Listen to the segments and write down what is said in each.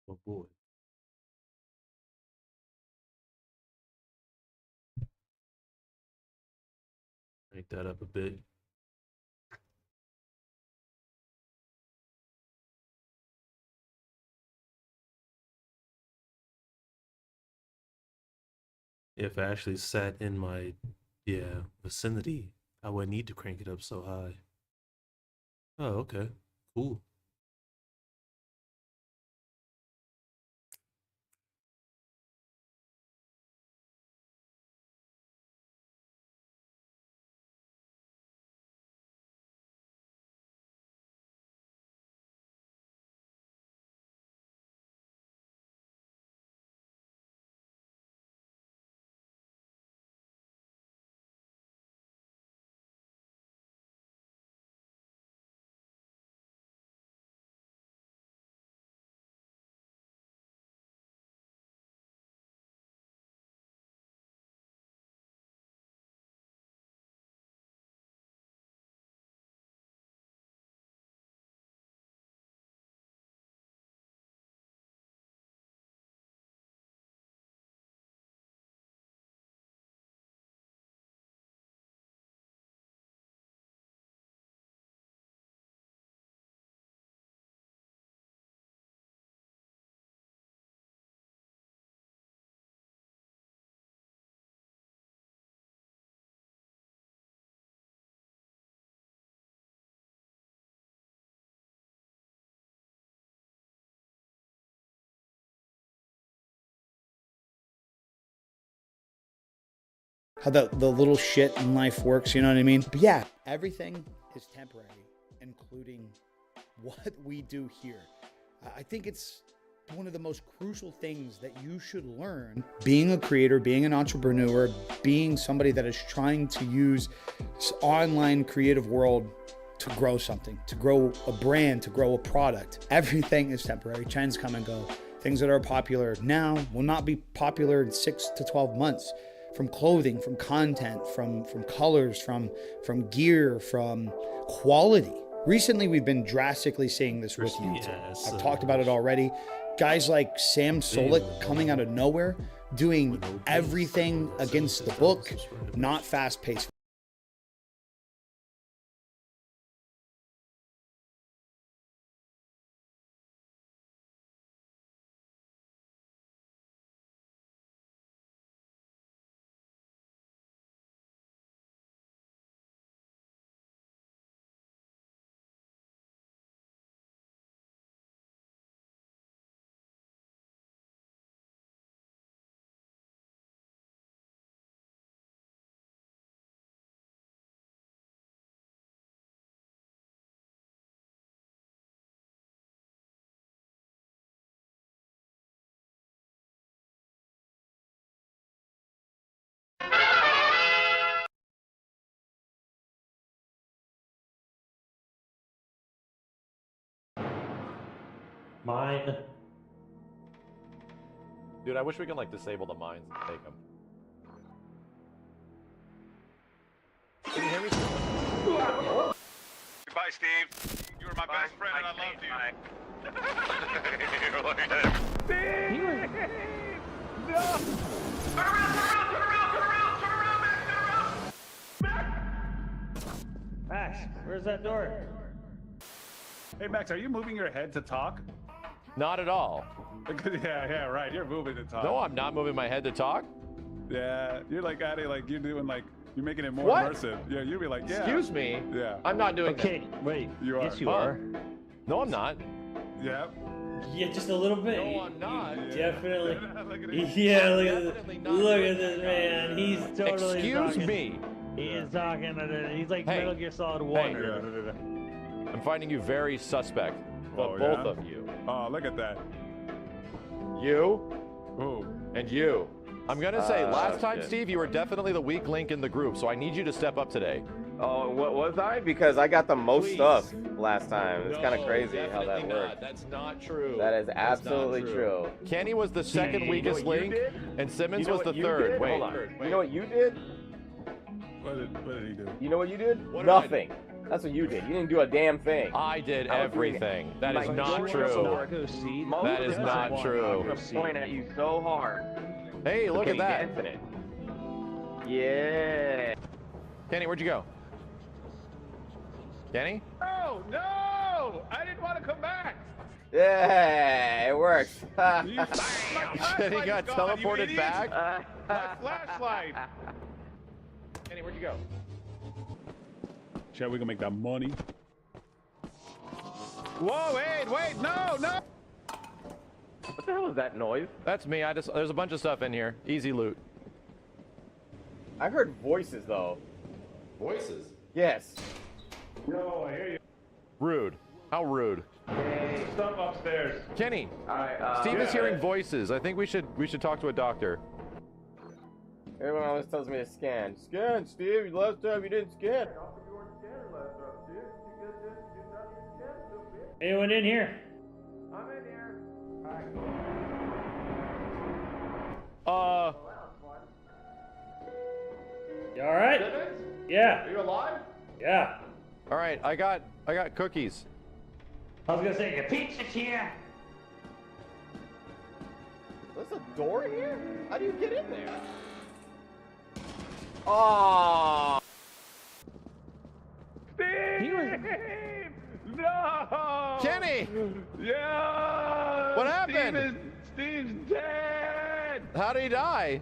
Oh boy. Make that up a bit. If I actually sat in my vicinity, I wouldn't need to crank it up so high. Oh, okay. Cool. How the little shit in life works, you know what I mean? But yeah, everything is temporary, including what we do here. I think it's one of the most crucial things that you should learn being a creator, being an entrepreneur, being somebody that is trying to use this online creative world to grow something, to grow a brand, to grow a product. Everything is temporary. Trends come and go. Things that are popular now will not be popular in 6 to 12 months. From clothing, from content, from colors, from gear, from quality. Recently, we've been drastically seeing this with YouTube. Yes, I've talked about it already. Guys like Sam Solik coming out of nowhere, doing everything against the book, not fast-paced. Mine. Dude, I wish we can like disable the mines and take them. Can you hear me? Goodbye, Steve. You were my best friend and I loved you. You're like, Steve! No! Turn around, Max, where's that door? Hey, Max, are you moving your head to talk? Not at all. Yeah, right. You're moving to talk. No, I'm not moving my head to talk. Yeah, you're like adding, like, you're doing, like, you're making it more What? immersive. Yeah, you'll be like, yeah. Excuse me. Yeah. I'm not doing Okay, wait. You are. Yes, you Huh? are. No, I'm not. Yeah. Yeah, just a little bit. No, I'm not. Definitely. Look at it. Yeah, look at Definitely this. not Look doing at this that. man. He's totally Excuse talking. me. He is talking. He's like Hey. Metal Gear Solid 1. I'm finding you very suspect. Oh, Both yeah? of you. Oh, look at that. You Ooh. and you. I'm gonna say, last time, shit. Steve, you were definitely the weak link in the group, so I need you to step up today. Oh, what was I? Because I got the most Please. stuff last time. It's kind of No, crazy how that definitely worked. not. That's not true. That is That's not absolutely true. Kenny was the second you know weakest what you link, did? and Simmons You know was the what you third. did? Wait, Hold on. You know what you did? What did he do? You know what you did? What did I do? Nothing. That's what you did. You didn't do a damn thing. I did I was doing everything. That is my not door true. support. That is not true. I'm gonna point at you so hard. Hey, look Okay, at that. dancing it. Yeah. Kenny, where'd you go? Kenny? No, no! I didn't want to come back. Yeah, it works. My Kenny flashlight got is gone, you teleported idiot. back? My flashlight. Kenny, where'd you go? Chad, we gonna make that money. Whoa, wait, no, no. What the hell is that noise? That's me. There's a bunch of stuff in here. Easy loot. I heard voices though. Voices? Yes. No, I hear you. Rude. How rude. Hey, stuff upstairs. Kenny, All right. Steve is hearing voices. I think we should talk to a doctor. Everyone always tells me to scan. Scan, Steve. Last time you didn't scan. Anyone in here? I'm in here. You all right? Yeah. Are you alive? Yeah. All right, I got cookies. I was gonna say your pizza's here. There's a door in here? How do you get in there? Oh. Steve! No! Kenny! Yeah! What happened? Steve's dead! How did he die?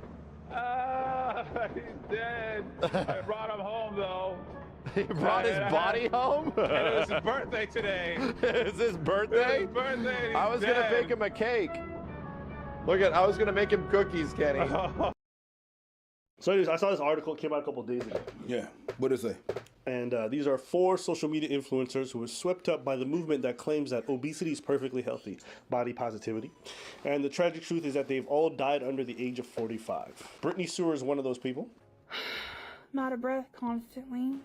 He's dead. I brought him home though. He brought his body home? And it was his birthday today. Is his birthday? His birthday. I was gonna bake him a cake. I was gonna make him cookies, Kenny. So anyways, I saw this article, it came out a couple days ago. Yeah. What does it say? And these are 4 social media influencers who were swept up by the movement that claims that obesity is perfectly healthy, body positivity. And the tragic truth is that they've all died under the age of 45. Brittany Sewell is one of those people. I'm out of breath constantly.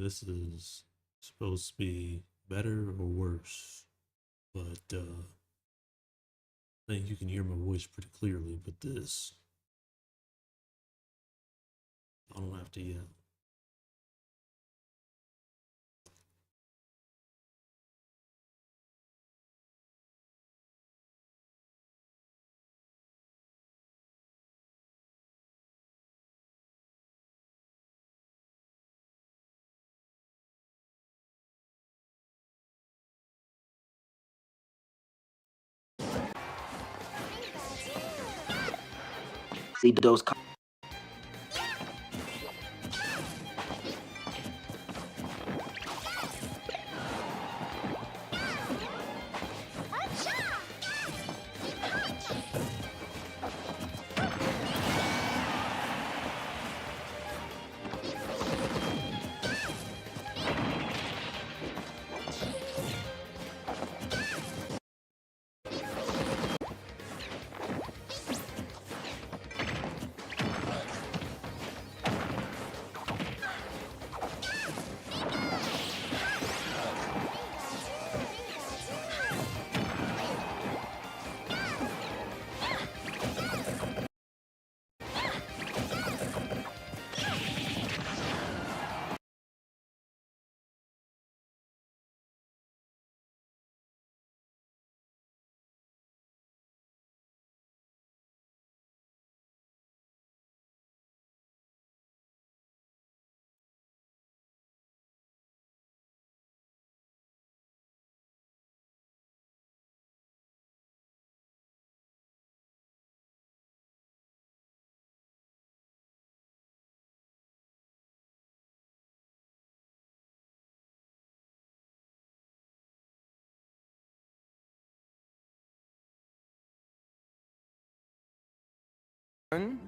this is supposed to be better or worse, but I think you can hear my voice pretty clearly. But this, I don't have to yell. See those.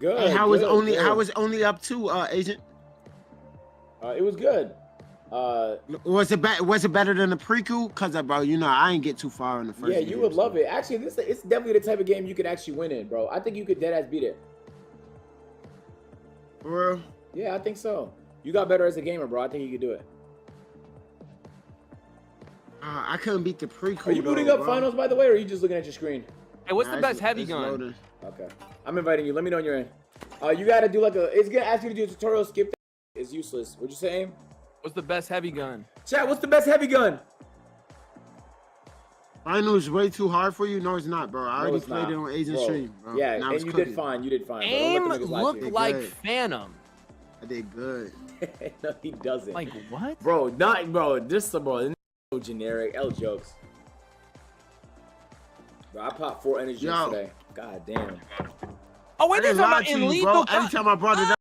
Good. And how was good. only up to Agent? It was good. Was it better than the prequel? Cause bro, you know I ain't get too far in the first. Yeah, you would love it. Actually, it's definitely the type of game you could actually win in, bro. I think you could dead ass beat it. For real? Yeah, I think so. You got better as a gamer, bro. I think you could do it. I couldn't beat the prequel. Are you booting up finals, by the way, or are you just looking at your screen? Hey, what's the best heavy gun? Loading. Okay. I'm inviting you. Let me know when you're in. You gotta do like it's gonna ask you to do a tutorial. Skip that. It's useless. What'd you say, Aim? What's the best heavy gun? Chat, what's the best heavy gun? Final is way too hard for you. No, it's not, bro. I already it's played not. it on Agent Bro, Stream, bro. Yeah, and I and was you cooking. did fine. You did fine. Bro. Aim Don't let the niggas lie to looked you. like Good. Phantom. I did good. No, he doesn't. Like what? Bro, not bro. This bro. So generic. L jokes. Bro, I popped 4 energy Yo. today. God damn. Oh wait, I they're didn't talking lie about to in you, lethal. bro. Anytime I brought it up.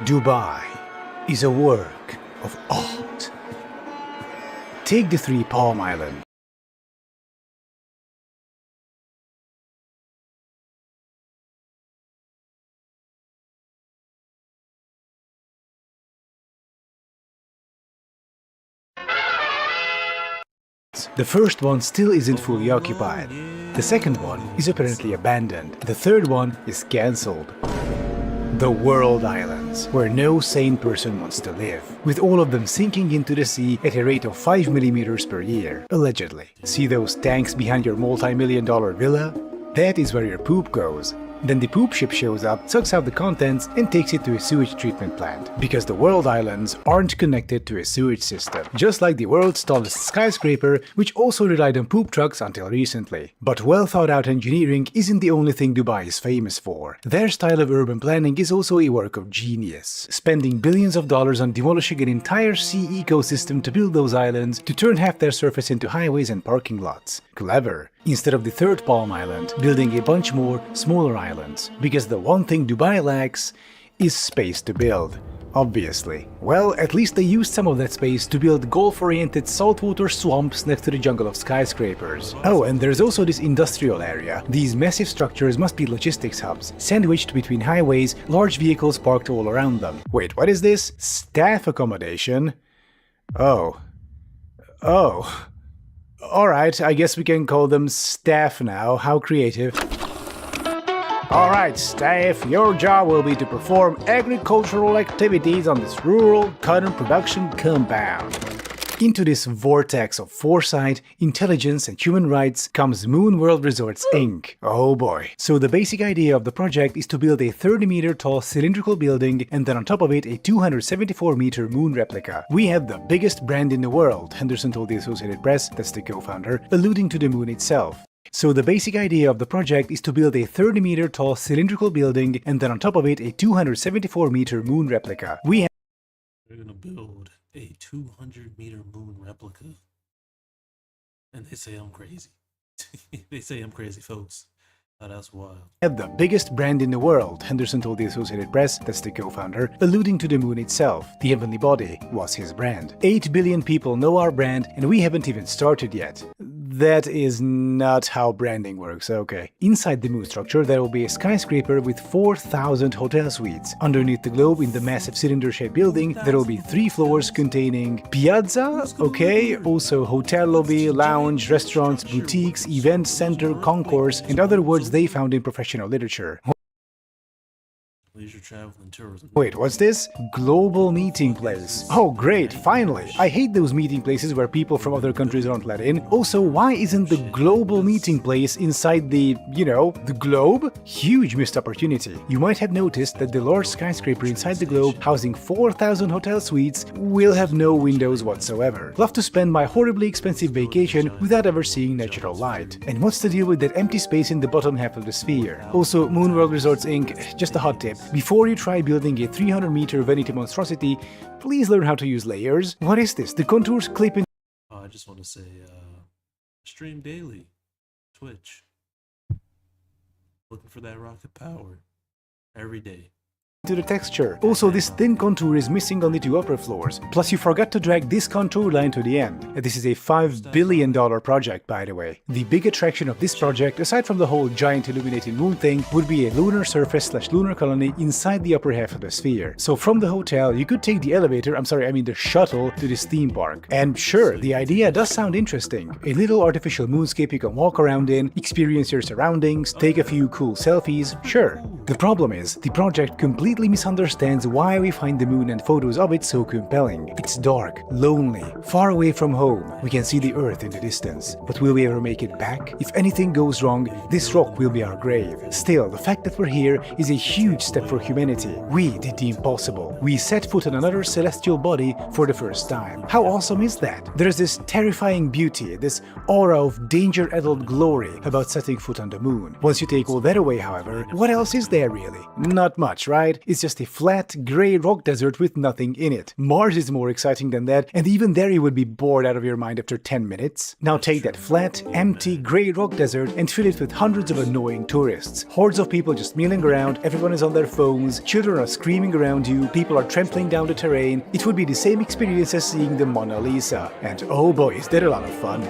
Dubai is a work of art. Take the 3 Palm Islands. The first one still isn't fully occupied. The second one is apparently abandoned. The third one is cancelled. The World Islands, where no sane person wants to live, with all of them sinking into the sea at a rate of 5 millimeters per year, allegedly. See those tanks behind your multi-million-dollar villa? That is where your poop goes. Then the poop ship shows up, sucks out the contents, and takes it to a sewage treatment plant. Because the World Islands aren't connected to a sewage system. Just like the world's tallest skyscraper, which also relied on poop trucks until recently. But well thought out engineering isn't the only thing Dubai is famous for. Their style of urban planning is also a work of genius. Spending billions of dollars on demolishing an entire sea ecosystem to build those islands, to turn half their surface into highways and parking lots. Clever. Instead of the third Palm Island, building a bunch more smaller islands. Because the one thing Dubai lacks is space to build. Obviously. Well, at least they used some of that space to build golf-oriented saltwater swamps next to the jungle of skyscrapers. Oh, and there's also this industrial area. These massive structures must be logistics hubs, sandwiched between highways, large vehicles parked all around them. Wait, what is this? Staff accommodation? Oh. Alright, I guess we can call them staff now. How creative. Alright, staff, your job will be to perform agricultural activities on this rural cotton production compound. Into this vortex of foresight, intelligence, and human rights comes Moon World Resorts Inc. Oh boy. So the basic idea of the project is to build a 30-meter tall cylindrical building and then on top of it a 274-meter moon replica. We have the biggest brand in the world, Henderson told the Associated Press, that's the co-founder, alluding to the moon itself. So the basic idea of the project is to build a 30-meter tall cylindrical building and then on top of it a 274-meter moon replica. They're gonna build a 200-meter moon replica, and they say I'm crazy. They say I'm crazy, folks. Oh, that's wild. Have the biggest brand in the world, Henderson told the Associated Press, that's the co-founder, alluding to the moon itself. The heavenly body was his brand. 8 billion people know our brand, and we haven't even started yet. That is not how branding works, okay. Inside the moon structure there will be a skyscraper with 4,000 hotel suites. Underneath the globe in the massive cylinder-shaped building there will be 3 floors containing piazza, okay, also hotel lobby, lounge, restaurants, boutiques, event center, concourse, and other words they found in professional literature. Leisure travel and tourism. Wait, what's this? Global meeting place. Oh great, finally! I hate those meeting places where people from other countries aren't let in. Also, why isn't the global meeting place inside the, the globe? Huge missed opportunity. You might have noticed that the large skyscraper inside the globe, housing 4,000 hotel suites, will have no windows whatsoever. Love to spend my horribly expensive vacation without ever seeing natural light. And what's the deal with that empty space in the bottom half of the sphere? Also, Moon World Resorts Inc., just a hot tip. Before you try building a 300-meter vanity monstrosity, please learn how to use layers. What is this? The contours clip in... Oh, I just want to say, stream daily. Twitch. Looking for that rocket power. Every day. To the texture. Also, this thin contour is missing on the 2 upper floors. Plus, you forgot to drag this contour line to the end. This is a $5 billion project, by the way. The big attraction of this project, aside from the whole giant illuminated moon thing, would be a lunar surface/lunar colony inside the upper half of the sphere. So from the hotel, you could take the elevator, the shuttle, to this theme park. And sure, the idea does sound interesting. A little artificial moonscape you can walk around in, experience your surroundings, take a few cool selfies, sure. The problem is, the project completely misunderstands why we find the moon and photos of it so compelling. It's dark, lonely, far away from home. We can see the Earth in the distance. But will we ever make it back? If anything goes wrong, this rock will be our grave. Still, the fact that we're here is a huge step for humanity. We did the impossible. We set foot on another celestial body for the first time. How awesome is that? There's this terrifying beauty, this aura of danger-addled glory about setting foot on the moon. Once you take all that away, however, what else is there really? Not much, right? is just a flat, grey rock desert with nothing in it. Mars is more exciting than that, and even there you would be bored out of your mind after 10 minutes. Now take that flat, empty, grey rock desert and fill it with hundreds of annoying tourists. Hordes of people just milling around, everyone is on their phones, children are screaming around you, people are trampling down the terrain. It would be the same experience as seeing the Mona Lisa. And oh boy, is that a lot of fun.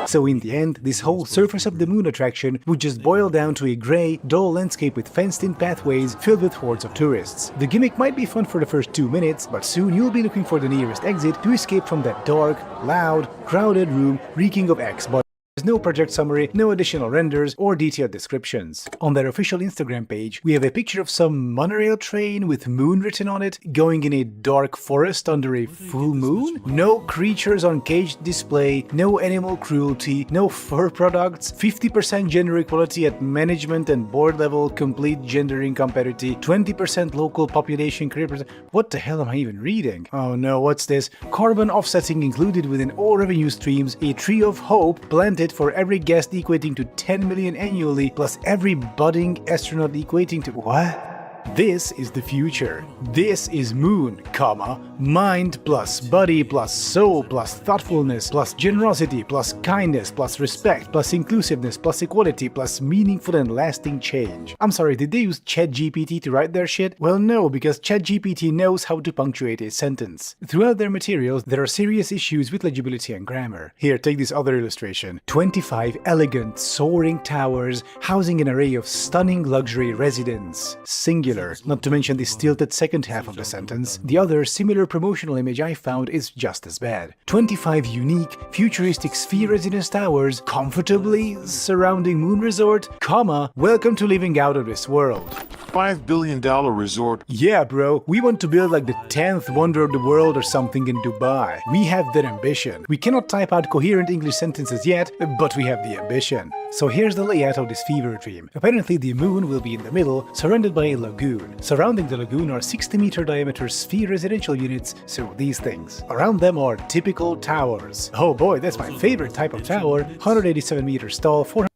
So in the end, this whole surface of the moon attraction would just boil down to a grey, dull landscape with fenced-in pathways filled with hordes of tourists. The gimmick might be fun for the first 2 minutes, but soon you'll be looking for the nearest exit to escape from that dark, loud, crowded room reeking of X. There's no project summary, no additional renders or detailed descriptions. On their official Instagram page, we have a picture of some monorail train with moon written on it, going in a dark forest under a full moon. No creatures on caged display, no animal cruelty, no fur products, 50% gender equality at management and board level, complete gender incompatibility, 20% local population career. What the hell am I even reading? Oh no, what's this? Carbon offsetting included within all revenue streams, a tree of hope planted for every guest equating to 10 million annually, plus every budding astronaut equating to what? This is the future. This is moon, comma, mind plus body plus soul plus thoughtfulness plus generosity plus kindness plus respect plus inclusiveness plus equality plus meaningful and lasting change. I'm sorry, did they use ChatGPT to write their shit? Well, no, because ChatGPT knows how to punctuate a sentence. Throughout their materials, there are serious issues with legibility and grammar. Here, take this other illustration. 25 elegant, soaring towers housing an array of stunning luxury residents. Singular. Not to mention the stilted second half of the sentence. The other similar promotional image I found is just as bad. 25 unique, futuristic sphere residence towers comfortably surrounding Moon Resort, comma, welcome to living out of this world. $5 billion resort. Yeah, bro, we want to build like the 10th wonder of the world or something in Dubai. We have that ambition. We cannot type out coherent English sentences yet, but we have the ambition. So here's the layout of this fever dream. Apparently the moon will be in the middle, surrounded by a lagoon. Surrounding the lagoon are 60-meter diameter sphere residential units, so these things. Around them are typical towers. Oh boy, that's my favorite type of tower. 187 meters tall, 400.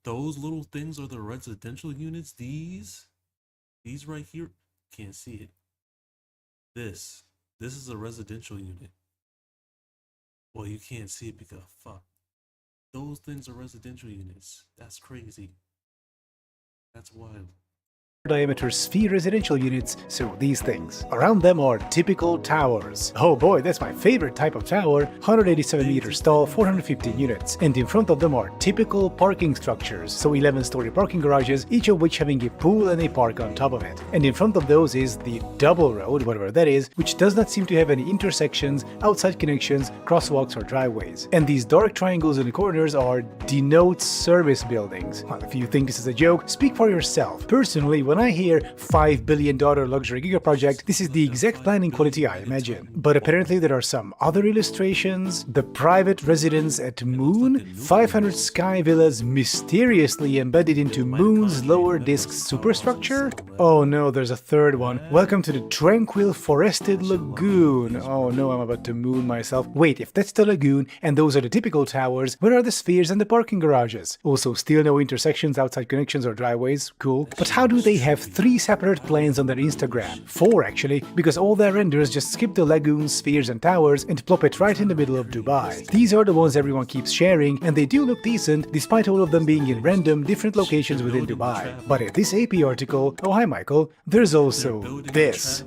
Those little things are the residential units. These right here, can't see it. This is a residential unit. Well, you can't see it because fuck. Those things are residential units. That's crazy. That's wild. Diameter sphere residential units, so these things. Around them are typical towers. Oh boy, that's my favorite type of tower. 187 meters tall, 415 units. And in front of them are typical parking structures, so 11-story parking garages, each of which having a pool and a park on top of it. And in front of those is the double road, whatever that is, which does not seem to have any intersections, outside connections, crosswalks or driveways. And these dark triangles in the corners are denote service buildings. Well, if you think this is a joke, speak for yourself. Personally, when I hear $5 billion luxury giga project, this is the exact planning quality I imagine. But apparently there are some other illustrations. The private residence at Moon, 500 sky villas mysteriously embedded into Moon's lower disk superstructure. Oh no, there's a third one. Welcome to the tranquil forested lagoon. Oh no, I'm about to moon myself. Wait, if that's the lagoon and those are the typical towers, where are the spheres and the parking garages? Also, still no intersections, outside connections or driveways. Cool. But how do they have 3 separate planes on their Instagram? 4 actually, because all their renders just skip the lagoons, spheres and towers and plop it right in the middle of Dubai. These are the ones everyone keeps sharing, and they do look decent despite all of them being in random different locations within Dubai. But in this AP article, oh hi Michael, there's also this.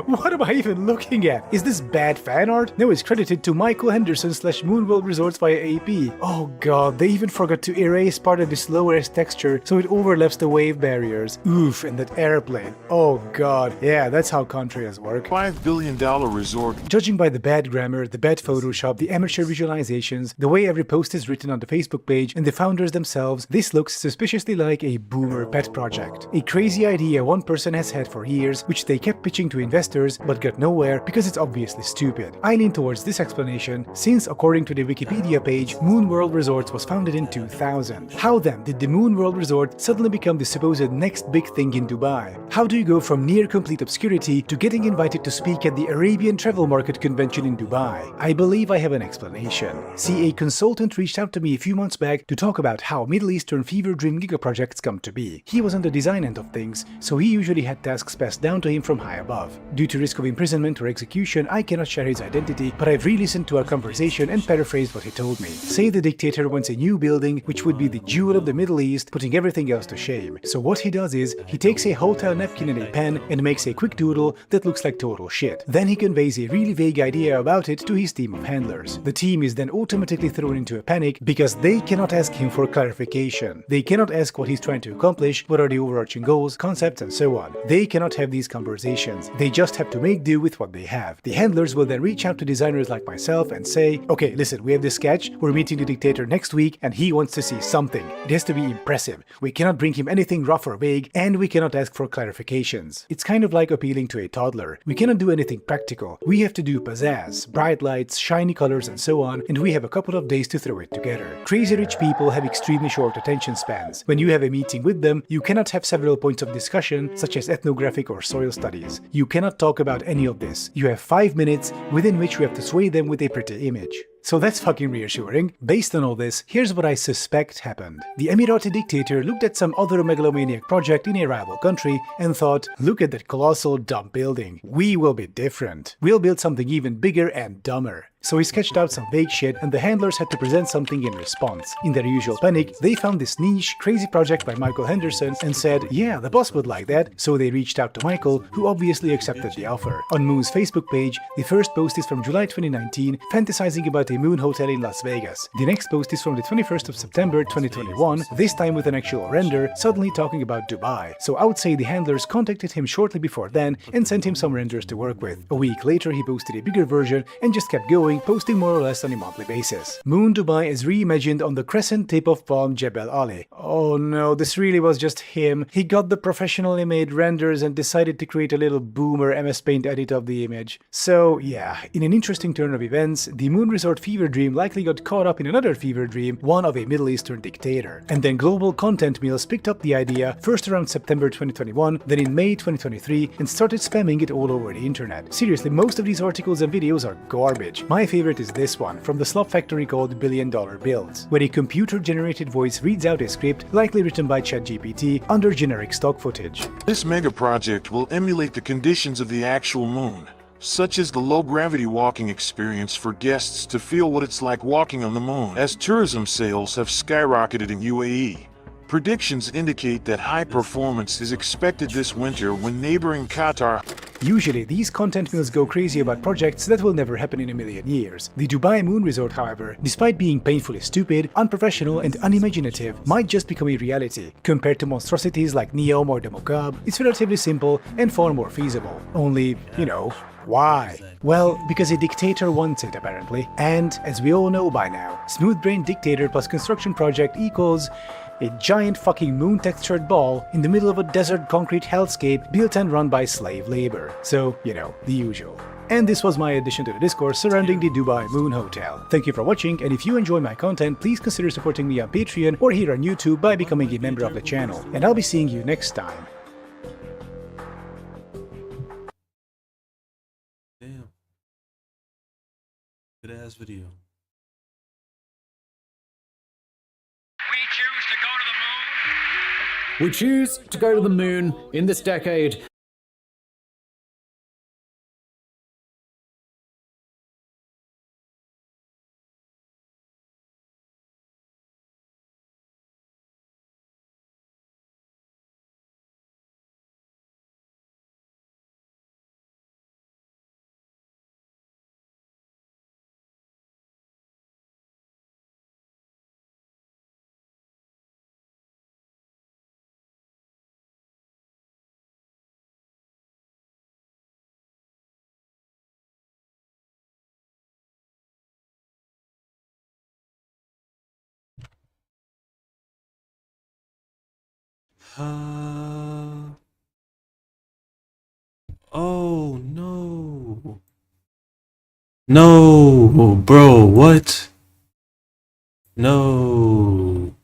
What am I even looking at? Is this bad fan art? No, it's credited to Michael Henderson / Moonworld Resorts via AP. Oh god, they even forgot to erase part of this lower-res texture so it overlaps the wave barriers. Oof, and that airplane. Oh god. Yeah, that's how contrails work. $5 billion resort. Judging by the bad grammar, the bad Photoshop, the amateur visualizations, the way every post is written on the Facebook page, and the founders themselves, this looks suspiciously like a boomer pet project. A crazy idea one person has had for years, which they kept pitching to investors investors but got nowhere because it's obviously stupid. I lean towards this explanation since, according to the Wikipedia page, Moon World Resorts was founded in 2000. How then did the Moon World Resort suddenly become the supposed next big thing in Dubai? How do you go from near complete obscurity to getting invited to speak at the Arabian Travel Market convention in Dubai? I believe I have an explanation. See, a consultant reached out to me a few months back to talk about how Middle Eastern fever dream gigaprojects come to be. He was on the design end of things, so he usually had tasks passed down to him from high above. Due to risk of imprisonment or execution, I cannot share his identity, but I've re-listened to our conversation and paraphrased what he told me. Say the dictator wants a new building, which would be the jewel of the Middle East, putting everything else to shame. So what he does is, he takes a hotel napkin and a pen and makes a quick doodle that looks like total shit. Then he conveys a really vague idea about it to his team of handlers. The team is then automatically thrown into a panic because they cannot ask him for clarification. They cannot ask what he's trying to accomplish, what are the overarching goals, concepts, and so on. They cannot have these conversations. They just have to make do with what they have. The handlers will then reach out to designers like myself and say, okay, listen, we have this sketch, we're meeting the dictator next week, and he wants to see something. It has to be impressive. We cannot bring him anything rough or vague, and we cannot ask for clarifications. It's kind of like appealing to a toddler. We cannot do anything practical. We have to do pizzazz, bright lights, shiny colors, and so on, and we have a couple of days to throw it together. Crazy rich people have extremely short attention spans. When you have a meeting with them, you cannot have several points of discussion, such as ethnographic or soil studies. You cannot talk about any of this. You have 5 minutes within which you have to sway them with a pretty image. So that's fucking reassuring. Based on all this, here's what I suspect happened. The Emirati dictator looked at some other megalomaniac project in a rival country and thought, look at that colossal dumb building. We will be different. We'll build something even bigger and dumber. So he sketched out some vague shit and the handlers had to present something in response. In their usual panic, they found this niche, crazy project by Michael Henderson and said, yeah, the boss would like that. So they reached out to Michael, who obviously accepted the offer. On Moon's Facebook page, the first post is from July 2019, fantasizing about a Moon hotel in Las Vegas. The next post is from the 21st of September 2021, this time with an actual render, suddenly talking about Dubai. So I would say the handlers contacted him shortly before then and sent him some renders to work with. A week later he posted a bigger version and just kept going, posting more or less on a monthly basis. Moon Dubai is reimagined on the crescent tip of Palm Jebel Ali. Oh no, this really was just him. He got the professionally made renders and decided to create a little boomer MS Paint edit of the image. So yeah, in an interesting turn of events, the Moon Resort fever dream likely got caught up in another fever dream, one of a Middle Eastern dictator. And then global content mills picked up the idea, first around September 2021, then in May 2023, and started spamming it all over the internet. Seriously, most of these articles and videos are garbage. My favorite is this one, from the slop factory called $1 Billion Builds, where a computer-generated voice reads out a script likely written by ChatGPT under generic stock footage. This mega project will emulate the conditions of the actual moon, such as the low-gravity walking experience for guests to feel what it's like walking on the moon. As tourism sales have skyrocketed in UAE, predictions indicate that high performance is expected this winter when neighboring Qatar. Usually, these content mills go crazy about projects that will never happen in a million years. The Dubai Moon Resort, however, despite being painfully stupid, unprofessional, and unimaginative, might just become a reality. Compared to monstrosities like Neom or the Mokab, it's relatively simple and far more feasible. Only, you know, why? Well, because a dictator wants it, apparently. And, as we all know by now, smooth-brained dictator plus construction project equals a giant fucking moon-textured ball in the middle of a desert concrete hellscape built and run by slave labor. So, you know, the usual. And this was my addition to the discourse surrounding the Dubai Moon Hotel. Thank you for watching, and if you enjoy my content, please consider supporting me on Patreon or here on YouTube by becoming a member of the channel. And I'll be seeing you next time. Damn. Good ass video. We choose to go to the moon in this decade. Oh no. No, bro, what? No.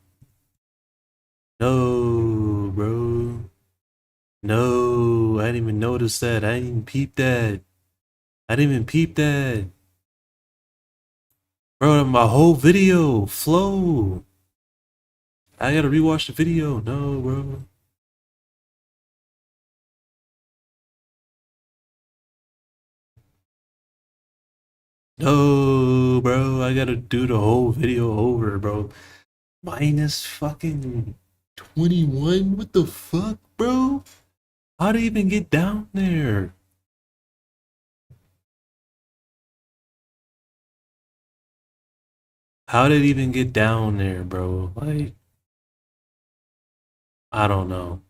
No, bro. No, I didn't even notice that. I didn't even peep that. I didn't even peep that. Bro, my whole video flow. I gotta rewatch the video. No, bro. No, bro. I gotta do the whole video over, bro. Minus fucking 21? What the fuck, bro? How'd it even get down there? How did it even get down there, bro? Like, I don't know.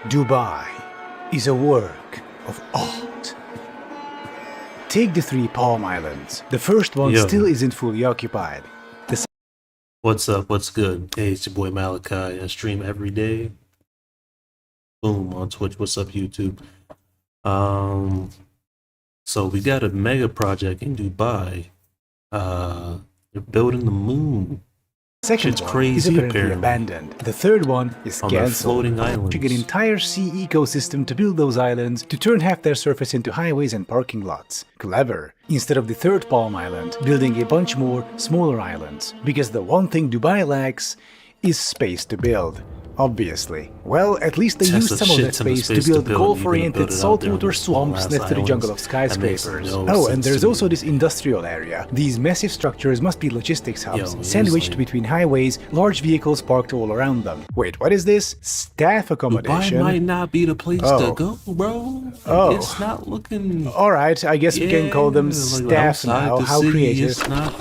Dubai is a work of art. Take the 3 Palm Islands. The first one Yo. still isn't fully occupied. The What's up? What's good? Hey, it's your boy Malachi. I stream every day. Boom, on Twitch. What's up, YouTube? So we got a mega project in Dubai. They're building the moon. second Shit's one crazy, is apparently apparently. abandoned. The third one is On their cancelled. floating islands. An entire sea ecosystem to build those islands to turn half their surface into highways and parking lots. Clever. Instead of the third Palm Island, building a bunch more smaller islands. Because the one thing Dubai lacks is space to build. Obviously. Well, at least they That's used a some of shit that ton of space space to to build build. You're gonna golf-oriented build it out there on saltwater those small swamps ass next to the jungle of islands. That makes skyscrapers. no Oh, and sense there's to also me. this industrial area. These massive structures must be logistics hubs, Yo, sandwiched seriously. between highways, large vehicles parked all around them. Wait, what is this? Staff accommodation? Dubai might not be the place Oh. to go, bro. Oh. It's not looking. Alright, I guess we can call them Yeah, like staff outside now. the How city, creative. It's not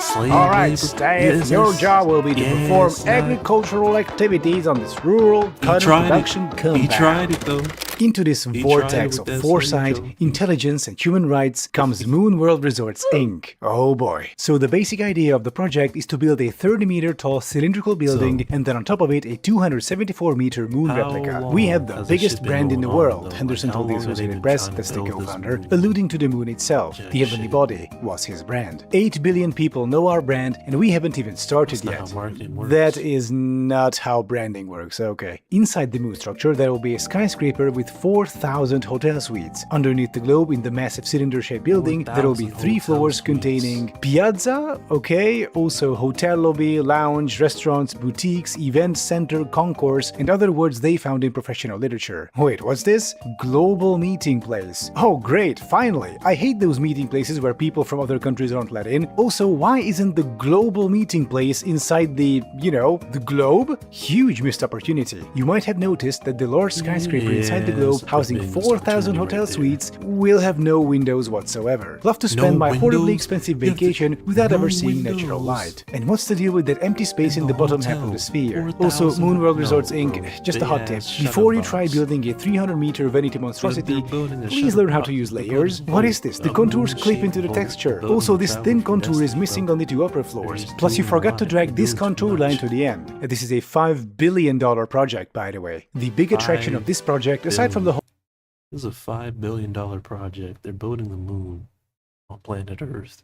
slave Alright, labor. staff, Yes, your it's- job will be to yeah, perform it's not- agricultural activities on this rural He cotton tried production it. He compound. tried it though. Into this He vortex tried of with that foresight, slave joke. intelligence, and human rights comes Moon World Resorts Inc. Oh boy. So the basic idea of the project is to build a 30-meter tall cylindrical building and then on top of it a 274-meter moon How replica. long We have the has this biggest shit been brand in the going on, world, though? Henderson Like, how told the long have they Associated been Press, trying to that's the build this co-founder, moon? alluding to the moon itself. Jack The heavenly shit. body was his brand. 8 billion people know our brand and we haven't even started That's not yet. how marketing works. That is not how branding works, okay. Inside the moon structure there will be a skyscraper with 4,000 hotel suites. Underneath the globe in the massive cylinder-shaped building there will be 4,000 3 floors hotel containing piazza, okay, also hotel lobby, lounge, restaurants, boutiques, event center, concourse, and other words they found in professional literature. Wait, what's this? Global meeting place. Oh great, finally! I hate those meeting places where people from other countries aren't let in. Also, why isn't the global meeting place inside the, you know, the globe? Huge missed opportunity. You might have noticed that the large skyscraper inside the Yes, globe, that's a housing big 4,000 opportunity hotel right there. suites, will have no windows whatsoever. Love to spend No my horribly windows? expensive You have to- vacation without no ever seeing natural windows. light. And what's the deal with that empty space in the the bottom half of hotel. the sphere? 4,000 Also, Moon World no, Resorts bro. Inc., just a hot tip. Big-ass shutter Before you try box. building a 300-meter vanity monstrosity, They're building a please shutter learn how box. to use They're layers. building What a is this? The moon contours clip shape into the building. texture. Building Also, a this travel thin for contour is destiny, missing bro. on the 2 upper floors. There's Plus, you doing a forgot to lot. drag You're this doing too contour line much. to the end. This is a $5 billion project, by the way. The big attraction of this project, aside from the whole This is a $5 billion project. They're building the moon on planet Earth.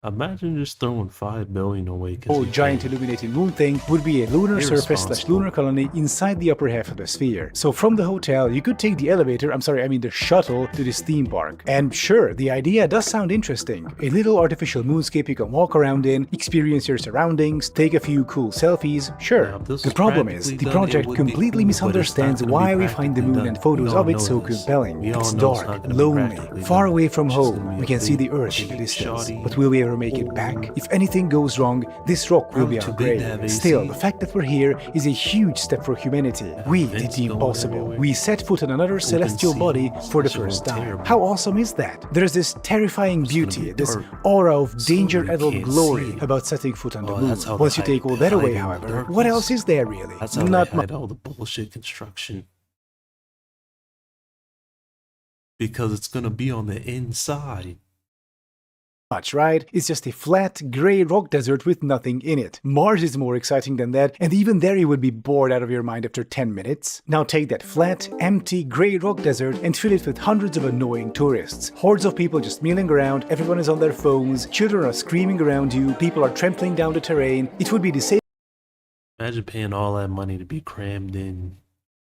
Imagine just throwing $5 billion away. 'cause you giant can. illuminated moon thing would be a lunar surface / Irresponsible. lunar colony inside the upper half of the sphere. So from the hotel, you could take the elevator, the shuttle to this theme park. And sure, the idea does sound interesting. A little artificial moonscape you can walk around in, experience your surroundings, take a few cool selfies, sure. Now, if this The was problem is, practically the done, it project would be completely cool, but it's not misunderstands gonna be why we find the practically moon done. and photos We all of it know so this. compelling. We all It's know it's not dark, gonna be lonely, practically far done. away from It's just home. gonna be We a can see the big, earth in the big, distance. shoddy But will we ever ever make it back? If anything goes wrong, this rock will be our grave. Still, the fact that we're here is a huge step for humanity. We did the impossible. We set foot on another celestial body for the first time. How awesome is that? There's this terrifying beauty, this aura of danger-addled glory about setting foot on the moon. Once you take all that away, however, what else is there really? That's how Not they hide all the bullshit construction. Because it's gonna be on the inside. much, right? It's just a flat, grey rock desert with nothing in it. Mars is more exciting than that, and even there you would be bored out of your mind after 10 minutes. Now take that flat, empty, grey rock desert and fill it with hundreds of annoying tourists. Hordes of people just milling around, everyone is on their phones, children are screaming around you, people are trampling down the terrain. It would be the same. Imagine paying all that money to be crammed in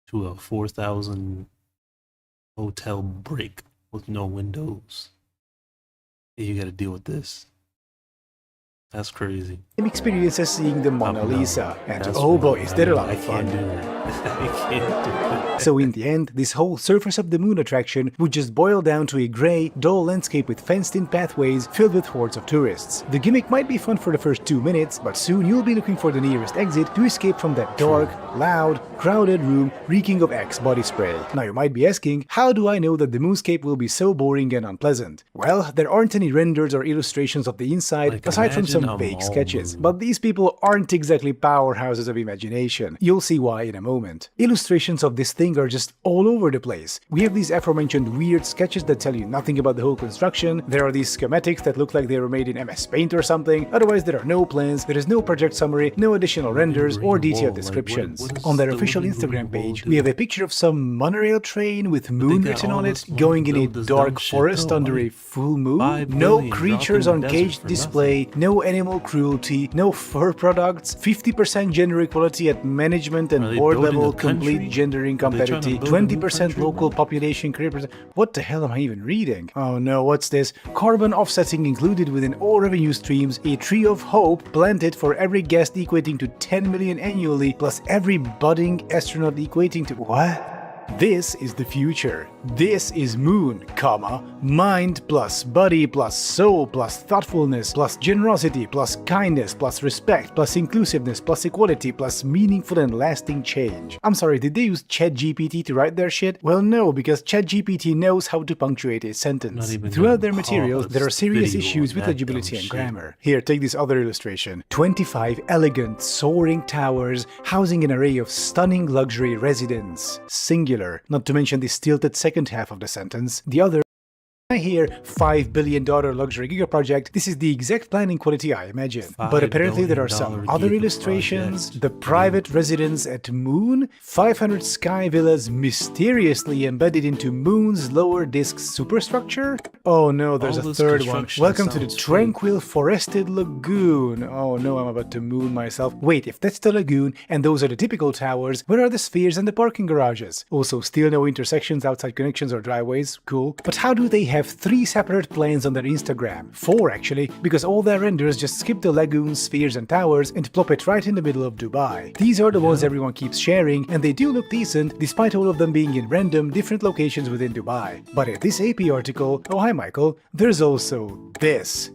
to a 4,000 hotel brick with no windows. You gotta deal with this. That's crazy. Experience as seeing the Mona Lisa, and That's oh boy, right. is that a lot of fun. I can't do that. I can't do it. So in the end, this whole surface of the moon attraction would just boil down to a grey, dull landscape with fenced-in pathways filled with hordes of tourists. The gimmick might be fun for the first 2 minutes, but soon you'll be looking for the nearest exit to escape from that dark, loud, crowded room reeking of Axe body spray. Now you might be asking, how do I know that the moonscape will be so boring and unpleasant? Well, there aren't any renders or illustrations of the inside, aside from some vague sketches. But these people aren't exactly powerhouses of imagination. You'll see why in a moment. Illustrations of this thing are just all over the place. We have these aforementioned weird sketches that tell you nothing about the whole construction. There are these schematics that look like they were made in MS Paint or something. Otherwise, there are no plans, there is no project summary, no additional renders or detailed descriptions. On their official Instagram page, we have a picture of some monorail train with moon written on it, going in a dark forest under a full moon. No creatures on caged display, no animal cruelty, no fur products, 50% gender equality at management and board level, complete gender incompatibility, 20% local population career percent. What the hell am I even reading? Oh no, what's this? Carbon offsetting included within all revenue streams, a tree of hope planted for every guest equating to 10 million annually, plus every budding astronaut equating to what? This is the future. This is moon, comma, mind plus body plus soul plus thoughtfulness plus generosity plus kindness plus respect plus inclusiveness plus equality plus meaningful and lasting change. I'm sorry, did they use ChatGPT to write their shit? Well, no, because ChatGPT knows how to punctuate a sentence. Throughout their materials, there are serious issues with legibility and grammar. Here, take this other illustration. 25 elegant, soaring towers housing an array of stunning luxury residents. Singular. Not to mention the stilted second half of the sentence. The other. I hear $5 billion luxury giga project, this is the exact planning quality I imagine. But apparently there are some other illustrations. The private residence at Moon, 500 sky villas mysteriously embedded into Moon's lower disk superstructure. Oh no, there's a third one. Welcome to the tranquil forested lagoon. Oh no, I'm about to moon myself. Wait, if that's the lagoon and those are the typical towers, where are the spheres and the parking garages? Also, still no intersections, outside connections or driveways. Cool. But how do they have 3 separate planes on their Instagram? 4 actually, because all their renders just skip the lagoons, spheres and towers and plop it right in the middle of Dubai. These are the ones everyone keeps sharing, and they do look decent despite all of them being in random different locations within Dubai. But in this AP article, oh hi Michael, there's also this.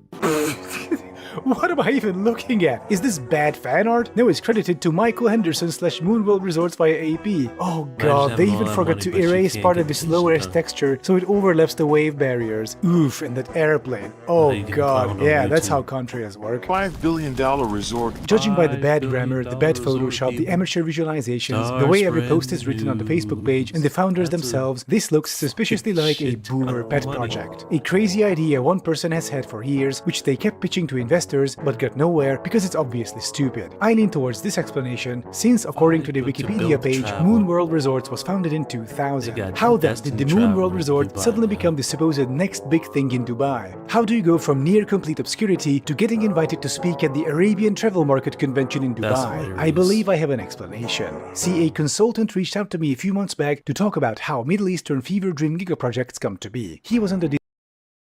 What am I even looking at? Is this bad fan art? No, it's credited to Michael Henderson / Moonworld Resorts via AP. Oh god, they even forgot to erase part of this low-res texture so it overlaps the wave barriers. Oof, and that airplane. Oh god, yeah, that's how contrails work. $5 billion resort. Judging by the bad grammar, the bad Photoshop, the amateur visualizations, the way every post is written on the Facebook page, and the founders themselves, this looks suspiciously like a boomer pet project. A crazy idea one person has had for years, which they kept pitching to investors but got nowhere because it's obviously stupid. I lean towards this explanation since, according to the Wikipedia page, Moonworld Resorts was founded in 2000. How then did the Moonworld Resort suddenly become the supposed next big thing in Dubai? How do you go from near complete obscurity to getting invited to speak at the Arabian Travel Market Convention in Dubai? I believe I have an explanation. See, a consultant reached out to me a few months back to talk about how Middle Eastern fever dream giga projects come to be. He was under the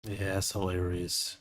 Yeah, that's hilarious.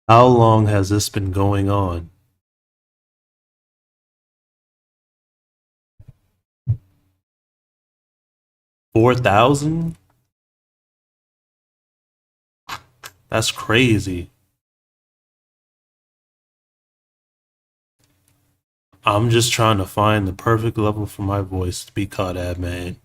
How long has this been going on? $4,000? That's crazy. I'm just trying to find the perfect level for my voice to be caught at, man.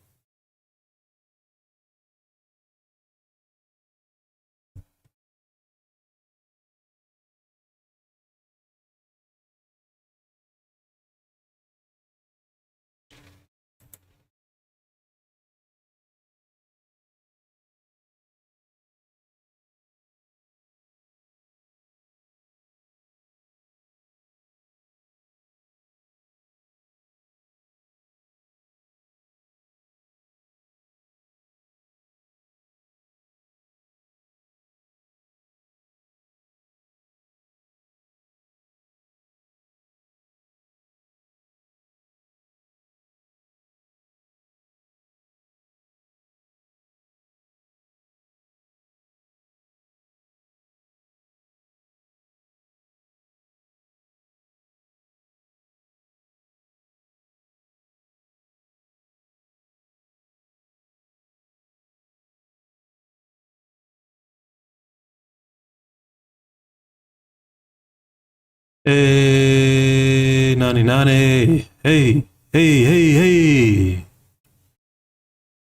Hey, 99. Hey, hey, hey, hey.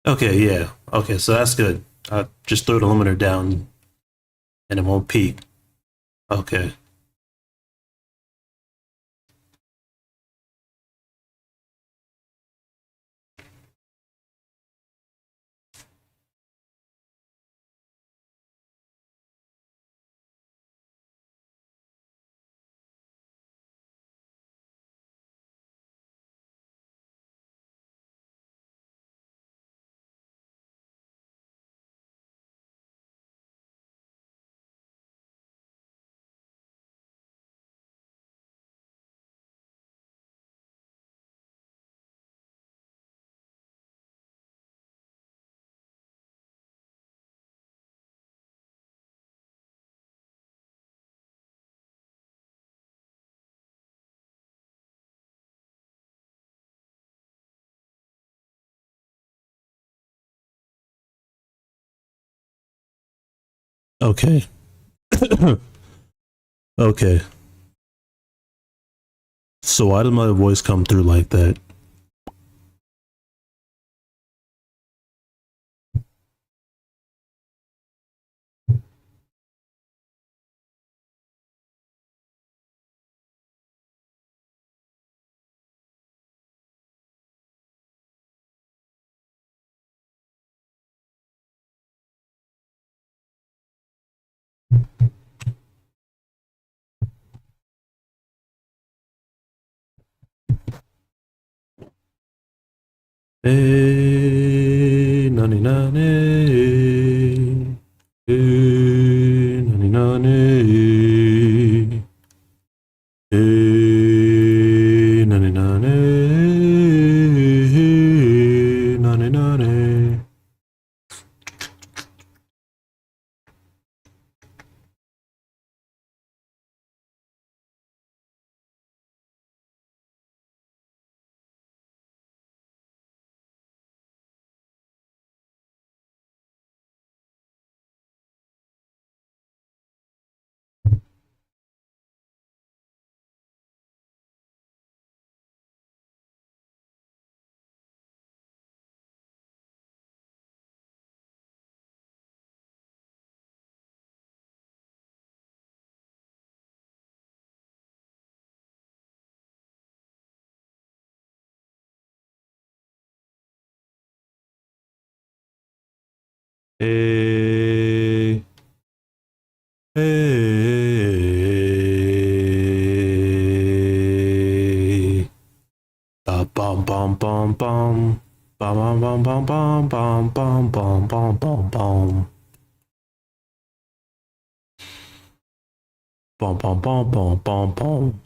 Okay, yeah. Okay, so that's good. Just throw the limiter down and it won't peak. Okay. Okay. Okay. So why did my voice come through like that? Hey, 99. Hey, 99. Hey, 99. Hey, 99. Hey, hey. Bum bum bum bum bum. Bum bum bum bum bum bum bum bum bum bum. Bum bum bum bum bum bum.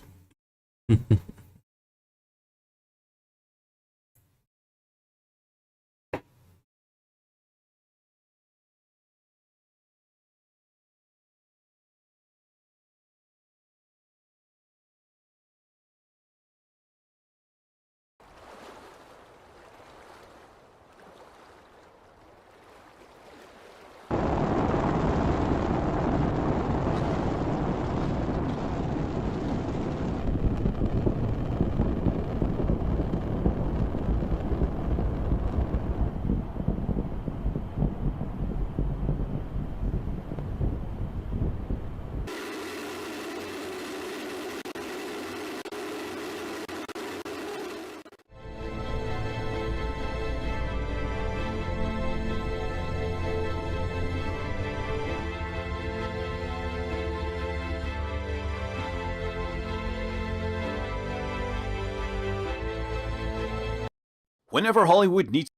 Whenever Hollywood needs...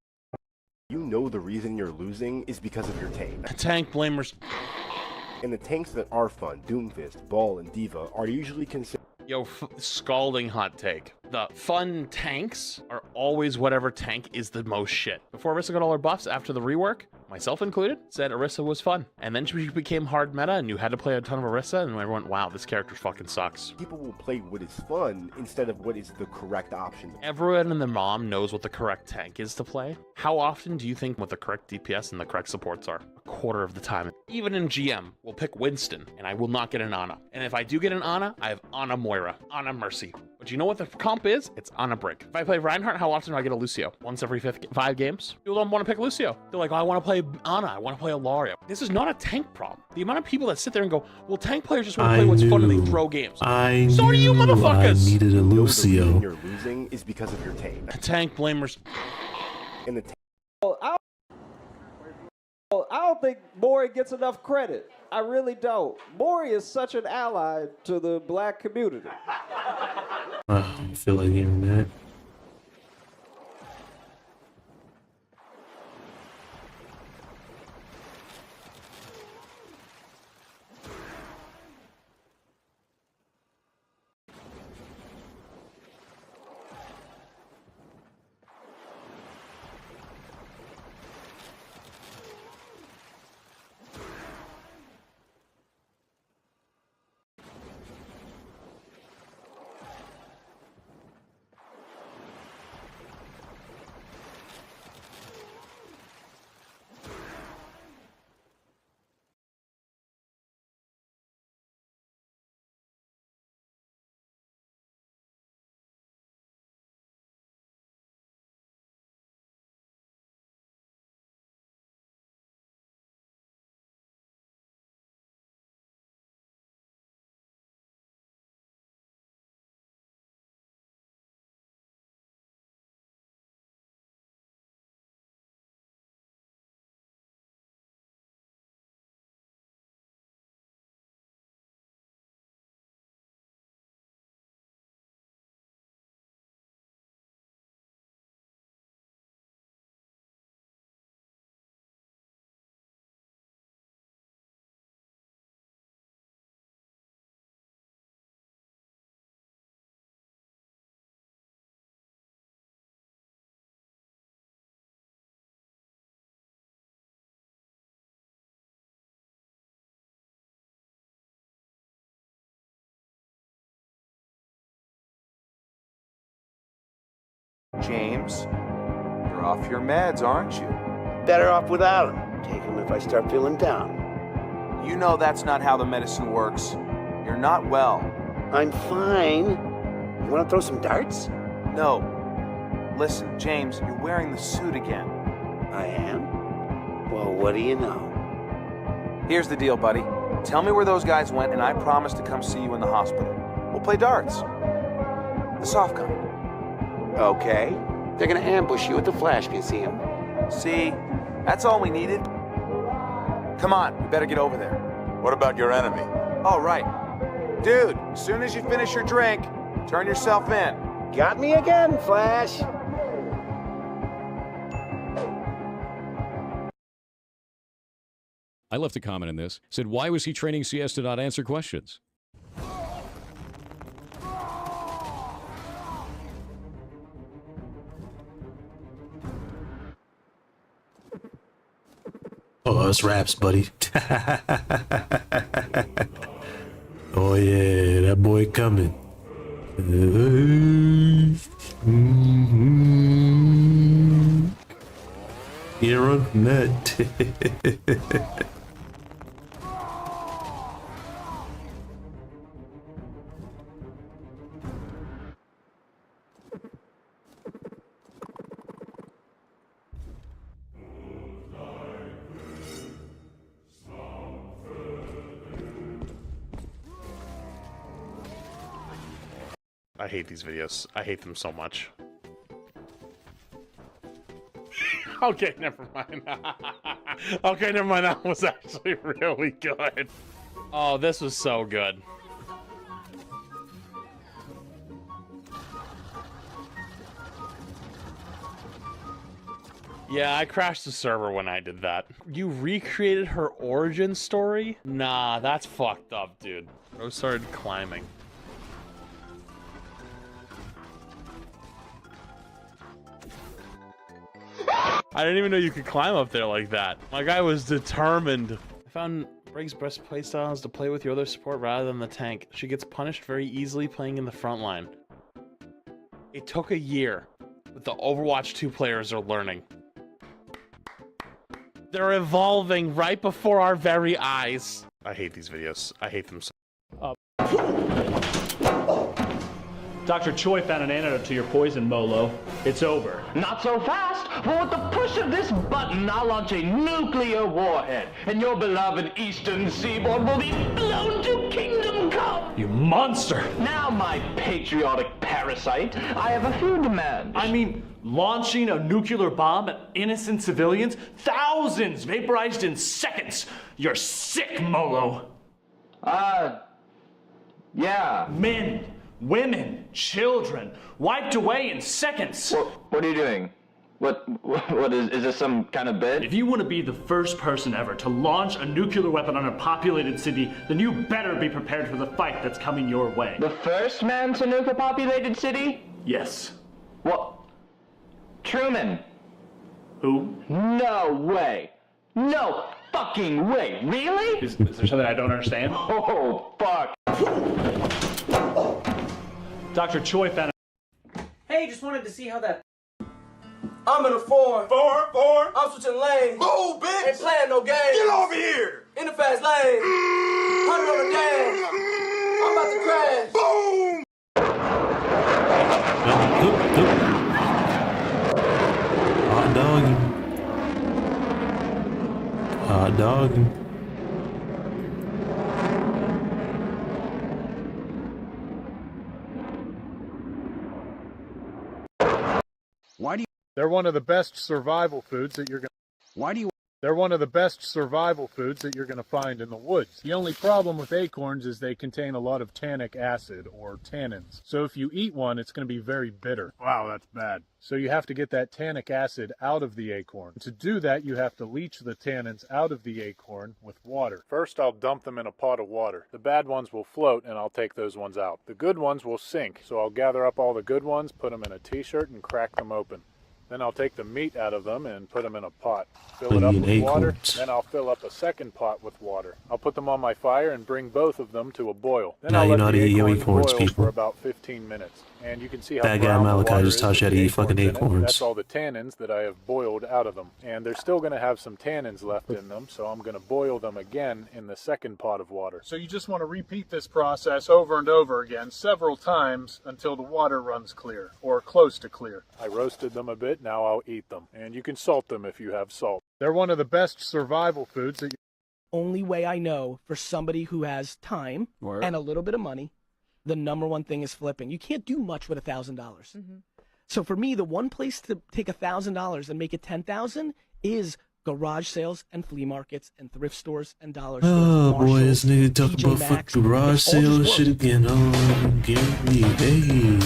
You know the reason you're losing is because of your tank. Tank blamers. And the tanks that are fun, Doomfist, Ball, and Diva, are usually considered... Yo, scalding hot take. The fun tanks are always whatever tank is the most shit. Before Orisa got all her buffs after the rework, myself included, said Orisa was fun. And then she became hard meta and you had to play a ton of Orisa and everyone, wow, this character fucking sucks. People will play what is fun instead of what is the correct option. Everyone and their mom knows what the correct tank is to play. How often do you think what the correct DPS and the correct supports are? A quarter of the time. Even in GM, we'll pick Winston and I will not get an Ana. And if I do get an Ana, I have Ana Moira, Ana Mercy. But you know what the comp is? It's Ana Brick. If I play Reinhardt, how often do I get a Lucio? Once every 5 games? People don't want to pick Lucio. They're like, oh, I want to play Ana, I want to play Ilaria. This is not a tank problem. The amount of people that sit there and go, well, tank players just want to play what's fun and they throw games. So do you, motherfuckers! I needed a Lucio. The reason you're losing is because of your tank. Tank blamers. And the I don't think Mori gets enough credit. I really don't. Mori is such an ally to the black community. I feel like hearing that. James, you're off your meds, aren't you? Better off without them. Take them if I start feeling down. You know that's not how the medicine works. You're not well. I'm fine. You want to throw some darts? No. Listen, James, you're wearing the suit again. I am? Well, what do you know? Here's the deal, buddy. Tell me where those guys went, and I promise to come see you in the hospital. We'll play darts. The soft kind. Okay. They're gonna ambush you at the Flash Museum. See? That's all we needed. Come on, we better get over there. What about your enemy? Oh, right. Dude, as soon as you finish your drink, turn yourself in. Got me again, Flash. I left a comment in this. Said, why was he training CS to not answer questions? Oh, it's raps, buddy. Oh yeah, that boy coming. Yeah, run from that. I hate these videos. I hate them so much. Okay, never mind. Okay, never mind. That was actually really good. Oh, this was so good. Yeah, I crashed the server when I did that. You recreated her origin story? Nah, that's fucked up, dude. Rose started climbing. I didn't even know you could climb up there like that. My guy was determined. I found Briggs' best playstyle is to play with your other support rather than the tank. She gets punished very easily playing in the front line. It took a year, but the Overwatch 2 players are learning. They're evolving right before our very eyes. I hate these videos. I hate them so. Dr. Choi found an antidote to your poison, Molo. It's over. Not so fast, for with the push of this button, I'll launch a nuclear warhead, and your beloved Eastern Seaboard will be blown to kingdom come! You monster! Now, my patriotic parasite, I have a few demands. I mean, launching a nuclear bomb at innocent civilians? Thousands vaporized in seconds! You're sick, Molo! Yeah. Men, women, children, wiped away in seconds! What are you doing? What is this some kind of bid? If you want to be the first person ever to launch a nuclear weapon on a populated city, then you better be prepared for the fight that's coming your way. The first man to nuke a populated city? Yes. What? Truman. Who? No way. No fucking way. Really? Is there something I don't understand? Oh, fuck. Dr. Choi found Hey, just wanted to see how that... I'm in a foreign. Foreign. I'm switching lanes. Move, bitch. Ain't playing no games. Get over here. In the fast lane. 100 on the gas. I'm about to crash. Boom. Hot doggy. Hot doggy. Why do you... They're one of the best survival foods that you're going to... Why do you... They're one of the best survival foods that you're going to find in the woods. The only problem with acorns is they contain a lot of tannic acid, or tannins. So if you eat one, it's going to be very bitter. Wow, that's bad. So you have to get that tannic acid out of the acorn. To do that, you have to leach the tannins out of the acorn with water. First, I'll dump them in a pot of water. The bad ones will float, and I'll take those ones out. The good ones will sink, so I'll gather up all the good ones, put them in a t-shirt, and crack them open. Then I'll take the meat out of them and put them in a pot. Fill it up with water, then I'll fill up a second pot with water. I'll put them on my fire and bring both of them to a boil. Then Now I'll you know how let to the eat your acorns acorns, boil people. for about 15 minutes. And you can see how That guy brown the Malachi water just is taught you how with to the eat fucking acorns in it. acorns. That's all the tannins that I have boiled out of them. And they're still going to have some tannins left in them, so I'm going to boil them again in the second pot of water. So you just want to repeat this process over and over again several times until the water runs clear, or close to clear. I roasted them a bit, now I'll eat them. And you can salt them if you have salt. They're one of the best survival foods that you... Only way I know for somebody who has time and a little bit of money, the number one thing is flipping. You can't do much with $1,000. So for me, the one place to take $1,000 and make it 10,000 is garage sales and flea markets and thrift stores and dollar stores. Oh boy, Marshalls, this nigga talk TJ about Maxx. fucking garage It all just sales works. shit again. Oh, Gary, hey.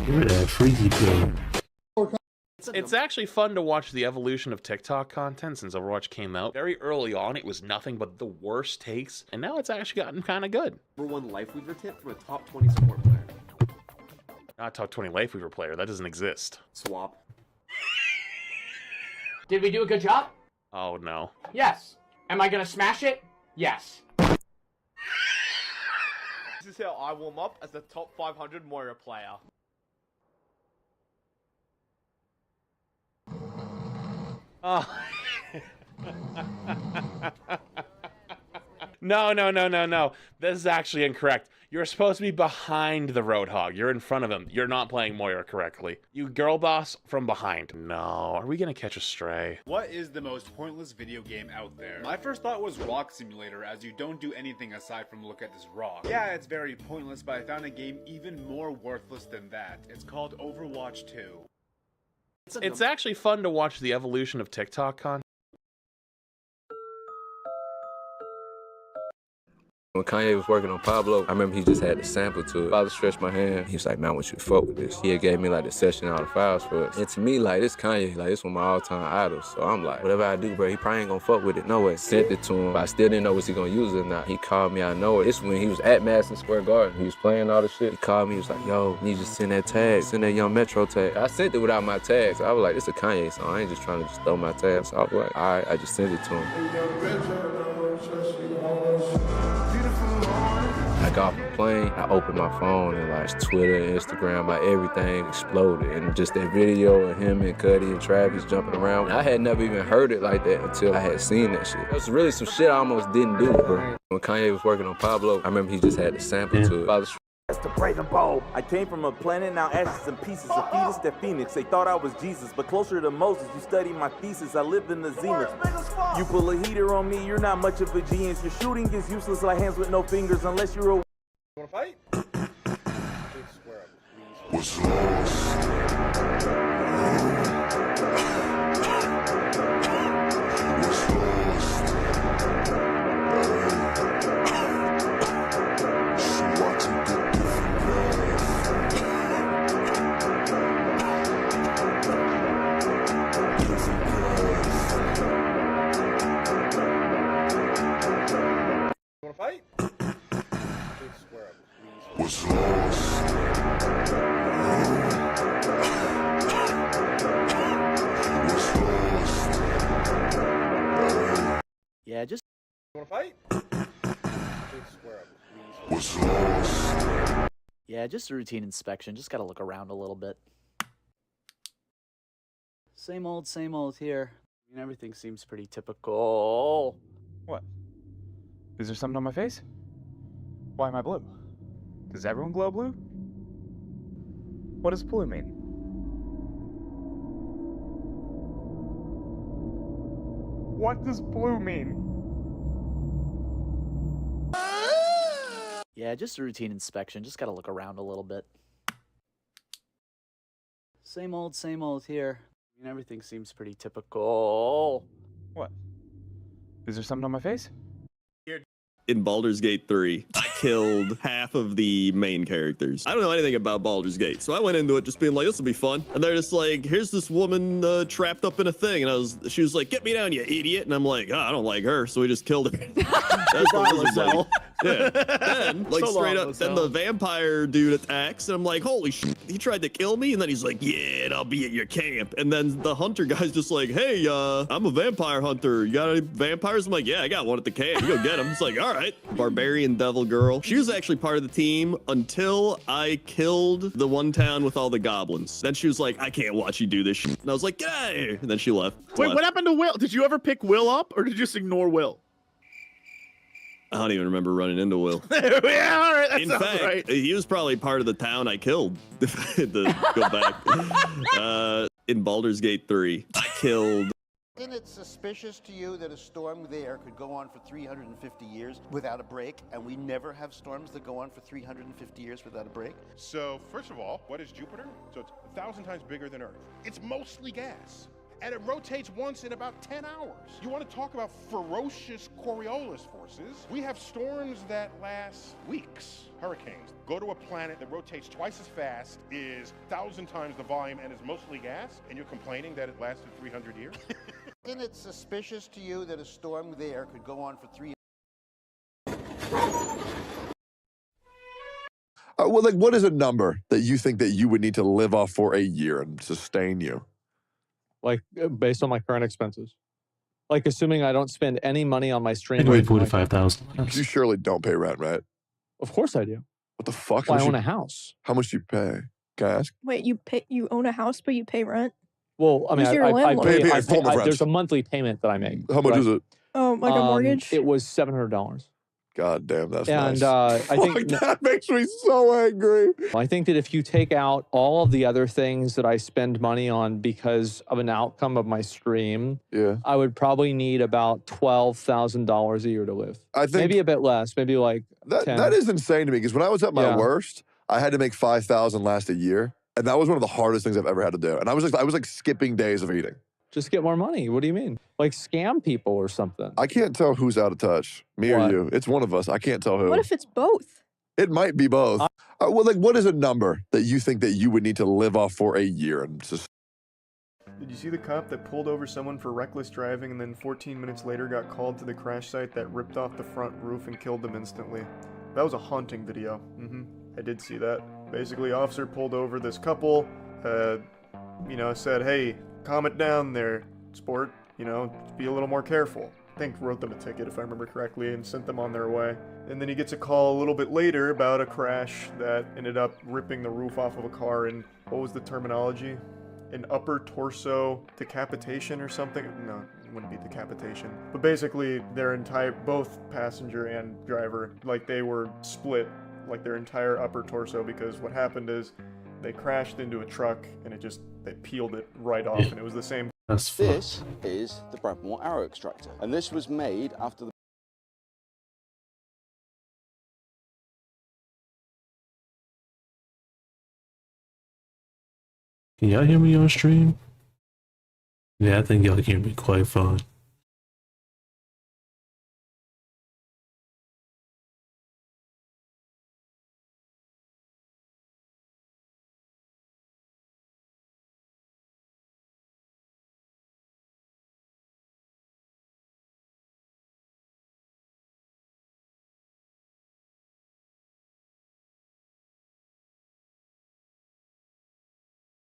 Look at that freaky pill. It's actually fun to watch the evolution of TikTok content since Overwatch came out. Very early on, it was nothing but the worst takes, and now it's actually gotten kind of good. Number 1 Life Weaver tip from a top 20 support player. Not top 20 Life Weaver player, that doesn't exist. Swap. Did we do a good job? Oh no. Yes. Am I gonna smash it? Yes. This is how I warm up as a top 500 Moira player. Oh. No. This is actually incorrect. You're supposed to be behind the Roadhog. You're in front of him. You're not playing Moira correctly. You girl boss from behind. No, are we gonna catch a stray? What is the most pointless video game out there? My first thought was Rock Simulator, as you don't do anything aside from look at this rock. Yeah, it's very pointless, but I found a game even more worthless than that. It's called Overwatch 2. It's actually fun to watch the evolution of TikTok content. When Kanye was working on Pablo, I remember he just had the sample to it. Father stretched my hand. He was like, man, I want you to fuck with this. He had gave me like the session, all the files for us. And to me, like, this Kanye, like, this one of my all-time idols. So I'm like, whatever I do, bro, he probably ain't gonna fuck with it. No way. Sent it to him, but I still didn't know was he gonna use it or not. He called me, I know it. This when he was at Madison Square Garden. He was playing all the shit. He called me, he was like, yo, you need to send that tag. Send that Young Metro tag. I sent it without my tags. I was like, this a Kanye song. I ain't just trying to just throw my tags. So I was like, all right, I just sent it to him. I got off the plane, I opened my phone and like Twitter, Instagram, like everything exploded. And just that video of him and Cudi and Travis jumping around. I had never even heard it like that until I had seen that shit. It was really some shit I almost didn't do, bro. When Kanye was working on Pablo, I remember he just had the sample to it. That's the Brazen Bowl. I came from a planet, now ashes and pieces. A fetus to Phoenix. They thought I was Jesus, but closer to Moses. You study my thesis, I lived in the zenith. You pull a heater on me, you're not much of a genius. Your shooting is useless like hands with no fingers unless you're a... You wanna fight? What's lost? Fight? What's lost? Yeah, just... You wanna fight? What's lost? Yeah, just a routine inspection. Just gotta look around a little bit. Same old here. I mean, everything seems pretty typical. What? Is there something on my face? Why am I blue? Does everyone glow blue? What does blue mean? What does blue mean? Yeah, just a routine inspection. Just gotta look around a little bit. Same old here. I mean, everything seems pretty typical. What? Is there something on my face? In Baldur's Gate 3, I killed half of the main characters. I don't know anything about Baldur's Gate, so I went into it just being like, this will be fun. And they're just like, here's this woman trapped up in a thing. And she was like, get me down, you idiot. And I'm like, oh, I don't like her, so we just killed her. That's the lizard lady. Yeah. Then, like, So straight long, up, then the vampire dude attacks, and I'm like, holy shit, he tried to kill me? And then he's like, yeah, and I'll be at your camp. And then the hunter guy's just like, hey, I'm a vampire hunter. You got any vampires? I'm like, yeah, I got one at the camp. You go get him. It's like, all right. Barbarian Devil Girl. She was actually part of the team until I killed the one town with all the goblins. Then she was like, I can't watch you do this shit. And I was like, get out of here. And then she left. Wait, what happened to Will? Did you ever pick Will up, or did you just ignore Will? I don't even remember running into Will. Yeah, all right, that In sounds fact, right. he was probably part of the town I killed. To go back. In Baldur's Gate 3, I killed... Isn't it suspicious to you that a storm there could go on for 350 years without a break, and we never have storms that go on for 350 years without a break? So, first of all, what is Jupiter? So it's 1,000 times bigger than Earth. It's mostly gas, and it rotates once in about 10 hours. You want to talk about ferocious Coriolis forces? We have storms that last weeks. Hurricanes. Go to a planet that rotates twice as fast, is 1,000 times the volume, and is mostly gas, and you're complaining that it lasted 300 years? Isn't it suspicious to you that a storm there could go on for 3? Well, like, what is a number that you think that you would need to live off for a year and sustain you? Like, based on my current expenses. Like, assuming I don't spend any money on my stream. I'd wait 45,000. You surely don't pay rent, right? Of course I do. What the fuck? Well, I own a house. How much do you pay? Can I ask? Wait, you own a house, but you pay rent? Well, I mean, Who's your landlord? there's a monthly payment that I make. How much is it? Oh, like a mortgage? It was $700. God damn, that's and nice. I think that makes me so angry. I think that if you take out all of the other things that I spend money on because of an outcome of my stream, I would probably need about $12,000 a year to live. I think maybe a bit less, maybe like 10. That is insane to me because when I was at my worst, I had to make $5,000 last a year, and that was one of the hardest things I've ever had to do. And I was like skipping days of eating. Just get more money. What do you mean? Like scam people or something? I can't tell who's out of touch, me or you. It's one of us. I can't tell who. What if it's both? It might be both. Well, like, what is a number that you think that you would need to live off for a year? And just... Did you see the cop that pulled over someone for reckless driving and then 14 minutes later got called to the crash site that ripped off the front roof and killed them instantly? That was a haunting video. I did see that. Basically, officer pulled over this couple, said, hey, calm it down there, sport, be a little more careful. I think wrote them a ticket if I remember correctly and sent them on their way. And then he gets a call a little bit later about a crash that ended up ripping the roof off of a car and what was the terminology? An upper torso decapitation or something? No, it wouldn't be decapitation. But basically both passenger and driver, like they were split, like their entire upper torso, because what happened is they crashed into a truck and they peeled it right off, and it was the same. This is the Brentmore Arrow Extractor, and this was made after the... Can y'all hear me on stream? Yeah, I think y'all hear me quite fine.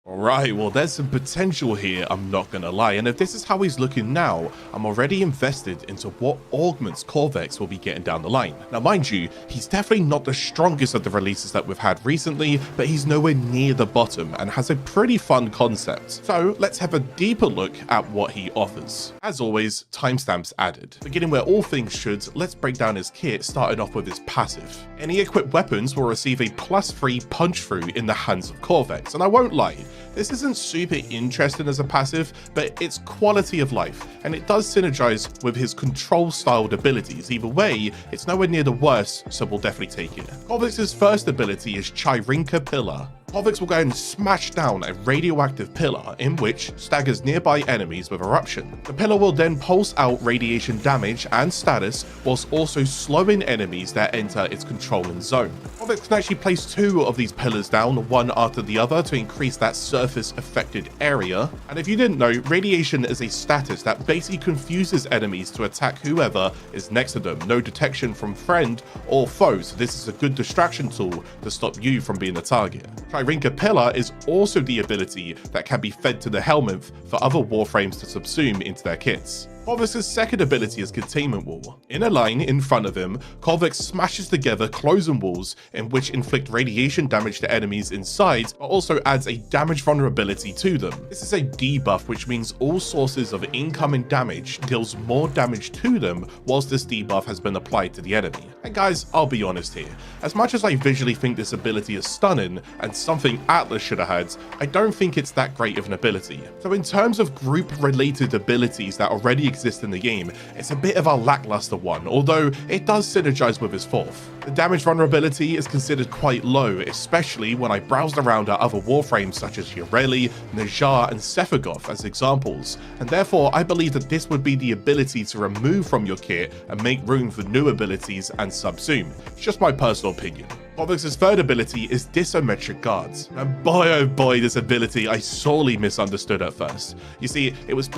Alright, well there's some potential here, I'm not gonna lie, and if this is how he's looking now, I'm already invested into what augments Corvex will be getting down the line. Now mind you, he's definitely not the strongest of the releases that we've had recently, but he's nowhere near the bottom and has a pretty fun concept. So let's have a deeper look at what he offers. As always, timestamps added. Beginning where all things should, let's break down his kit, starting off with his passive. Any equipped weapons will receive a +3 punch through in the hands of Corvex, and I won't lie, this isn't super interesting as a passive, but it's quality of life, and it does synergize with his control styled abilities. Either way, it's nowhere near the worst, so we'll definitely take it. Corvex's first ability is Chirinka Pillar. Corvex will go and smash down a radioactive pillar in which staggers nearby enemies with eruption. The pillar will then pulse out radiation damage and status, whilst also slowing enemies that enter its controlling zone. Corvex can actually place 2 of these pillars down, one after the other, to increase that surface affected area. And if you didn't know, radiation is a status that basically confuses enemies to attack whoever is next to them. No detection from friend or foe, so this is a good distraction tool to stop you from being the target. Chirinka Pillar is also the ability that can be fed to the Helminth for other Warframes to subsume into their kits. Corvex's second ability is Containment Wall. In a line in front of him, Corvex smashes together closing walls in which inflict radiation damage to enemies inside, but also adds a damage vulnerability to them. This is a debuff, which means all sources of incoming damage deals more damage to them whilst this debuff has been applied to the enemy. And guys, I'll be honest here, as much as I visually think this ability is stunning and something Atlas should have had, I don't think it's that great of an ability. So in terms of group related abilities that already exist in the game, it's a bit of a lackluster one, although it does synergize with his fourth. The damage vulnerability is considered quite low, especially when I browsed around at other Warframes such as Yareli, Najjar and Sephiroth as examples, and therefore I believe that this would be the ability to remove from your kit and make room for new abilities and subsume. It's just my personal opinion. Corvex's third ability is Disometric Guards, and boy oh boy, this ability I sorely misunderstood at first. You see, it was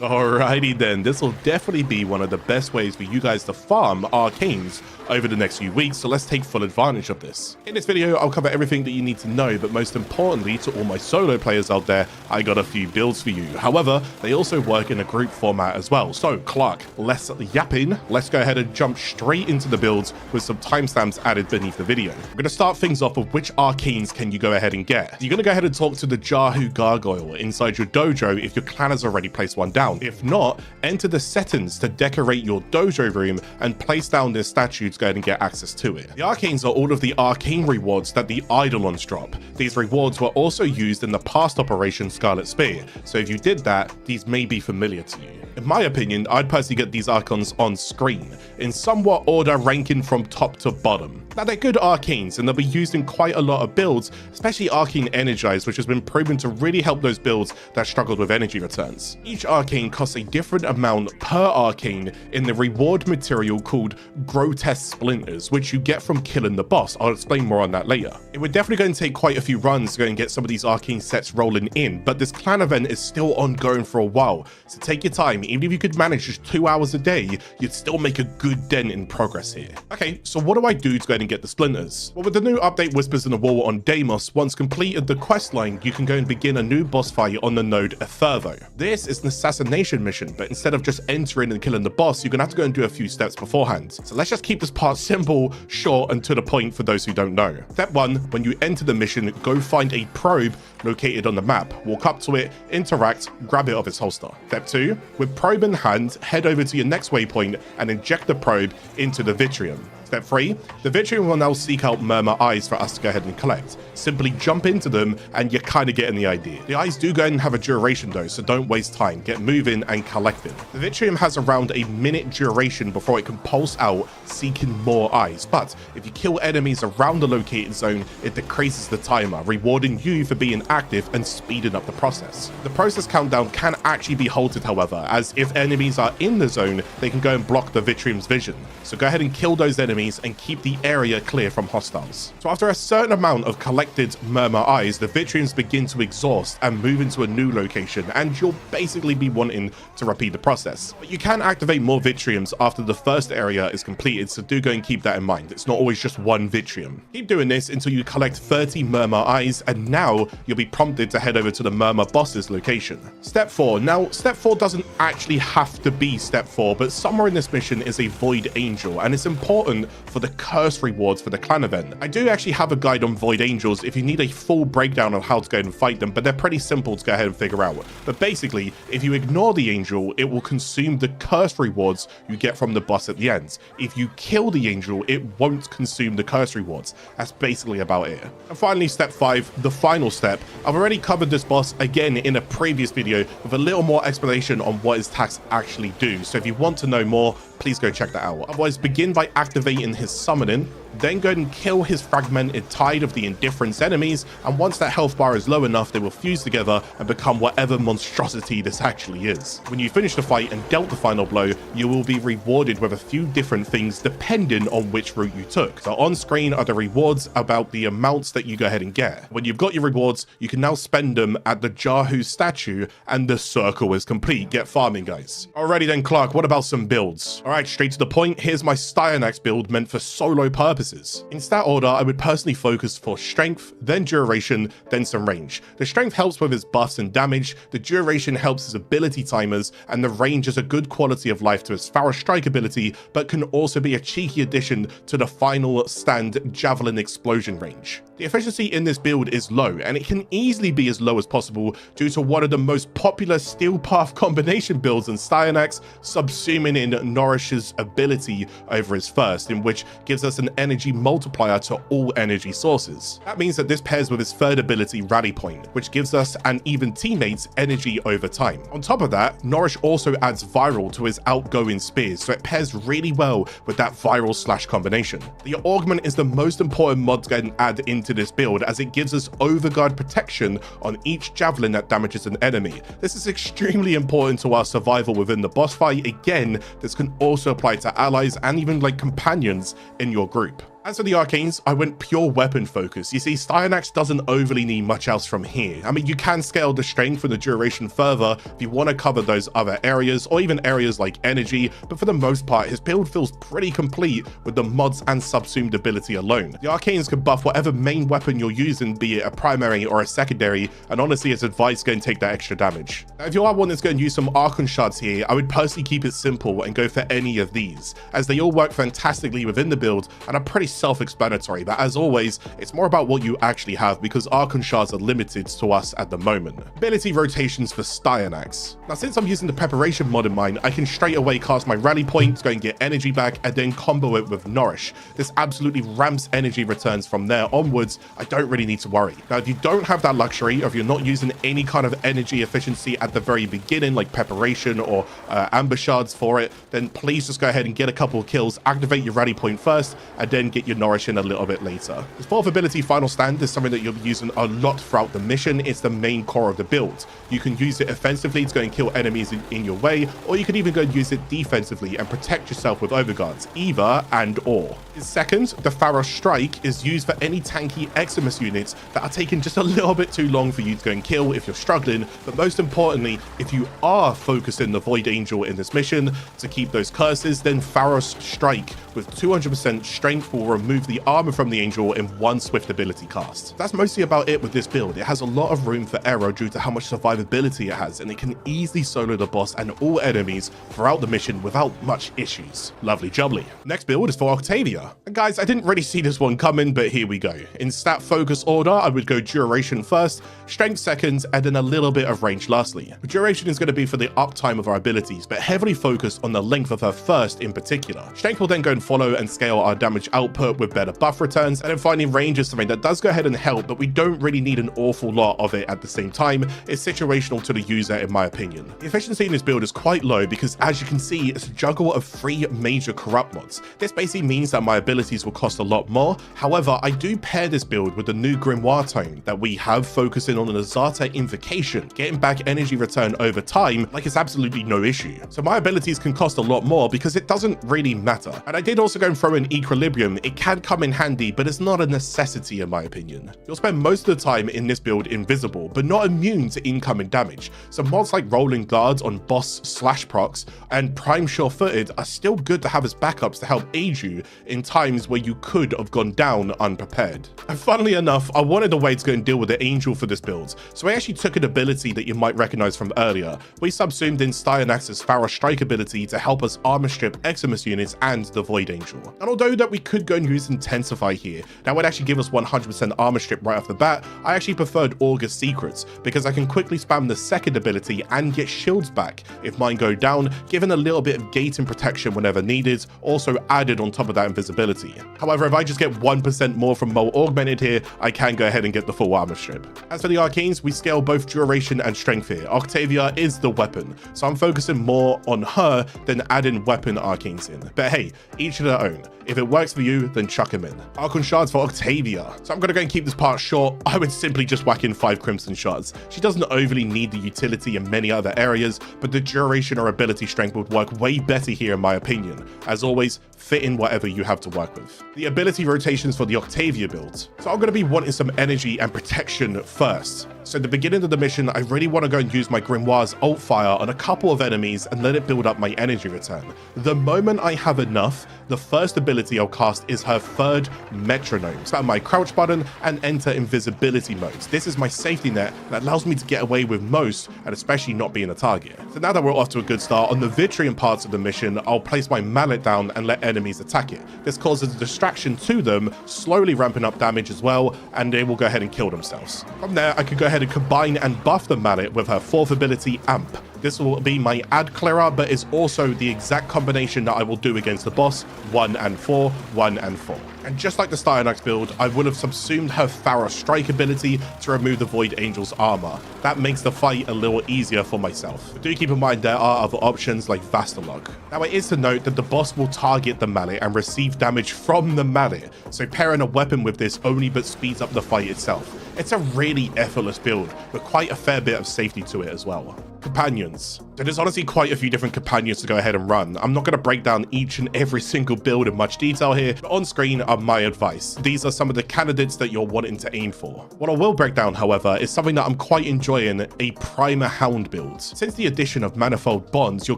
Alrighty then, this will definitely be one of the best ways for you guys to farm arcanes over the next few weeks, so let's take full advantage of this. In this video, I'll cover everything that you need to know, but most importantly, to all my solo players out there, I got a few builds for you. However, they also work in a group format as well. So, Clark, less yapping, let's go ahead and jump straight into the builds with some timestamps added beneath the video. We're going to start things off with which arcanes can you go ahead and get. You're going to go ahead and talk to the Jahu Gargoyle inside your dojo if your clan has already placed one down. If not, enter the settings to decorate your dojo room and place down this statue to go ahead and get access to it. The arcanes are all of the arcane rewards that the Eidolons drop. These rewards were also used in the past Operation Scarlet Spear, so if you did that, these may be familiar to you. In my opinion, I'd personally get these icons on screen, in somewhat order ranking from top to bottom. Now, they're good arcanes and they'll be used in quite a lot of builds, especially Arcane Energize, which has been proven to really help those builds that struggled with energy returns. Each arcane costs a different amount per arcane in the reward material called Grotesque Splinters, which you get from killing the boss. I'll explain more on that later. It would definitely going to take quite a few runs to go and get some of these arcane sets rolling in, but this clan event is still ongoing for a while, so take your time. Even if you could manage just 2 hours a day, you'd still make a good dent in progress here. Okay, so what do I do to go ahead and get the splinters? Well, with the new update Whispers in the Wall on Deimos, once completed the quest line, you can go and begin a new boss fight on the node Ethervo. This is an assassination mission, but instead of just entering and killing the boss, you're gonna have to go and do a few steps beforehand. So let's just keep this part simple, short, and to the point for those who don't know. Step 1, when you enter the mission, go find a probe located on the map. Walk up to it, interact, grab it off its holster. Step 2, with probe in hand, head over to your next waypoint and inject the probe into the Vitrium. Step 3, the Vitrium will now seek out Murmur Eyes for us to go ahead and collect. Simply jump into them and you're kind of getting the idea. The eyes do go ahead and have a duration though, so don't waste time. Get moving and collecting. The Vitrium has around a minute duration before it can pulse out, seeking more eyes. But if you kill enemies around the located zone, it decreases the timer, rewarding you for being active and speeding up the process. The process countdown can actually be halted, however, as if enemies are in the zone, they can go and block the Vitrium's vision. So go ahead and kill those enemies and keep the area clear from hostiles. So after a certain amount of collected Murmur Eyes, the Vitriums begin to exhaust and move into a new location, and you'll basically be wanting to repeat the process. But you can activate more Vitriums after the first area is completed, so do go and keep that in mind. It's not always just one Vitrium. Keep doing this until you collect 30 Murmur Eyes, and now you'll be prompted to head over to the Murmur boss's location. Step 4. Now, step 4 doesn't actually have to be step 4, but somewhere in this mission is a Void Angel, and it's important for the curse rewards for the clan event. I do actually have a guide on Void Angels if you need a full breakdown on how to go ahead and fight them, but they're pretty simple to go ahead and figure out. But basically, if you ignore the angel, it will consume the curse rewards you get from the boss at the end. If you kill the angel, it won't consume the curse rewards. That's basically about it. And finally, step 5, the final step. I've already covered this boss again in a previous video with a little more explanation on what his attacks actually do. So if you want to know more, please go check that out. Otherwise, begin by activating his summoning, then go and kill his fragmented tide of the indifference enemies, and once that health bar is low enough, they will fuse together and become whatever monstrosity this actually is. When you finish the fight and dealt the final blow, you will be rewarded with a few different things depending on which route you took. So on screen are the rewards about the amounts that you go ahead and get. When you've got your rewards, you can now spend them at the Jahu statue, and the circle is complete. Get farming, guys. Alrighty then, Clark, what about some builds? Alright, straight to the point, here's my Styanax build meant for solo purposes. In stat order, I would personally focus for strength, then duration, then some range. The strength helps with his buffs and damage, the duration helps his ability timers, and the range is a good quality of life to his Pharaoh Strike ability, but can also be a cheeky addition to the final stand Javelin Explosion range. The efficiency in this build is low, and it can easily be as low as possible due to one of the most popular Steel Path combination builds in Styanax, subsuming in Norish's ability over his first, in which gives us an energy multiplier to all energy sources. That means that this pairs with his third ability, Rally Point, which gives us and even teammates energy over time. On top of that, Norish also adds Viral to his outgoing spears, so it pairs really well with that Viral slash combination. The Augment is the most important mod to go and add into this build, as it gives us overguard protection on each javelin that damages an enemy. This is extremely important to our survival within the boss fight. Again, this can also apply to allies and even like companions in your group. As for the arcanes, I went pure weapon focus. You see, Styanax doesn't overly need much else from here. I mean, you can scale the strength and the duration further if you want to cover those other areas, or even areas like energy, but for the most part, his build feels pretty complete with the mods and subsumed ability alone. The arcanes can buff whatever main weapon you're using, be it a primary or a secondary, and honestly, it's advised to go and take that extra damage. Now, if you are wanting to go and use some Archon shards here, I would personally keep it simple and go for any of these, as they all work fantastically within the build and are pretty self-explanatory, but as always, it's more about what you actually have because Archon shards are limited to us at the moment. Ability rotations for Styanax. Now, since I'm using the preparation mod in mine, I can straight away cast my rally point, go and get energy back, and then combo it with Nourish. This absolutely ramps energy returns from there onwards. I don't really need to worry. Now, if you don't have that luxury, or if you're not using any kind of energy efficiency at the very beginning, like preparation or amber shards for it, then please just go ahead and get a couple of kills, activate your rally point first, and then get your Nourish in a little bit later. This fourth ability, Final Stand, is something that you'll be using a lot throughout the mission. It's the main core of the build. You can use it offensively to go and kill enemies in your way, or you can even go and use it defensively and protect yourself with overguards, either and or. Second, the Pharaoh Strike is used for any tanky Eximus units that are taking just a little bit too long for you to go and kill if you're struggling, but most importantly, if you are focusing the Void Angel in this mission to keep those curses, then Pharaoh's Strike with 200% strength will remove the armor from the angel in one swift ability cast. That's mostly about it with this build. It has a lot of room for error due to how much survivability it has, and it can easily solo the boss and all enemies throughout the mission without much issues. Lovely jubbly. Next build is for Octavia. And guys, I didn't really see this one coming, but here we go. In stat focus order, I would go duration first, strength second, and then a little bit of range lastly. Duration is going to be for the uptime of our abilities, but heavily focused on the length of her first in particular. Strength will then go and follow and scale our damage output with better buff returns, and then finally range is something that does go ahead and help, but we don't really need an awful lot of it at the same time. It's situational to the user in my opinion. The efficiency in this build is quite low because, as you can see, it's a juggle of 3 major corrupt mods. This basically means that my abilities will cost a lot more. However, I do pair this build with the new Grimoire tome that we have, focusing on an Azata invocation, getting back energy return over time like it's absolutely no issue. So my abilities can cost a lot more because it doesn't really matter. And I did also go and throw in Equilibrium. It can come in handy, but it's not a necessity in my opinion. You'll spend most of the time in this build invisible, but not immune to incoming damage. So mods like Rolling Guards on boss/procs and Prime Sure-Footed are still good to have as backups to help aid you in times where you could have gone down unprepared. And funnily enough, I wanted a way to go and deal with the Angel for this build, so I actually took an ability that you might recognize from earlier. We subsumed in Styanax's Pharaoh Strike ability to help us armor strip Eximus units and the Void Angel. And although that we could go and use Intensify here, that would actually give us 100% armor strip right off the bat, I actually preferred August Secrets because I can quickly spam the second ability and get shields back if mine go down, giving a little bit of gating protection whenever needed, also added on top of that invisibility. However, if I just get 1% more from Mole Augmented here, I can go ahead and get the full armor strip. As for the arcanes, we scale both duration and strength here. Octavia is the weapon, so I'm focusing more on her than adding weapon arcanes in. But hey, each of their own. If it works for you, then chuck him in. Archon shards for Octavia. So I'm gonna go and keep this part short. I would simply just whack in 5 Crimson shards. She doesn't overly need the utility in many other areas, but the duration or ability strength would work way better here in my opinion. As always, fit in whatever you have to work with. The ability rotations for the Octavia build. So I'm gonna be wanting some energy and protection first. So at the beginning of the mission, I really want to go and use my Grimoire's ult fire on a couple of enemies and let it build up my energy return. The moment I have enough, the first ability I'll cast is her third Metronome. Spam my crouch button and enter invisibility modes. This is my safety net that allows me to get away with most, and especially not being a target. So now that we're off to a good start, on the Vitrium parts of the mission, I'll place my mallet down and let enemies attack it. This causes a distraction to them, slowly ramping up damage as well, and they will go ahead and kill themselves. From there, I could go ahead and combine and buff the mallet with her 4th ability, Amp. This will be my ad clearer, but is also the exact combination that I will do against the boss, 1 and 4, 1 and 4. And just like the Styanax build, I would have subsumed her Pharaoh Strike ability to remove the Void Angel's armor. That makes the fight a little easier for myself. But do keep in mind there are other options like Vastalog. Now it is to note that the boss will target the mallet and receive damage from the mallet, so pairing a weapon with this only but speeds up the fight itself. It's a really effortless build with quite a fair bit of safety to it as well. Companions. So there's honestly quite a few different companions to go ahead and run. I'm not going to break down each and every single build in much detail here, but on screen are my advice. These are some of the candidates that you're wanting to aim for. What I will break down, however, is something that I'm quite enjoying, a Primer Hound build. Since the addition of Manifold Bonds, your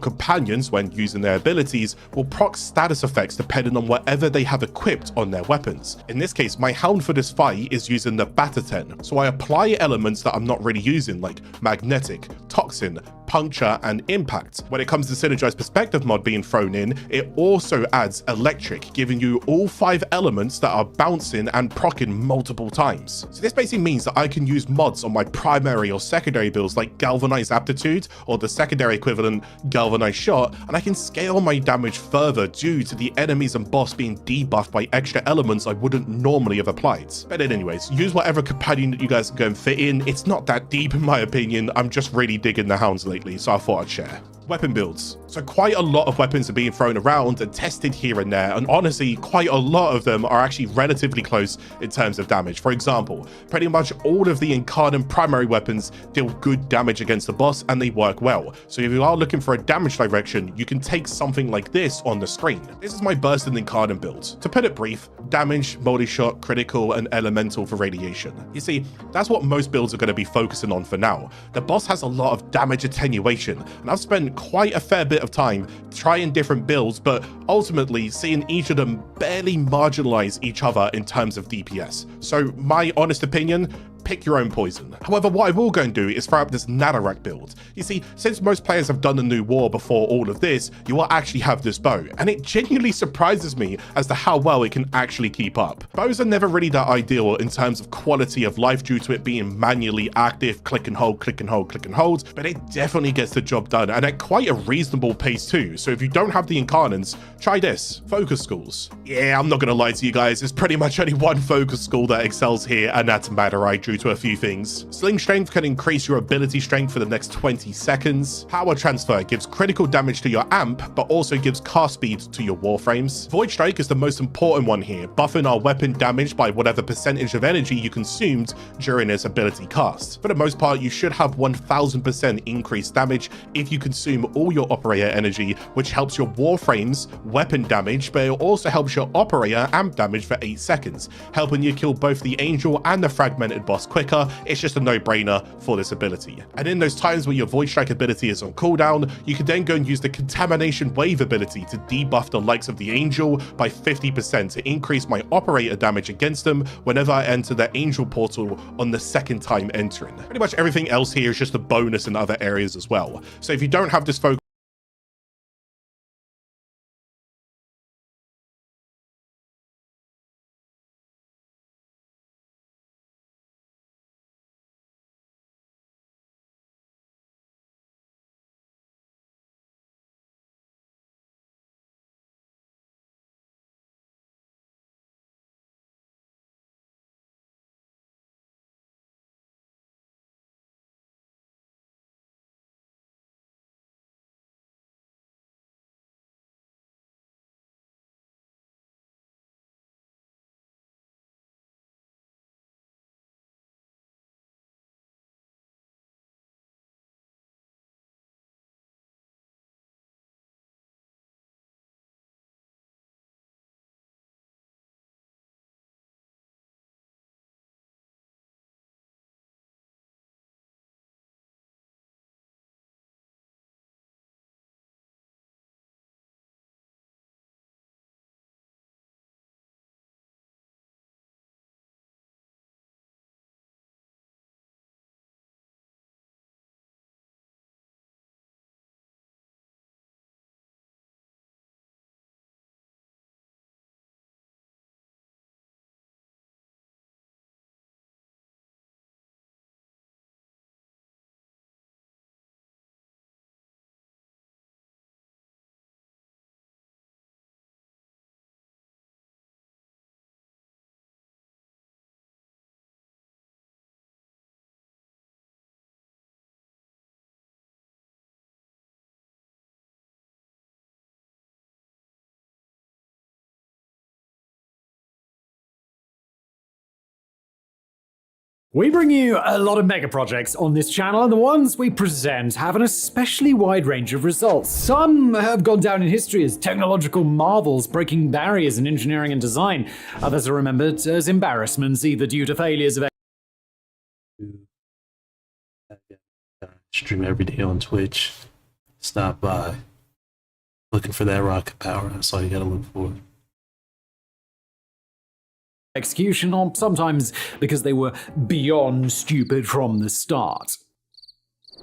companions, when using their abilities, will proc status effects depending on whatever they have equipped on their weapons. In this case, my Hound for this fight is using the Bataten, so I apply elements that I'm not really using, like Magnetic, Toxin, Puncture, and Impact. When it comes to Synergized Perspective mod being thrown in, it also adds Electric, giving you all 5 elements that are bouncing and proccing multiple times. So this basically means that I can use mods on my primary or secondary builds like Galvanized Aptitude, or the secondary equivalent Galvanized Shot, and I can scale my damage further due to the enemies and boss being debuffed by extra elements I wouldn't normally have applied. But anyways, use whatever companion that you guys can go and fit in. It's not that deep in my opinion. I'm just really digging the Hounds lately, so I thought I'd share. Weapon builds. So quite a lot of weapons are being thrown around and tested here and there, and honestly quite a lot of them are actually relatively close in terms of damage. For example, pretty much all of the Incarnate primary weapons deal good damage against the boss and they work well. So if you are looking for a damage direction, you can take something like this on the screen. This is my Bursting Incarnate build. To put it brief, damage, multi-shot, critical, and elemental for radiation. You see, that's what most builds are going to be focusing on for now. The boss has a lot of damage attenuation, and I've spent quite a fair bit of time trying different builds, but ultimately seeing each of them barely marginalize each other in terms of DPS. So my honest opinion, pick your own poison. However, what I will go and do is throw up this Nadarak build. You see, since most players have done the new war before all of this, you will actually have this bow, and it genuinely surprises me as to how well it can actually keep up. Bows are never really that ideal in terms of quality of life due to it being manually active, click and hold, click and hold, click and hold, but it definitely gets the job done, and at quite a reasonable pace too. So if you don't have the Incarnates, try this, Focus Schools. Yeah, I'm not gonna lie to you guys, there's pretty much only one Focus School that excels here, and that's Madurai, due to a few things. Sling Strength can increase your ability strength for the next 20 seconds. Power Transfer gives critical damage to your amp, but also gives cast speed to your Warframes. Void Strike is the most important one here, buffing our weapon damage by whatever percentage of energy you consumed during its ability cast. For the most part, you should have 1000% increased damage if you consume all your operator energy, which helps your Warframes weapon damage, but it also helps your operator amp damage for 8 seconds, helping you kill both the Angel and the Fragmented boss quicker. It's just a no-brainer for this ability. And in those times where your Void Strike ability is on cooldown, you can then go and use the Contamination Wave ability to debuff the likes of the Angel by 50% to increase my operator damage against them whenever I enter the Angel portal on the second time entering. Pretty much everything else here is just a bonus in other areas as well. So if you don't have this focus We bring you a lot of mega projects on this channel, and the ones we present have an especially wide range of results. Some have gone down in history as technological marvels, breaking barriers in engineering and design. Others are remembered as embarrassments, either due to failures of Stream every day on Twitch. Stop by. Looking for that rocket power. That's all you gotta look for. execution, or sometimes because they were beyond stupid from the start.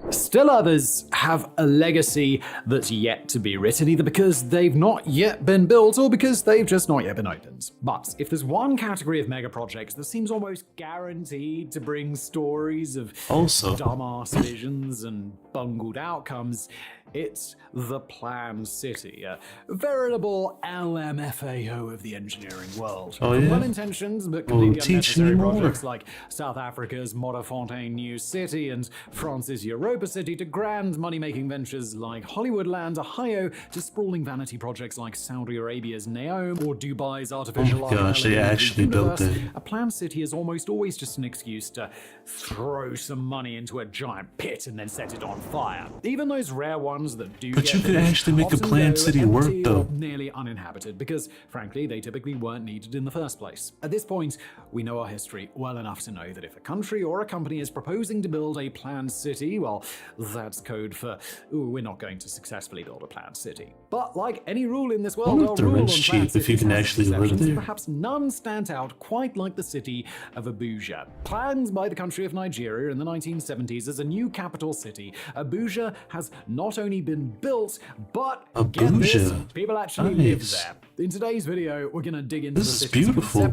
Still others have a legacy that's yet to be written, either because they've not yet been built or because they've just not yet been opened. But if there's one category of mega projects that seems almost guaranteed to bring stories of dumbass visions and bungled outcomes, it's the Planned City, a veritable LMFAO of the engineering world. Oh, yeah? Well-intentioned but completely unnecessary projects like South Africa's Modderfontein New City and France's Europa City, to grand money-making ventures like Hollywoodland, Ohio, to sprawling vanity projects like Saudi Arabia's Neom or Dubai's artificial island. Oh my gosh, they actually built it. A Planned City is almost always just an excuse to throw some money into a giant pit and then set it on fire. Even those rare ones that do But you could actually make a Planned City work, though. Nearly uninhabited, because frankly they typically weren't needed in the first place. At this point, we know our history well enough to know that if a country or a company is proposing to build a planned city, well, that's code for, ooh, we're not going to successfully build a planned city. But like any rule in this world, the rent's cheap if you can actually live there. Perhaps none stand out quite like the city of Abuja. Planned by the country of Nigeria in the 1970s as a new capital city, Abuja has not only been built, but get this, people actually live there. In today's video, we're gonna dig into this is beautiful.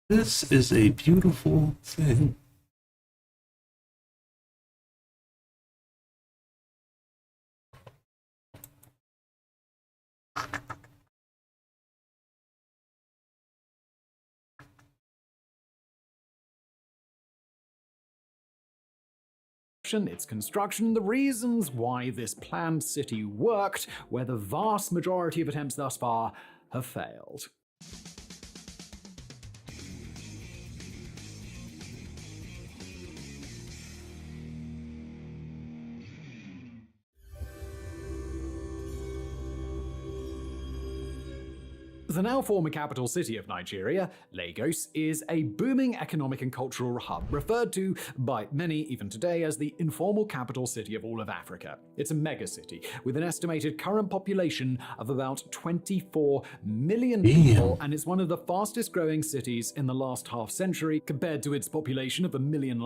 This is a beautiful thing. Its construction, the reasons why this planned city worked, where the vast majority of attempts thus far have failed. The now former capital city of Nigeria, Lagos, is a booming economic and cultural hub, referred to by many even today as the informal capital city of all of Africa. It's a megacity with an estimated current population of about 24 million people, and it's one of the fastest growing cities in the last half century compared to its population of 1.5 million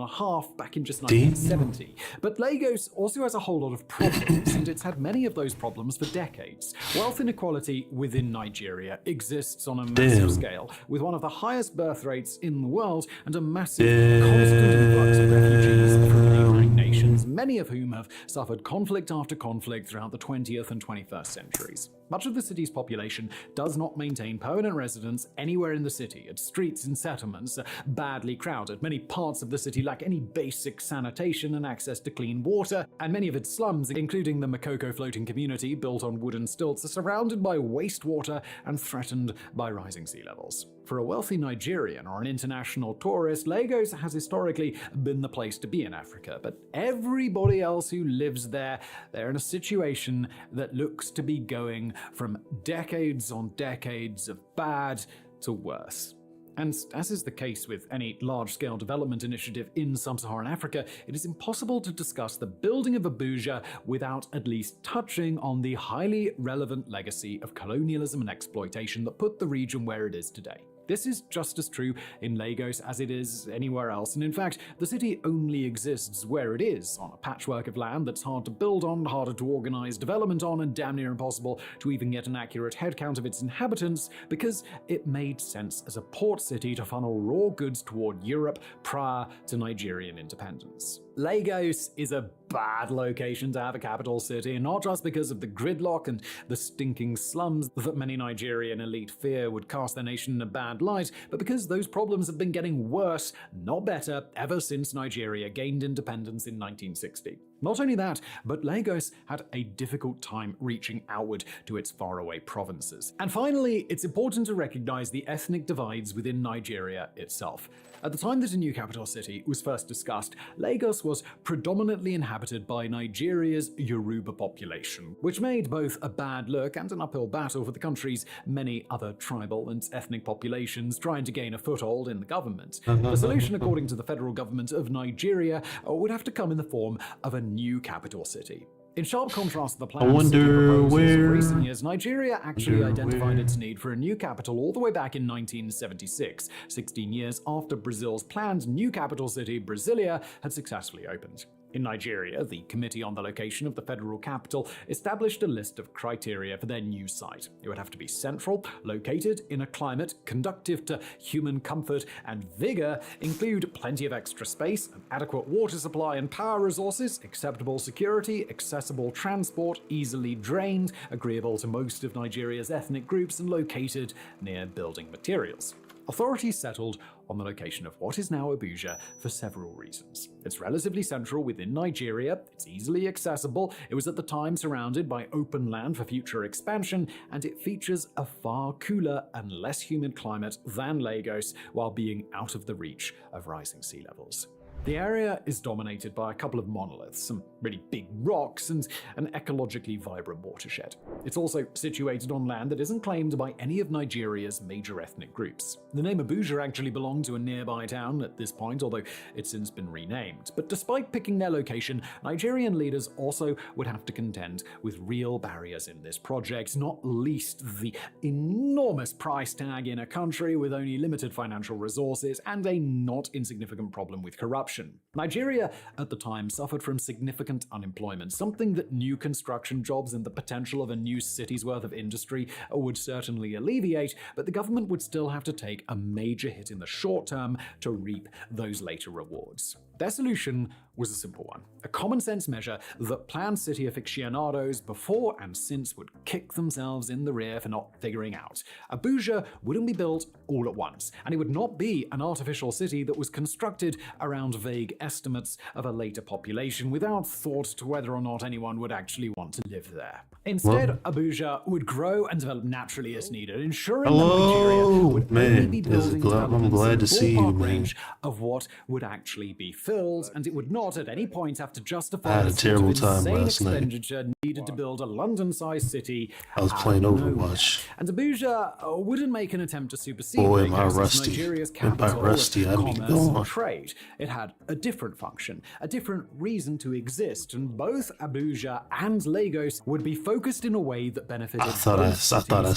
back in just 1970. But Lagos also has a whole lot of problems, and it's had many of those problems for decades. Wealth inequality within Nigeria exists on a massive scale, with one of the highest birth rates in the world and a massive constant influx of refugees from neighboring nations, many of whom have suffered conflict after conflict throughout the 20th and 21st centuries. Much of the city's population does not maintain permanent residence anywhere in the city. Its streets and settlements are badly crowded. Many parts of the city lack any basic sanitation and access to clean water, and many of its slums, including the Makoko floating community built on wooden stilts, are surrounded by wastewater and threatened by rising sea levels. For a wealthy Nigerian or an international tourist, Lagos has historically been the place to be in Africa, but everybody else who lives there, they're in a situation that looks to be going from decades on decades of bad to worse. And as is the case with any large-scale development initiative in sub-Saharan Africa, it is impossible to discuss the building of Abuja without at least touching on the highly relevant legacy of colonialism and exploitation that put the region where it is today. This is just as true in Lagos as it is anywhere else, and in fact, the city only exists where it is, on a patchwork of land that's hard to build on, harder to organize development on, and damn near impossible to even get an accurate headcount of its inhabitants, because it made sense as a port city to funnel raw goods toward Europe prior to Nigerian independence. Lagos is a bad location to have a capital city, not just because of the gridlock and the stinking slums that many Nigerian elite fear would cast their nation in a bad light, but because those problems have been getting worse, not better, ever since Nigeria gained independence in 1960. Not only that, but Lagos had a difficult time reaching outward to its faraway provinces. And finally, it's important to recognize the ethnic divides within Nigeria itself. At the time that a new capital city was first discussed, Lagos was predominantly inhabited by Nigeria's Yoruba population, which made both a bad look and an uphill battle for the country's many other tribal and ethnic populations trying to gain a foothold in the government. The solution, according to the federal government of Nigeria, would have to come in the form of a new capital city. In sharp contrast to the planned city proposals of recent years, Nigeria actually identified its need for a new capital all the way back in 1976, 16 years after Brazil's planned new capital city, Brasilia, had successfully opened. In Nigeria, the Committee on the Location of the Federal Capital established a list of criteria for their new site. It would have to be central, located in a climate conducive to human comfort and vigor, include plenty of extra space, an adequate water supply and power resources, acceptable security, accessible transport, easily drained, agreeable to most of Nigeria's ethnic groups, and located near building materials. Authorities settled on the location of what is now Abuja for several reasons. It's relatively central within Nigeria, it's easily accessible, it was at the time surrounded by open land for future expansion, and it features a far cooler and less humid climate than Lagos while being out of the reach of rising sea levels. The area is dominated by a couple of monoliths, some really big rocks, and an ecologically vibrant watershed. It's also situated on land that isn't claimed by any of Nigeria's major ethnic groups. The name Abuja actually belonged to a nearby town at this point, although it's since been renamed. But despite picking their location, Nigerian leaders also would have to contend with real barriers in this project, not least the enormous price tag in a country with only limited financial resources and a not insignificant problem with corruption. Nigeria at the time suffered from significant unemployment, something that new construction jobs and the potential of a new city's worth of industry would certainly alleviate, but the government would still have to take a major hit in the short term to reap those later rewards. Their solution was a simple one, a common-sense measure that planned city aficionados before and since would kick themselves in the rear for not figuring out. Abuja wouldn't be built all at once, and it would not be an artificial city that was constructed around vague estimates of a later population without thought to whether or not anyone would actually want to live there. Instead, Abuja would grow and develop naturally as needed, ensuring that Nigeria would only be building I'm glad to see you, man. range of what would actually be filled, and it would not at any point have to justify I had a the sort of terrible time insane last night. expenditure needed to build a London-sized city. I was out playing of Overwatch. nowhere. And Abuja wouldn't make an attempt to supersede Boy, am I Lagos as rusty. Nigeria's And by capital rusty, of I mean commerce gone. and trade. It had a different function, a different reason to exist, and both Abuja and Lagos would be focused in a way that benefited I thought I both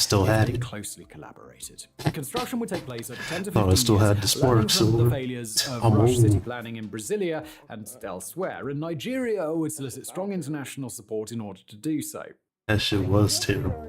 still cities had if they it. closely collaborated. Construction would take place over 10 to 15 Thought I still years, had the learning spark from the silver. failures of I'm rush old. city planning in Brasilia and elsewhere, and Nigeria would solicit strong international support in order to do so. That shit was terrible.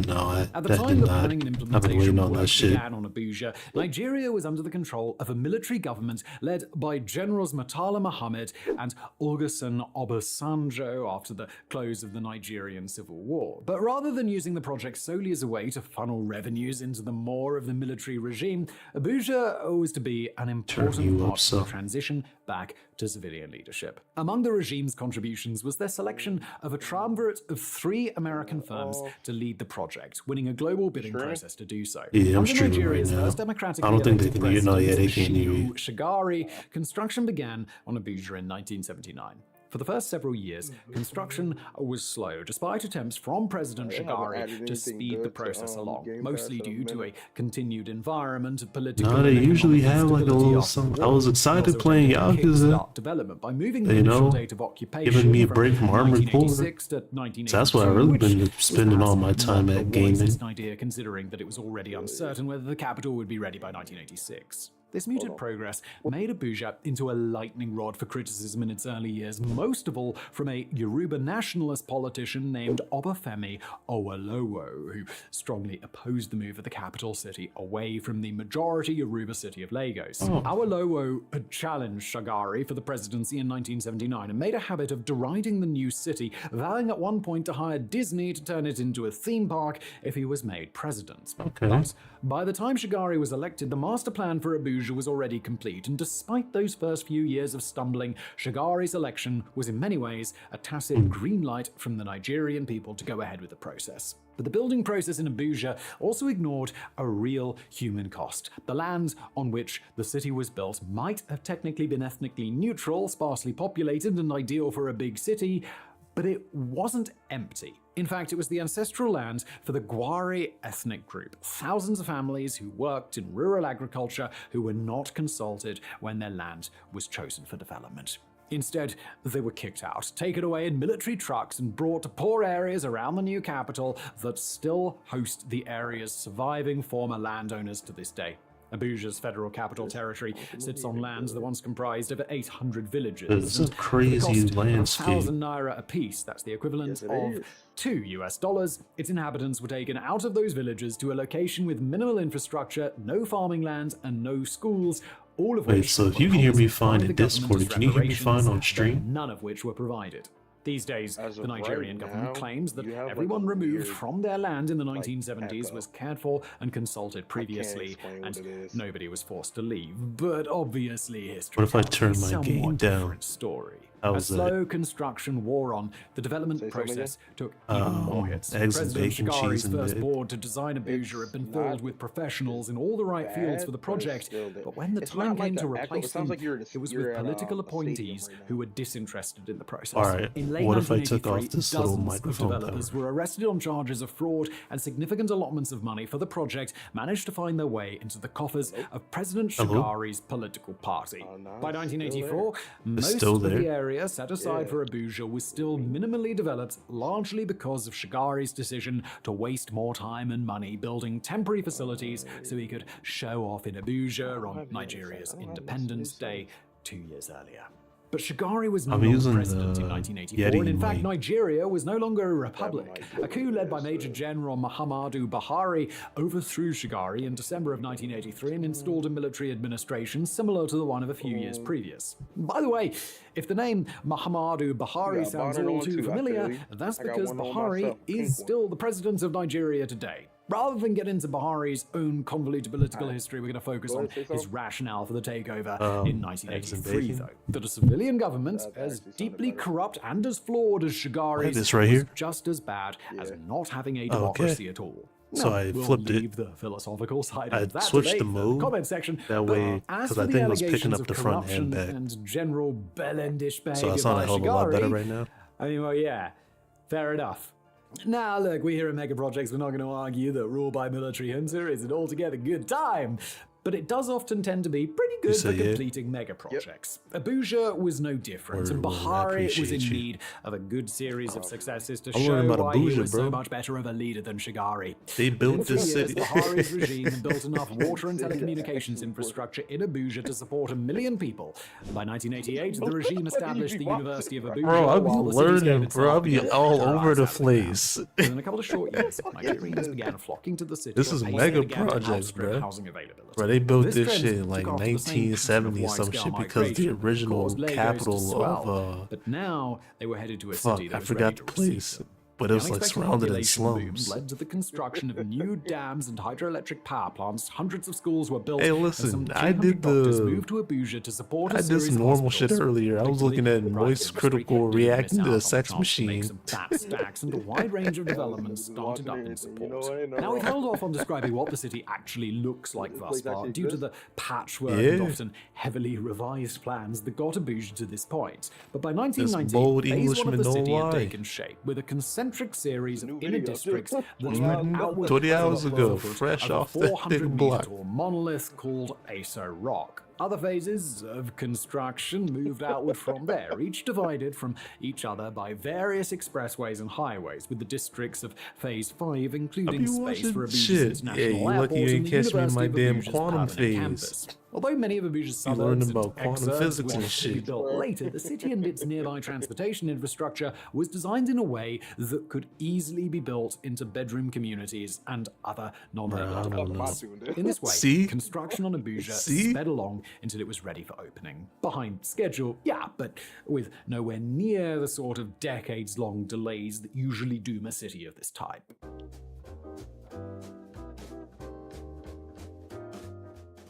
No, At the that time did the not. planning and I've been implementation waiting on that work shit. began on Abuja, Nigeria was under the control of a military government led by Generals Murtala Muhammad and Olusegun Obasanjo after the close of the Nigerian Civil War. But rather than using the project solely as a way to funnel revenues into the maw of the military regime, Abuja was to be an important part of the transition back to civilian leadership. Among the regime's contributions was their selection of a triumvirate of 3 American firms to lead the project, winning a global bidding process to do so. Yeah, I'm Under streaming Nigeria's right now. first democratically I don't think they elected can hear. No, yeah, they president, can't hear you. Shehu Shagari, construction began on Abuja in 1979. For the first several years, construction was slow, despite attempts from President They haven't Shagari added to anything speed good the to, process along, Game mostly Pass in a due to a minute. continued environment of political No, they and usually economic have like a instability little after something. the I war. was excited Also playing attempted to Yakuza. kickstart development by moving the You initial know, date of occupation giving me a from break from Armored Core. 1986 to 1982, So that's what I really which been was spending all my perhaps time not at the gaming. wisest idea, considering that it was already uncertain whether the capital would be ready by 1986. This muted progress made Abuja into a lightning rod for criticism in its early years, most of all from a Yoruba nationalist politician named Obafemi Awolowo, who strongly opposed the move of the capital city away from the majority Yoruba city of Lagos. Awolowo had challenged Shagari for the presidency in 1979 and made a habit of deriding the new city, vowing at one point to hire Disney to turn it into a theme park if he was made president. Okay. But By the time Shigari was elected, the master plan for Abuja was already complete, and despite those first few years of stumbling, Shigari's election was in many ways a tacit green light from the Nigerian people to go ahead with the process. But the building process in Abuja also ignored a real human cost. The land on which the city was built might have technically been ethnically neutral, sparsely populated, and ideal for a big city, but it wasn't empty. In fact, it was the ancestral land for the Gwari ethnic group, thousands of families who worked in rural agriculture who were not consulted when their land was chosen for development. Instead, they were kicked out, taken away in military trucks, and brought to poor areas around the new capital that still host the area's surviving former landowners to this day. Abuja's federal capital territory sits on lands that once comprised over 800 villages. This is a crazy landscape. 1,000 naira apiece, that's the equivalent of $2, its inhabitants were taken out of those villages to a location with minimal infrastructure, no farming land, and no schools, all of which Wait, so if you can hear me fine in Discord, can you hear me fine on stream? None of which were provided. These days, the Nigerian government claims that everyone removed from their land in the 1970s was cared for and consulted previously, and nobody was forced to leave. But obviously, history What if I turn tells a my game somewhat down? different story. How A is that? slow construction wore on. The development process took even more hits. Eggs and President bacon, cheese Shigari's and first dip. board to design Abuja had been filled with professionals in all the right fields for the project, but when the time came to replace them, it was with political appointees who were disinterested in the process. Alright, In late what if I took 1983, off this little dozens of microphone developers were arrested on charges of fraud, and significant allotments of money for the project managed to find their way into the coffers of President Hello? Shigari's political party. By 1984, most still of the there. area set aside for Abuja was still minimally developed, largely because of Shigari's decision to waste more time and money building temporary facilities so he could show off in Abuja on Nigeria's Independence Day 2 years earlier. But Shigari was no I'm longer using president in the 1984, Yeti and in fact, mic. Nigeria was no longer a republic. A coup led by Major General Muhammadu Buhari overthrew Shigari in December of 1983 and installed a military administration similar to the one of a few years previous. By the way, if the name Muhammadu Buhari sounds all too familiar, that's because Buhari is still the president of Nigeria today. Rather than get into Buhari's own convoluted political history, we're going to focus on his rationale for the takeover in eggs and 1983, bacon. though. That a civilian government, as deeply corrupt and as flawed as Shigari's, this right was here? just as bad as not having a Oh, okay. democracy at all. So Now, I we'll flipped it. leave the philosophical side I of that switched debate the for mode, comment section. that way, But as 'cause for I the think I was picking allegations up of the front and corruption back. and general Belendish behavior So I sound a by hell of a lot better Shigari, right now. I mean, well, yeah, fair enough. Now, look, we here at Mega Projects, we're not going to argue that rule by military junta is an altogether good time. But it does often tend to be pretty good for say yeah? completing mega projects. Abuja was no different, and Word, I Buhari was in appreciate you. need of a good series of successes to I'm show learning about why he Abuja, was so bro. much better of a leader than Shigari. They In built a few this years, city. Buhari's regime had built enough water and telecommunications infrastructure in Abuja to support 1 million people. By 1988, the regime established the University of Abuja. Bro, I'll be while the city gave learning, itself bro. I'll be the all Dar over the es Salaam. place. Within a couple of short years, Nigerians began flocking to the city. This at is a pace mega that began to projects, outstrip bro. housing availability. Bro, they built This this trend shit in took like off to the same pattern of 1970 some wide-scale shit because the migration, original caused Lagos to capital swell. of But now they were headed to a fuck, city that I was forgot ready the to receive place, them. but The it was like unexpected surrounded in population boom slums. led to the construction of new dams and hydroelectric power plants. Hundreds of schools were built. Hey, and listen, some I 300 did doctors the- moved to Abuja to support a I did series some of normal shit hospitals. earlier. I was looking at Particularly, the Moist private industry Critical didn't miss reacting out to on a the sex chance to make machine. some fat stacks, and a wide range of developments started up in support. Now, we've held off on describing what the city actually looks like thus far, due to the patchwork and Yeah. often heavily revised plans that got Abuja to this point. But by This 1990, bold phase one Englishman of the don't city had lie. taken shape, with a concentric series of inner districts that Mhm. spread outward 20 hours from ago, the foot fresh of a off the 400-meter block. tall monolith called Aso Rock. Other phases of construction moved outward from there, each divided from each other by various expressways and highways, with the districts of Phase 5 including be space watching for Abuja's shit. International Yeah, you Airport lucky you and ain't the catch me in University my of damn Abuja's quantum permanent phase. campus. Although many of Abuja's You suburbs learned and about quantum exurbs physics would and be shit. built later, the city and its nearby transportation infrastructure was designed in a way that could easily be built into bedroom communities and other non-urban developments. In this way, See? construction on Abuja See? sped along until it was ready for opening. Behind schedule, yeah, but with nowhere near the sort of decades-long delays that usually doom a city of this type.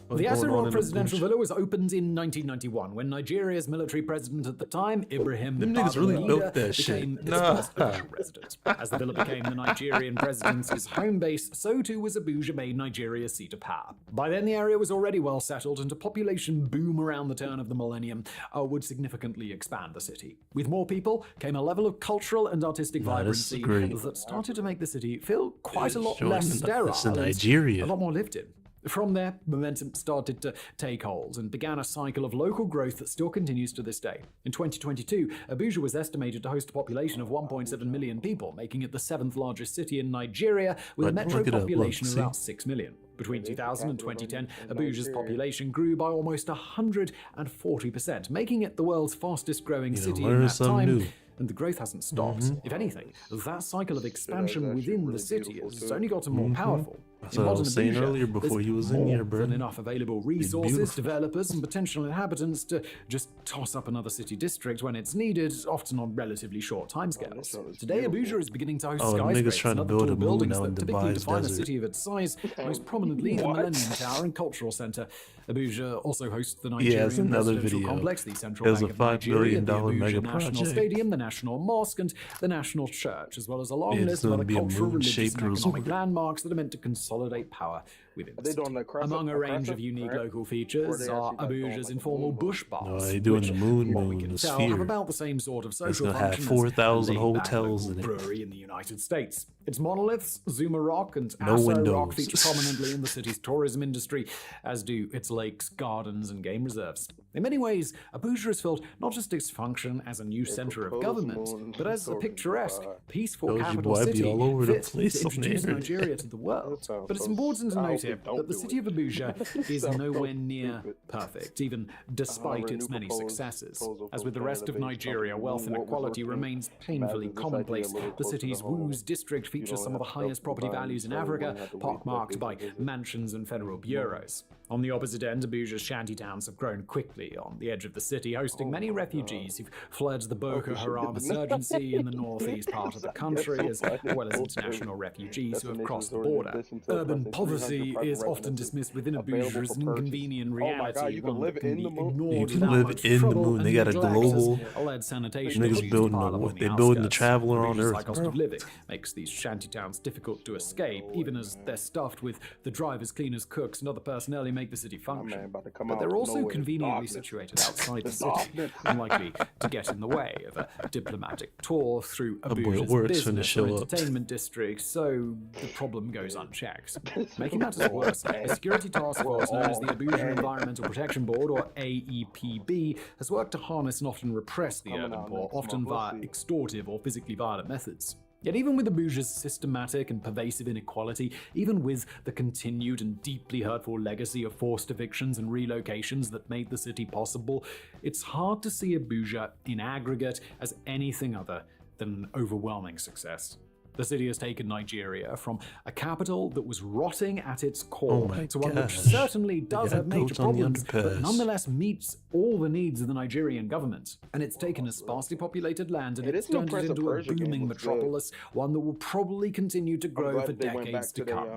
What's The going Asset on Rock in Presidential Abuja? Villa was opened in 1991 when Nigeria's military president at the time, Ibrahim Them niggas really Babangida, built that shit. became its Nah. first official resident. As the villa became the Nigerian presidency's home base, so too was Abuja made Nigeria's seat of power. By then, the area was already well settled, and a population boom around the turn of the millennium would significantly expand the city. With more people came a level of cultural and artistic Nah, this is vibrancy great. that started to make the city feel quite a lot Sure, less it's in- sterile. it's in and Nigeria. A lot more lived in. From there, momentum started to take hold and began a cycle of local growth that still continues to this day. In 2022, Abuja was estimated to host a population of 1.7 million people, making it the 7th largest city in Nigeria, with a But metro look it up, look, population of see? about 6 million. Between 2000 and 2010, Abuja's population grew by almost 140%, making it the world's fastest growing city in learn that something time. new. And the growth hasn't stopped. If anything, that cycle of expansion within the city has only gotten more powerful. That's In what I modern was saying Abuja, earlier before there's you was in more here, bro. than enough available resources, beautiful. developers, and potential inhabitants to just toss up another city district when it's needed, often on relatively short timescales. Today, Abuja is beginning to host Oh, them niggas skyscrapers trying and to other build tall a moon buildings out in that typically Dubai's define a desert. city of its size, most prominently the Millennium Tower and Cultural Center. Abuja also hosts the Nigerian it's another Presidential video. Complex, the Central It was Bank a of $5 Nigeria, billion the Abuja mega National project. Stadium, the National Mosque, and the National Church, as well as a long Yeah, it's list of gonna other be a cultural, religious, moon-shaped and economic resort. landmarks that are meant to consolidate power within the city. Among a range of unique local features are Abuja's informal bush bars, No, they doing which, the moon, from what we moon, can the tell, have sphere. about the same sort of It's social gonna have function as 4,000 a laid-back hotels local in it. brewery in the United States. Its monoliths, Zuma Rock and No Aso windows. Rock, feature prominently in the city's tourism industry, as do its lakes, gardens, and game reserves. In many ways, Abuja has filled not just its function as a new center of government, but as a picturesque, peaceful Told you, capital boy, I be city all over the fit place to on the introduce internet. Nigeria to the world. But it's important to note here that the city of Abuja is nowhere near perfect, even despite its many successes. As with the rest of Nigeria, wealth inequality remains painfully commonplace. The city's Wus district features some of the highest property values in Africa, pockmarked by mansions and federal bureaus. On the opposite end, Abuja's shantytowns have grown quickly on the edge of the city, hosting many refugees who've fled the Boko Haram insurgency in the northeast part of the country, as well as international refugees who have crossed the border. Urban poverty is often dismissed within Abuja as an inconvenient reality, one that can be ignored You can without live much in the trouble moon. and They got a neglect, global. as lead sanitation Niggas continues to building pile the up what? on They building the outskirts. traveler on Abuja's high Earth, cost bro. of living makes these shantytowns difficult to escape, even as they're stuffed with the drivers, cleaners, cooks, and other personnel who make the city function. But they're also conveniently situated outside the city, unlikely to get in the way of a diplomatic tour through boy, it Abuja's works when they business show or up. entertainment district, so the problem goes unchecked. Making matters worse, a security task force known as the Abuja Environmental Protection Board, or AEPB, has worked to harness and often repress the urban poor, often via extortive or physically violent methods. Yet even with Abuja's systematic and pervasive inequality, even with the continued and deeply hurtful legacy of forced evictions and relocations that made the city possible, it's hard to see Abuja in aggregate as anything other than an overwhelming success. The city has taken Nigeria from a capital that was rotting at its core to one which certainly does have major problems, but nonetheless meets all the needs of the Nigerian government. And it's taken a sparsely populated land and it's turned it into a booming metropolis, one that will probably continue to grow for decades to come.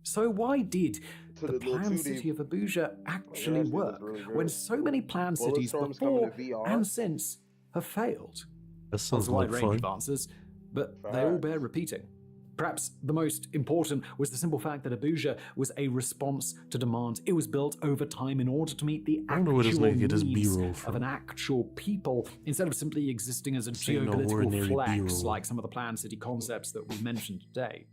So why did the planned city of Abuja actually work when so many planned cities before and since have failed? That sounds There's a wide like range fun. of answers, but they all bear repeating. Perhaps the most important was the simple fact that Abuja was a response to demand. It was built over time in order to meet the I don't know where this actual nigga get his needs B-roll of from. an actual people, instead of simply existing as a This ain't no geopolitical ordinary flex B-roll. like some of the planned city concepts that we mentioned today.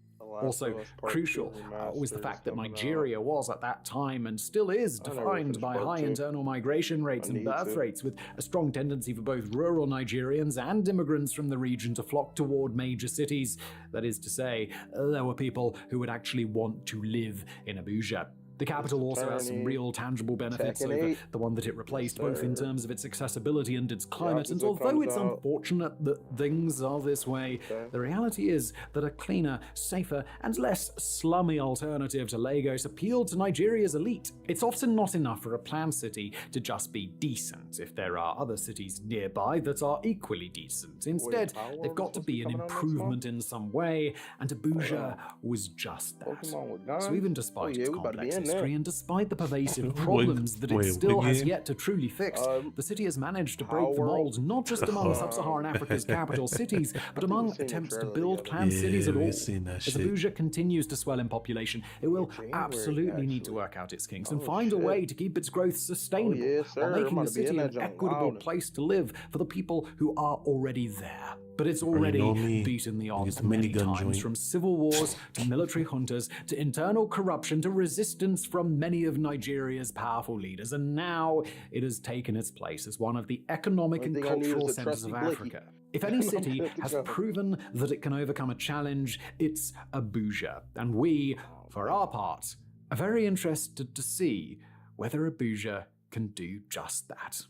Also crucial was the fact that Nigeria was at that time and still is defined by high internal migration rates and birth rates, with a strong tendency for both rural Nigerians and immigrants from the region to flock toward major cities. That is to say, there were people who would actually want to live in Abuja. The capital also has some real tangible benefits over the one that it replaced, both in terms of its accessibility and its climate. And although it's unfortunate that things are this way, the reality is that a cleaner, safer, and less slummy alternative to Lagos appealed to Nigeria's elite. It's often not enough for a planned city to just be decent if there are other cities nearby that are equally decent. Instead, they've got to be an improvement in some way, and Abuja was just that. So even despite its complexity, history, that. and despite the pervasive Wait, problems that it wait, still what has game? yet to truly fix, the city has managed to break Power the World. mold not just among sub-Saharan Africa's capital cities, but we've among seen the attempts to trailer build together. planned cities Yeah, at all. we've seen that As shit. Abuja continues to swell in population, it will January, absolutely need to actually. work out its kinks Oh, and find a shit. way to keep its growth sustainable yes, sir. while I'm making about the to be in city that an joint equitable wildin'. place to live for the people who are already there. But it's Already already know me. beaten the Get odds the many minigun times, joint. from civil wars to military juntas to internal corruption to resistance from many of Nigeria's powerful leaders, and now it has taken its place as one of the economic and Only thing I need is cultural a centers of trusty blicky. Africa. If any I'm city good to has go. proven that it can overcome a challenge, it's Abuja, and we, for our part, are very interested to see whether Abuja can do just that.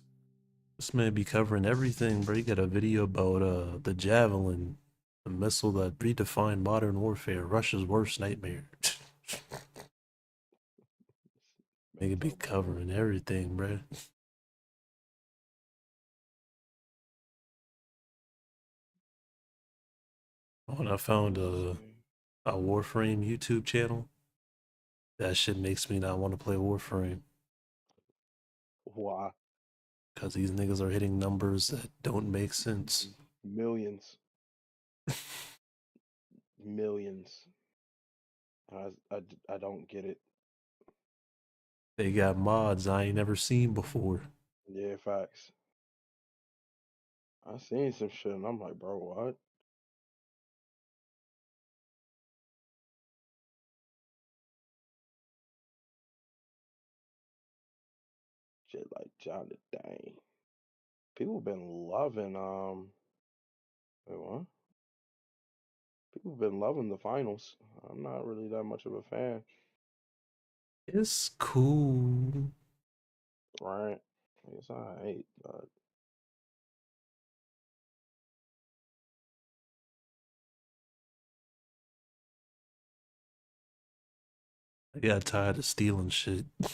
This man be covering everything, bro. He got a video about the Javelin, the missile that redefined modern warfare, Russia's worst nightmare. Nigga be covering everything, bro. When I found a Warframe YouTube channel, that shit makes me not want to play Warframe. Why? Because these niggas are hitting numbers that don't make sense. Millions. Millions. I don't get it. They got mods I ain't never seen before. Yeah, facts. I seen some shit and I'm like, bro, what? Shit like John the Dane. People been loving wait, what? People been loving the finals. I'm not really that much of a fan. It's cool. Right. It's alright, but I got tired of stealing shit. you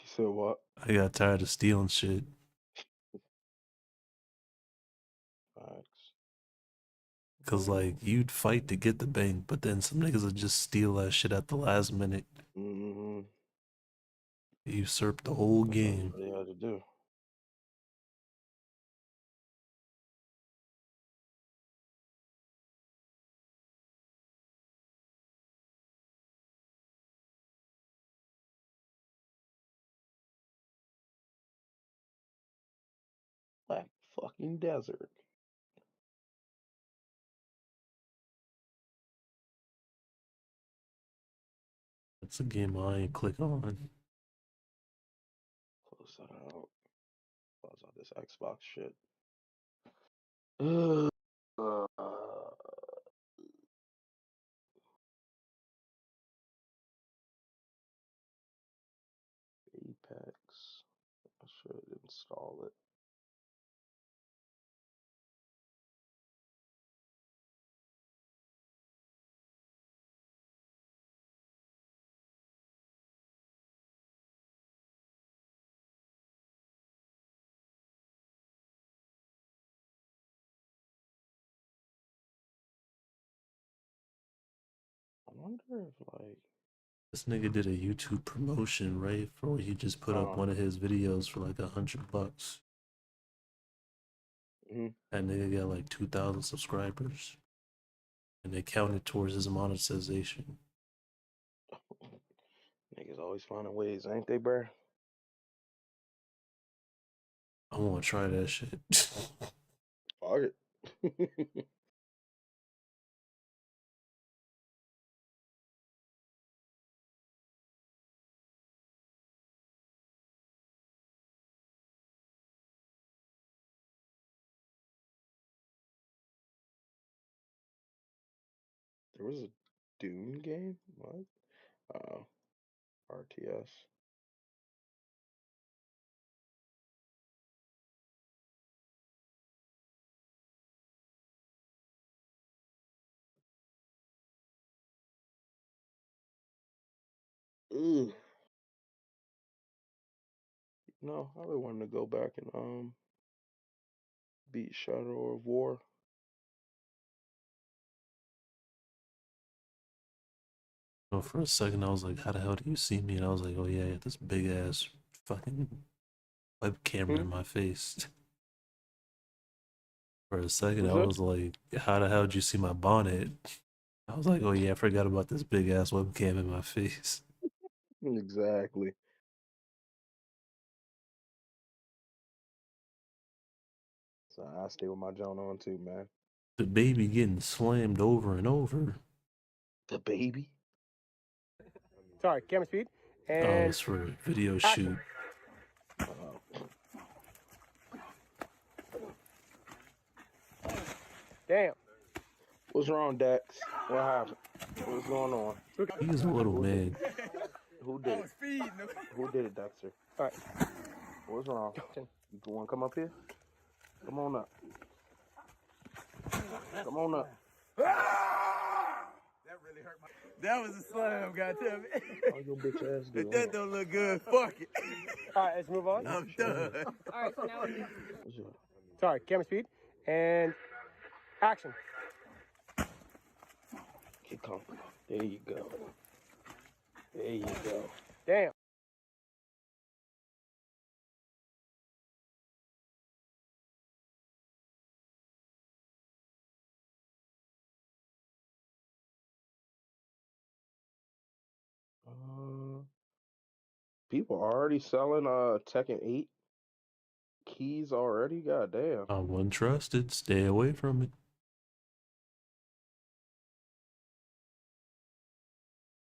said what? I got tired of stealing shit. Facts. Cause like you'd fight to get the bank, but then some niggas would just steal that shit at the last minute. Mm-hmm. Usurp the whole game. What they had to do. Black fucking desert. That's a game I ain't click on. Close that out. Close out this Xbox shit. Apex. I should install it. I wonder if like This nigga did a YouTube promotion, right? For where he just put up one of his videos for like $100. Mhm. That nigga got like 2,000 subscribers. And they counted towards his monetization. niggas always finding ways, ain't they, bruh? I want to try that shit. Fuck it. There was a Dune game? What? Oh. RTS. Ugh. No, I really wanted to go back and beat Shadow of War. Well, for a second, I was like, how the hell do you see me? And I was like, oh, yeah, I got this big ass fucking web camera in my face. For a second, I was like, how the hell did you see my bonnet? I was like, oh, yeah, I forgot about this big ass webcam in my face. Exactly. So I stay with my John on too, man. The baby getting slammed over and over. The baby? Sorry, camera speed. Oh, And it's for a video shoot. damn. What's wrong, Dex? What happened? What's going on? He's a little man. Who did it? Who did it, Dexter? All right. What's wrong? You want to come up here? Come on up. Come on up. That was a slam, goddamn it. Oh, your bitch ass If that don't look good, fuck it. All right, let's move on. I'm done. All right, so now sorry, camera speed. And action. Get comfortable. There you go. There you go. Damn. People are already selling Tekken 8 keys already. Goddamn. I wouldn't trust it. Stay away from it.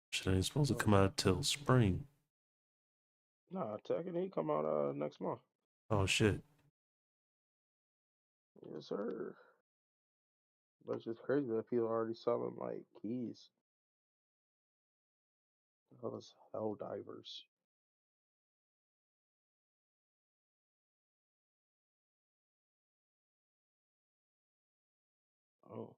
Shit ain't supposed to come out till spring. Nah, Tekken 8 come out next month. Oh, shit. Yes, sir. But it's just crazy that people are already selling like keys. All this hell divers. Oh.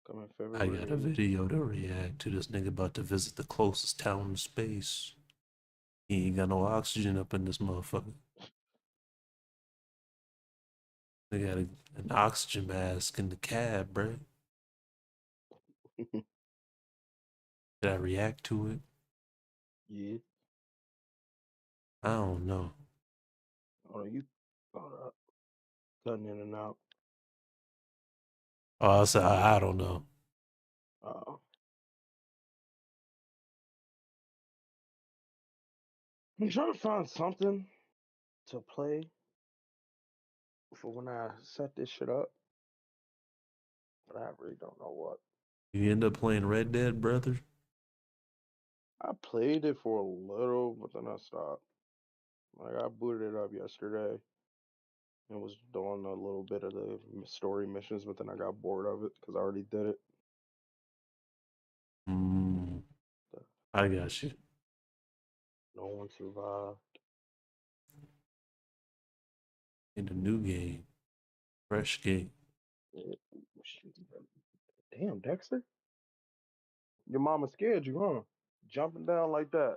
Coming I February. got a video to react to. This nigga about to visit the closest town in space. He ain't got no oxygen up in this motherfucker. They got an oxygen mask in the cab, bro. Did I react to it? Yeah. I don't know. Oh, you cutting in and out. Oh, I said I don't know. I'm trying to find something to play for when I set this shit up. But I really don't know what. You end up playing Red Dead, brother? I played it for a little, but then I stopped. Like, I booted it up yesterday and was doing a little bit of the story missions, but then I got bored of it because I already did it. I got you. No one survived. In a new game. Fresh game. Damn, Dexter. Your mama scared you, huh? Jumping down like that.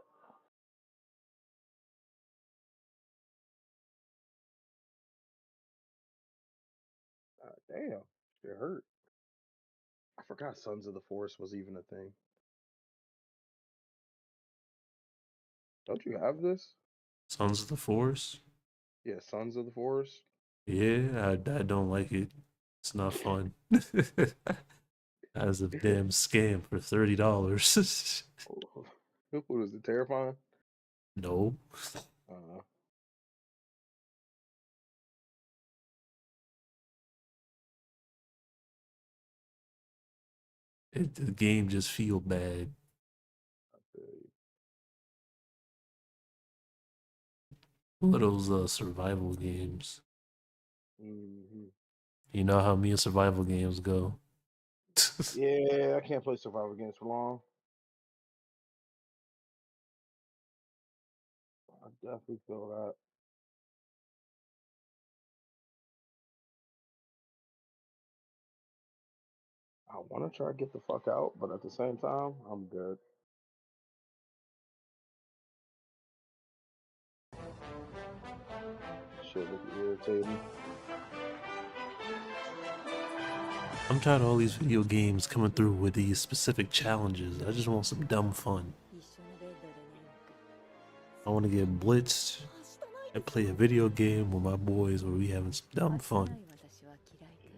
Damn, it hurt. I forgot Sons of the Forest was even a thing. Don't you have this? Sons of the Forest? Yeah, Sons of the Forest. Yeah, I don't like it. It's not fun. As a damn scam for $30. What was it, terrifying? No. The game just feel bad. One of those survival games. You know how me and survival games go. Yeah, I can't play survival games for long. I definitely feel that. I want to try to get the fuck out, but at the same time, I'm good. Shit look irritating. I'm tired of all these video games coming through with these specific challenges. I just want some dumb fun. I want to get blitzed and play a video game with my boys where we having some dumb fun.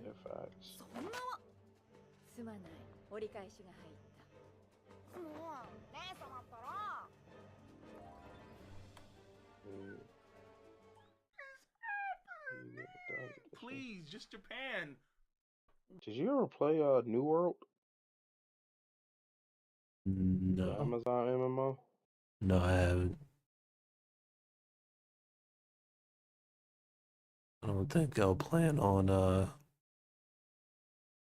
Yeah, facts. Please, just Japan. Did you ever play New World? The No. Amazon MMO? No, I haven't. I don't think I'll plan on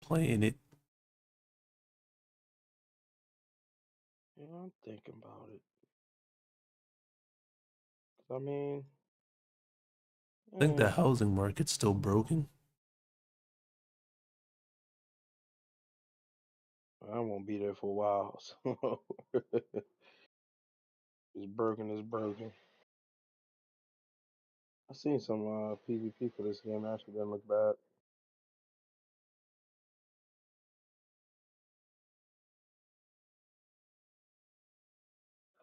playing it. Yeah, I'm thinking about it. 'Cause I mean, I think the eh, housing market's still broken. I won't be there for a while. So it's broken. It's broken. I seen some PvP for this game. Actually, didn't look bad.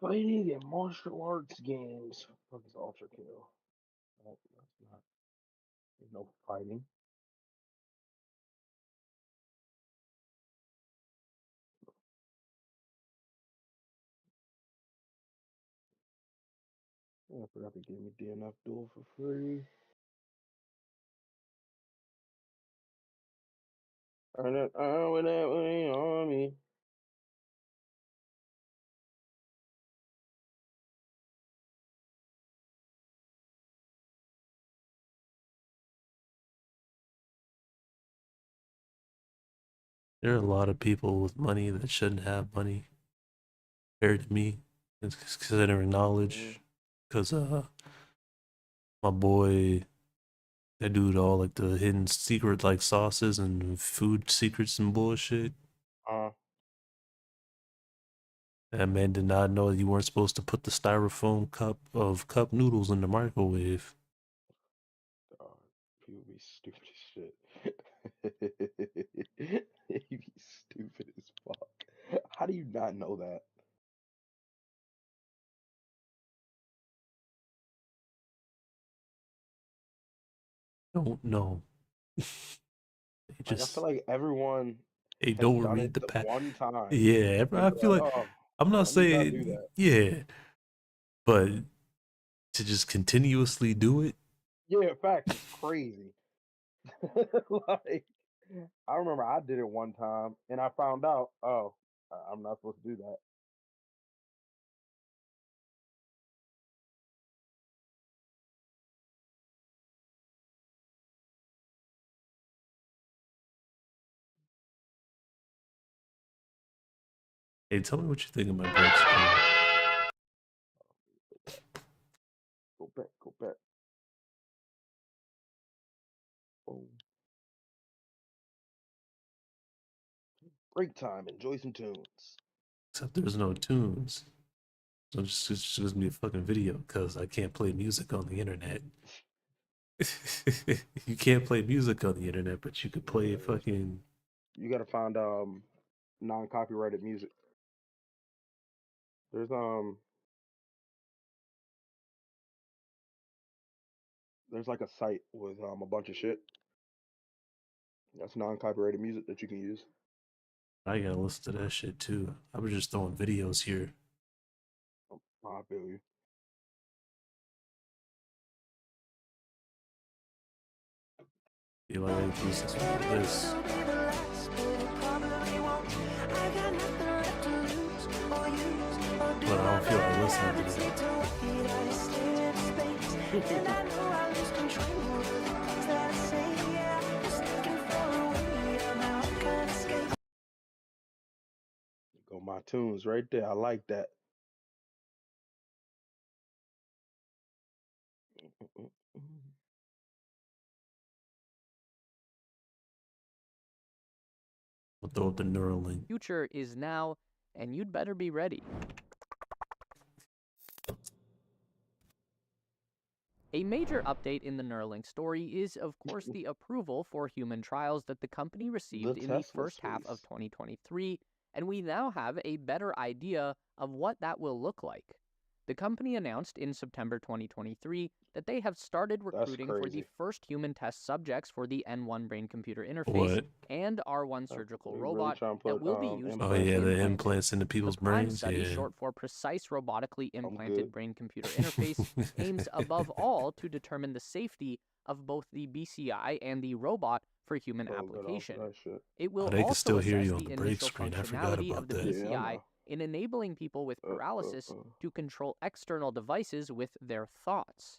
Fighting and martial arts games. Fuck is Ultra Kill? Oh, that's not. There's no fighting. I forgot to give me DNF Duel for free. Earn it with that money on me. There are a lot of people with money that shouldn't have money compared to me, considering knowledge. Because my boy, that dude, all like the hidden secret like sauces and food secrets and bullshit. That man did not know you weren't supposed to put the styrofoam cup of cup noodles in the microwave. People be stupid as shit. They be stupid as fuck. How do you not know that? Don't know. Like, I feel like everyone They has don't done read it the the one time. Yeah, and I be feel like oh, I'm not let me not do saying that. yeah, but to just continuously do it. Yeah, facts is crazy. Like, I remember I did it one time and I found out, oh, I'm not supposed to do that. Hey, tell me what you think of my break screen. Go back, go back. Boom. Break time, enjoy some tunes. Except there's no tunes. So it's just gonna be a fucking video because I can't play music on the internet. You can't play music on the internet, but you could play fucking. You gotta find non-copyrighted music. There's like a site with a bunch of shit. That's non-copyrighted music that you can use. I gotta listen to that shit too. I was just throwing videos here. I feel you. Feel like I can use this. But I don't feel like listening to Go my tunes right there. I like that. We'll throw up the Neuralink. Future is now, and you'd better be ready. A major update in the Neuralink story is, of course, the approval for human trials that the company received in the first half of 2023, and we now have a better idea of what that will look like. The company announced in September 2023 that they have started recruiting for the first human test subjects for the N1 brain-computer interface and R1 surgical robot that will be used Oh for yeah, the implants. implants into people's The PRIME brains. study, Yeah. short for Precise Robotically Implanted Brain-Computer Interface, aims above all to determine the safety of both the BCI and the robot for human application. It will they can also still hear assess you on the the break initial screen. I forgot functionality about of the that. BCI in enabling people with paralysis to control external devices with their thoughts.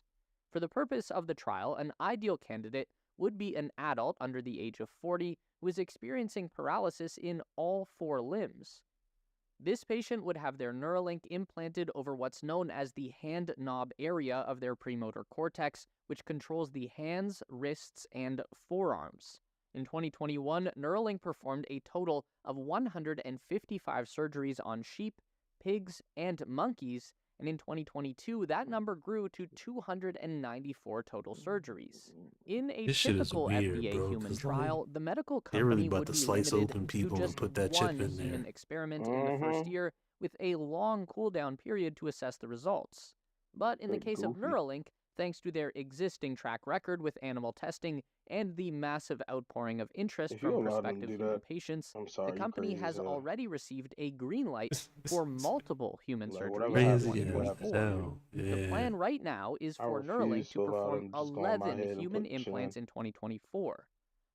For the purpose of the trial, an ideal candidate would be an adult under the age of 40 who is experiencing paralysis in all 4 limbs. This patient would have their Neuralink implanted over what's known as the hand knob area of their premotor cortex, which controls the hands, wrists, and forearms. In 2021, Neuralink performed a total of 155 surgeries on sheep, pigs, and monkeys, and in 2022, that number grew to 294 total surgeries. In a This shit is typical weird, FDA bro, human 'cause, like, trial, the medical they're really company about would to be slice limited open to people and just put that chip one in human there. experiment in the first year, with a long cooldown period to assess the results. But in the case of Neuralink, thanks to their existing track record with animal testing and the massive outpouring of interest If you from allowed them to prospective do human that, patients, I'm sorry, the you company crazy has as hell. already received a green light for multiple human Like, surgeries whatever in happens, Crazy what as happens. 2024. hell. The Yeah. plan right now is I for refuse Neuralink to to allow perform them to just go on my 11 head and human put shit implants in. in 2024.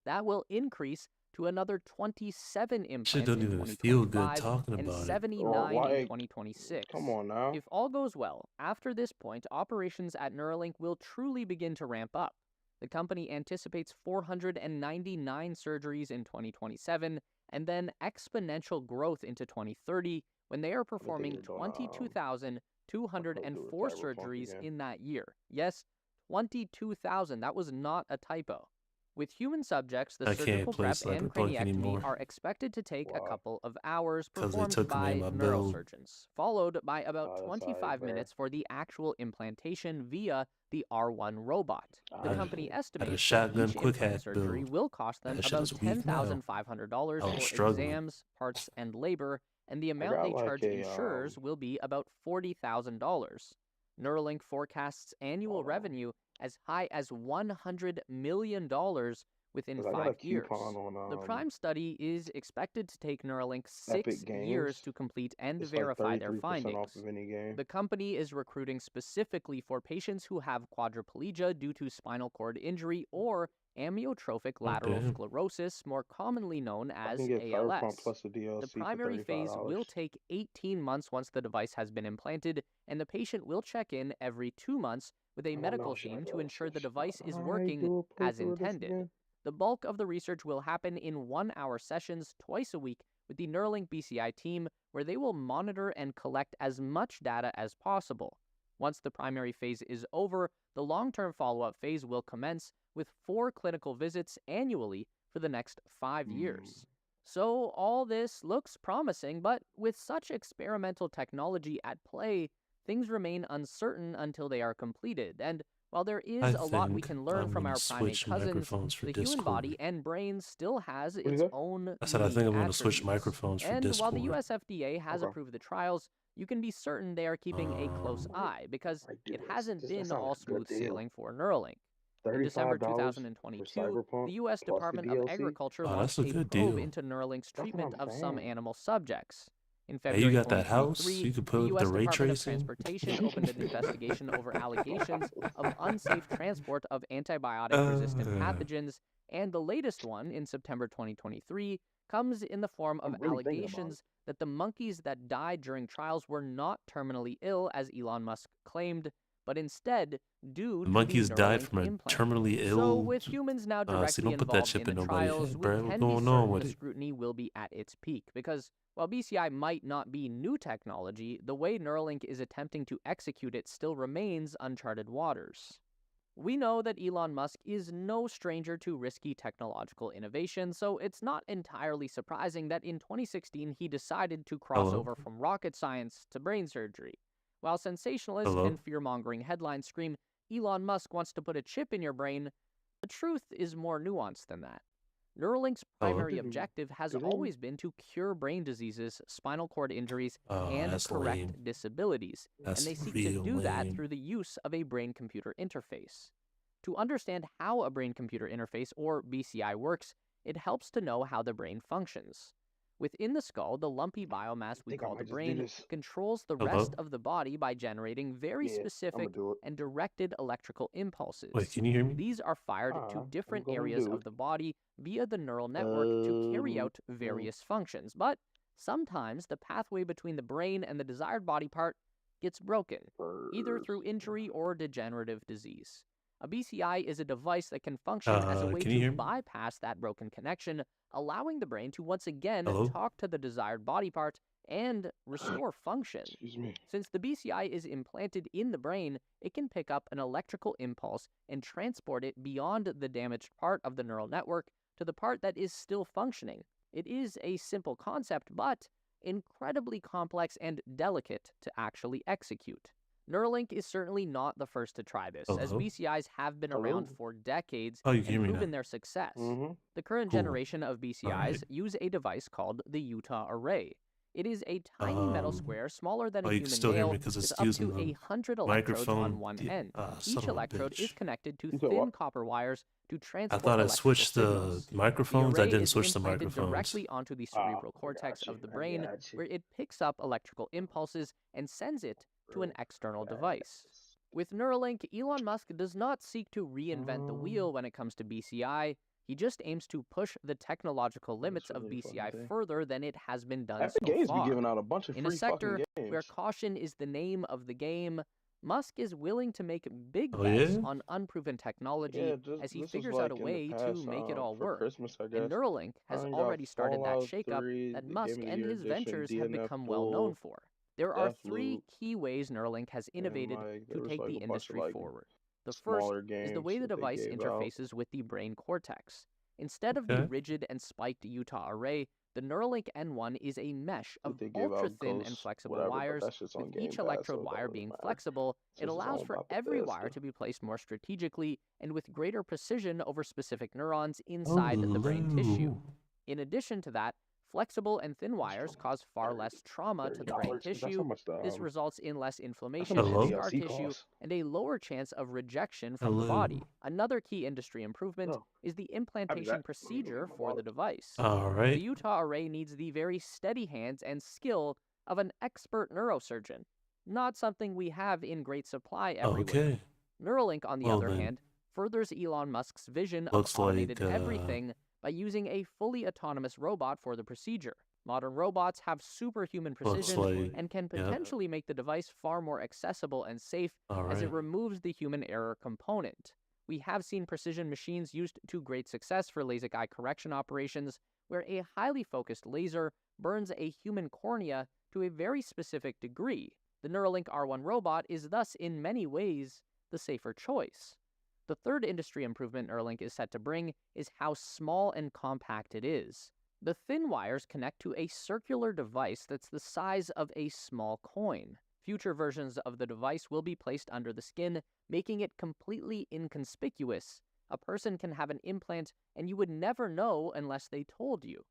That will increase to another 27 Shit implants don't in even feel good 2025 talking and about it. 79 why- in 2026. Come on now. If all goes well, after this point, operations at Neuralink will truly begin to ramp up. The company anticipates 499 surgeries in 2027, and then exponential growth into 2030 when they are performing you're doing, 22,204 Cyberpunk surgeries again. in that year. Yes, 22,000. That was not a typo. With human subjects, the I can't surgical play prep and Cyberpunk craniectomy anymore. are expected to take a couple of hours 'Cause they performed took away by my build. neurosurgeons, followed by about that's 25 alright, minutes for the actual implantation via the R1 robot. The I company had a estimates that shotgun each quick implant hack surgery build. will cost them That shit about is weak now. $10,500 I was for struggling. exams, parts, and labor, and the amount got they like charge a, insurers will be about $40,000. Neuralink forecasts annual revenue as high as $100 million within 'Cause I got a 5 years. coupon on The PRIME study is expected to take Neuralink Epic 6 years Games. to complete and It's like verify their 33% off findings. of any game. The company is recruiting specifically for patients who have quadriplegia due to spinal cord injury or amyotrophic lateral damn. sclerosis, more commonly known I as can get Cyberpunk ALS. plus the The DLC for primary phase will $35. take 18 months once the device has been implanted, and the patient will check in every 2 months with a don't medical know, should I team to go ensure the switch- device is I working do a as playthrough of this intended. again? The bulk of the research will happen in 1-hour sessions twice a week with the Neuralink BCI team, where they will monitor and collect as much data as possible. Once the primary phase is over, the long-term follow-up phase will commence with 4 clinical visits annually for the next 5 years. So all this looks promising, but with such experimental technology at play, things remain uncertain until they are completed. And while there is a lot we can learn from our primate switch cousins, microphones for the human Discord. body and brain still has is its that? own I said I think I'm unique gonna switch attributes. microphones for And while the Discord. US FDA has Okay. approved the trials, you can be certain they are keeping a close eye because I do it this. hasn't That been sounds all like a good smooth deal. sailing for Neuralink. In December $35 for 2022, Cyberpunk the U.S. plus the Department of DLC? Agriculture Oh, launched that's a a good probe deal. into Neuralink's That's what treatment I'm of some saying. animal subjects. In Hey, February you got that house? 2023, You could the put U.S. the ray Department of tracing. Transportation opened an investigation over allegations of unsafe transport of antibiotic-resistant pathogens, and the latest one, in September 2023, comes in the form of I'm really thinking about allegations that the monkeys that died during trials were not terminally ill, as Elon Musk claimed, but instead due The to monkeys the died Neuralink from a implant. terminally So ill. with humans now See, directly don't put that involved chip in in the nobody's trials, head, we bro. can What's be going on certain with the it? scrutiny will be at its peak, because while BCI might not be new technology, the way Neuralink is attempting to execute it still remains uncharted waters. We know that Elon Musk is no stranger to risky technological innovation, so it's not entirely surprising that in 2016 he decided to cross Hello? over from rocket science to brain surgery. While sensationalist Hello? and fear-mongering headlines scream, Elon Musk wants to put a chip in your brain, the truth is more nuanced than that. Neuralink's primary objective has always been to cure brain diseases, spinal cord injuries, and correct disabilities, and they seek to do that through the use of a brain-computer interface. To understand how a brain-computer interface, or BCI, works, it helps to know how the brain functions. Within the skull, the lumpy biomass we call the brain controls the rest of the body by generating very specific and directed electrical impulses. Wait, can you hear me? These are fired to different areas of the body via the neural network to carry out various functions. But sometimes the pathway between the brain and the desired body part gets broken, either through injury or degenerative disease. A BCI is a device that can function as a way to bypass that broken connection, allowing the brain to once again talk to the desired body part and restore function. Since the BCI is implanted in the brain, it can pick up an electrical impulse and transport it beyond the damaged part of the neural network to the part that is still functioning. It is a simple concept, but incredibly complex and delicate to actually execute. Neuralink is certainly not the first to try this, as BCIs have been around for decades and proven their success. The current generation of BCIs use a device called the Utah Array. It is a tiny metal square smaller than a human nail with up to 100 electrodes on one end. Each electrode is connected to thin copper wires to transport I thought I electrical switched the signals. microphones. The I array didn't is switch the implanted microphones. directly onto the cerebral cortex of the brain, where it picks up electrical impulses and sends it to an external device. With Neuralink, Elon Musk does not seek to reinvent the wheel when it comes to BCI. He just aims to push the technological limits of BCI further than it has been done Epic so Games far. be giving out a bunch of In a free sector fucking where games. caution is the name of the game, Musk is willing to make big Oh, bets yeah? on unproven technology Yeah, as he this was figures like out a in the way past, to make it all for work. Christmas, I And guess. Neuralink has I got already started that Fallout shakeup 3, that the Musk Game of the and Year his edition, ventures have DNF become well known Duel, for. There are Deathloop, three key ways Neuralink has innovated like, to there was take like the a bunch of industry like forward. The first smaller is the games way the that they device gave out. interfaces with the brain cortex. Instead of the Okay. rigid and spiked Utah Array, the Neuralink N1 is a mesh of They gave out ultra-thin and Ghost, flexible whatever, but wires. that shit's on With Game each Pass, electrode so it wire don't really being matter. flexible, it Since it's allows all for about every wire Bethesda. to be placed more strategically and with greater precision over specific neurons inside the brain tissue. In addition to that, flexible and thin wires cause far less trauma to the brain $30. That's how tissue. much the, This results in less inflammation much and the scar DLC tissue costs. and a lower chance of rejection from the body. Another key industry improvement is the implantation procedure for the device. All right. The Utah Array needs the very steady hands and skill of an expert neurosurgeon, not something we have in great supply everywhere. Okay. Neuralink, on the Well other then. hand, furthers Elon Musk's vision Looks of automated like, everything by using a fully autonomous robot for the procedure. Modern robots have superhuman precision like- and can yep. potentially make the device far more accessible and safe as it Alright. removes the human error component. We have seen precision machines used to great success for LASIK eye correction operations, where a highly focused laser burns a human cornea to a very specific degree. The Neuralink R1 robot is thus in many ways the safer choice. The third industry improvement Neuralink is set to bring is how small and compact it is. The thin wires connect to a circular device that's the size of a small coin. Future versions of the device will be placed under the skin, making it completely inconspicuous. A person can have an implant and you would never know unless they told you.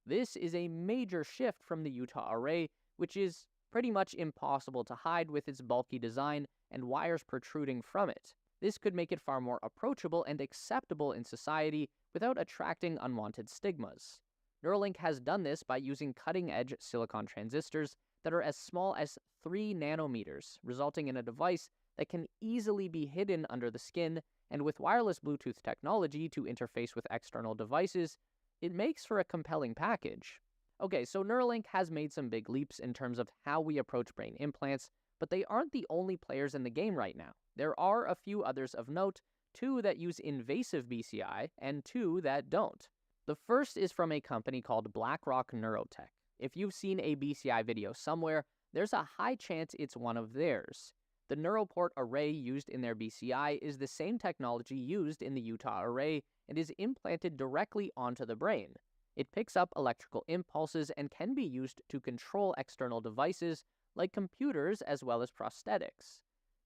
This is a major shift from the Utah Array, which is pretty much impossible to hide with its bulky design and wires protruding from it. This could make it far more approachable and acceptable in society without attracting unwanted stigmas. Neuralink has done this by using cutting-edge silicon transistors that are as small as 3 nanometers, resulting in a device that can easily be hidden under the skin, and with wireless Bluetooth technology to interface with external devices, it makes for a compelling package. Okay, so Neuralink has made some big leaps in terms of how we approach brain implants, but they aren't the only players in the game right now. There are a few others of note, 2 that use invasive BCI, and 2 that don't. The first is from a company called BlackRock Neurotech. If you've seen a BCI video somewhere, there's a high chance it's one of theirs. The Neuroport array used in their BCI is the same technology used in the Utah Array and is implanted directly onto the brain. It picks up electrical impulses and can be used to control external devices like computers as well as prosthetics.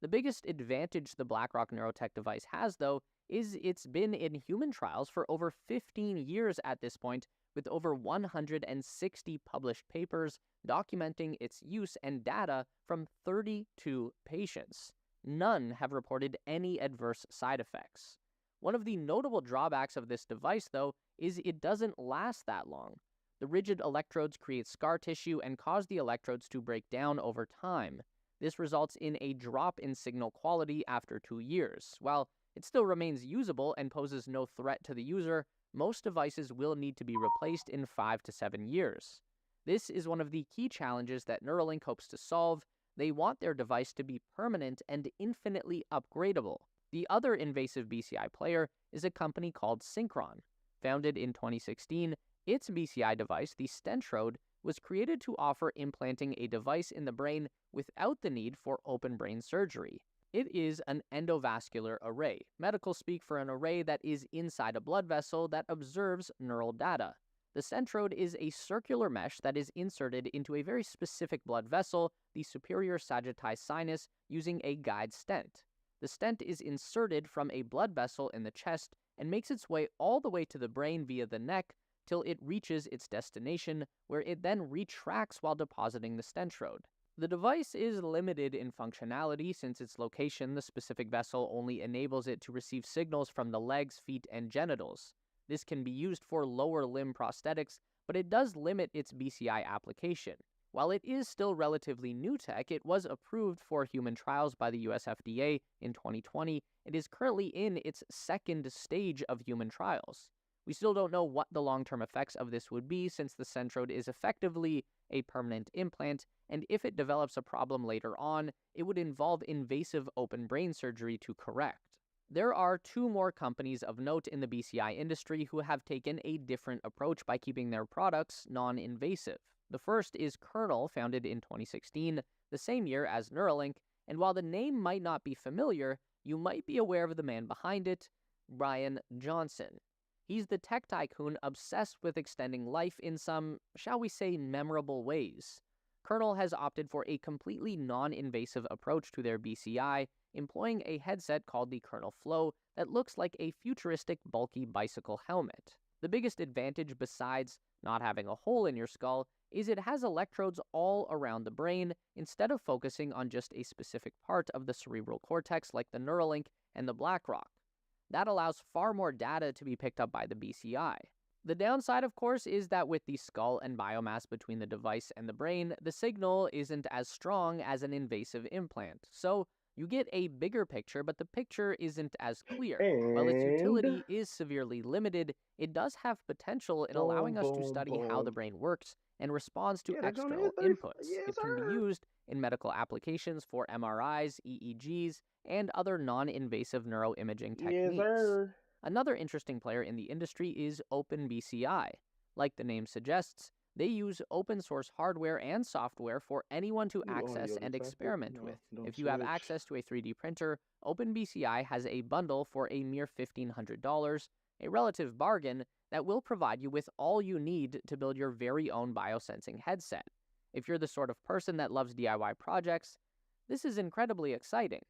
The biggest advantage the BlackRock Neurotech device has, though, is it's been in human trials for over 15 years at this point, with over 160 published papers documenting its use and data from 32 patients. None have reported any adverse side effects. One of the notable drawbacks of this device, though, is it doesn't last that long. The rigid electrodes create scar tissue and cause the electrodes to break down over time. This results in a drop in signal quality after 2 years. While it still remains usable and poses no threat to the user, most devices will need to be replaced in 5 to 7 years. This is one of the key challenges that Neuralink hopes to solve. They want their device to be permanent and infinitely upgradable. The other invasive BCI player is a company called Synchron. Founded in 2016, its BCI device, the Stentrode, was created to offer implanting a device in the brain without the need for open brain surgery. It is an endovascular array, medical speak for an array that is inside a blood vessel that observes neural data. The Stentrode is a circular mesh that is inserted into a very specific blood vessel, the superior sagittized sinus, using a guide stent. The stent is inserted from a blood vessel in the chest and makes its way all the way to the brain via the neck till it reaches its destination, where it then retracts while depositing the Stentrode. The device is limited in functionality since its location, the specific vessel only enables it to receive signals from the legs, feet, and genitals. This can be used for lower limb prosthetics, but it does limit its BCI application. While it is still relatively new tech, it was approved for human trials by the US FDA in 2020 and is currently in its second stage of human trials. We still don't know what the long-term effects of this would be since the Stentrode is effectively a permanent implant, and if it develops a problem later on, it would involve invasive open brain surgery to correct. There are 2 more companies of note in the BCI industry who have taken a different approach by keeping their products non-invasive. The first is Kernel, founded in 2016, the same year as Neuralink, and while the name might not be familiar, you might be aware of the man behind it, Brian Johnson. He's the tech tycoon obsessed with extending life in some, shall we say, memorable ways. Kernel has opted for a completely non-invasive approach to their BCI, employing a headset called the Kernel Flow that looks like a futuristic, bulky bicycle helmet. The biggest advantage, besides not having a hole in your skull, is it has electrodes all around the brain instead of focusing on just a specific part of the cerebral cortex like the Neuralink and the BlackRock. That allows far more data to be picked up by the BCI. The downside, of course, is that with the skull and biomass between the device and the brain, the signal isn't as strong as an invasive implant. So you get a bigger picture, but the picture isn't as clear. While its utility is severely limited, it does have potential in allowing us to study how the brain works and responds to external inputs. It can be used in medical applications for MRIs, EEGs, and other non-invasive neuroimaging techniques. Another interesting player in the industry is OpenBCI. Like the name suggests, they use open source hardware and software for anyone to access and experiment with. If you have access to a 3D printer, OpenBCI has a bundle for a mere $1,500, a relative bargain that will provide you with all you need to build your very own biosensing headset. If you're the sort of person that loves DIY projects, this is incredibly exciting.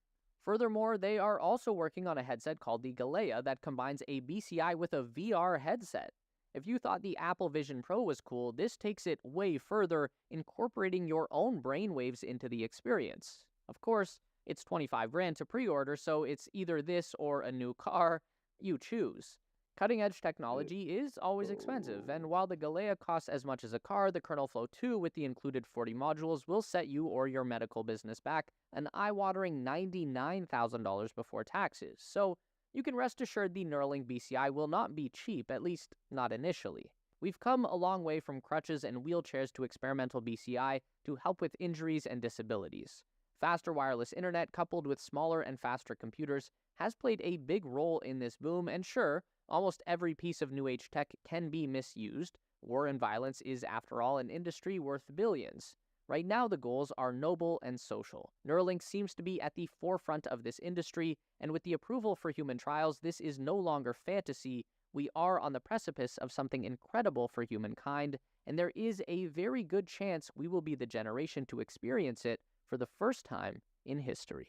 Furthermore, they are also working on a headset called the Galea that combines a BCI with a VR headset. If you thought the Apple Vision Pro was cool, this takes it way further, incorporating your own brainwaves into the experience. Of course, it's $25,000 to pre-order, so it's either this or a new car. You choose. Cutting-edge technology is always expensive, and while the Galea costs as much as a car, the Kernel Flow 2 with the included 40 modules will set you or your medical business back an eye-watering $99,000 before taxes. So you can rest assured the Neuralink BCI will not be cheap, at least not initially. We've come a long way from crutches and wheelchairs to experimental BCI to help with injuries and disabilities. Faster wireless internet coupled with smaller and faster computers has played a big role in this boom, and sure, almost every piece of new age tech can be misused. War and violence is, after all, an industry worth billions. Right now, the goals are noble and social. Neuralink seems to be at the forefront of this industry, and with the approval for human trials, this is no longer fantasy. We are on the precipice of something incredible for humankind, and there is a very good chance we will be the generation to experience it for the first time in history.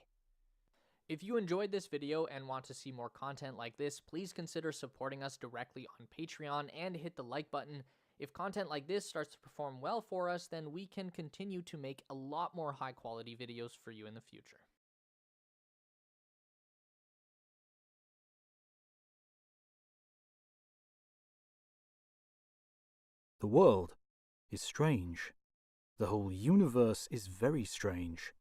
If you enjoyed this video and want to see more content like this, please consider supporting us directly on Patreon and hit the like button. If content like this starts to perform well for us, then we can continue to make a lot more high quality videos for you in the future. The world is strange. The whole universe is very strange.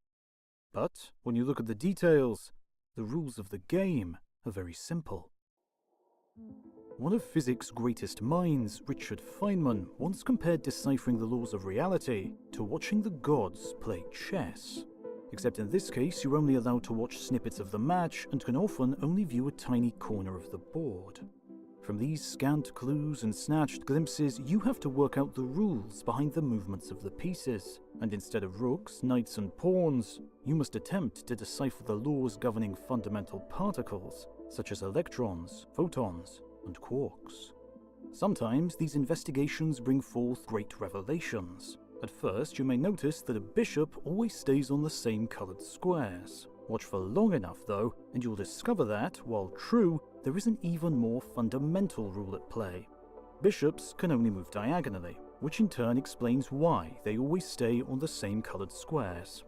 But when you look at the details, the rules of the game are very simple. One of physics' greatest minds, Richard Feynman, once compared deciphering the laws of reality to watching the gods play chess. Except in this case, you're only allowed to watch snippets of the match and can often only view a tiny corner of the board. From these scant clues and snatched glimpses, you have to work out the rules behind the movements of the pieces, and instead of rooks, knights and pawns, you must attempt to decipher the laws governing fundamental particles, such as electrons, photons, and quarks. Sometimes these investigations bring forth great revelations. At first, you may notice that a bishop always stays on the same coloured squares. Watch for long enough though, and you'll discover that, while true, there is an even more fundamental rule at play. Bishops can only move diagonally, which in turn explains why they always stay on the same coloured squares.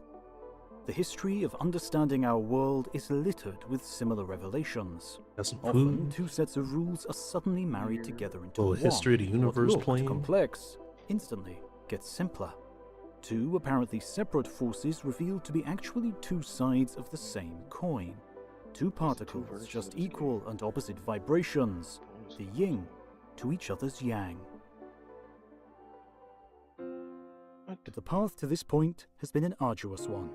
The history of understanding our world is littered with similar revelations. Often, two sets of rules are suddenly married together into one. History of the universe What looked playing. complex instantly gets simpler. Two apparently separate forces revealed to be actually two sides of the same coin. Two particles just equal and opposite vibrations, the yin to each other's yang. But the path to this point has been an arduous one.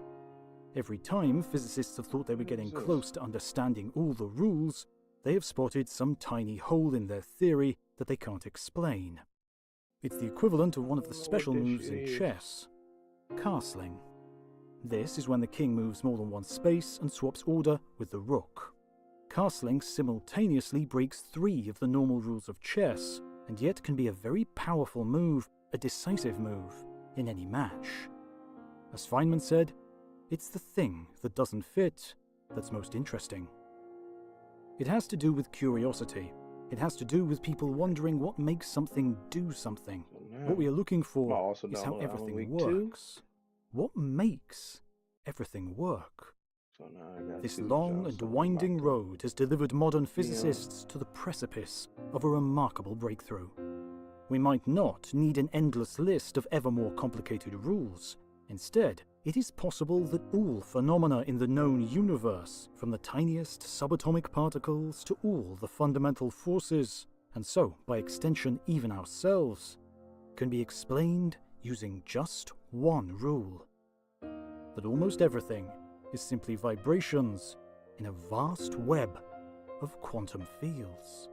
Every time physicists have thought they were getting close to understanding all the rules, they have spotted some tiny hole in their theory that they can't explain. It's the equivalent of one of the special moves in chess, castling. This is when the king moves more than one space and swaps order with the rook. Castling simultaneously breaks 3 of the normal rules of chess, and yet can be a very powerful move, a decisive move, in any match. As Feynman said, it's the thing that doesn't fit that's most interesting. It has to do with curiosity. It has to do with people wondering what makes something do something. What we are looking for is how everything works. What makes everything work? This long and winding road has delivered modern physicists to the precipice of a remarkable breakthrough. We might not need an endless list of ever more complicated rules. Instead, it is possible that all phenomena in the known universe, from the tiniest subatomic particles to all the fundamental forces, and so, by extension, even ourselves, can be explained using just one rule. That almost everything is simply vibrations in a vast web of quantum fields.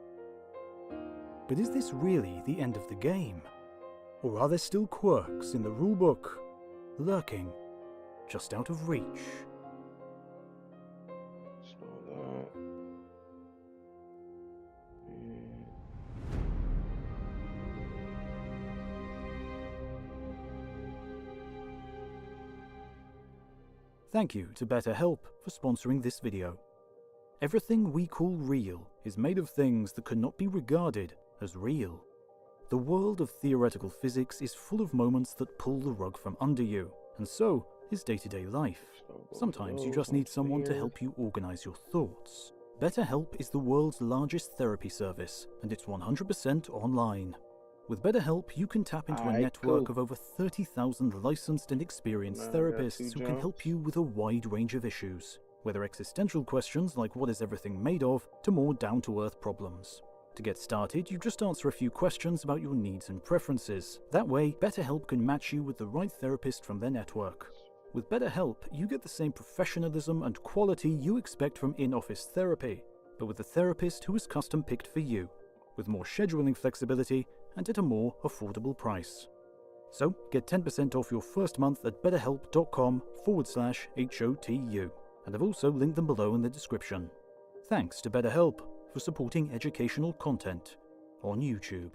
But is this really the end of the game? Or are there still quirks in the rulebook, lurking just out of reach? Thank you to BetterHelp for sponsoring this video. Everything we call real is made of things that cannot be regarded as real. The world of theoretical physics is full of moments that pull the rug from under you, and so is day-to-day life. Sometimes you just need someone to help you organize your thoughts. BetterHelp is the world's largest therapy service, and it's 100% online. With BetterHelp, you can tap into a network of over 30,000 licensed and experienced therapists who can help you with a wide range of issues, whether existential questions like what is everything made of, to more down-to-earth problems. To get started, you just answer a few questions about your needs and preferences. That way, BetterHelp can match you with the right therapist from their network. With BetterHelp, you get the same professionalism and quality you expect from in-office therapy, but with a therapist who is custom-picked for you, with more scheduling flexibility and at a more affordable price. So, get 10% off your first month at betterhelp.com/HOTU, and I've also linked them below in the description. Thanks to BetterHelp for supporting educational content on YouTube.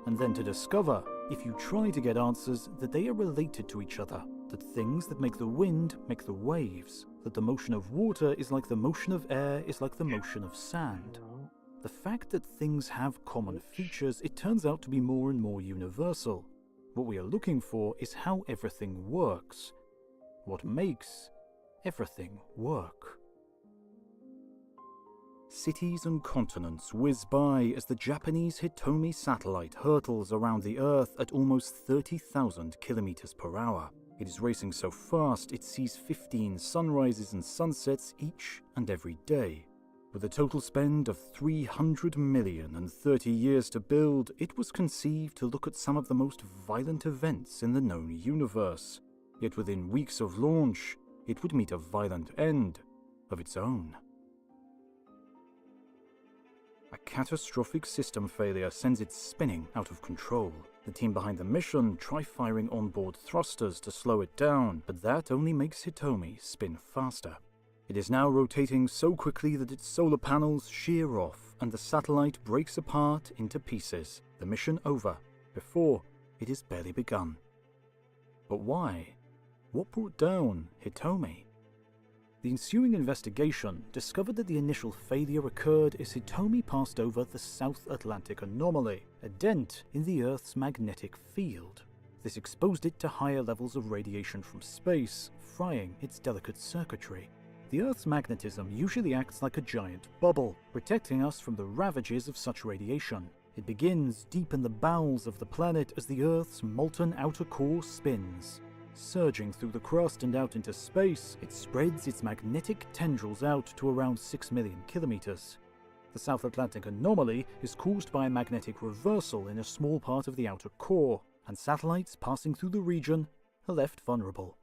And then to discover if you try to get answers, that they are related to each other, that things that make the wind make the waves, that the motion of water is like the motion of air is like the motion of sand. The fact that things have common features, it turns out to be more and more universal. What we are looking for is how everything works. What makes everything work. Cities and continents whiz by as the Japanese Hitomi satellite hurtles around the Earth at almost 30,000 kilometers per hour. It is racing so fast it sees 15 sunrises and sunsets each and every day. With a total spend of 300 million and 30 years to build, it was conceived to look at some of the most violent events in the known universe. Yet within weeks of launch, it would meet a violent end of its own. A catastrophic system failure sends it spinning out of control. The team behind the mission try firing onboard thrusters to slow it down, but that only makes Hitomi spin faster. It is now rotating so quickly that its solar panels shear off and the satellite breaks apart into pieces. The mission over, before it is barely begun. But why? What brought down Hitomi? The ensuing investigation discovered that the initial failure occurred as Hitomi passed over the South Atlantic Anomaly, a dent in the Earth's magnetic field. This exposed it to higher levels of radiation from space, frying its delicate circuitry. The Earth's magnetism usually acts like a giant bubble, protecting us from the ravages of such radiation. It begins deep in the bowels of the planet as the Earth's molten outer core spins. Surging through the crust and out into space, it spreads its magnetic tendrils out to around 6 million kilometers. The South Atlantic Anomaly is caused by a magnetic reversal in a small part of the outer core, and satellites passing through the region are left vulnerable.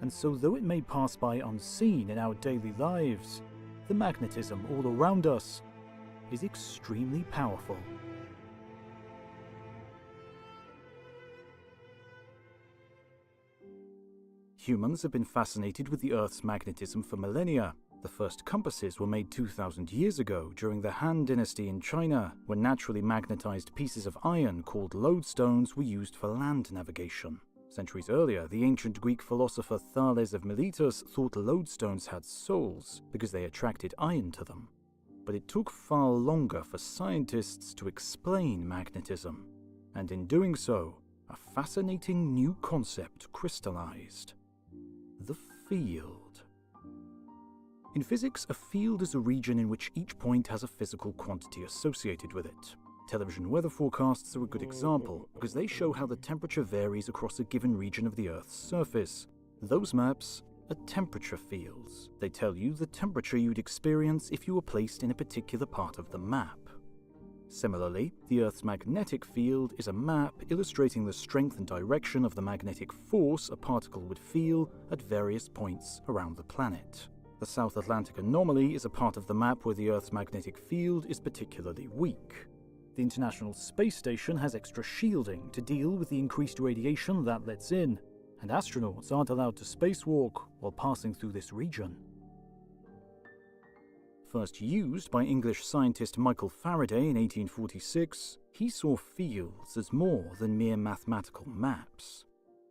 And so though it may pass by unseen in our daily lives, the magnetism all around us is extremely powerful. Humans have been fascinated with the Earth's magnetism for millennia. The first compasses were made 2,000 years ago during the Han Dynasty in China, when naturally magnetized pieces of iron called lodestones were used for land navigation. Centuries earlier, the ancient Greek philosopher Thales of Miletus thought lodestones had souls because they attracted iron to them. But it took far longer for scientists to explain magnetism, and in doing so, a fascinating new concept crystallized: the field. In physics, a field is a region in which each point has a physical quantity associated with it. Television weather forecasts are a good example, because they show how the temperature varies across a given region of the Earth's surface. Those maps are temperature fields. They tell you the temperature you'd experience if you were placed in a particular part of the map. Similarly, the Earth's magnetic field is a map illustrating the strength and direction of the magnetic force a particle would feel at various points around the planet. The South Atlantic Anomaly is a part of the map where the Earth's magnetic field is particularly weak. The International Space Station has extra shielding to deal with the increased radiation that lets in, and astronauts aren't allowed to spacewalk while passing through this region. First used by English scientist Michael Faraday in 1846, he saw fields as more than mere mathematical maps.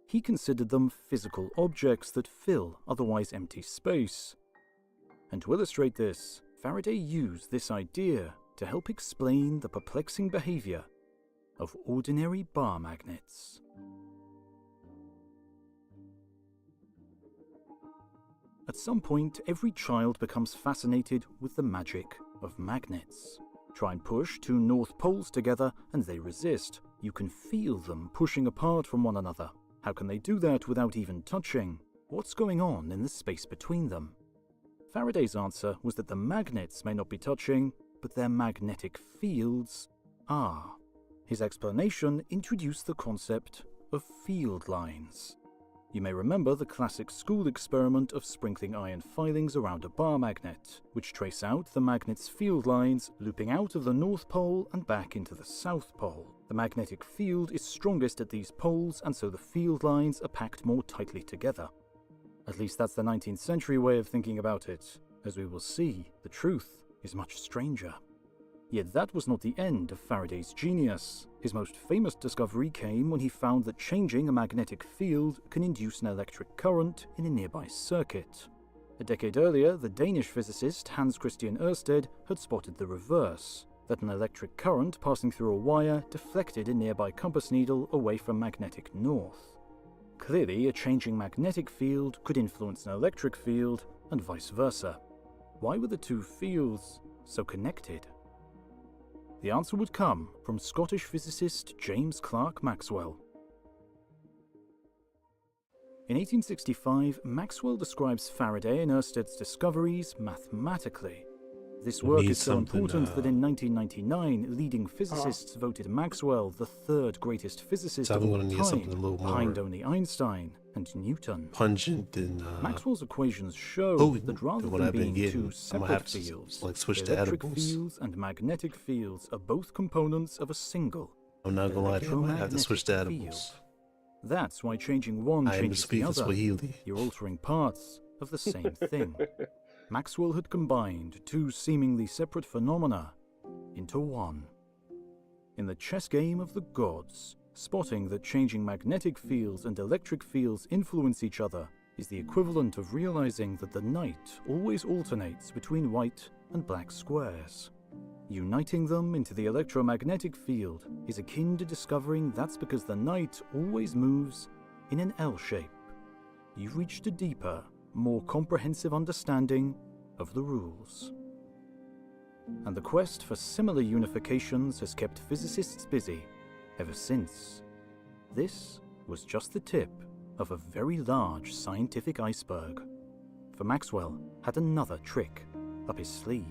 He considered them physical objects that fill otherwise empty space. And to illustrate this, Faraday used this idea to help explain the perplexing behavior of ordinary bar magnets. At some point, every child becomes fascinated with the magic of magnets. Try and push two north poles together and they resist. You can feel them pushing apart from one another. How can they do that without even touching? What's going on in the space between them? Faraday's answer was that the magnets may not be touching, but their magnetic fields are. His explanation introduced the concept of field lines. You may remember the classic school experiment of sprinkling iron filings around a bar magnet, which trace out the magnet's field lines, looping out of the North Pole and back into the South Pole. The magnetic field is strongest at these poles, and so the field lines are packed more tightly together. At least that's the 19th century way of thinking about it. As we will see, the truth is much stranger. Yet that was not the end of Faraday's genius. His most famous discovery came when he found that changing a magnetic field can induce an electric current in a nearby circuit. A decade earlier, the Danish physicist Hans Christian Ørsted had spotted the reverse, that an electric current passing through a wire deflected a nearby compass needle away from magnetic north. Clearly, a changing magnetic field could influence an electric field, and vice versa. Why were the two fields so connected? The answer would come from Scottish physicist James Clerk Maxwell. In 1865, Maxwell describes Faraday and Ørsted's discoveries mathematically. This work is so important that in 1999, leading physicists voted Maxwell the third greatest physicist of all time, behind only Einstein and Newton. Pungent and Maxwell's equations show that rather than being two separate fields, electric fields and magnetic fields are both components of a single. I'm not gonna lie to you, I have to switch to edibles. That's why changing one changes the other. Swahili. You're altering parts of the same thing. Maxwell had combined two seemingly separate phenomena into one. In the chess game of the gods, spotting that changing magnetic fields and electric fields influence each other is the equivalent of realizing that the night always alternates between white and black squares. Uniting them into the electromagnetic field is akin to discovering that's because the night always moves in an L shape. You've reached a deeper, more comprehensive understanding of the rules. And the quest for similar unifications has kept physicists busy ever since. This was just the tip of a very large scientific iceberg, for Maxwell had another trick up his sleeve.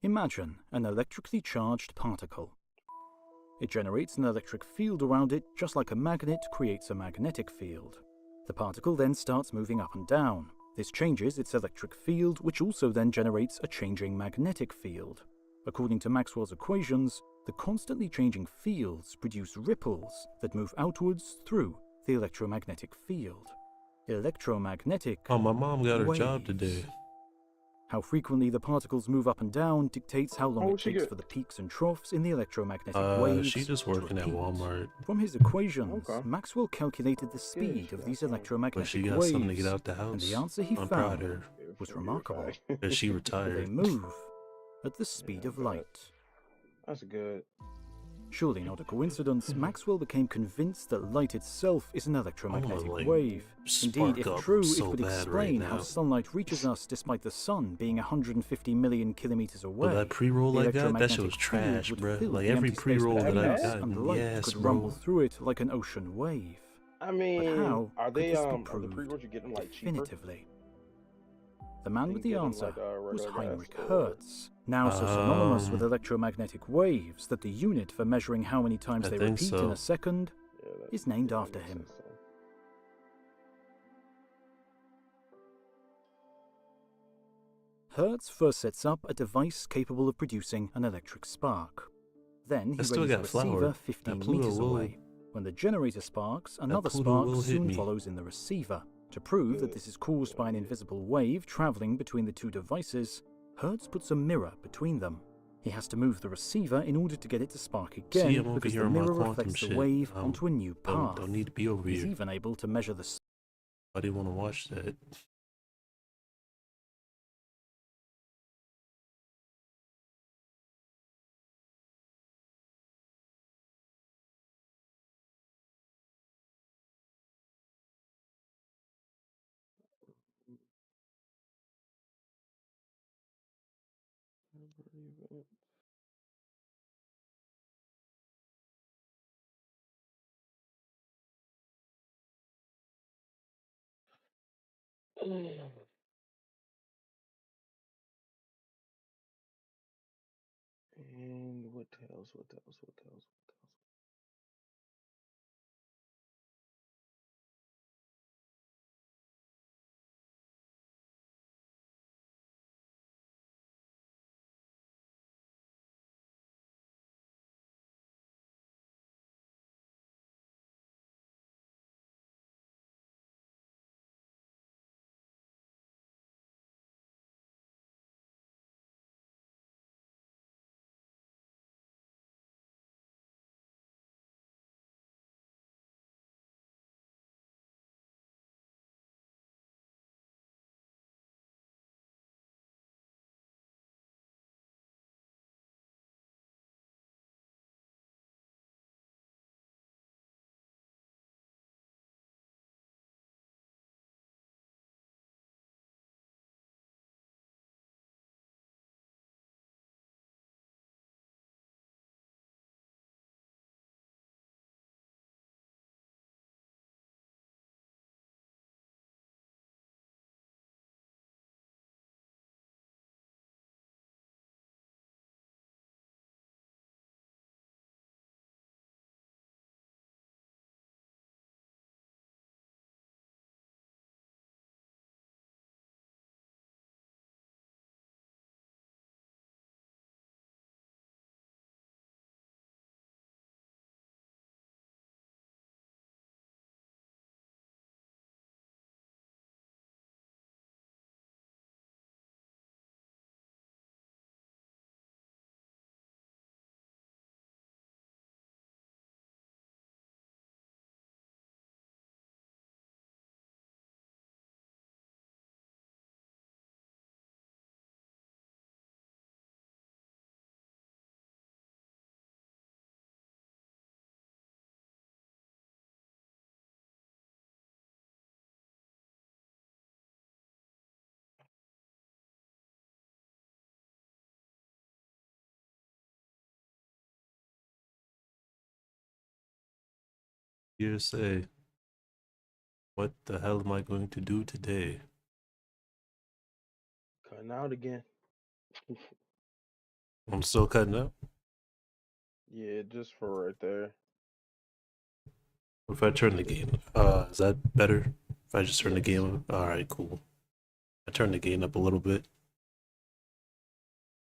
Imagine an electrically charged particle. It generates an electric field around it just like a magnet creates a magnetic field. The particle then starts moving up and down. This changes its electric field, which also then generates a changing magnetic field. According to Maxwell's equations, the constantly changing fields produce ripples that move outwards through the electromagnetic field. Electromagnetic Oh, my mom got her waves. job today. How frequently the particles move up and down dictates how long it takes for the peaks and troughs in the electromagnetic waves. She just working at Walmart. From his equations, Maxwell calculated the speed of these electromagnetic But she got waves, something to get out the and house. the answer he I'm proud found of her. was remarkable. Because she They retired. move at the speed of light. That's good. Surely not a coincidence, Maxwell became convinced that light itself is an electromagnetic like, wave. Indeed, if spark up true, so it would bad right explain how now. sunlight reaches us despite the sun being 150 million kilometers away. But that pre-roll The I got, that shit electromagnetic was trash, field would bruh. fill Like the every empty space pre-roll that between I've us, and the gotten, light yes, could bro. rumble through it like an ocean wave. I mean, how are could they this be are the proved pre-rolls you're getting like cheaper? definitively? The man with the get 'em answer like, was regular Heinrich gas or- Hertz, now so synonymous with electromagnetic waves that the unit for measuring how many times I they think repeat in so. a second is named after him. Hertz first sets up a device capable of producing an electric spark. Then he I still raises a got receiver flour. 15 That Pluto meters will- away. When the generator sparks, another Pluto spark will hit soon me. follows in the receiver. To prove that this is caused by an invisible wave traveling between the two devices, Hertz puts a mirror between them. He has to move the receiver in order to get it to spark again, See, I'm over because here the on my mirror quantum reflects the shit. wave onto a new path. Don't need to be over He's here. even able to measure the I didn't want to watch that. And what else? What else? What else? You say, what the hell am I going to do today? Cutting out again. I'm still cutting up. Yeah, just for right there. What if I turn the game? Is that better? If I just turn the game up? Alright, cool. I turned the gain up a little bit.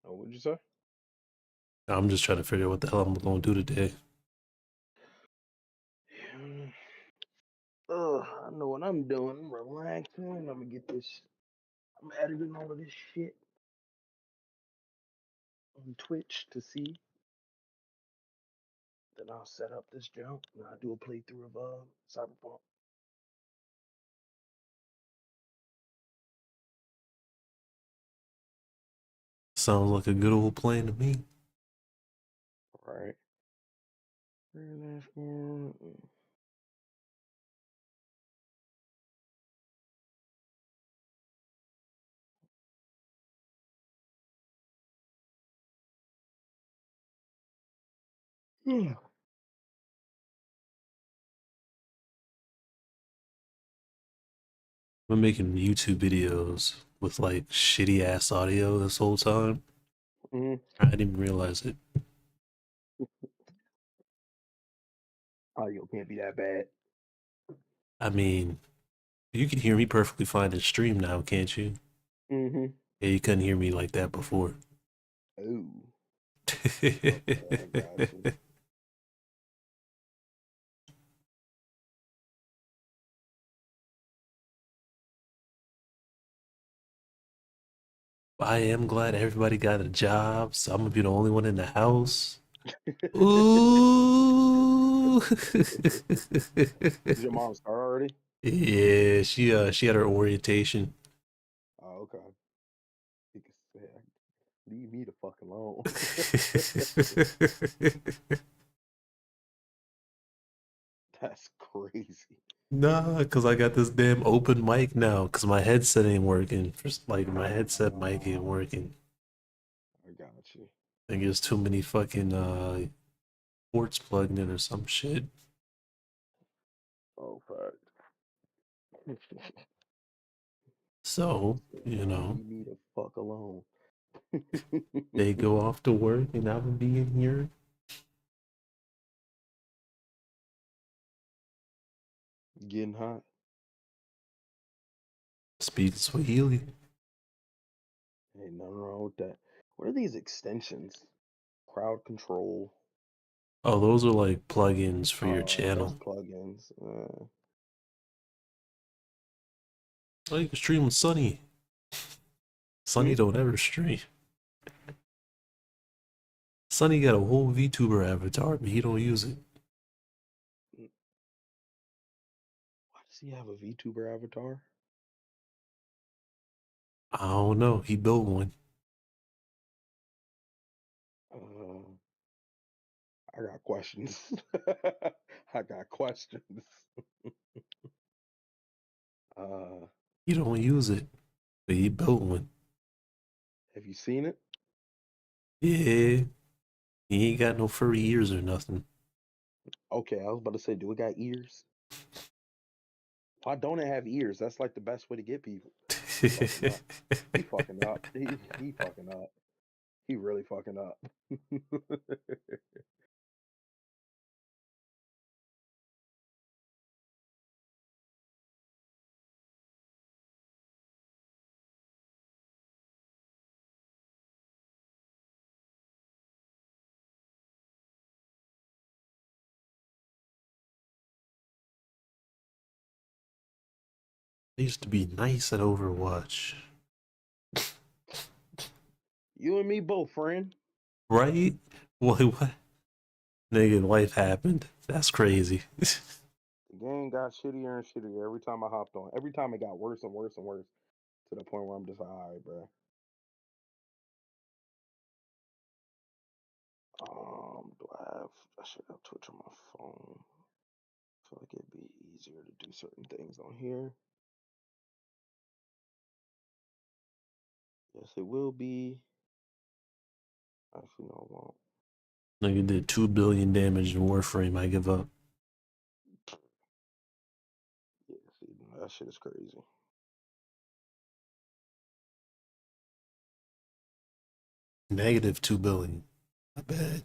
Oh, what'd you say? I'm just trying to figure out what the hell I'm going to do today. I know what I'm doing. I'm relaxing. I'm gonna get this. I'm editing all of this shit on Twitch to see. Then I'll set up this jump and I'll do a playthrough of Cyberpunk. Sounds like a good old plan to me. Right. Yeah. I've been making YouTube videos with like shitty ass audio this whole time. I didn't even realize it. Audio can't be that bad. I mean, you can hear me perfectly fine in stream now, can't you? Mm-hmm. Yeah, you couldn't hear me like that before. Oh. I am glad everybody got a job, so I'm gonna be the only one in the house. Ooh. Did your mom start already? Yeah, she had her orientation. Oh, okay. You can say, leave me the fuck alone. That's crazy. Nah, because I got this damn open mic now, because my headset ain't working. Just like my headset mic ain't working. I got you. I think there's too many fucking ports plugged in or some shit. Oh, fuck. So, you know, Leave me the fuck alone. they go off to work and I'm gonna be in here. Getting hot. Speak Swahili. Ain't nothing wrong with that. What are these extensions? Crowd control. Oh, those are like plugins for your That's channel. plugins. Oh, you can stream with Sunny. Sunny don't ever stream. Sunny got a whole VTuber avatar, but he don't use it. Why does he have a VTuber avatar? I don't know. He built one. I got questions. I got questions. He don't use it, but he built one. Have you seen it? Yeah. He ain't got no furry ears or nothing. Okay, I was about to say, do it got ears? Why don't it have ears? That's like the best way to get people. He fucking up. He fucking up. He really fucking up. They used to be nice at Overwatch. You and me both, friend. Right? What? Nigga, life happened. That's crazy. The game got shittier and shittier every time I hopped on. Every time it got worse and worse and worse to the point where I'm just like, all right, bro. I should have Twitch on my phone. I feel like it'd be easier to do certain things on here. Yes, it will be. Actually, no, it won't. Nigga did 2 billion damage in Warframe. I give up. shit is crazy. Negative 2 billion. Not bad.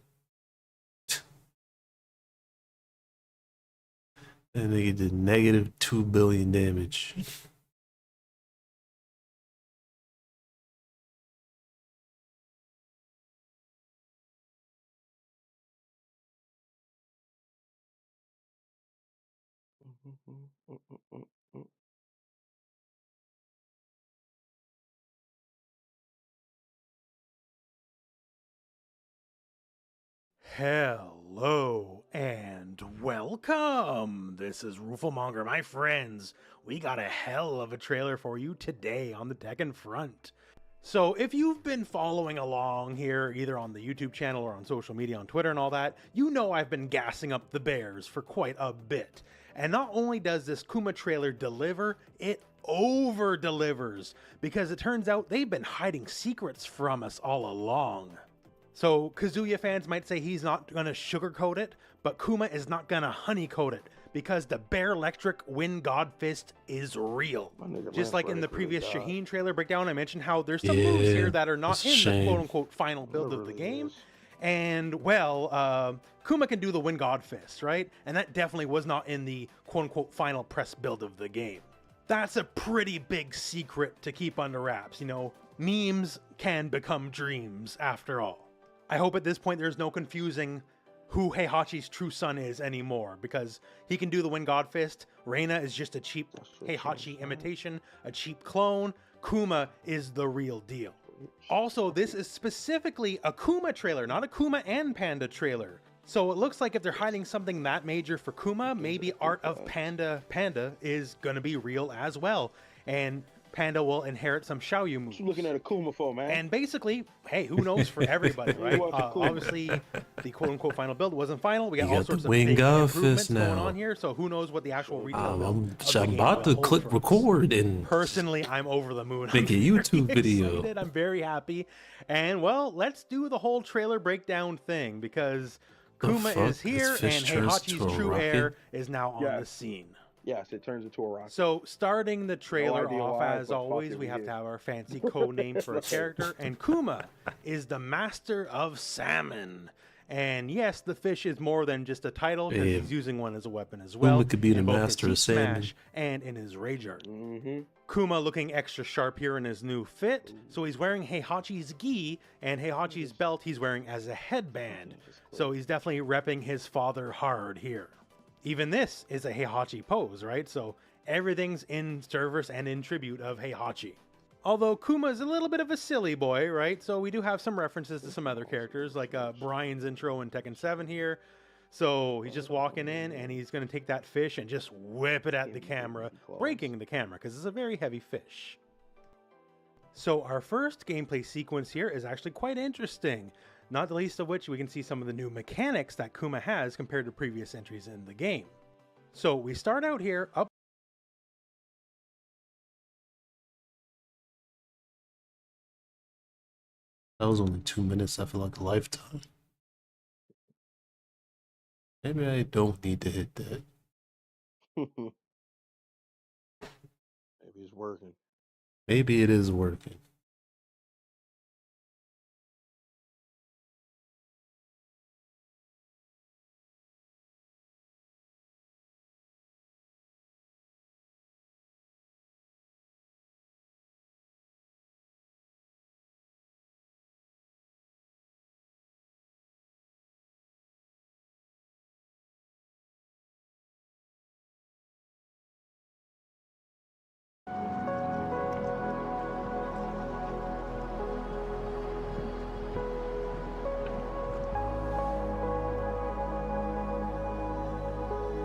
And they did negative 2 billion damage. Hello and welcome. This is Rooflemonger, my friends. We got a hell of a trailer for you today on the Tekken front. So if you've been following along here, either on the YouTube channel or on social media, on Twitter and all that, you know I've been gassing up the bears for quite a bit. And not only does this Kuma trailer deliver, it over-delivers, because it turns out they've been hiding secrets from us all along. So Kazuya fans might say he's not going to sugarcoat it, but Kuma is not going to honeycoat it, because the Bear Electric Wind God Fist is real. Just like in the previous Shaheen trailer breakdown, I mentioned how there's some moves here that are not in the quote-unquote final build of the game. And, well, Kuma can do the Wind God Fist, right? And that definitely was not in the quote-unquote final press build of the game. That's a pretty big secret to keep under wraps, you know? Memes can become dreams, after all. I hope at this point there's no confusing who Heihachi's true son is anymore, because he can do the Wind God Fist. Reina is just a cheap Heihachi imitation, a cheap clone. Kuma is the real deal. Also, this is specifically a Kuma trailer, not a Kuma and Panda trailer. So it looks like if they're hiding something that major for Kuma, maybe Art of Panda is gonna be real as well. And Panda will inherit some Xiaoyu moves. What you looking at a Kuma for, man? And basically, hey, who knows for everybody, right? Obviously, the quote-unquote final build wasn't final. We got all sorts of big improvements going on here, so who knows what the actual retail build of the I'm game about to will click hold for us. record and Personally, I'm over the moon. make a I'm YouTube very video. excited. I'm very happy. And, well, let's do the whole trailer breakdown thing, because The Kuma fuck? is here, This and fish turns to Heihachi's a true rocket? heir is now on the scene. Yes, it turns into a rocket. So, starting the trailer idea off, why, as but fuck always, it, we we have did. to have our fancy code name for a character, and Kuma is the master of salmon. And yes, the fish is more than just a title, because Yeah. he's using one as a weapon as well. Kuma could be the in both his master of Heat salmon. Smash and in his Rage Art. Kuma looking extra sharp here in his new fit. So he's wearing Heihachi's gi, and Heihachi's belt he's wearing as a headband. So he's definitely repping his father hard here. Even this is a Heihachi pose, right? So everything's in service and in tribute of Heihachi. Although Kuma's a little bit of a silly boy, right? So we do have some references to some other characters, like Brian's intro in Tekken 7 here. So he's just walking in, and he's going to take that fish and just whip it at the camera, breaking the camera, because it's a very heavy fish. So our first gameplay sequence here is actually quite interesting, not the least of which we can see some of the new mechanics that Kuma has compared to previous entries in the game. So we start out here up. That was only 2 minutes. I feel like a lifetime. Maybe I don't need to hit that. Maybe it's working. Maybe it is working.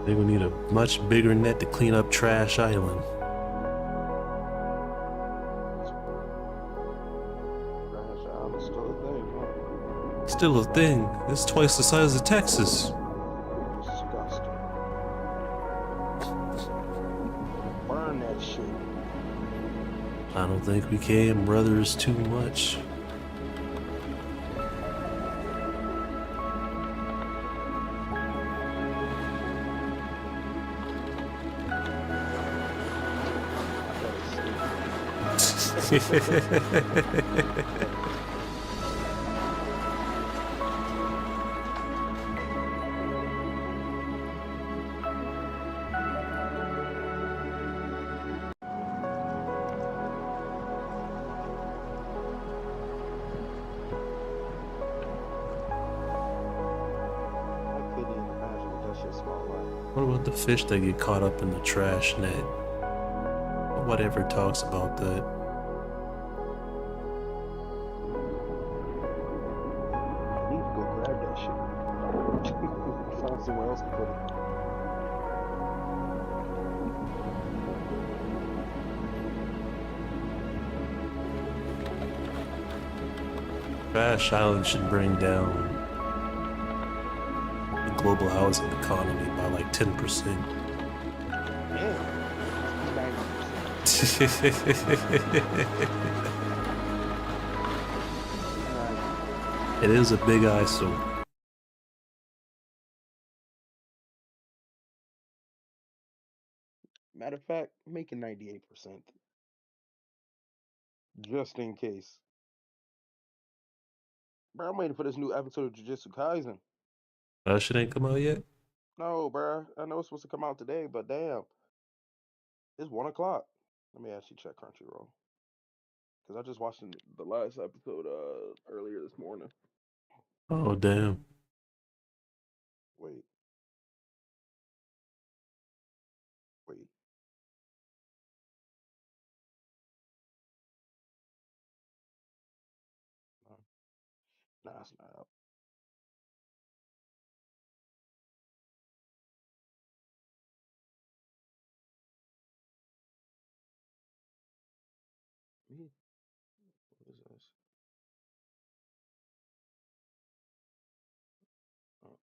They will need a much bigger net to clean up Trash Island. Still a thing. It's twice the size of Texas. Disgusting. Burn that shit. I don't think we can, brothers, too much. What about the fish that get caught up in the trash net? Whatever talks about that. I need to go grab that shit. Find somewhere else to put it. Trash Island should bring down the global housing economy by like 10%. It is a big eyesore. Matter of fact, make it 98%. Just in case. Bro, I'm waiting for this new episode of Jujutsu Kaisen. That shit ain't come out yet? No, bro. I know it's supposed to come out today, but damn. It's 1 o'clock. Let me actually check Crunchyroll. Because I just watched the last episode earlier this morning. Oh, damn. Wait. Wait. Nah, it's not out. What is this?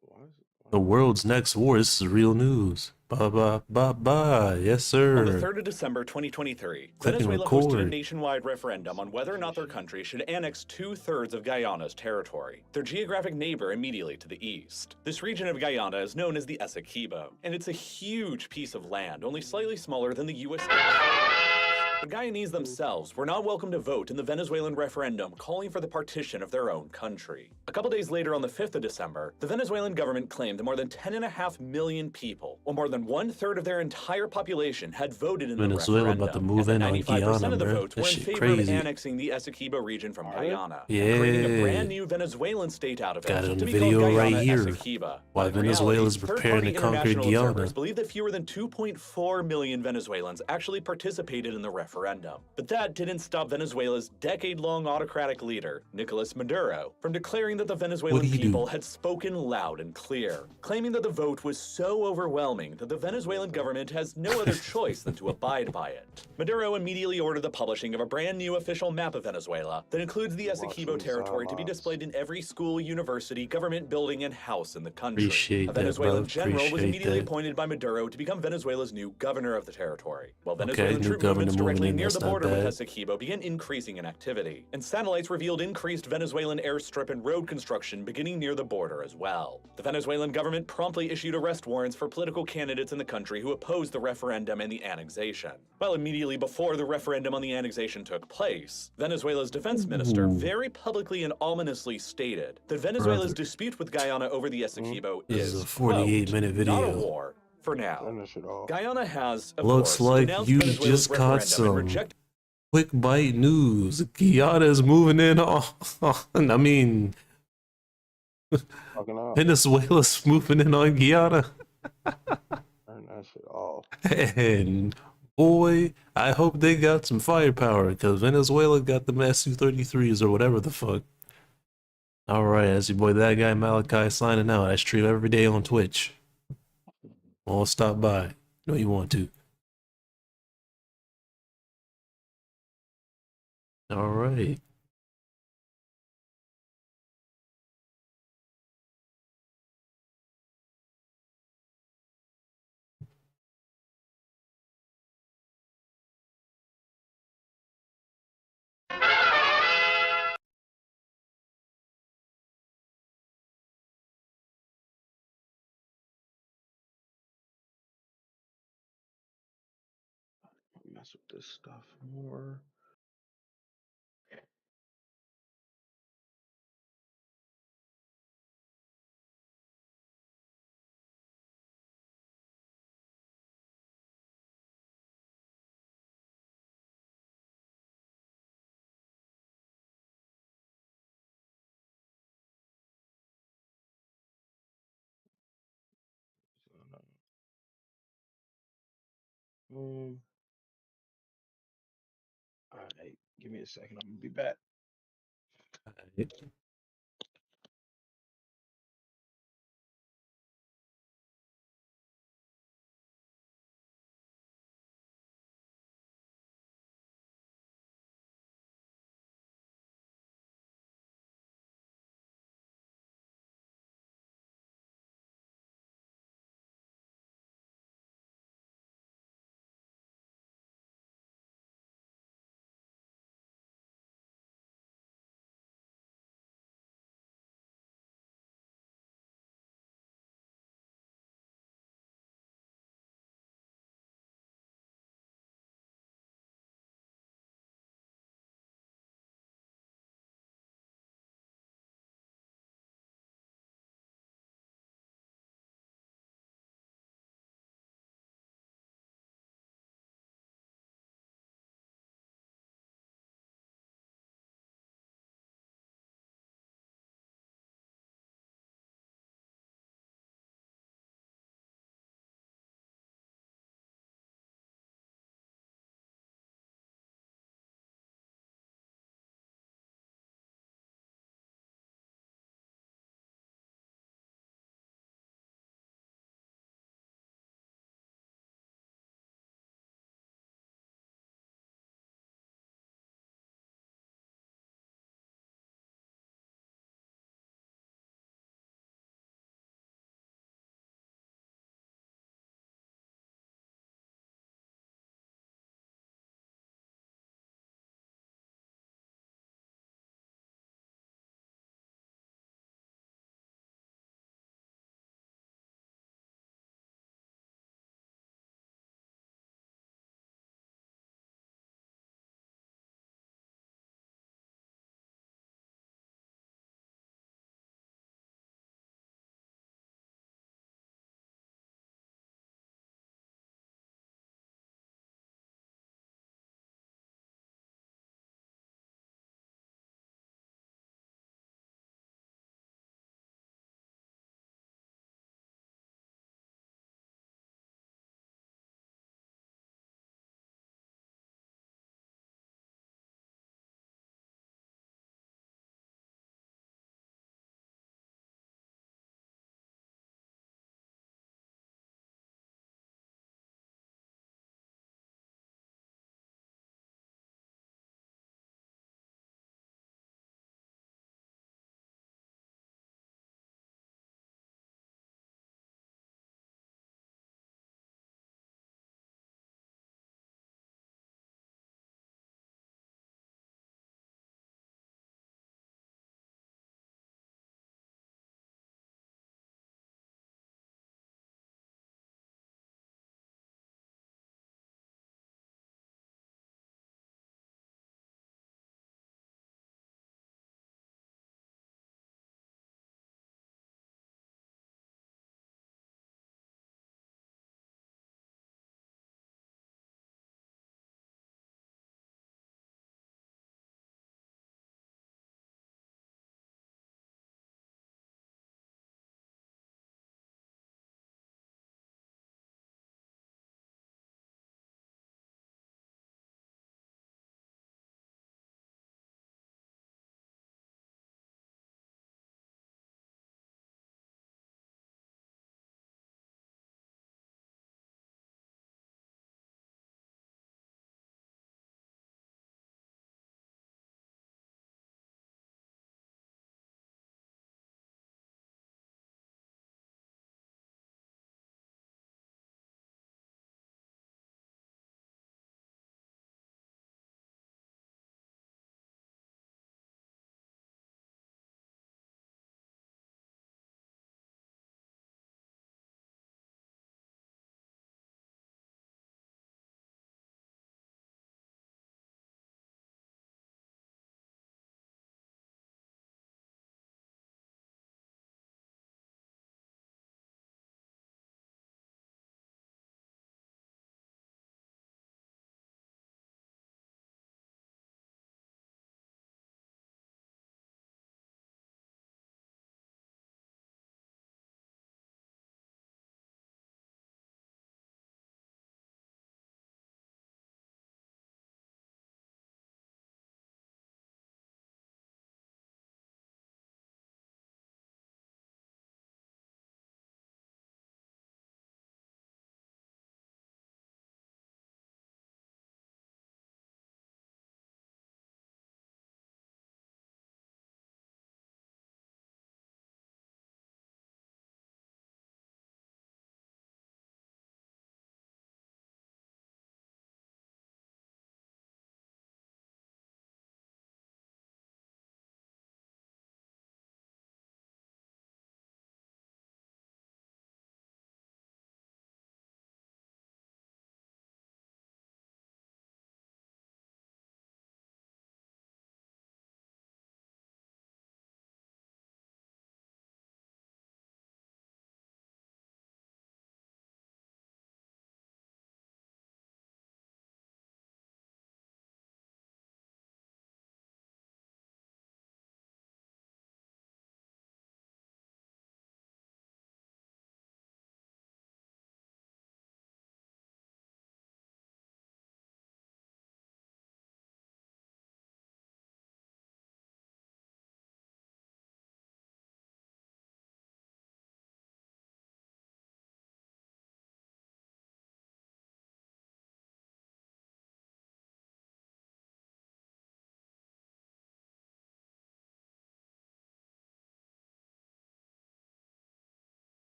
Why is it? The world's next war. This is real news. Bye bye bye bye. Yes, sir. On the 3rd of December 2023, Venezuela hosted a nationwide referendum on whether or not their country should annex 2/3 of Guyana's territory, their geographic neighbor immediately to the east. This region of Guyana is known as the Essequibo, and it's a huge piece of land, only slightly smaller than the U.S. The Guyanese themselves were not welcome to vote in the Venezuelan referendum calling for the partition of their own country. A couple days later, on the 5th of December, the Venezuelan government claimed that more than 10.5 million people, or more than 1/3 of their entire population, had voted in Venezuela the referendum. about to move in on 95% Guyana, of the bro. votes were That in shit favor crazy. of annexing the Essequibo region from Guyana, Yeah. and creating a brand new Venezuelan state out of it. Got it on to the be called video Guyana right here. Essequiba. Why In Venezuela's reality, preparing to third-party conquer international Guyana. observers believe that fewer than 2.4 million Venezuelans actually participated in the referendum. But that didn't stop Venezuela's decade-long autocratic leader, Nicolas Maduro, from declaring that the Venezuelan people had spoken loud and clear, claiming that the vote was so overwhelming that the Venezuelan government has no other choice than to abide by it. Maduro immediately ordered the publishing of a brand new official map of Venezuela that includes the Essequibo territory to be displayed in every school, university, government building, and house in the country. Appreciate a that, Venezuelan bro. general was Appreciate immediately that. appointed by Maduro to become Venezuela's new governor of the territory, while Okay, Venezuelan new troop governor movements moving directly in, near that's the not border with bad. Essequibo began increasing in activity, and satellites revealed increased Venezuelan airstrip and road construction beginning near the border as well. The Venezuelan government promptly issued arrest warrants for political candidates in the country who opposed the referendum and the annexation. Well, immediately before the referendum on the annexation took place, Venezuela's defense minister very publicly and ominously stated that Venezuela's Brother. dispute with Guyana over the Essequibo This is is a 48-minute quote, not a video. war for now. Guyana has, of Looks course, like denounced you Venezuela's just caught referendum and some rejected quick bite news. Guyana is moving in on. I mean, Venezuela's moving in on Guyana. Turn that shit off. And boy, I hope they got some firepower because Venezuela got the Su-33s or whatever the fuck. All right, that's your boy, that guy Malachi, signing out. I stream every day on Twitch. All stop by. No, you want to. All right. Mess with this stuff more. All right, give me a second. I'm gonna be back.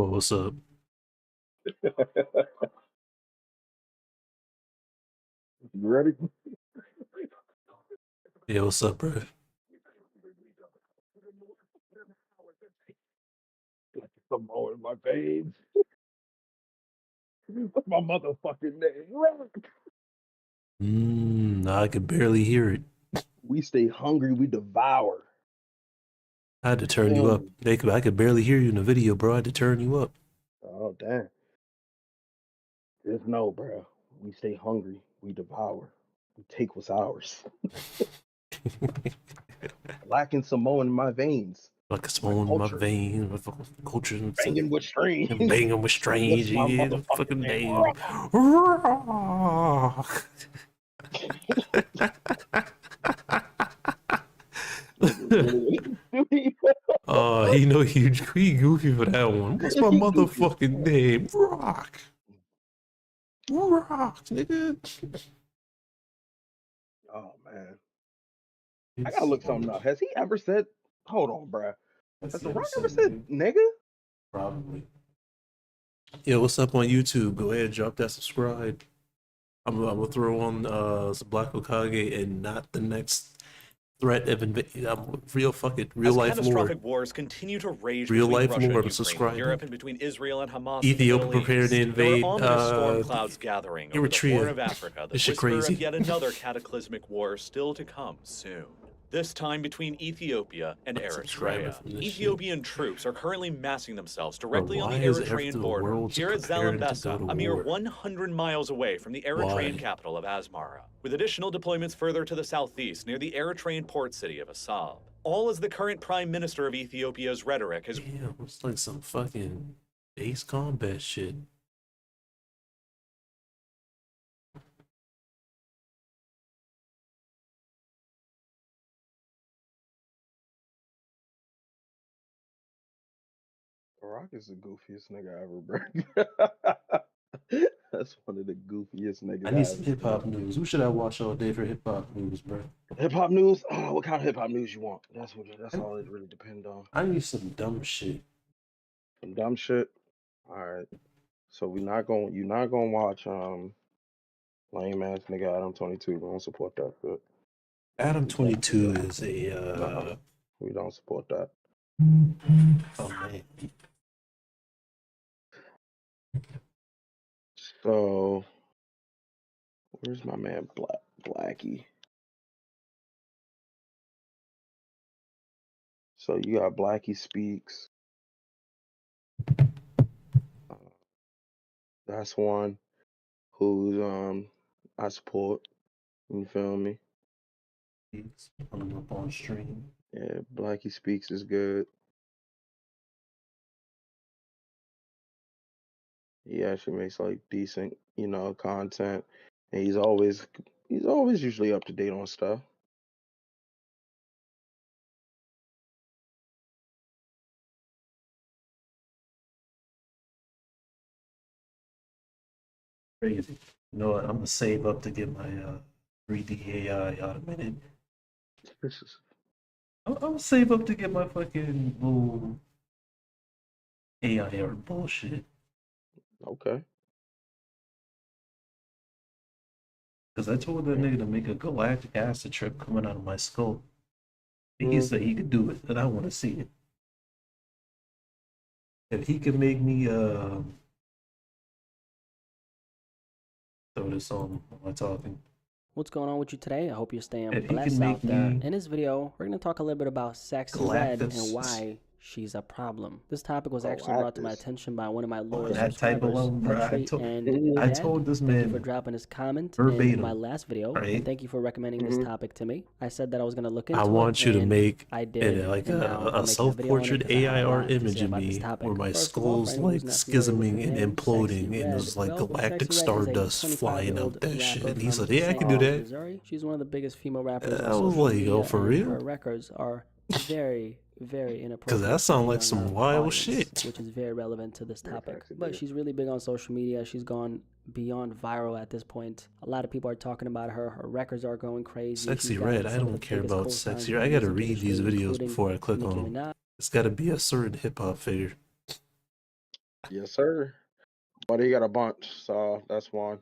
Well, what's up? You ready? Yeah, what's up, bro? Some more in my veins. What's my motherfucking name? I could barely hear it. We stay hungry, we devour. I had to turn you up. I could barely hear you in the video, bro. I had to turn you up. Oh, damn. Just know, bro. We stay hungry, we devour. We take what's ours. Lacking Samoan in my veins. Like a Samoan in my veins, with culture, Banging with strange. Banging with strange. What's my Yeah, motherfucking fucking name? name. Oh, he know he goofy for that one. What's my motherfucking name? Rock, nigga. Oh man, I gotta look something up. Has he ever said? Hold on, bruh. Has The Rock ever said nigga? Probably. Yeah, what's up on YouTube? Go ahead, drop that subscribe. I'm gonna throw on some Black Hokage and not the next threat of real life catastrophic lore. wars continue to rage Real between life Russia lore, and subscribe. Ukraine, Europe, and between Israel and Hamas. Ethiopia in the Middle prepared to East. invade, There are ominous storm clouds gathering over the Eritrea. Horn of Africa. The This shit whisper crazy. of yet another cataclysmic war still to come soon. This time between Ethiopia and subscribing Eritrea. from this Ethiopian troops are currently massing themselves directly on the why is Eritrean the border, world's here at preparing to go Zalambesa, to a mere war? 100 miles away from the Eritrean capital of Asmara, with additional deployments further to the southeast near the Eritrean port city of Assab. All as the current prime minister of Ethiopia's rhetoric has Damn, it's like some fucking Ace Combat shit. The Rock is the goofiest nigga ever, bro. That's one of the goofiest niggas. I need some hip hop news. Who should I watch all day for hip hop news, bro? Hip hop news? What kind of hip hop news you want? That's all it really depends on. I need some dumb shit. Some dumb shit. All right. So you're not gonna watch lame ass nigga Adam 22. We don't support that shit. Adam 22 is a we don't support that. Oh man. So where's my man Blackie? So you got Blackie Speaks. That's one who's I support. You feel me? Put him up on stream. Yeah, Blackie Speaks is good. He actually makes like decent, content, and he's always usually up to date on stuff. Crazy. You know what? I'm gonna save up to get my 3D AI automated. I'm gonna save up to get my fucking little AI or bullshit. Okay. Because I told that nigga to make a galactic acid trip coming out of my skull. He said he could do it, and I want to see it. If he could make me throw this on while I'm talking. What's going on with you today? I hope you're staying If he blessed can out make there. me In this video, we're going to talk a little bit about Sexy Red and Galactus. why she's a problem. This topic was actually brought to my attention by one of my loyal that type subscribers, alone, bro. Patrick and I Dad. told this Thank you man for dropping his comment verbatim, in my last video, right? and thank you for recommending this topic to me. I said that I was going to look into it. I want you to and make I did, like and now I'm a making a video on it self-portrait 'cause I have a AI lot art to image say of about me this topic. where my First of all, skull's for anyone like who's not familiar with schisming the and name, imploding, Sexy and there's Red, like well, galactic Sexy Red is a stardust flying 25-year-old out that shit. rapper And he said, from "Yeah, I St. can do Louis, that." Missouri. She's one of the biggest female rappers I on was social like, media, "Oh, for and real?" her records are very, very inappropriate. Because that sounds like for a some young wild audience, shit. which is very relevant to this topic. But she's really big on social media. She's gone beyond viral at this point. A lot of people are talking about her. Her records are going crazy. Sexy She's got Red, I some of don't the care biggest about co-stars Sexy in Red. the I gotta music read these industry, videos including before I click Nicki on them. Minaj. It's gotta be a certain hip hop figure. Yes, sir. But he got a bunch, so that's one.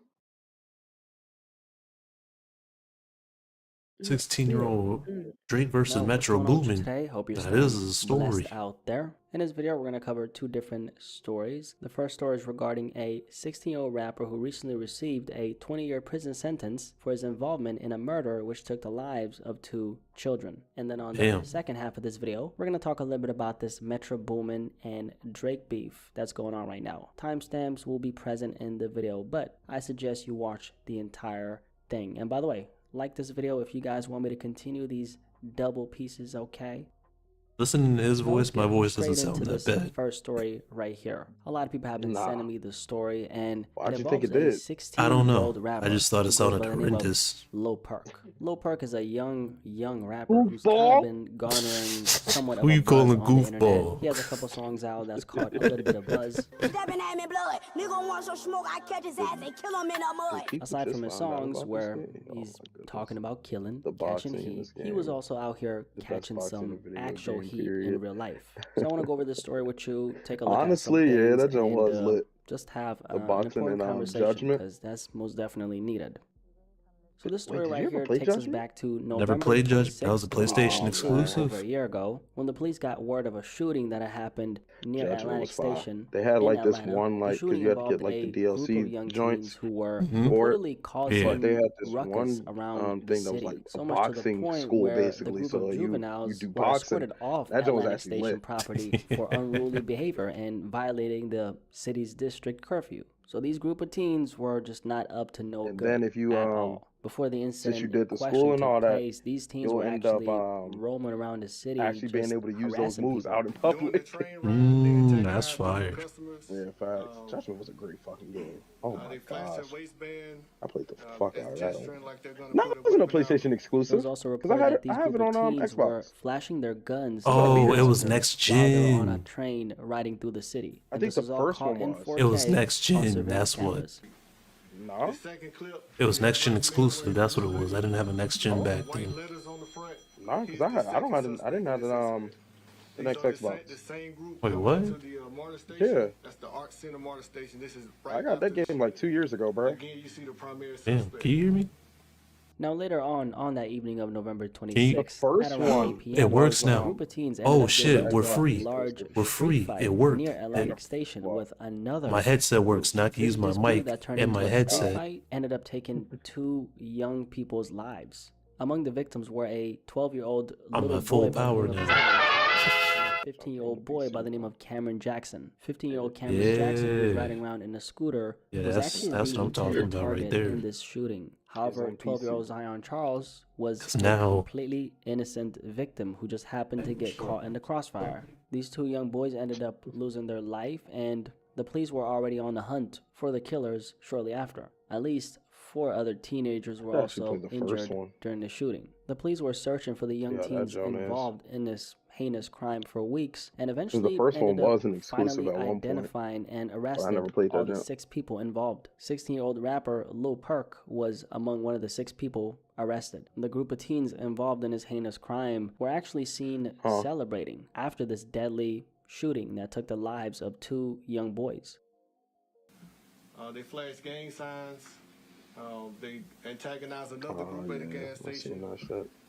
16-year-old Drake versus Well, what's Metro going on with you Boomin. today? Hope you're That staying is a story. blessed out there. In this video, we're going to cover two different stories. The first story is regarding a 16-year-old rapper who recently received a 20-year prison sentence for his involvement in a murder which took the lives of 2 children. And then on the second half of this video, we're going to talk a little bit about this Metro Boomin and Drake beef that's going on right now. Timestamps will be present in the video, but I suggest you watch the entire thing. And by the way, like this video if you guys want me to continue these double pieces, okay? Listening to his voice, my voice doesn't sound that bad. First story right here. A lot of people have been sending me the story, and Why'd it you think involves it a did? 16-year-old I don't know. rapper I just thought it who goes sounded by the name of horrendous. Lil Perk. Lil Perk is a young rapper who's kind of been garnering somewhat of Who a you buzz calling on the internet. goofball? He has a couple songs out that's caught a little bit of buzz. Stepping at me blood. Nigga want some smoke, I catch his ass and kill him in the mud. Aside from his songs where he's talking about killing, catching heat, he was also out here catching some actual heat in real life. So I want to go over this story with you, take a look Honestly, at some yeah, things, that joint was and, lit. just have The an boxing important and conversation Judgment. because that's most definitely needed. So this story did you right ever here play takes us Judgment? back to Never November played Judgment. That was a 26th, PlayStation over exclusive. a year ago, when the police got word of a shooting that had happened near Judgment Atlantic was fire. Station. They had in like this Atlanta. one The like because shooting you had to get involved like the a group of DLC young joints teens who were for it. reportedly causing But they had this ruckus one around the thing that was city, like a so much to the boxing point school where the basically. group So of you juveniles do were boxing. escorted off That joint was Atlantic actually Station lit. property for unruly behavior and violating the city's district curfew. So these group of teens were just not up to no And good then if you at all. Before the incident since you did the in question school and took all that, place, these teens you'll were end up actually roaming around the city, actually being just able to use those harassing moves people. out in public. That's fire. Yeah, facts. Judgment was a great fucking game. Oh my gosh. I played the fuck out of that. No, it wasn't a PlayStation It exclusive. was also Because reported that these I have group it of on teens were Xbox. flashing their guns. Oh, to it was officers next while they were on a gen. train riding through the city. I And think this the was all first caught one in was. 4K It was next on gen. surveillance That's what. cameras. No. It was next gen exclusive. That's what it was. I didn't have a next gen back then. No, because I didn't have the next Xbox. Wait, what? Yeah. I got that game like 2 years ago, bro. Damn, can you hear me? Now later on that evening of November you- 26th, first at around one. 8 p.m., It works a now. group of teens Oh, ended up shit, getting we're into a free. large We're street free. fight It worked. near Atlantic Station with another. My headset works. Now I can use my This group mic that turned and into my a street headset. fight ended up taking 2 young people's lives. Among the victims were a 12-year-old I'm little at full boy by the power name of now. Zion and a 15-year-old boy by the name of Cameron Jackson. 15-year-old Cameron Jackson, who was Yeah. riding around in a scooter, Yeah, was that's- actually that's the what I'm talking intended about right target there. in this shooting. However, on 12-year-old PC. Zion Charles was 'Cause a now- completely innocent victim who just happened to get caught in the crossfire. These 2 young boys ended up losing their life, and the police were already on the hunt for the killers shortly after. At least 4 other teenagers were I actually also played the first injured one. during the shooting. The police were searching for the young Yeah, that teens joint is. involved in this heinous crime for weeks, and eventually first one ended up was an exclusive finally at one point, identifying and but I arresting never played all that the jump. 6 people involved. 16-year-old rapper Lil Perk was among one of the 6 people arrested. The group of teens involved in this heinous crime were actually seen celebrating after this deadly shooting that took the lives of 2 young boys. They flashed gang signs. They antagonized another group at the gas station.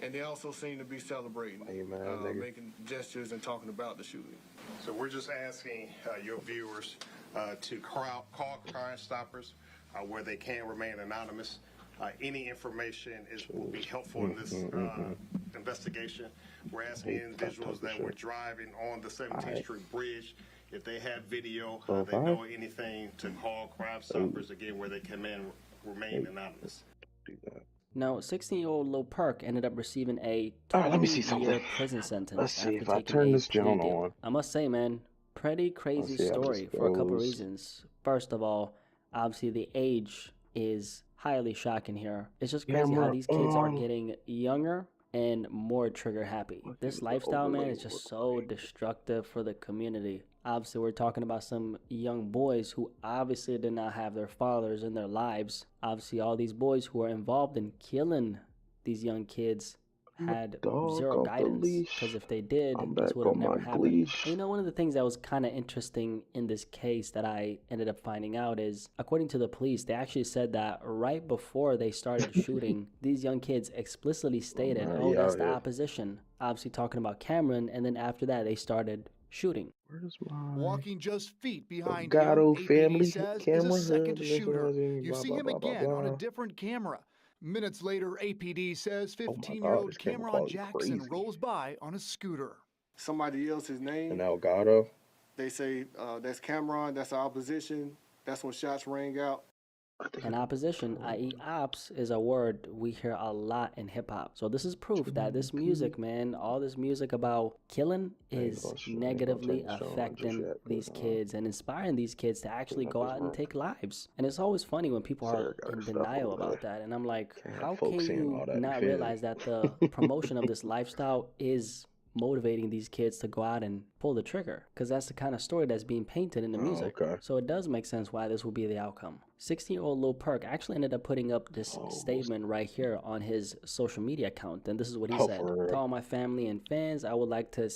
And they also seem to be celebrating, making gestures and talking about the shooting. So we're just asking your viewers to call Crime Stoppers where they can remain anonymous. Any information will be helpful in this investigation. We're asking individuals that were driving on the 17th Street Bridge, if they have video, they know anything, to call Crime Stoppers again where they can remain anonymous. Now, 16-year-old Lil Perk ended up receiving a Let me see 20-year something. prison sentence Let's see after if I taking turn a this plea down deal. on. I must say, man, pretty crazy see how this story for a couple goes. reasons. First of all, obviously the age is highly shocking here. It's just Yeah, crazy how man, these kids are getting younger and more trigger happy. This lifestyle, man, is just so destructive for the community. Obviously, we're talking about some young boys who obviously did not have their fathers in their lives. Obviously, all these boys who are involved in killing these young kids had Dog zero off the guidance, leash. because if they did, I'm this back would have on never my happened. leash. You know, one of the things that was kind of interesting in this case that I ended up finding out is, according to the police, they actually said that right before they started shooting, these young kids explicitly stated, oh, that's the opposition. Obviously talking about Cameron, and then after that, they started shooting. Where's my Walking just feet behind Gato him, family APD says, is camera? a second This shooter. is You blah, see blah, him blah, blah, again on a blah. different camera. Minutes later, APD says Oh my God, 15-year-old this camera Cameron quality Jackson crazy. rolls by on a scooter. Somebody yells his name. And Elgato. They say, that's Cameron, that's our opposition. That's when shots rang out. And opposition, i.e. ops, is a word we hear a lot in hip-hop. So this is proof that this music, man, all this music about killing is negatively affecting these kids and inspiring these kids to actually go out and take lives. And it's always funny when people are in denial about that. And I'm like, how can you not realize that the promotion of this lifestyle is motivating these kids to go out and pull the trigger? Because that's the kind of story that's being painted in the music. So it does make sense why this will be the outcome. 16-year-old Lil Perk actually ended up putting up this statement right here on his social media account, and this is what he said. To all my family and fans, I would like to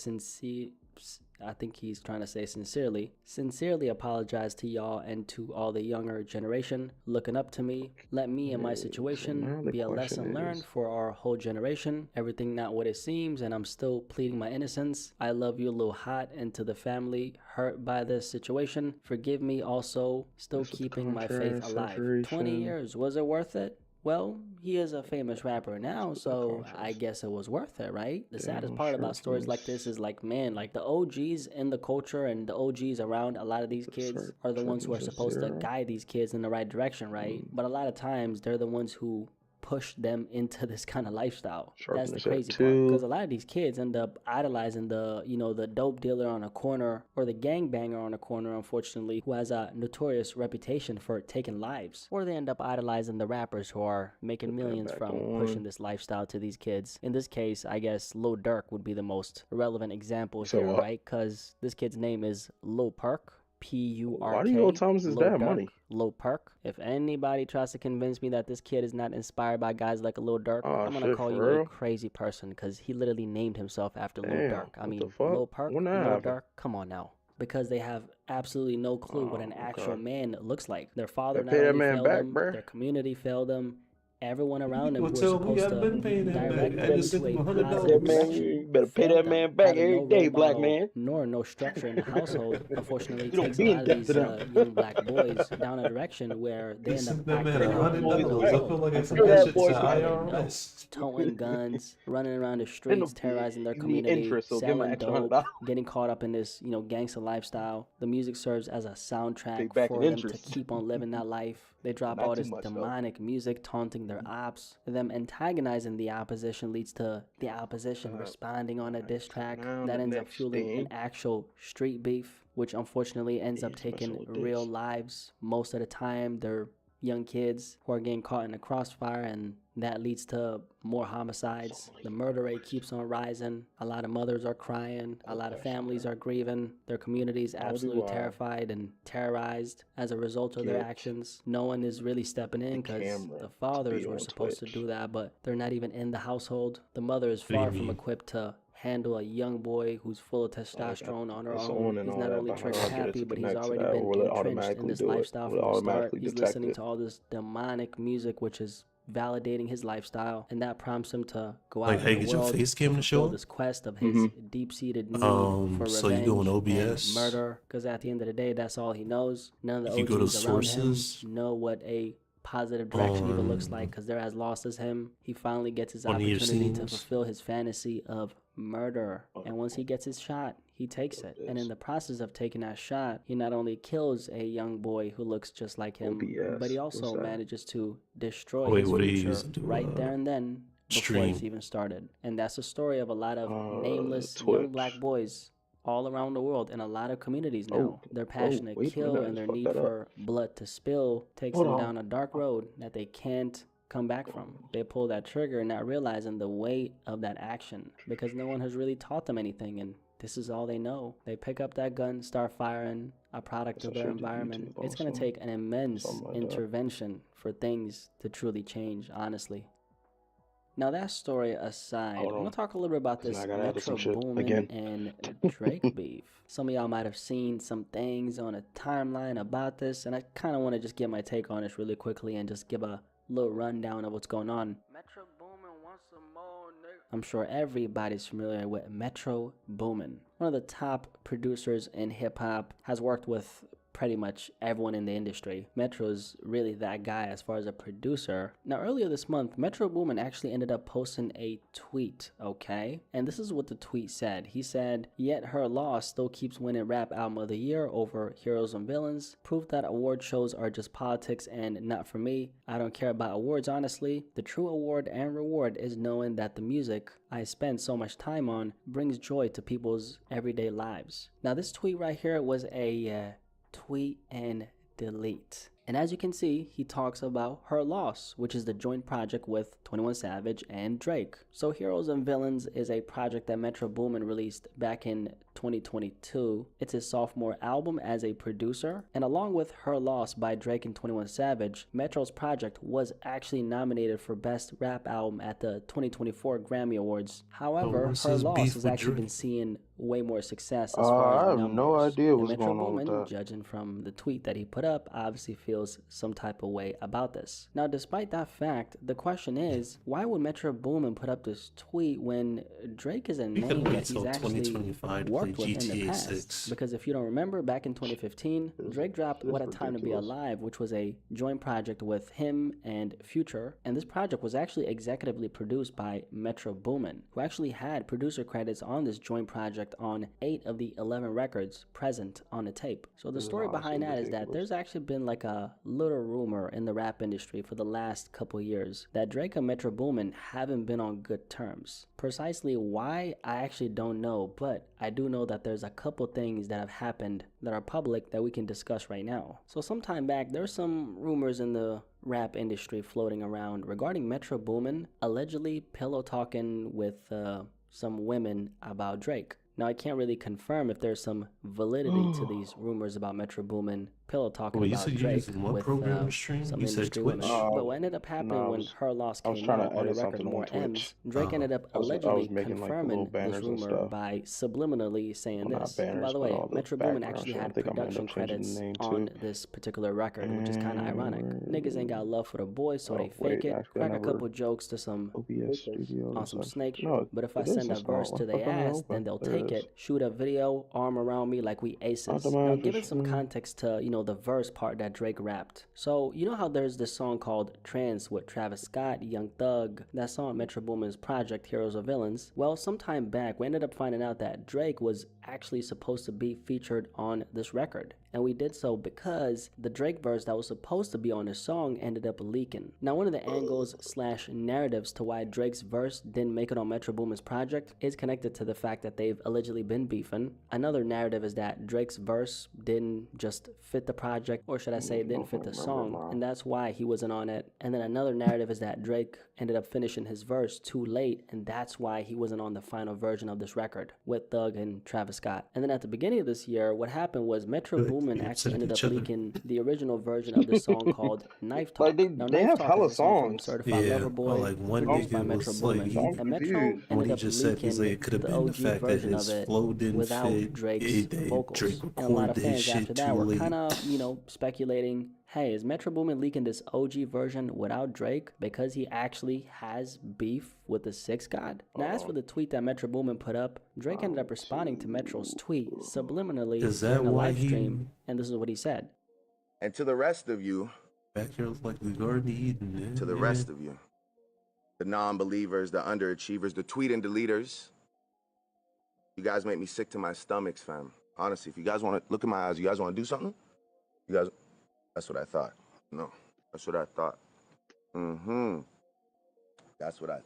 I think he's trying to say sincerely apologize to y'all and to all the younger generation looking up to me. Let me and my situation be a lesson learned for our whole generation. Everything not what it seems, and I'm still pleading my innocence. I love you, Lil Hot, and to the family hurt by this situation, forgive me. Also, still keeping my faith alive. 20 years, was it worth it? Well, he is a famous rapper now, so I guess it was worth it, right? The saddest part about stories like this is, like, man, like the OGs in the culture and the OGs around a lot of these kids are the ones who are supposed to guide these kids in the right direction, right? But a lot of times they're the ones who push them into this kind of lifestyle. That's the crazy part, because a lot of these kids end up idolizing the, you know, the dope dealer on a corner or the gangbanger on a corner, unfortunately, who has a notorious reputation for taking lives, or they end up idolizing the rappers who are making millions from pushing this lifestyle to these kids. In this case, I guess Lil Durk would be the most relevant example here, right? Because this kid's name is Lil Perk. P-U-R-K. Why do you know Thomas is that money? Lil Perk. If anybody tries to convince me that this kid is not inspired by guys like a Lil Durk, I'm gonna call you a crazy person, because he literally named himself after Lil Durk. I mean, Lil Perk, Lil Durk, come on now. Because they have absolutely no clue what an actual man looks like. Their father not only failed them, their community failed them. Everyone around them who was supposed to direct them to a positive direction. You better pay that man back every day, black man. Nor no structure in the household, unfortunately, takes a lot of these young black boys down a direction where they end up towing guns, running around the streets, terrorizing their community, selling dope, getting caught up in this, you know, gangster lifestyle. The music serves as a soundtrack for them to keep on living that life. They drop all this demonic music taunting their ops. Them antagonizing the opposition leads to the opposition responding on a diss track that ends up fueling an actual street beef, which unfortunately ends up taking real lives. Most of the time, they're young kids who are getting caught in the crossfire, and that leads to more homicides. The murder rate keeps on rising. A lot of mothers are crying. A lot of families are grieving. Their communities absolutely terrified and terrorized as a result of their actions. No one is really stepping in, because the fathers were supposed to do that, but they're not even in the household. The mother is far from equipped to handle a young boy who's full of testosterone on her own. He's not only trigger happy, but he's already been entrenched in this lifestyle from the start. He's listening to all this demonic music, which is validating his lifestyle, and that prompts him to go out in the world to fulfill this quest of his deep-seated need for revenge so you go in and OBS, murder, because at the end of the day, that's all he knows. None of the you go to OGs around sources, him know what a positive direction even looks like, because they're as lost as him. He finally gets his opportunity to fulfill his fantasy of murder, and once he gets his shot, he takes it. And in the process of taking that shot, he not only kills a young boy who looks just like him, but he also manages to destroy his future right there and then before it's even started. And that's a story of a lot of nameless young black boys all around the world, in a lot of communities now. Their passion to kill and their need for blood to spill takes them down a dark road that they can't come back from. They pull that trigger not realizing the weight of that action, because no one has really taught them anything, and this is all they know. They pick up that gun, start firing, a product of their environment. It's going to take an immense intervention for things to truly change, honestly. Now that story aside, Hold I'm gonna on. talk a little bit about this I gotta edit Metro some shit Boomin again. and Drake beef. Some of y'all might have seen some things on a timeline about this, and I kind of want to just get my take on this really quickly and just give a little rundown of what's going on. Metro Boomin wants some more, nigga. I'm sure everybody's familiar with Metro Boomin. One of the top producers in hip hop, has worked with pretty much everyone in the industry. Metro's really that guy as far as a producer. Now earlier this month, Metro Boomin actually ended up posting a tweet, okay? And this is what the tweet said. He said, "Yet her loss still keeps winning Rap Album of the Year over Heroes and Villains. Proof that award shows are just politics and not for me. I don't care about awards, honestly. The true award and reward is knowing that the music I spend so much time on brings joy to people's everyday lives." Now this tweet right here was a tweet and delete. And as you can see, he talks about Her Loss, which is the joint project with 21 Savage and Drake. So Heroes and Villains is a project that Metro Boomin released back in 2022. It's his sophomore album as a producer. And along with Her Loss by Drake and 21 Savage, Metro's project was actually nominated for Best Rap Album at the 2024 Grammy Awards. However, Her Loss has actually been seeing way more success as far as I have numbers. no idea And what's Metro going on with Boomin, that. judging from the tweet that he put up, obviously feels some type of way about this. Now, despite that fact, the question is, why would Metro Boomin put up this tweet when Drake is a We name could wait that till he's actually 2025 to worked play with in the GTA past? 6. Because if you don't remember, back in 2015, Drake dropped What a Time to Be Alive, which was a joint project with him and Future. And this project was actually executively produced by Metro Boomin, who actually had producer credits on this joint project on 8 of the 11 records present on the tape. So the This is story behind honestly that is that ridiculous. there's actually been like a little rumor in the rap industry for the last couple years that Drake and Metro Boomin haven't been on good terms. Precisely why, I actually don't know, but I do know that there's a couple things that have happened that are public that we can discuss right now. So sometime back, there's some rumors in the rap industry floating around regarding Metro Boomin allegedly pillow talking with some women about Drake. Now, I can't really confirm if there's some validity to these rumors about Metro Boomin pillow talking Wait, you about said you're Drake using what with program to stream? some You said industry Twitch? women. But what ended up happening when Her Loss I was came trying out to on the edit record something on More Twitch. M's, Drake ended up I was allegedly making, like, confirming little this banners and rumor stuff. by subliminally saying Well, not this. And by banners, the but way, all the Metro Boomin background actually shit. I had think I'm gonna end production up changing credits the name on too. this particular record, which is kind of ironic. Niggas ain't got love for the boys, so they wait, fake it, actually, I crack a never- couple jokes to some OBS Studio. on some snake. No, But if I it is send a installed. verse What to the their fuck am I ass, open? then they'll There take it is. it, shoot a video, arm around me like we aces. the Now, man giving just- some context to, the verse part that Drake rapped. So, you know how there's this song called Trance with Travis Scott, Young Thug, that song Metro Boomin's project, Heroes or Villains? Well, sometime back, we ended up finding out that Drake was actually supposed to be featured on this record. And we did so because the Drake verse that was supposed to be on this song ended up leaking. Now, one of the angles / narratives to why Drake's verse didn't make it on Metro Boomin's project is connected to the fact that they've allegedly been beefing. Another narrative is that Drake's verse didn't just fit the project, or should I say it didn't fit the song, and that's why he wasn't on it. And then another narrative is that Drake ended up finishing his verse too late, and that's why he wasn't on the final version of this record with Thug and Travis Scott. And then at the beginning of this year, what happened was Metro Boomin actually ended up leaking the original version of the song called Knife Talk. Like, they Now, have Knife Talk hella is a song from songs. Certified Yeah, Lover Boy, but like one produced by nigga Metro was like, Boomin. And Metro what ended he up just said, he's like, it could have the been the OG fact that version his of it flow didn't without fit. Drake's Drake vocals. And a lot recorded of his fans after shit that too were late. kind of, speculating, hey, is Metro Boomin leaking this OG version without Drake because he actually has beef with the Six God? Now, as for the tweet that Metro Boomin put up, Drake ended up responding to Metro's tweet subliminally Is that during a why live he- stream, and this is what he said. And to the rest of you, Back here looks like the Garden of Eden. to the rest of you, the non-believers, the underachievers, the tweet and deleters, you guys make me sick to my stomachs, fam. Honestly, if you guys want to look in my eyes, you guys want to do something? You guys, that's what I thought. No, that's what I thought. That's what I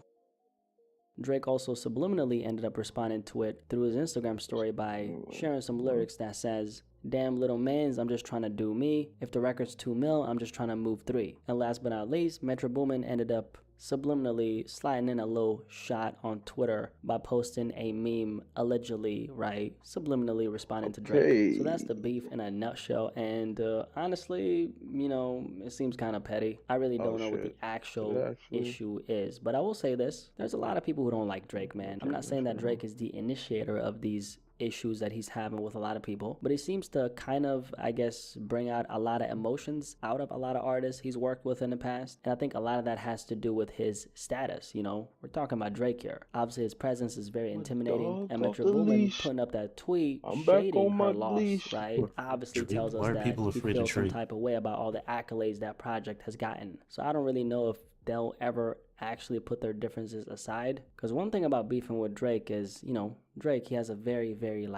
Drake also subliminally ended up responding to it through his Instagram story by sharing some lyrics that says, damn little mans, I'm just trying to do me. If the record's 2 mil, I'm just trying to move 3. And last but not least, Metro Boomin ended up subliminally sliding in a little shot on Twitter by posting a meme, allegedly, right, subliminally responding to Drake. So that's the beef in a nutshell, and honestly, you know, it seems kind of petty. I really don't know what the actual issue is, but I will say this: there's a lot of people who don't like Drake, man. I'm not saying that Drake is the initiator of these issues that he's having with a lot of people, but he seems to kind of, I guess, bring out a lot of emotions out of a lot of artists he's worked with in the past, and I think a lot of that has to do with his status. You know, we're talking about Drake here. Obviously his presence is very intimidating, and Metro Boomin putting up that tweet shading her loss, right, obviously tells us that he feels some type of way about all the accolades that project has gotten. So I don't really know if they'll ever actually put their differences aside, because one thing about beefing with Drake is, you know, Drake, he has a very, very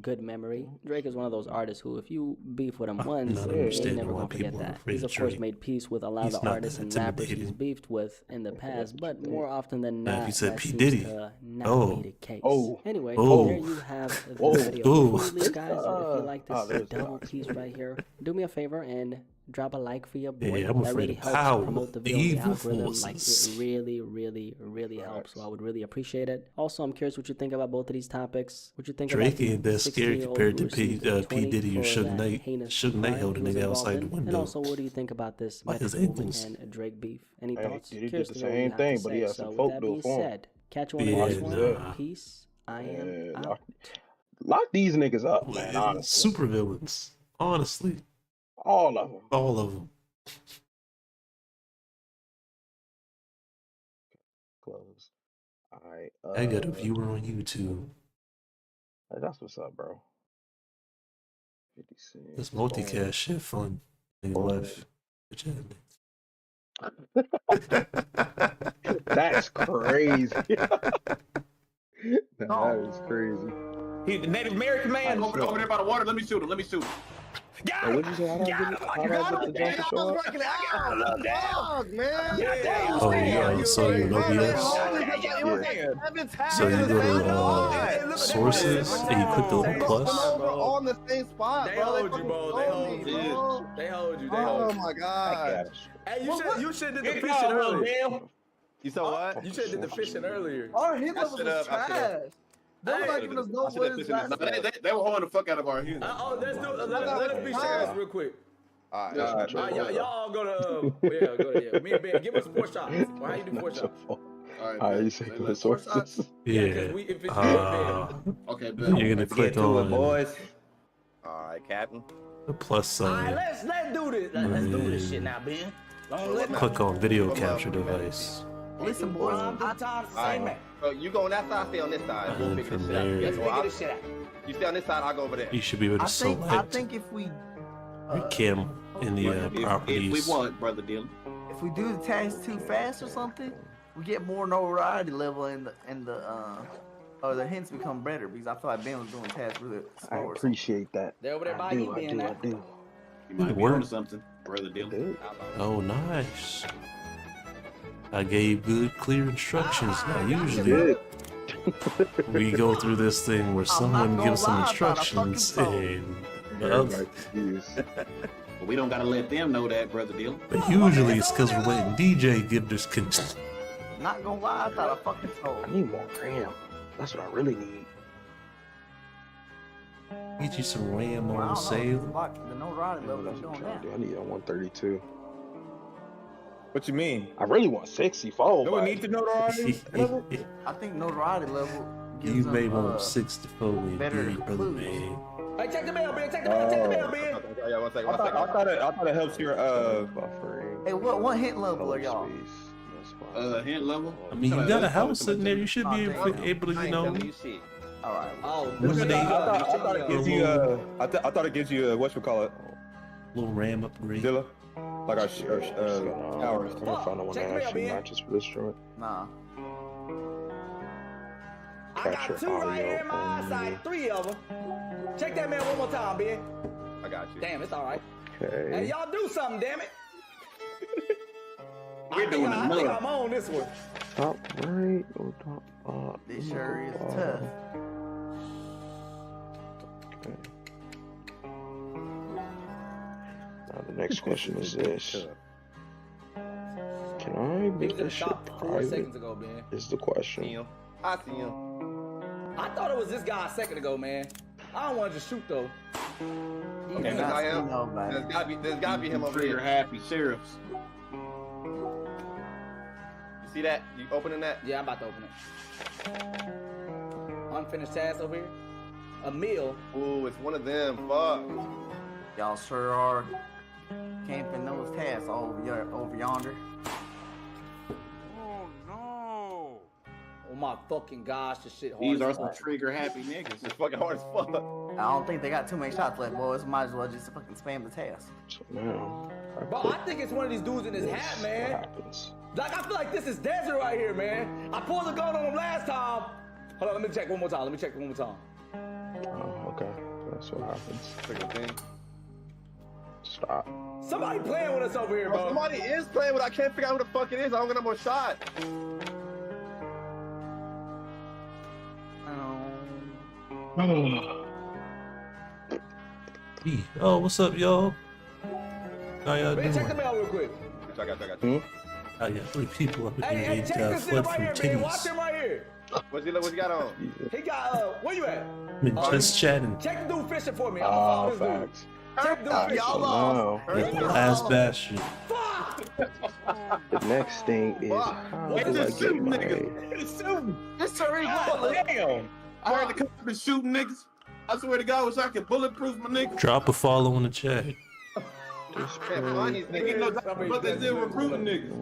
good memory. Drake is one of those artists who, if you beef with him once, he's never gonna forget that. He's of course made peace with a lot of the artists and rappers he's beefed with in the past, but more often than not, he said that P. seems Diddy. to not be the case. Anyway, there you have the video. Before we leave, guys, if you like this double piece right here, do me a favor and drop a like for your boy. I'm that afraid really of helps power. promote the video The in the evil algorithm. forces. Like, it really, really, really helps. So I would really appreciate it. Also, I'm curious what you think about both of these topics. What you think about Drake the ain't that scary 16-year-old compared to who P. received a 20 Diddy or for Suge that Knight. heinous Suge Knight crime held a he was nigga involved outside the in? window. And also, what do you think about this Like his Metro Boomin ankles. and Drake beef? Any Hey, thoughts? Diddy did Curious the to know what you same have thing, to but he say. had some So folk with that do it being for him. said, catch you on the Yeah, next one. nah. Peace. I am out. Lock these niggas up, man. Honestly, Super villains. Honestly. all of them. All of them. Close. All right. I got a viewer on YouTube. That's what's up, bro. 56. This multicast shit fun. Nigga left. That's crazy. That is crazy. He's a Native American man over there by the water. Let me shoot him. Let me shoot him. Hey, what'd you say? How do I get the jump to show up? Dog, man. Oh, yeah. So you're an OBS? So you go to sources and you click the little plus? On the same spot, They bro. hold you, bro. They hold you. They hold you. They hold Oh you. my god. Hey, you should did the Get fishing out, earlier. You saw what? You should did the fishing earlier. Our hit I levels should've- was I should've- trash. They were not giving us no wins last They were holding the fuck out of our humor. Let's do it. Let us be serious real quick. All All right, y'all all go to yeah. Me and Ben, give us 4 shots. Well, how you do 4 shots? All right, you say the sources. Yeah. If it's you and Ben. Okay, You're gonna click on boys. All right, Captain. the plus sign. Let's do this. Let's do this shit now, Ben. Don't let me. Click on video capture device. Listen, boys, I'm tired of All saying right. that. So you go on that side, stay on this side. We'll And figure from this shit out. there- Let's So figure this shit out. You stay on this side, I'll go over there. You should be able to I select think if we cam in the properties. If we want, brother Dylan. if we do the task too fast or something, we get more notoriety level in the or the hints become better because I feel like Ben was doing tasks really I slow. or appreciate that. They're over there by I you, Ben. do. You might might be be onto on something, brother Dylan. Oh, nice. I gave good, clear instructions. Now, usually we go through this thing where someone gives some instructions and But we don't gotta let them know that, brother Dylan. but usually it's because we're letting DJ give this. Not gonna lie, I thought I fucking told. I need more RAM. That's what I really need. Get you some RAM Well, I on don't know, sale. like, the notoriety level is doing that. I need a 132. What you mean? I really want 64. Do we need to know the audience level? I think notoriety level gives You them, may want 64 and better D, brother clues. man. Hey, check the mail, Ben. Check the mail. Check the mail, Ben. Yeah, one second, I thought it helps your buffering. Hey, what hint level are y'all? Hint level. I mean, you got a house in there. You should be able to, you know. All right. Oh, Eliminate I thought it gives you I thought it gives you whatchamacallit? Little RAM upgrade. Dilla? Like our Hours. I'm gonna find the one that actually matches for this joint. Nah. I got 2 right here in my eyesight. 3 of them. Check that mail one more time, Ben. I got you. Damn, it's all right. Okay. Hey, y'all do something, damn it. We're doing I think another. I'm on this one. Top right or top This sure is tough. Okay. The next question is this. Can I make this shit 4 seconds private? ago, man. Is the question. I see him. I thought it was this guy a second ago, man. I don't want to just shoot though. Okay, I am. There's gotta be him over here. Happy sheriffs. You see that? You opening that? Yeah, I'm about to open it. Unfinished task over here. A meal. Ooh, it's one of them. Fuck. Y'all sure are camping those tasks over yonder. Oh my fucking gosh, this shit hard. These are as some fuck. trigger happy niggas. It's fucking hard as fuck. I don't think they got too many shots left, boys. Might as well just fucking spam the task. So now, Bro, I think it's one of these dudes in his hat, man. Like, I feel like this is desert right here, man. I pulled the gun on him last time. Hold on, let me check one more time. Oh, okay. That's what happens. Stop. Somebody playing with us over here, bro. Somebody is playing with. I can't figure out who the fuck it is. I don't get no more shot. Oh, what's up, y'all? How y'all Man, doing? check them out real quick. I got. I got 3 people up in Hey, here. check They this fled nigga right from here, man. Watch titties. him right here. What's he got on? He got, where you at? Just chatting. Check the dude fishing for me. I'm gonna follow this dude. Facts. Check the dude fishing. So now, The last bastion. the next thing is how do I get my... It's Damn. I heard the cops been shooting niggas. I swear to God, I wish I could bulletproof my nigga. Drop a follow in the chat. Can't find these Nigga, no niggas. doubt, but they still recruiting niggas.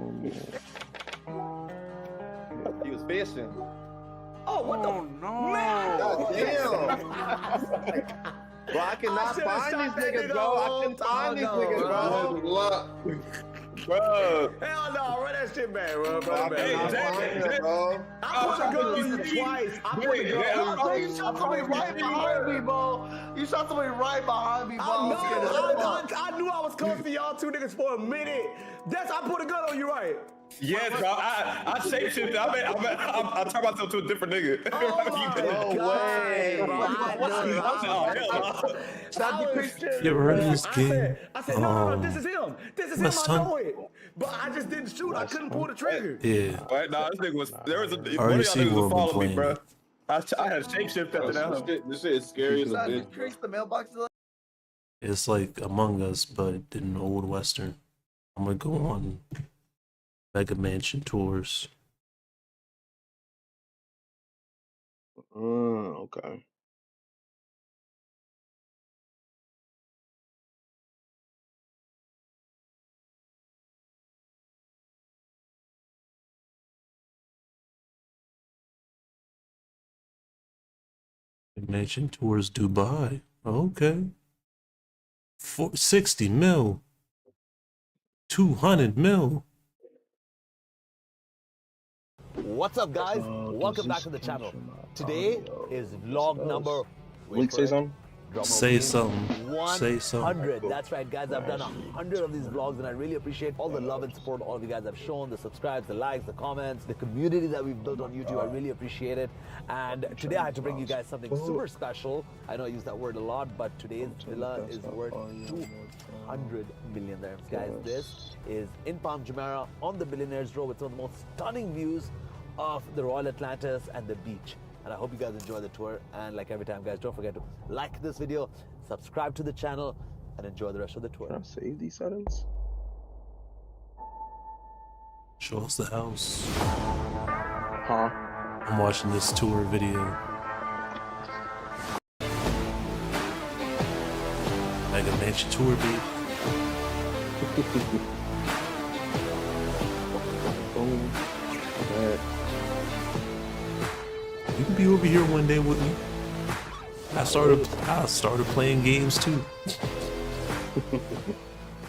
He was fishing. Oh, what the? Man! God damn. Bro, I cannot find these niggas, bro. I couldn't find these niggas, bro. Bro. Hell no, run that shit back, bro. Hey, bro. I put the gun on you twice. I put the gun on you. You shot somebody right behind me, bro. You shot somebody right behind me, bro. I knew I was close to y'all 2 niggas for a minute. I put a gun on you, right? Yes, bro. I shapeshifted. I turned myself to a different nigga. No way, bro. You ever heard of this game? I said, no, this is him. This is him. My I know it. But I just didn't shoot. I couldn't pull the trigger. Yeah. Wait, nah, this nigga was. There was a. I One already of y'all see niggas what was we're following me, playing. bro. I had shapeshift after that. This shit is scary as a bitch. Increase the mailbox. It's like Among Us, but in Old Western. I'm gonna go on Mega Mansion tours. Okay. Mansion tours Dubai. Okay. 60 mil. 200 mil. What's up, guys? Welcome back to the channel. Today is vlog number. Link say something? Say something. Say something. 100. That's right, guys. I've done 100 of these vlogs, and I really appreciate all the love and support all of you guys have shown, the subscribes, the likes, the comments, the community that we've built on YouTube. I really appreciate it. And today I had to bring you guys something super special. I know I use that word a lot, but today's villa is worth 200 million dirhams, guys. This is in Palm Jumeirah on the Billionaires Row with some of the most stunning views of the Royal Atlantis and the beach. And I hope you guys enjoy the tour. And like every time, guys, don't forget to like this video, subscribe to the channel, and enjoy the rest of the tour. Can I save these settings? Show us the house. Huh? I'm watching this tour video. Mega Mansion tour, baby. Boom. Alright. You can be over here one day with me. I started playing games too.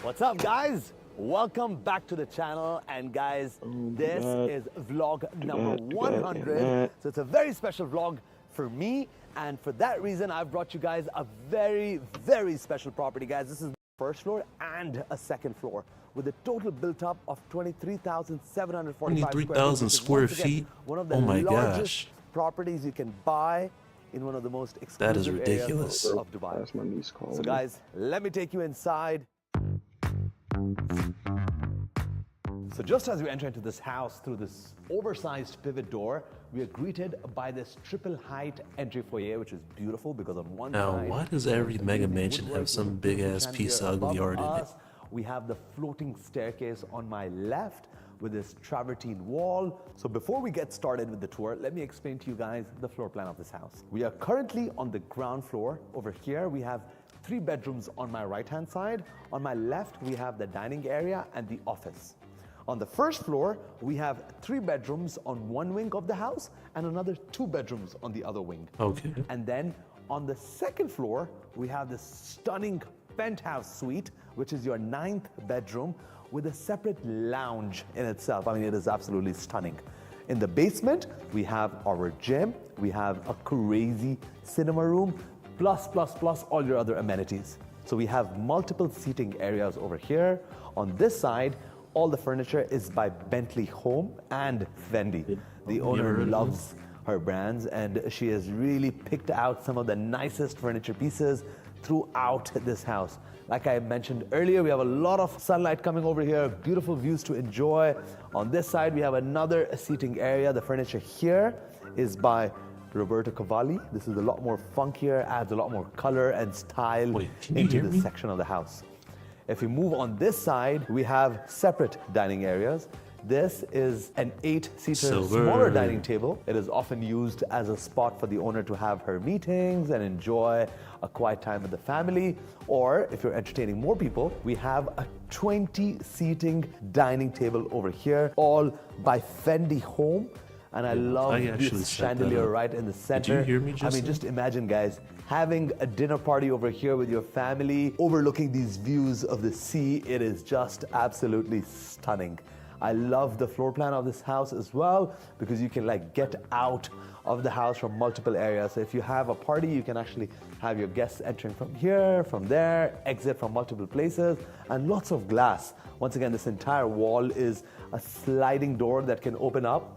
What's up, guys? Welcome back to the channel. And guys, this is vlog number 100. So it's a very special vlog for me. And for that reason, I've brought you guys a very, very special property, guys. This is the first floor and a second floor with a total built up of 23,745 23,000 square feet? One of the Oh my largest gosh. properties you can buy in one of the most exclusive That is ridiculous. areas of Dubai. That's my niece calling. So guys, let me take you inside. So just as we enter into this house through this oversized pivot door, we are greeted by this triple height entry foyer, which is beautiful because on one Now, side, why does every there's mega amazing mansion woodwork have some with big ass chandelier piece of ugly above art in it? us. We have the floating staircase on my left with this travertine wall. So before we get started with the tour, let me explain to you guys the floor plan of this house. We are currently on the ground floor. Over here, we have 3 bedrooms on my right-hand side. On my left, we have the dining area and the office. On the first floor, we have 3 bedrooms on one wing of the house and another 2 bedrooms on the other wing. Okay. And then on the second floor, we have this stunning penthouse suite, which is your 9th bedroom with a separate lounge in itself. I mean, it is absolutely stunning. In the basement, we have our gym, we have a crazy cinema room, plus all your other amenities. So we have multiple seating areas over here. On this side, all the furniture is by Bentley Home and Fendi. The owner loves her brands, and she has really picked out some of the nicest furniture pieces throughout this house. Like I mentioned earlier, we have a lot of sunlight coming over here, beautiful views to enjoy. On this side, we have another seating area. The furniture here is by Roberto Cavalli. This is a lot more funkier, adds a lot more color and style into this section of the house. If we move on this side, we have separate dining areas. This is an 8-seater smaller dining table. It is often used as a spot for the owner to have her meetings and enjoy a quiet time with the family. Or if you're entertaining more people, we have a 20-seating dining table over here, all by Fendi Home. And I love this chandelier right in the center. Did you hear me just I mean, just imagine, guys, having a dinner party over here with your family, overlooking these views of the sea. It is just absolutely stunning. I love the floor plan of this house as well, because you can like get out of the house from multiple areas. So if you have a party, you can actually have your guests entering from here, from there, exit from multiple places, and lots of glass. Once again, this entire wall is a sliding door that can open up,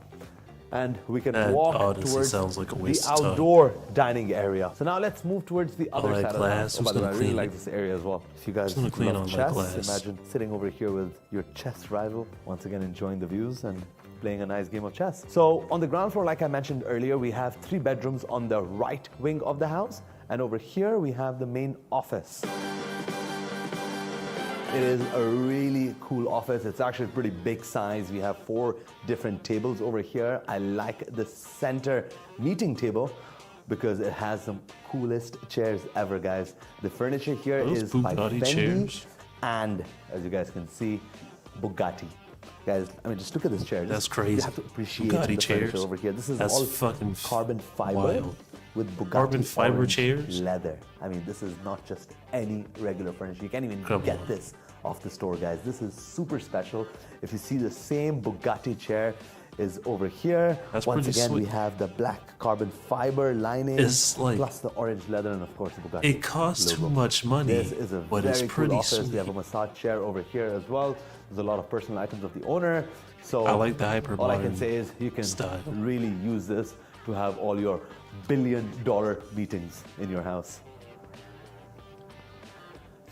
and we can walk towards the outdoor dining area. So now let's move towards the other side of the house. Oh, by the way, I really like this area as well. If you guys love chess, imagine sitting over here with your chess rival, once again enjoying the views and playing a nice game of chess. So on the ground floor, like I mentioned earlier, we have 3 bedrooms on the right wing of the house, and over here we have the main office. It is a really cool office. It's actually a pretty big size. We have 4 different tables over here. I like the center meeting table because it has some coolest chairs ever, guys. The furniture here is by Fendi, and as you guys can see, Bugatti. Guys, I mean, just look at this chair. That's crazy. You have to appreciate Bugatti the furniture over here. This is all fucking carbon fiber. wild. With Bugatti Carbon fiber orange chairs? leather. I mean, this is not just any regular furniture. You can't even get this off the store, guys. This is super special. If you see, the same Bugatti chair is over here. Once again, we have the black carbon fiber lining, plus the orange leather, and of course the Bugatti It costs logo. too much money, This is a but very it's cool pretty office. sweet. We have a massage chair over here as well. There's a lot of personal items of the owner. So I like the hyper all I can modern say is you can style. really use this to have all your billion-dollar meetings in your house.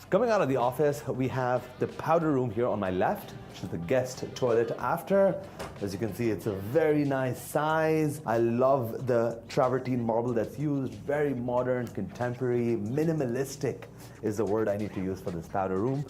Coming out of the office, we have the powder room here on my left, which is the guest toilet after. As you can see, it's a very nice size. I love the travertine marble that's used. Very modern, contemporary, minimalistic is the word I need to use for this powder room.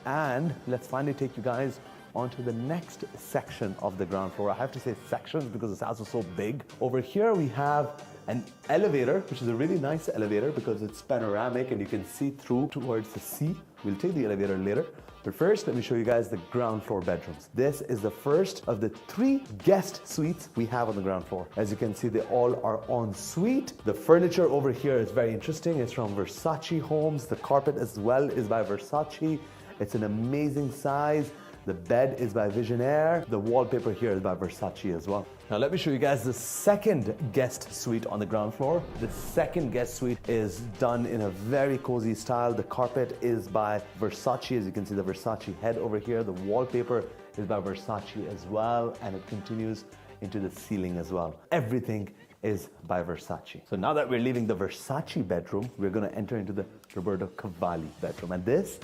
And let's finally take you guys onto the next section of the ground floor. I have to say sections because this house is so big. Over here we have an elevator, which is a really nice elevator because it's panoramic and you can see through towards the sea. We'll take the elevator later. But first, let me show you guys the ground floor bedrooms. This is the first of the 3 guest suites we have on the ground floor. As you can see, they all are en suite. The furniture over here is very interesting. It's from Versace Homes. The carpet as well is by Versace. It's an amazing size. The bed is by Visionaire. The wallpaper here is by Versace as well. Now let me show you guys the second guest suite on the ground floor. The second guest suite is done in a very cozy style. The carpet is by Versace. As you can see, the Versace head over here. The wallpaper is by Versace as well, and it continues into the ceiling as well. Everything is by Versace. So now that we're leaving the Versace bedroom, we're gonna enter into the Roberto Cavalli bedroom. And this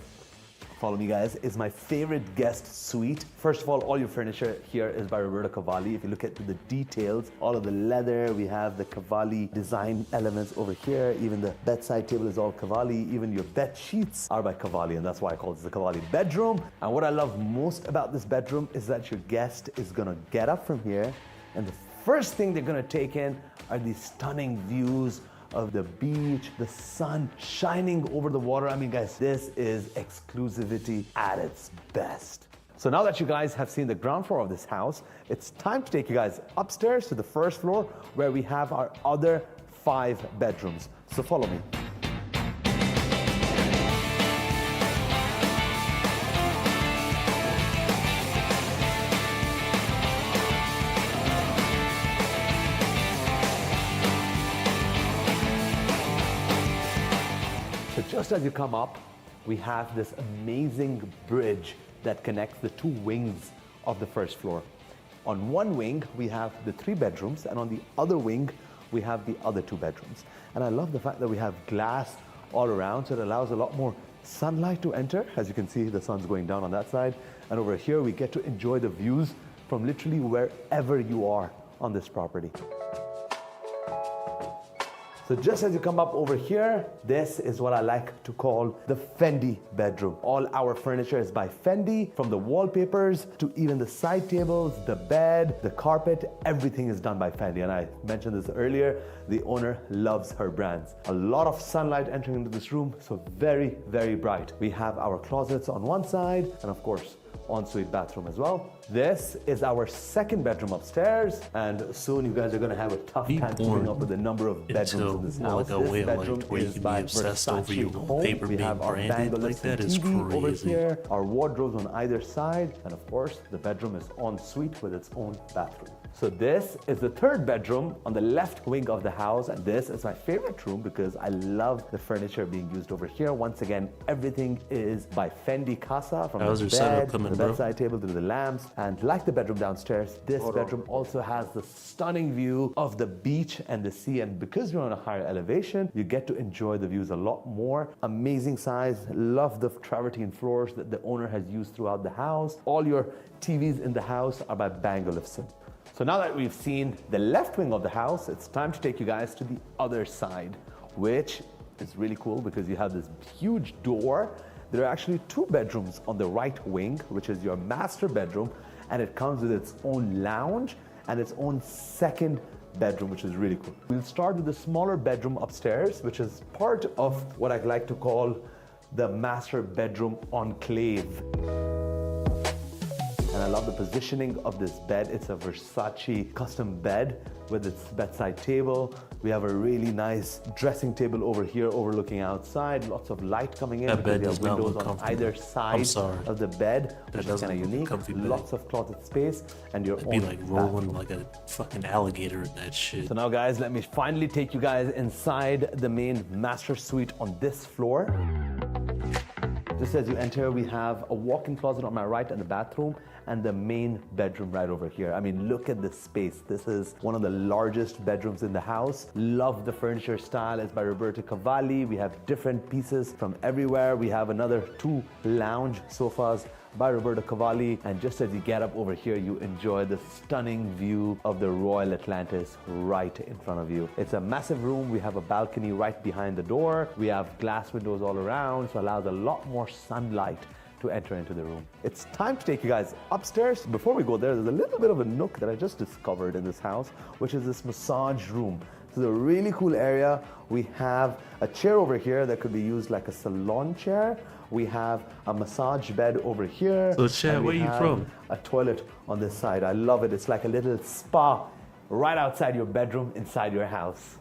Follow me, guys, is my favorite guest suite. First of all your furniture here is by Roberto Cavalli. If you look at the details, all of the leather, we have the Cavalli design elements over here. Even the bedside table is all Cavalli. Even your bed sheets are by Cavalli, and that's why I call this the Cavalli bedroom. And what I love most about this bedroom is that your guest is gonna get up from here, and the first thing they're gonna take in are these stunning views of the beach, the sun shining over the water. I mean, guys, this is exclusivity at its best. So now that you guys have seen the ground floor of this house, it's time to take you guys upstairs to the first floor where we have our other 5 bedrooms. So follow me. So just as you come up, we have this amazing bridge that connects the 2 wings of the first floor. On one wing, we have the 3 bedrooms, and on the other wing, we have the other 2 bedrooms. And I love the fact that we have glass all around, so it allows a lot more sunlight to enter. As you can see, the sun's going down on that side. And over here, we get to enjoy the views from literally wherever you are on this property. So just as you come up over here, this is what I like to call the Fendi bedroom. All our furniture is by Fendi, from the wallpapers to even the side tables, the bed, the carpet, everything is done by Fendi. And I mentioned this earlier, the owner loves her brands. A lot of sunlight entering into this room, so very, very bright. We have our closets on one side, and of course, ensuite bathroom as well. This is our second bedroom upstairs, and soon you guys are going to have a tough time keeping up with the number of bedrooms in this house. This bedroom is by Versace Home. We have our Bang & Olufsen TV over here, our wardrobes on either side, and of course the bedroom is ensuite with its own bathroom. So this is the third bedroom on the left wing of the house, and this is my favorite room because I love the furniture being used over here. Once again, everything is by Fendi Casa, from the bed to the bedside table to the lamps. And like the bedroom downstairs, this bedroom also has the stunning view of the beach and the sea. And because you're on a higher elevation, you get to enjoy the views a lot more. Amazing size. Love the travertine floors that the owner has used throughout the house. All your TVs in the house are by Bang & Olufsen. So now that we've seen the left wing of the house, it's time to take you guys to the other side, which is really cool because you have this huge door. There are actually 2 bedrooms on the right wing, which is your master bedroom, and it comes with its own lounge and its own second bedroom, which is really cool. We'll start with the smaller bedroom upstairs, which is part of what I like to call the master bedroom enclave. And I love the positioning of this bed. It's a Versace custom bed with its bedside table. We have a really nice dressing table over here overlooking outside. Lots of light coming in because we have windows on either side of the bed, which is kind of unique. Lots of closet space and your own be like rolling like a fucking alligator in that shit. So now guys, let me finally take you guys inside the main master suite on this floor. Just as you enter, we have a walk-in closet on my right and the bathroom, and the main bedroom right over here. I mean, look at this space. This is one of the largest bedrooms in the house. Love the furniture style. It's by Roberto Cavalli. We have different pieces from everywhere. We have another 2 lounge sofas by Roberto Cavalli. And just as you get up over here, you enjoy the stunning view of the Royal Atlantis right in front of you. It's a massive room. We have a balcony right behind the door. We have glass windows all around, so it allows a lot more sunlight to enter into the room. It's time to take you guys upstairs. Before we go there, there's a little bit of a nook that I just discovered in this house, which is this massage room. This is a really cool area. We have a chair over here that could be used like a salon chair. We have a massage bed over here. So Chad, where are you from? A toilet on this side. I love it. It's like a little spa right outside your bedroom inside your house.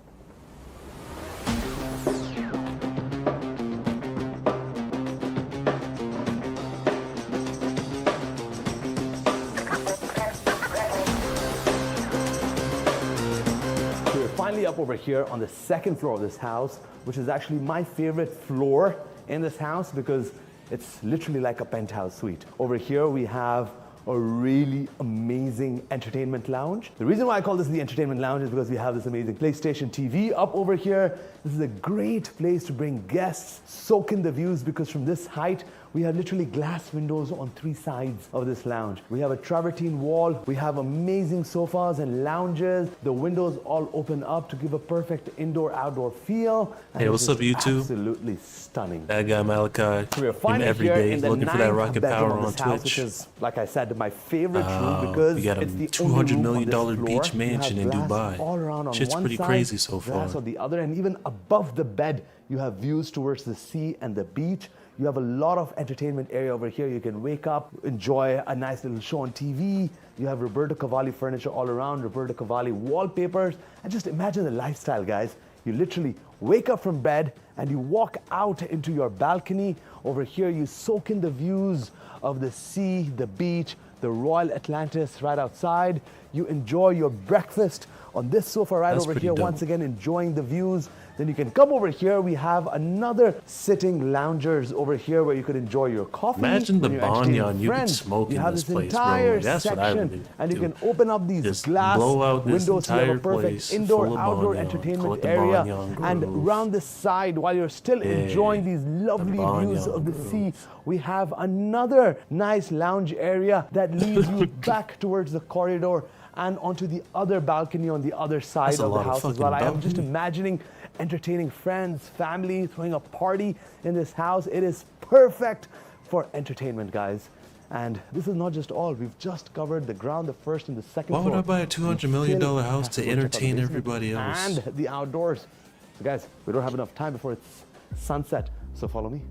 Finally up over here on the second floor of this house, which is actually my favorite floor in this house because it's literally like a penthouse suite. Over here we have a really amazing entertainment lounge. The reason why I call this the entertainment lounge is because we have this amazing PlayStation TV up over here. This is a great place to bring guests, soak in the views because from this height We have literally glass windows on 3 sides of this lounge. We have a travertine wall. We have amazing sofas and lounges. The windows all open up to give a perfect indoor-outdoor feel. Hey, what's up, YouTube? Absolutely stunning. That guy Malachi, We're him finally every here day in the looking for that 9th rocket bedroom power of on this house, Twitch. which is, like I said, my favorite room because We got a it's the only $200 room million on this beach floor. mansion You in have Dubai. glass all around on Shit's one pretty side, crazy so far. glass on the other, and even above the bed, you have views towards the sea and the beach. You have a lot of entertainment area over here. You can wake up, enjoy a nice little show on TV. You have Roberto Cavalli furniture all around, Roberto Cavalli wallpapers, and just imagine the lifestyle, guys. You literally wake up from bed and you walk out into your balcony. Over here, you soak in the views of the sea, the beach, the Royal Atlantis right outside. You enjoy your breakfast on this sofa right That's over pretty here, dope. once again enjoying the views. Then you can come over here. We have another sitting loungers over here where you could enjoy your coffee. Imagine the when you're entertaining banyan you could friends. smoke You in have this this place, bro. entire That's what I section, really and you do. can open up these Just glass blow out this windows to have a entire perfect place full indoor-outdoor of banyan. Call entertainment it the area. banyan And grove. around the side, while you're still enjoying these lovely views of the sea, we have another nice lounge area that leads you back towards the corridor and onto the other balcony on the other side That's a of the lot of house as fucking well. I am just balcony. imagining entertaining friends, family, throwing a party in this house. It is perfect for entertainment, guys. And this is not just all. We've just covered the ground, the first and the second Why would floor. I buy a $200 million We still house have to go check out the entertain basement everybody else? And the outdoors. So guys, we don't have enough time before it's sunset, so follow me.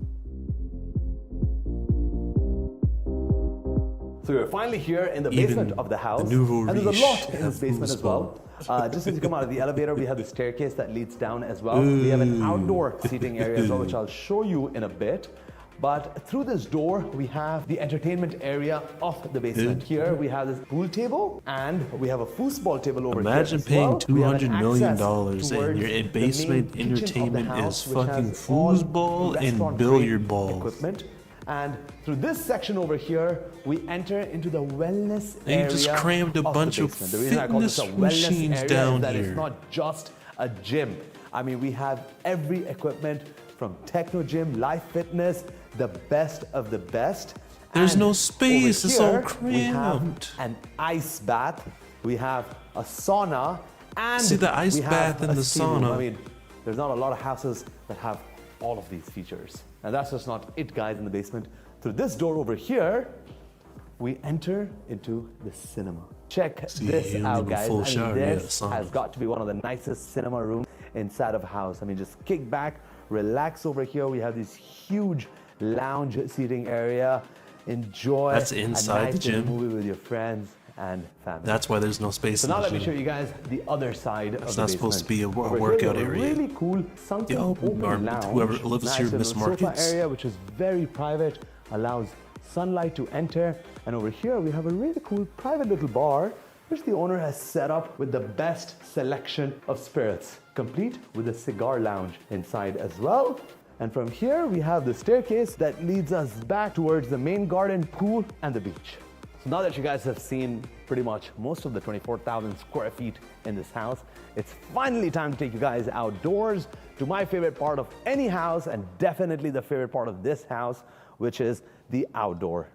So we're finally here in the basement Even of the house. the nouveau And there's a riche lot in have this basement as well. Just as you come out of the elevator, we have the staircase that leads down as well. We have an outdoor seating area as well, which I'll show you in a bit. But through this door, we have the entertainment area of the basement. Here we have this pool table and we have a foosball table over Imagine here. paying as well. We have $200 an million access and towards your the basement main kitchen of the entertainment house, is which fucking has all foosball and restaurant-grade billiard balls. equipment. And through this section over here, we enter into the wellness And you area just crammed a of bunch the of basement. The reason I call this a fitness wellness machines area down is that here. it's not just a gym. I mean, we have every equipment from Techno Gym, Life Fitness, the best of the best. There's And no space, over it's all here, We have cramped. an ice bath, we have a sauna, and See, the ice we have bath and a the steam room. sauna. I mean, there's not a lot of houses that have all of these features. And that's just not it, guys, in the basement. Through this door over here, we enter into the cinema. Check See, this you don't out, need a guys. full I mean, shower, yeah, this sauna. has got to be one of the nicest cinema rooms inside of a house. I mean, just kick back, relax over here. We have this huge lounge seating area. Enjoy That's a inside nice the little gym? movie with your friends and family. That's why there's no space So in now the let me gym. show you guys the other side That's of the not supposed to be a basement. Over here, workout we have a area. really cool sunken Yo, open or lounge. whoever lives nice here, little Miss sofa Markets. area, which is very private, allows sunlight to enter. And over here, we have a really cool private little bar, which the owner has set up with the best selection of spirits, complete with a cigar lounge inside as well. And from here, we have the staircase that leads us back towards the main garden, pool, and the beach. So now that you guys have seen pretty much most of the 24,000 square feet in this house, it's finally time to take you guys outdoors to my favorite part of any house, and definitely the favorite part of this house, which is the outdoor.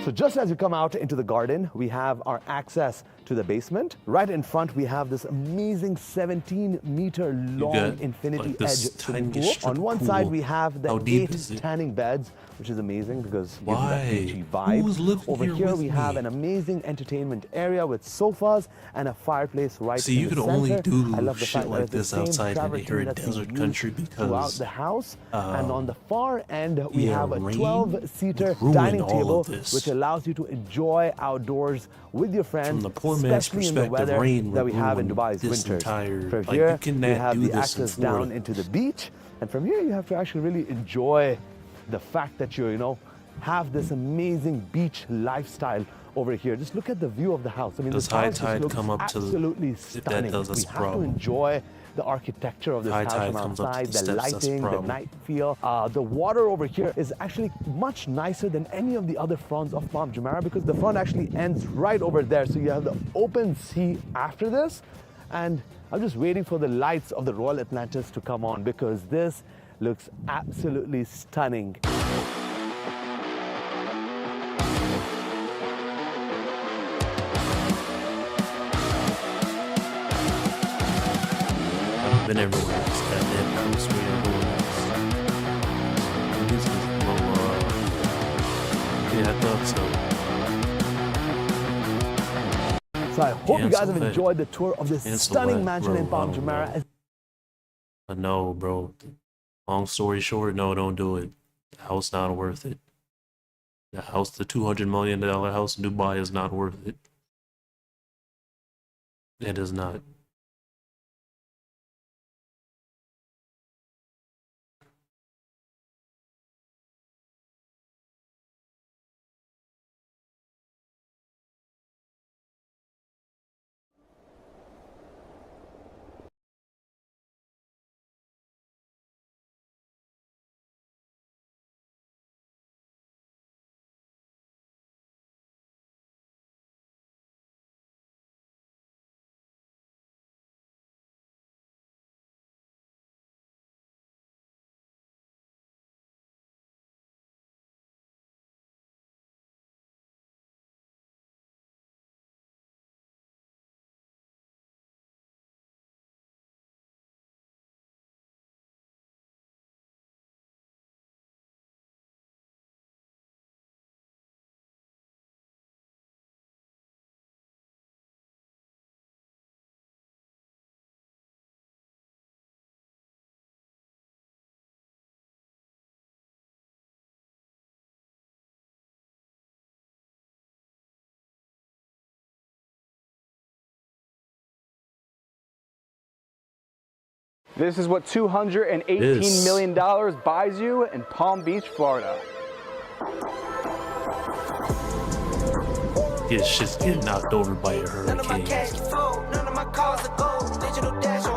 So just as you come out into the garden, we have our access to the basement. Right in front, we have this amazing 17-meter long got, infinity like, this edge swimming tiny pool. strip On one pool. side, we have the How deep 8 is it? tanning beds, which is amazing because it gives you that Why? beachy vibe. Who's living Over here here, with we have me? an amazing entertainment area with sofas and a fireplace right See, in you the could center. only do I love the shit fact like that it's this the same outside in travertine arid that's desert been country used because, throughout the house. And on the far end, we yeah, have a rain 12-seater ruined dining all table, of this. which allows you to enjoy outdoors with your friends, From the poor man's especially in the perspective, weather rain that we would have in ruin Dubai's this winters. entire- From like, here, you cannot we have do the this in access down Florida. into the beach, and from here you have to actually really enjoy the fact that you know, have this amazing beach lifestyle over here. Just look at the view of the house. I mean, Does this high house just tide looks come up to the- absolutely if that stunning. does, that's we a have to problem. enjoy the architecture of this High house tide from comes up to outside, the the steps, that's a lighting, the problem. night feel. The water over here is actually much nicer than any of the other fronts of Palm Jumeirah because the front actually ends right over there. So you have the open sea after this. And I'm just waiting for the lights of the Royal Atlantis to come on because this looks absolutely stunning. I've been everywhere. It's goddamn house where you're going next. This is yeah, I thought so. So I hope you guys have enjoyed the tour of this stunning mansion in Palm Palm Jumeirah. No, bro. Long story short, no, don't do it. The house not worth it. The house, the $200 million house in Dubai is not worth it. It is not. This is what $218 million buys you in Palm Beach, Florida. Yeah, shit's getting knocked over by a hurricane.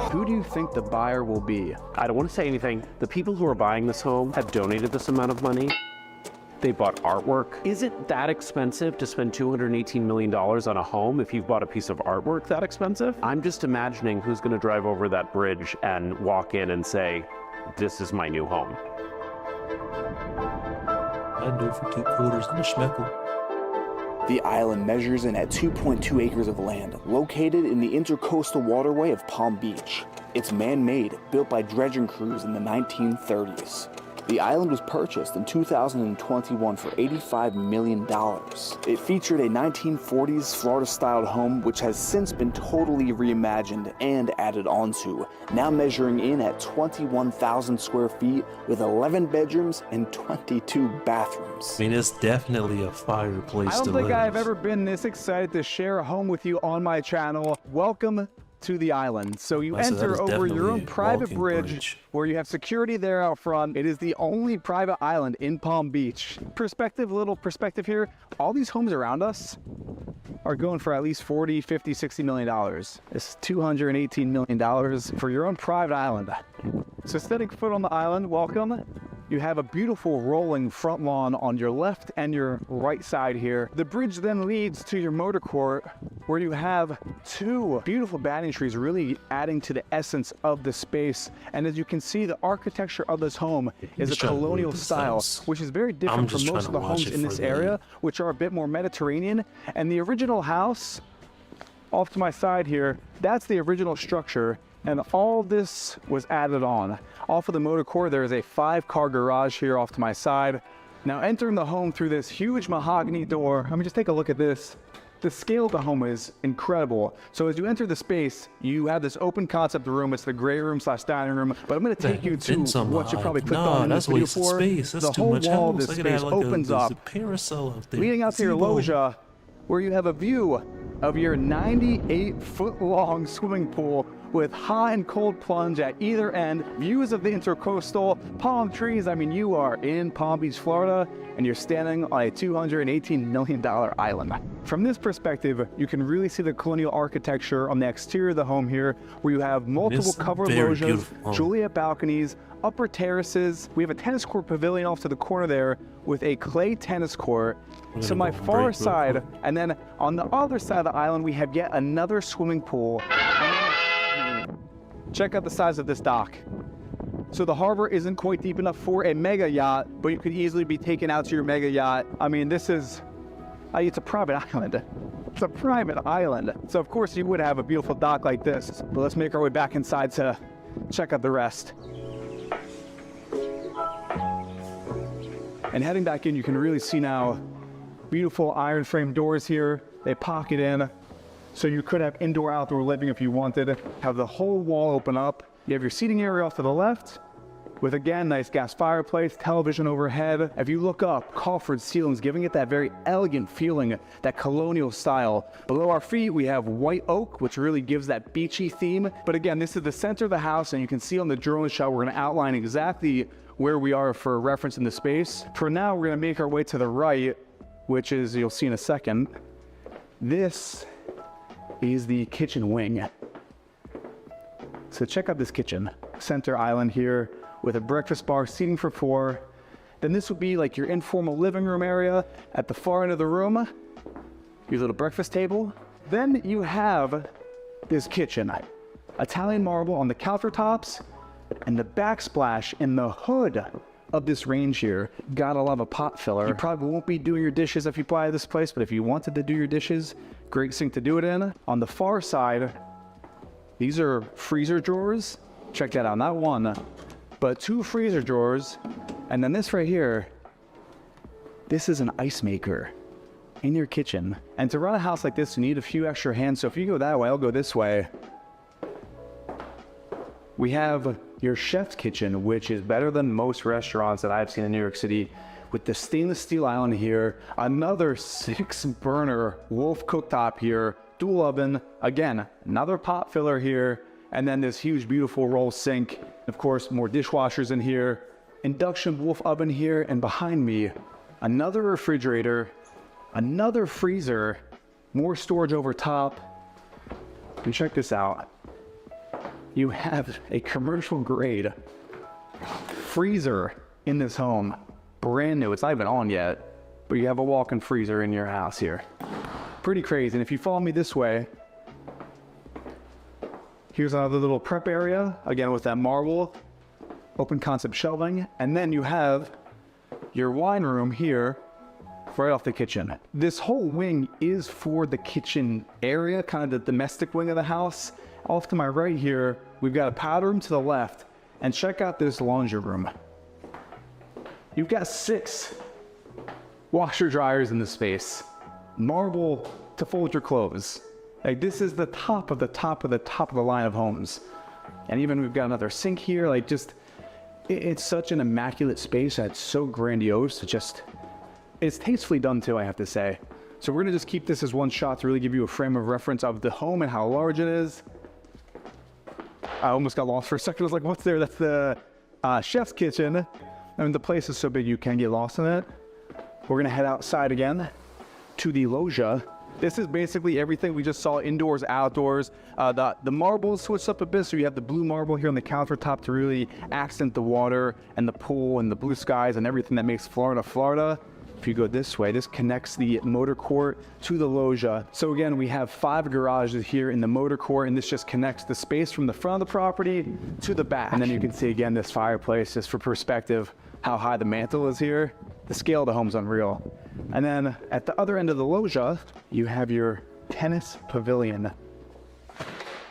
Who do you think the buyer will be? I don't want to say anything. The people who are buying this home have donated this amount of money. They bought artwork. Is it that expensive to spend $218 million on a home if you've bought a piece of artwork that expensive? I'm just imagining who's going to drive over that bridge and walk in and say, this is my new home. I'd do it for 2 quarters in a schmeckle. The island measures in at 2.2 acres of land, located in the intercoastal waterway of Palm Beach. It's man-made, built by dredging crews in the 1930s. The island was purchased in 2021 for $85 million. It featured a 1940s Florida-styled home which has since been totally reimagined and added onto, now measuring in at 21,000 square feet with 11 bedrooms and 22 bathrooms. I mean, it's definitely a fireplace I to don't think live. I've ever been this excited to share a home with you on my channel. Welcome to the island. So you enter over your own private bridge where you have security there out front. It is the only private island in Palm Beach. Little perspective here. All these homes around us are going for at least 40, 50, 60 million dollars. It's $218 million for your own private island. So setting foot on the island, welcome. You have a beautiful rolling front lawn on your left and your right side here. The bridge then leads to your motor court where you have 2 beautiful banyan trees really adding to the essence of the space. And as you can see, the architecture of this home is a colonial style, which is very different from most of the homes in this area, which are a bit more Mediterranean. And the original house, off to my side here, that's the original structure. And all this was added on. Off of the motor court, there is a 5-car garage here off to my side. Now entering the home through this huge mahogany door, let me just take a look at this. The scale of the home is incredible. So as you enter the space, you have this open concept room. It's the gray room / dining room. But I'm going to take you to what you probably clicked on in this video for. The whole wall of this space opens up, leading out to your loggia, where you have a view of your 98-foot-long swimming pool with hot and cold plunge at either end, views of the intercoastal, palm trees. I mean, you are in Palm Beach, Florida, and you're standing on a $218 million island. From this perspective, you can really see the colonial architecture on the exterior of the home here, where you have multiple covered loggias, Juliet balconies, upper terraces. We have a tennis court pavilion off to the corner there with a clay tennis court. To my far side, and then on the other side of the island, we have yet another swimming pool. Check out the size of this dock. So the harbor isn't quite deep enough for a mega yacht, but you could easily be taken out to your mega yacht. I mean, this is, it's a private island. It's a private island. So of course you would have a beautiful dock like this. But let's make our way back inside to check out the rest. And heading back in, you can really see now beautiful iron frame doors here. They pocket in. So you could have indoor outdoor living if you wanted. Have the whole wall open up. You have your seating area off to the left with, again, nice gas fireplace, television overhead. If you look up, coffered ceilings, giving it that very elegant feeling, that colonial style. Below our feet, we have white oak, which really gives that beachy theme. But again, this is the center of the house, and you can see on the drone shot, we're gonna outline exactly where we are for reference in the space. For now, we're gonna make our way to the right, which is, you'll see in a second. This is the kitchen wing. So check out this kitchen. Center island here with a breakfast bar, seating for 4. Then this would be like your informal living room area. At the far end of the room, your little breakfast table. Then you have this kitchen. Italian marble on the countertops and the backsplash in the hood of this range here. Gotta love a pot filler. You probably won't be doing your dishes if you buy this place, but if you wanted to do your dishes, great sink to do it in. On the far side, these are freezer drawers. Check that out, not one, but 2 freezer drawers. And then this right here, this is an ice maker in your kitchen. And to run a house like this, you need a few extra hands. So if you go that way, I'll go this way. We have your chef's kitchen, which is better than most restaurants that I've seen in New York City, with the stainless steel island here, another 6-burner Wolf cooktop here, dual oven, again, another pot filler here, and then this huge, beautiful roll sink. Of course, more dishwashers in here, induction Wolf oven here, and behind me, another refrigerator, another freezer, more storage over top. And check this out. You have a commercial grade freezer in this home. Brand new, it's not even on yet, but you have a walk-in freezer in your house here. Pretty crazy. And if you follow me this way, here's another little prep area, again with that marble, open concept shelving, and then you have your wine room here, right off the kitchen. This whole wing is for the kitchen area, kind of the domestic wing of the house. Off to my right here, we've got a powder room to the left, and check out this laundry room. You've got 6 washer dryers in the space. Marble to fold your clothes. Like, this is the top of the top of the top of the line of homes. And even we've got another sink here. Like, just, it's such an immaculate space that's so grandiose. It's tastefully done too, I have to say. So we're gonna just keep this as one shot to really give you a frame of reference of the home and how large it is. I almost got lost for a second. I was like, what's there? That's the chef's kitchen. I mean, the place is so big you can get lost in it. We're gonna head outside again to the loggia. This is basically everything we just saw, indoors, outdoors. The marble switched up a bit, so you have the blue marble here on the countertop to really accent the water and the pool and the blue skies and everything that makes Florida, Florida. If you go this way, this connects the motor court to the loggia. So again, we have 5 garages here in the motor court, and this just connects the space from the front of the property to the back. And then you can see again this fireplace, just for perspective, how high the mantle is here. The scale of the home's unreal. And then at the other end of the loggia, you have your tennis pavilion.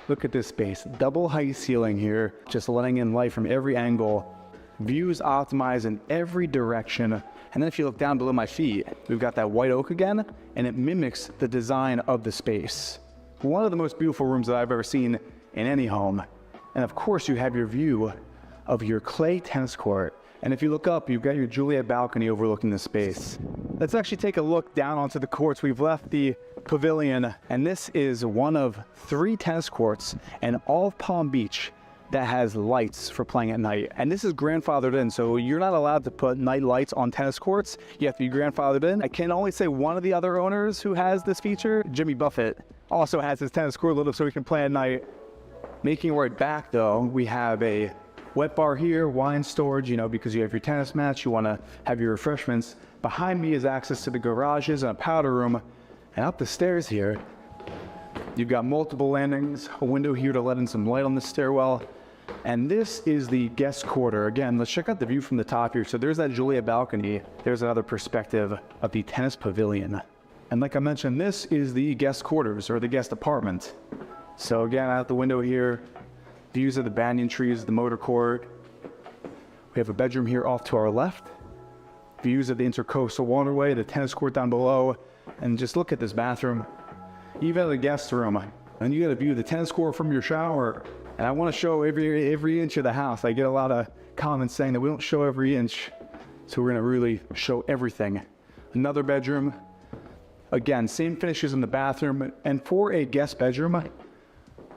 Look at this space, double height ceiling here, just letting in light from every angle. Views optimized in every direction. And then if you look down below my feet, we've got that white oak again, and it mimics the design of the space. One of the most beautiful rooms that I've ever seen in any home. And of course you have your view of your clay tennis court. And if you look up, you've got your Juliet balcony overlooking the space. Let's actually take a look down onto the courts. We've left the pavilion, and this is one of 3 tennis courts in all of Palm Beach that has lights for playing at night. And this is grandfathered in, so you're not allowed to put night lights on tennis courts. You have to be grandfathered in. I can only say one of the other owners who has this feature, Jimmy Buffett, also has his tennis court lit up so he can play at night. Making our way back though, we have a wet bar here, wine storage, you know, because you have your tennis match, you wanna have your refreshments. Behind me is access to the garages and a powder room. And up the stairs here, you've got multiple landings, a window here to let in some light on the stairwell. And this is the guest quarter. Again, let's check out the view from the top here. So there's that Juliet balcony. There's another perspective of the tennis pavilion. And like I mentioned, this is the guest quarters or the guest apartment. So again, out the window here, views of the banyan trees, the motor court. We have a bedroom here off to our left. Views of the Intercoastal Waterway, the tennis court down below. And just look at this bathroom. You even have a guest room. And you get a view of the tennis court from your shower. And I want to show every inch of the house. I get a lot of comments saying that we don't show every inch. So we're going to really show everything. Another bedroom. Again, same finishes in the bathroom. And for a guest bedroom,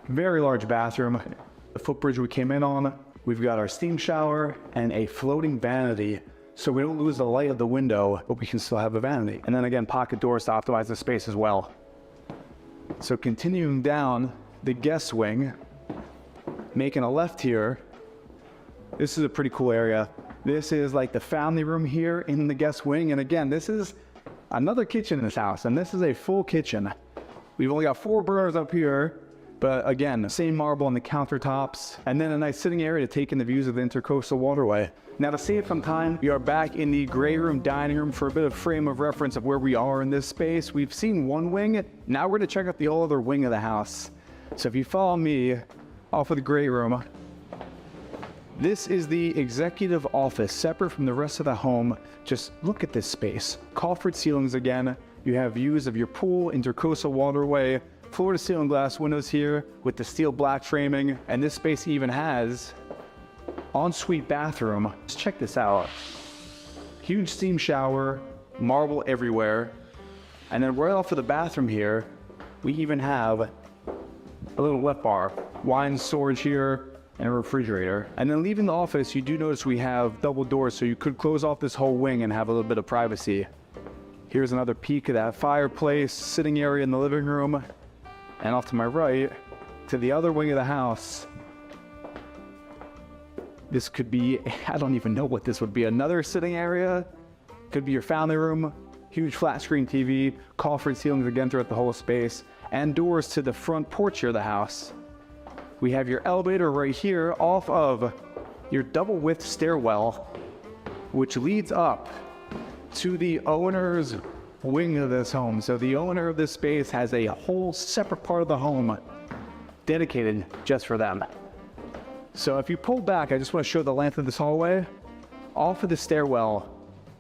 very large bathroom. The footbridge we came in on. We've got our steam shower and a floating vanity. So we don't lose the light of the window, but we can still have a vanity. And then again, pocket doors to optimize the space as well. So continuing down the guest wing, making a left here, this is a pretty cool area. This is like the family room here in the guest wing. And again, this is another kitchen in this house, and this is a full kitchen. We've only got 4 burners up here, but again, same marble on the countertops, and then a nice sitting area to take in the views of the Intercoastal Waterway. Now to save some time, we are back in the gray room dining room for a bit of frame of reference of where we are in this space. We've seen one wing, now we're gonna check out the whole other wing of the house. So if you follow me off of the gray room, this is the executive office, separate from the rest of the home. Just look at this space. Coffered ceilings again. You have views of your pool, Intercoastal Waterway, floor-to-ceiling glass windows here with the steel black framing. And this space even has ensuite bathroom. Let's check this out. Huge steam shower, marble everywhere. And then right off of the bathroom here, we even have a little wet bar, wine storage here, and a refrigerator. And then leaving the office, you do notice we have double doors, so you could close off this whole wing and have a little bit of privacy. Here's another peek of that fireplace, sitting area in the living room. And off to my right, to the other wing of the house, this could be, I don't even know what this would be, another sitting area. Could be your family room, huge flat screen TV, coffered ceilings again throughout the whole space, and doors to the front porch of the house. We have your elevator right here off of your double width stairwell, which leads up to the owner's wing of this home. So the owner of this space has a whole separate part of the home dedicated just for them. So if you pull back, I just want to show the length of this hallway. Off of the stairwell,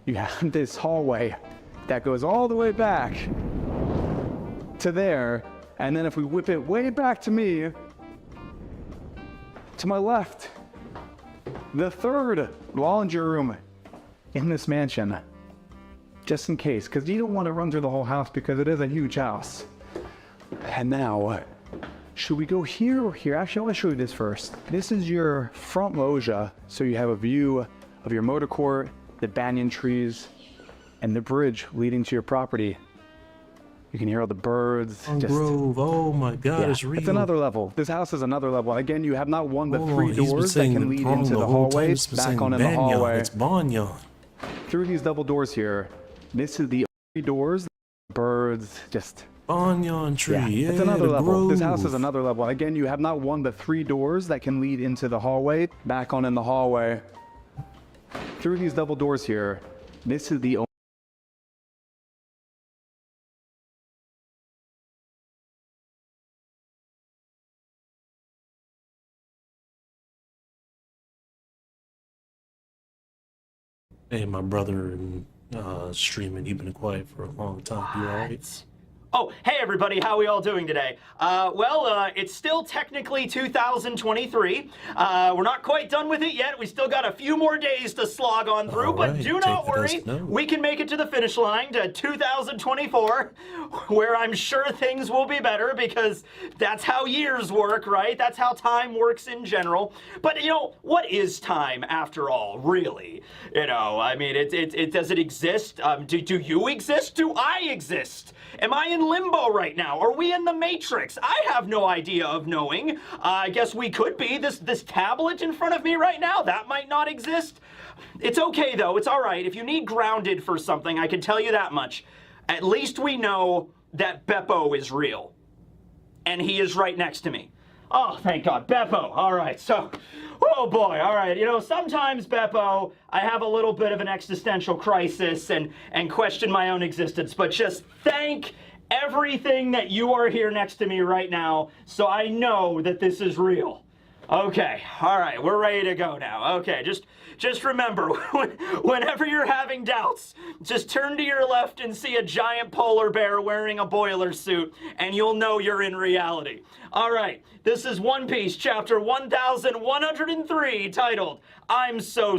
you have this hallway that goes all the way back to there. And then if we whip it way back to me, to my left, the third laundry room in this mansion, just in case, because you don't want to run through the whole house because it is a huge house. And now, should we go here or here? Actually, I want to show you this first. This is your front loggia, so you have a view of your motor court, the banyan trees, and the bridge leading to your property. You can hear all the birds. Grove, oh my God, yeah, it's real. It's another level. This house is another level. Again, you have not one but 3 doors that can lead into the hallway, back on in the hallway. It's Banyan. Through these double doors here, this is the only doors, birds, just... Banyan tree, yeah, it's another level. Grove. This house is another level. Again, you have not one but 3 doors that can lead into the hallway, back on in the hallway. Through these double doors here, this is the only... Hey, my brother streaming. You've been quiet for a long time. You all right? Oh, hey everybody, how are we all doing today? It's still technically 2023. We're not quite done with it yet. We still got a few more days to slog on through, but do not worry. We can make it to the finish line to 2024, where I'm sure things will be better because that's how years work, right? That's how time works in general. But, you know, what is time after all, really? You know, I mean, does it exist? Do you exist? Do I exist? Am I in limbo right now? Are we in the Matrix? I have no idea of knowing. I guess we could be. This tablet in front of me right now, that might not exist. It's okay though, it's all right. If you need grounded for something, I can tell you that much. At least we know that Beppo is real. And he is right next to me. Oh, thank God. Beppo. All right. So, oh boy. All right. You know, sometimes, Beppo, I have a little bit of an existential crisis and question my own existence. But just thank everything that you are here next to me right now, so I know that this is real. Okay. All right. We're ready to go now. Okay. Just remember, whenever you're having doubts, just turn to your left and see a giant polar bear wearing a boiler suit, and you'll know you're in reality. All right, this is One Piece, chapter 1103, titled, I'm So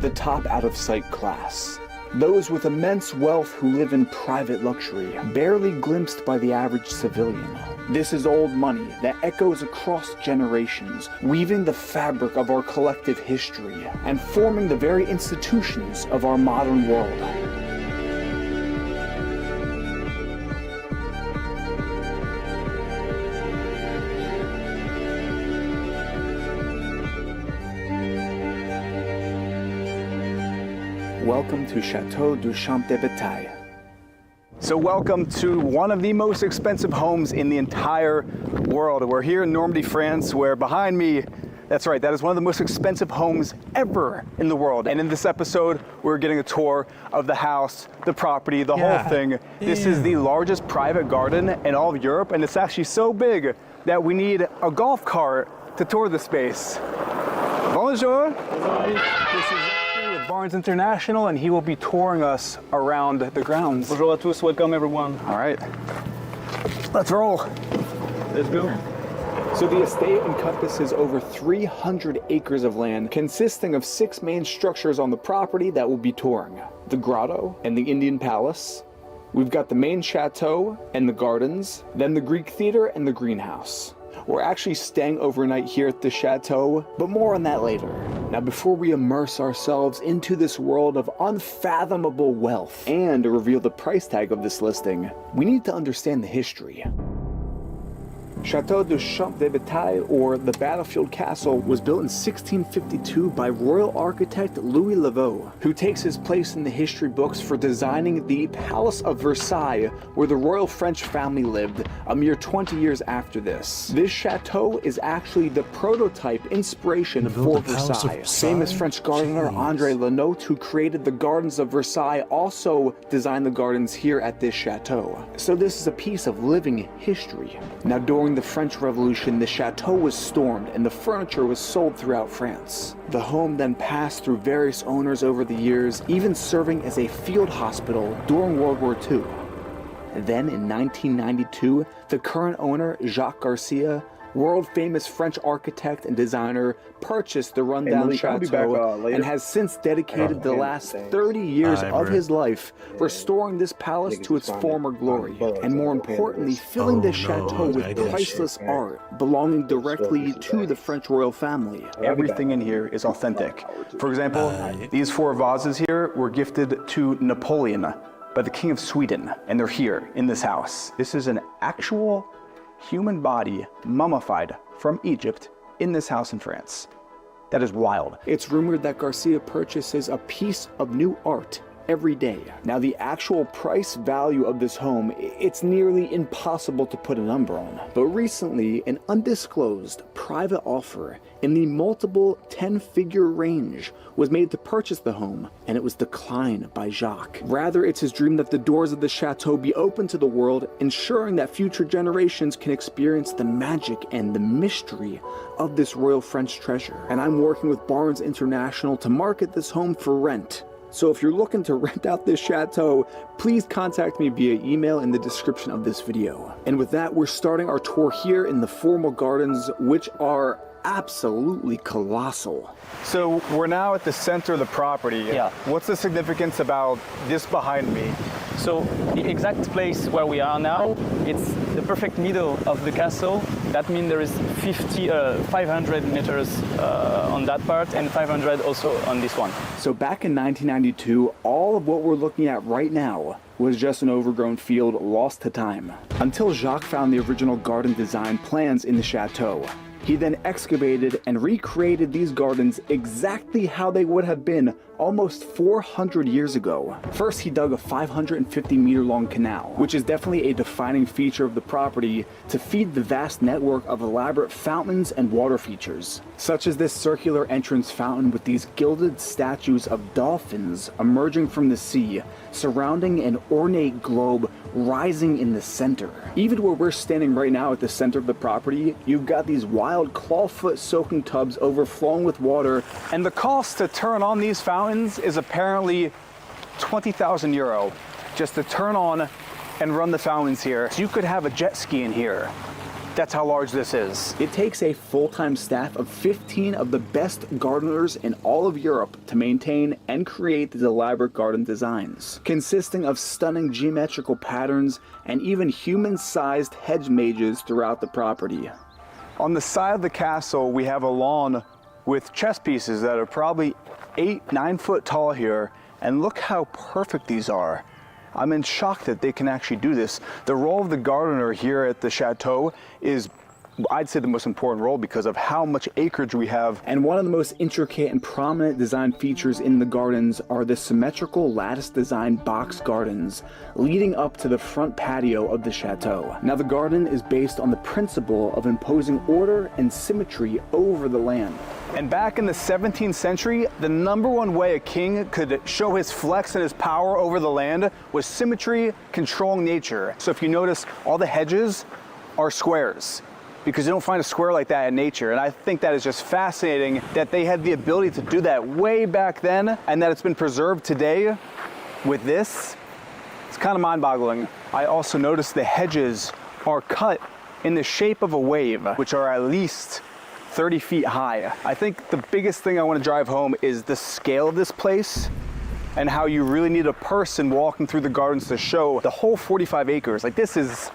The top out-of-sight class. Those with immense wealth who live in private luxury, barely glimpsed by the average civilian. This is old money that echoes across generations, weaving the fabric of our collective history and forming the very institutions of our modern world. Welcome to Chateau du Champ de Bataille. So welcome to one of the most expensive homes in the entire world. We're here in Normandy, France, where behind me, that's right, that is one of the most expensive homes ever in the world. And in this episode, we're getting a tour of the house, the property, the whole thing. This is the largest private garden in all of Europe, and it's actually so big that we need a golf cart to tour the space. Bonjour. This is Barnes International, and he will be touring us around the grounds. Bonjour à tous, welcome everyone. All right, let's roll. Let's go. So the estate encompasses over 300 acres of land, consisting of 6 main structures on the property that we'll be touring. The grotto and the Indian palace. We've got the main chateau and the gardens, then the Greek theater and the greenhouse. We're actually staying overnight here at the chateau, but more on that later. Now, before we immerse ourselves into this world of unfathomable wealth and reveal the price tag of this listing, we need to understand the history. Chateau du Champ de Bataille, or the Battlefield Castle, was built in 1652 by royal architect Louis Laveau, who takes his place in the history books for designing the Palace of Versailles, where the royal French family lived a mere 20 years after this. This chateau is actually the prototype inspiration for Versailles. Famous French gardener André Lenotre, who created the Gardens of Versailles, also designed the gardens here at this chateau. So this is a piece of living history. Now, during the French Revolution, the chateau was stormed and the furniture was sold throughout France. The home then passed through various owners over the years, even serving as a field hospital during World War II. Then in 1992, the current owner, Jacques Garcia, world-famous French architect and designer, purchased the rundown chateau and has since dedicated the last 30 years of his life restoring this palace to its former glory, and more importantly, filling this chateau with priceless art belonging directly to the French royal family. Everything in here is authentic. For example, these 4 vases here were gifted to Napoleon by the King of Sweden, and they're here in this house. This is an actual human body mummified from Egypt in this house in France. That is wild. It's rumored that Garcia purchases a piece of new art every day. Now, the actual price value of this home, it's nearly impossible to put a number on. But recently, an undisclosed private offer in the multiple 10-figure range was made to purchase the home, and it was declined by Jacques. Rather, it's his dream that the doors of the chateau be open to the world, ensuring that future generations can experience the magic and the mystery of this royal French treasure. And I'm working with Barnes International to market this home for rent. So if you're looking to rent out this chateau, please contact me via email in the description of this video. And with that, we're starting our tour here in the formal gardens, which are absolutely colossal. So we're now at the center of the property. Yeah. What's the significance about this behind me? So the exact place where we are now, it's the perfect middle of the castle. That means there is 500 meters on that part and 500 also on this one. So back in 1992, all of what we're looking at right now was just an overgrown field lost to time. Until Jacques found the original garden design plans in the chateau. He then excavated and recreated these gardens exactly how they would have been almost 400 years ago. First, he dug a 550-meter-long canal, which is definitely a defining feature of the property, to feed the vast network of elaborate fountains and water features, such as this circular entrance fountain with these gilded statues of dolphins emerging from the sea, surrounding an ornate globe rising in the center. Even where we're standing right now at the center of the property, you've got these wild clawfoot soaking tubs overflowing with water. And the cost to turn on these fountains is apparently 20,000 euro just to turn on and run the fountains here. So you could have a jet ski in here. That's how large this is. It takes a full-time staff of 15 of the best gardeners in all of Europe to maintain and create these elaborate garden designs, consisting of stunning geometrical patterns and even human-sized hedge mazes throughout the property. On the side of the castle, we have a lawn with chess pieces that are probably 8-9 foot tall here, and look how perfect these are. I'm in shock that they can actually do this. The role of the gardener here at the chateau is, I'd say, the most important role because of how much acreage we have. And one of the most intricate and prominent design features in the gardens are the symmetrical lattice design box gardens leading up to the front patio of the chateau. Now, the garden is based on the principle of imposing order and symmetry over the land. And back in the 17th century, the #1 way a king could show his flex and his power over the land was symmetry, controlling nature. So if you notice, all the hedges are squares, because you don't find a square like that in nature. And I think that is just fascinating that they had the ability to do that way back then, and that it's been preserved today with this. It's kind of mind-boggling. I also noticed the hedges are cut in the shape of a wave, which are at least 30 feet high. I think the biggest thing I want to drive home is the scale of this place and how you really need a person walking through the gardens to show the whole 45 acres. Like, this is,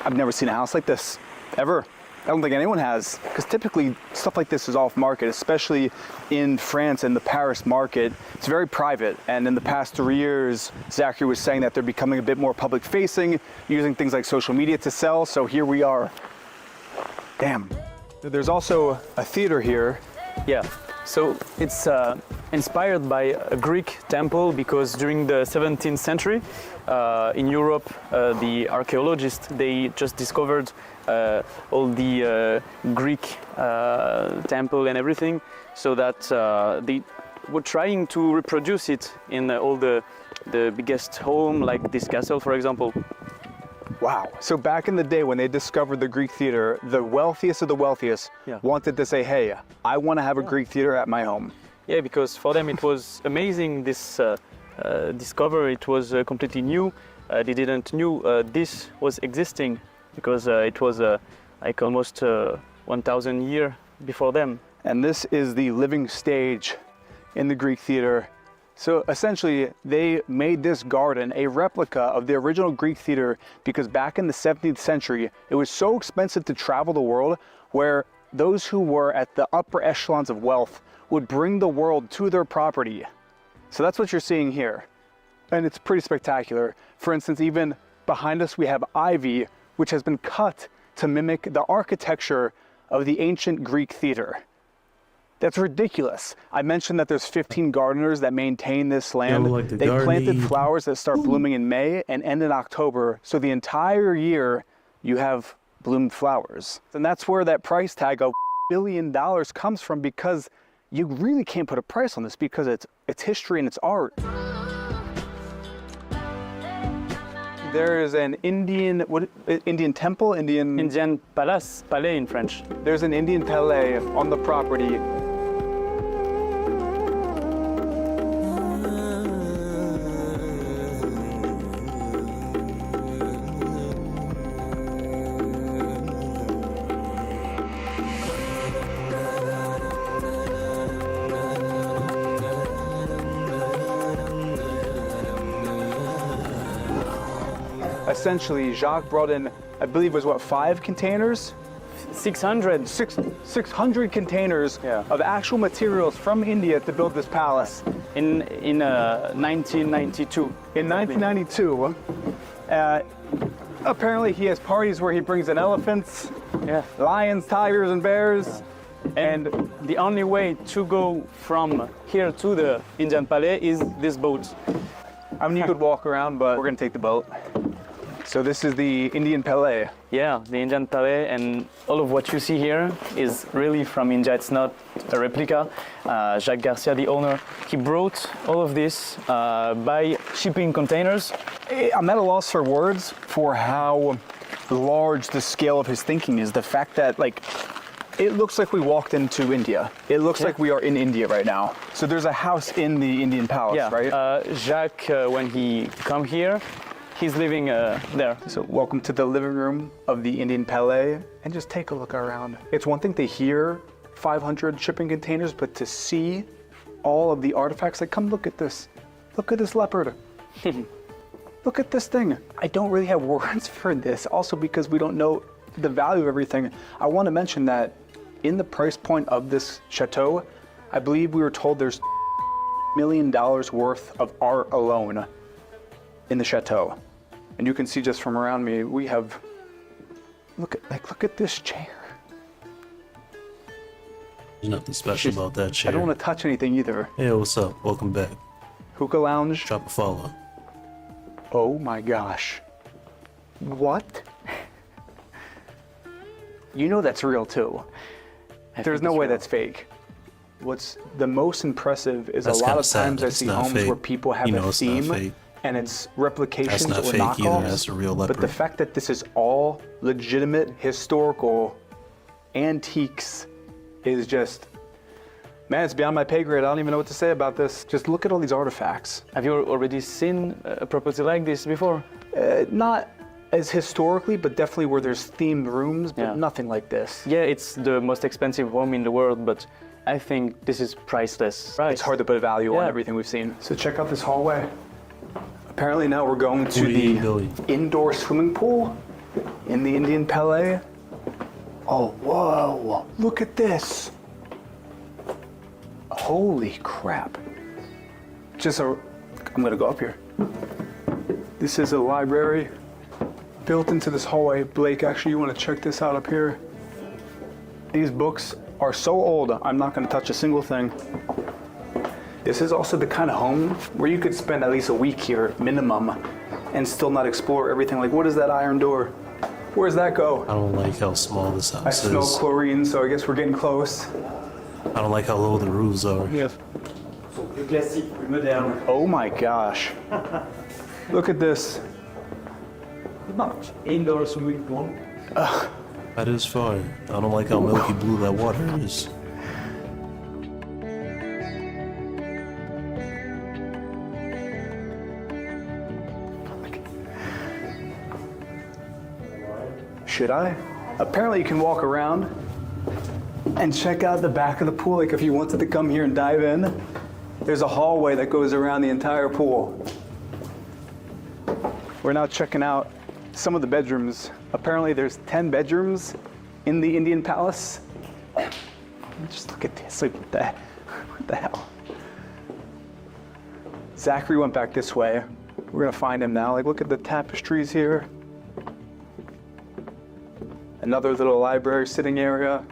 I've never seen a house like this, ever. I don't think anyone has, because typically stuff like this is off market, especially in France and the Paris market. It's very private, and in the past 3 years, Zachary was saying that they're becoming a bit more public facing, using things like social media to sell, so here we are. Damn. There's also a theater here. Yeah, so it's inspired by a Greek temple, because during the 17th century in Europe, the archaeologists, they just discovered all the Greek temple and everything, so that they were trying to reproduce it in all the biggest home, like this castle, for example. Wow. So back in the day when they discovered the Greek theater, the wealthiest of the wealthiest wanted to say, hey, I want to have a Greek theater at my home. Yeah, because for them it was amazing, this discovery. It was completely new. They didn't knew this was existing, because it was like almost 1,000 years before them. And this is the living stage in the Greek theater. So essentially, they made this garden a replica of the original Greek theater, because back in the 17th century, it was so expensive to travel the world, where those who were at the upper echelons of wealth would bring the world to their property. So that's what you're seeing here. And it's pretty spectacular. For instance, even behind us, we have ivy, which has been cut to mimic the architecture of the ancient Greek theater. That's ridiculous. I mentioned that there's 15 gardeners that maintain this land. Like they planted flowers that start blooming in May and end in October. So the entire year you have bloomed flowers. And that's where that price tag of $1 billion comes from, because you really can't put a price on this, because it's history and it's art. There is an Indian temple? Indian palace, palais in French. There's an Indian palais on the property. essentially Jacques brought in, I believe it was what, 5 containers? 600. 600 containers of actual materials from India to build this palace. In 1992. In 1992. Apparently he has parties where he brings in elephants, lions, tigers, and bears. And the only way to go from here to the Indian Palais is this boat. I mean, you could walk around, but we're gonna take the boat. So this is the Indian Palais. Yeah, the Indian Palais, and all of what you see here is really from India. It's not a replica. Jacques Garcia, the owner, he brought all of this by shipping containers. I'm at a loss for words for how large the scale of his thinking is. The fact that, like, it looks like we walked into India. It looks like we are in India right now. So there's a house in the Indian palace, right? Jacques, when he come here, he's living there. So welcome to the living room of the Indian Palais, and just take a look around. It's one thing to hear 500 shipping containers, but to see all of the artifacts, like, come look at this. Look at this leopard. Look at this thing. I don't really have words for this, also because we don't know the value of everything. I want to mention that in the price point of this chateau, I believe we were told there's $1 million worth of art alone in the chateau. And you can see just from around me, we have, look at this chair. There's nothing special about that chair. I don't want to touch anything either. Hey, what's up? Welcome back. Hookah lounge. Drop a follow. Oh my gosh. What? You know that's real too. There's no way that's fake. What's the most impressive is a lot of times I see homes where people have a theme and it's replications or knockoffs. That's a real leopard. But the fact that this is all legitimate historical antiques is just, man, it's beyond my pay grade. I don't even know what to say about this. Just look at all these artifacts. Have you already seen a property like this before? Not as historically, but definitely where there's themed rooms, but nothing like this. Yeah, it's the most expensive home in the world, but I think this is priceless. Right. It's hard to put a value on everything we've seen. So check out this hallway. Apparently now we're going to the indoor swimming pool in the Indian Palais. Oh, whoa, look at this. Holy crap. I'm gonna go up here. This is a library built into this hallway. Blake, actually, you wanna check this out up here? These books are so old, I'm not gonna touch a single thing. This is also the kind of home where you could spend at least a week here, minimum, and still not explore everything. Like, what is that iron door? Where does that go? I don't like how small this house is. I smell chlorine, so I guess we're getting close. I don't like how low the roofs are. Yes. Oh my gosh. Look at this. Indoor swimming pool. That is fine. I don't like how milky blue that water is. Should I? Apparently you can walk around and check out the back of the pool. Like if you wanted to come here and dive in, there's a hallway that goes around the entire pool. We're now checking out some of the bedrooms. Apparently there's 10 bedrooms in the Indian Palace. Just look at this, like what the hell? Zachary went back this way. We're gonna find him now. Like look at the tapestries here. Another little library sitting area.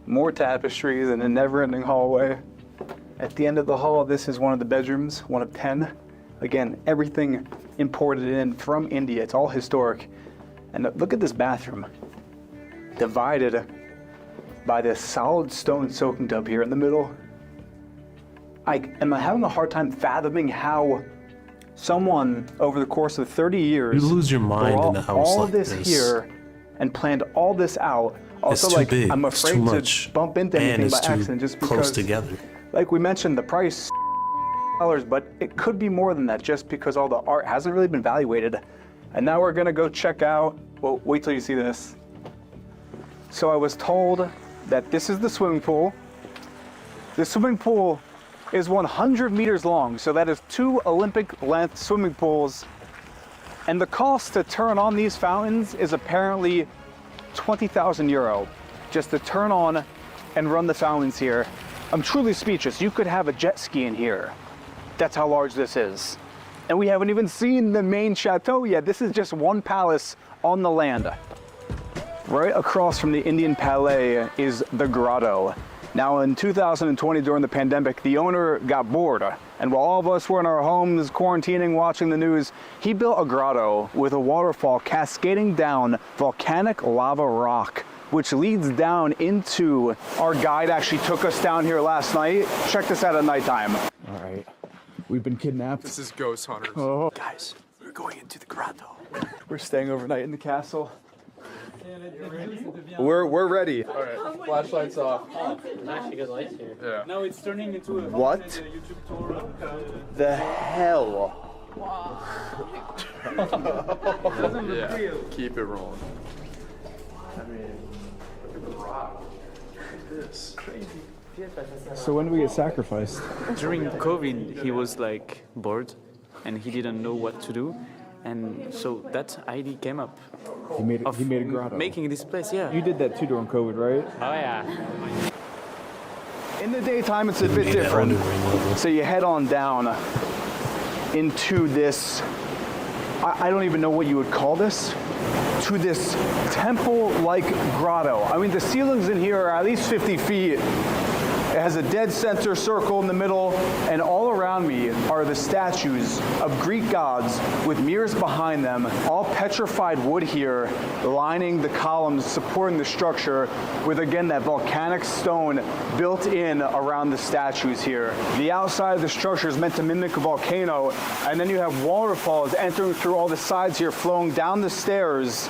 More tapestries and a never-ending hallway. At the end of the hall, this is one of the bedrooms, one of 10. Again, everything imported in from India. It's all historic. And look at this bathroom. Divided by this solid stone soaking tub here in the middle. I'm having a hard time fathoming how someone over the course of 30 years you lose your mind in a house all like this here and planned all this out. Also, it's too like big. I'm It's afraid too to much. bump into And anything it's by too accident just because close together. Like we mentioned, the price $, but it could be more than that just because all the art hasn't really been evaluated. And now we're gonna go check out, well, wait till you see this. So I was told that this is the swimming pool. The swimming pool is 100 meters long, so that is 2 Olympic-length swimming pools And the cost to turn on these fountains is apparently 20,000 euro just to turn on and run the fountains here. I'm truly speechless. You could have a jet ski in here. That's how large this is. And we haven't even seen the main chateau yet. This is just one palace on the land. Right across from the Indian Palais is the grotto. Now in 2020, during the pandemic, the owner got bored. And while all of us were in our homes, quarantining, watching the news, he built a grotto with a waterfall cascading down volcanic lava rock, which leads down into, our guide actually took us down here last night. Check this out at nighttime. All right, we've been kidnapped. This is Ghost Hunters. Oh. Guys, we're going into the grotto. We're staying overnight in the castle. We're ready. All right, flashlights off. There's actually good lights here. Yeah. No, it's turning into a What? YouTube tour. The hell? Yeah, keep it rolling. I mean, look at the rock. Look at this. Crazy. So when do we get sacrificed? During COVID, he was like bored and he didn't know what to do. And so that idea came up. He made a grotto. Making this place, yeah. You did that too during COVID, right? Oh, yeah. In the daytime, it's a bit different. So you head on down into this, I don't even know what you would call this, to this temple-like grotto. I mean, the ceilings in here are at least 50 feet. It has a dead center circle in the middle, and all around me are the statues of Greek gods with mirrors behind them, all petrified wood here, lining the columns, supporting the structure, with again that volcanic stone built in around the statues here. The outside of the structure is meant to mimic a volcano, and then you have waterfalls entering through all the sides here, flowing down the stairs,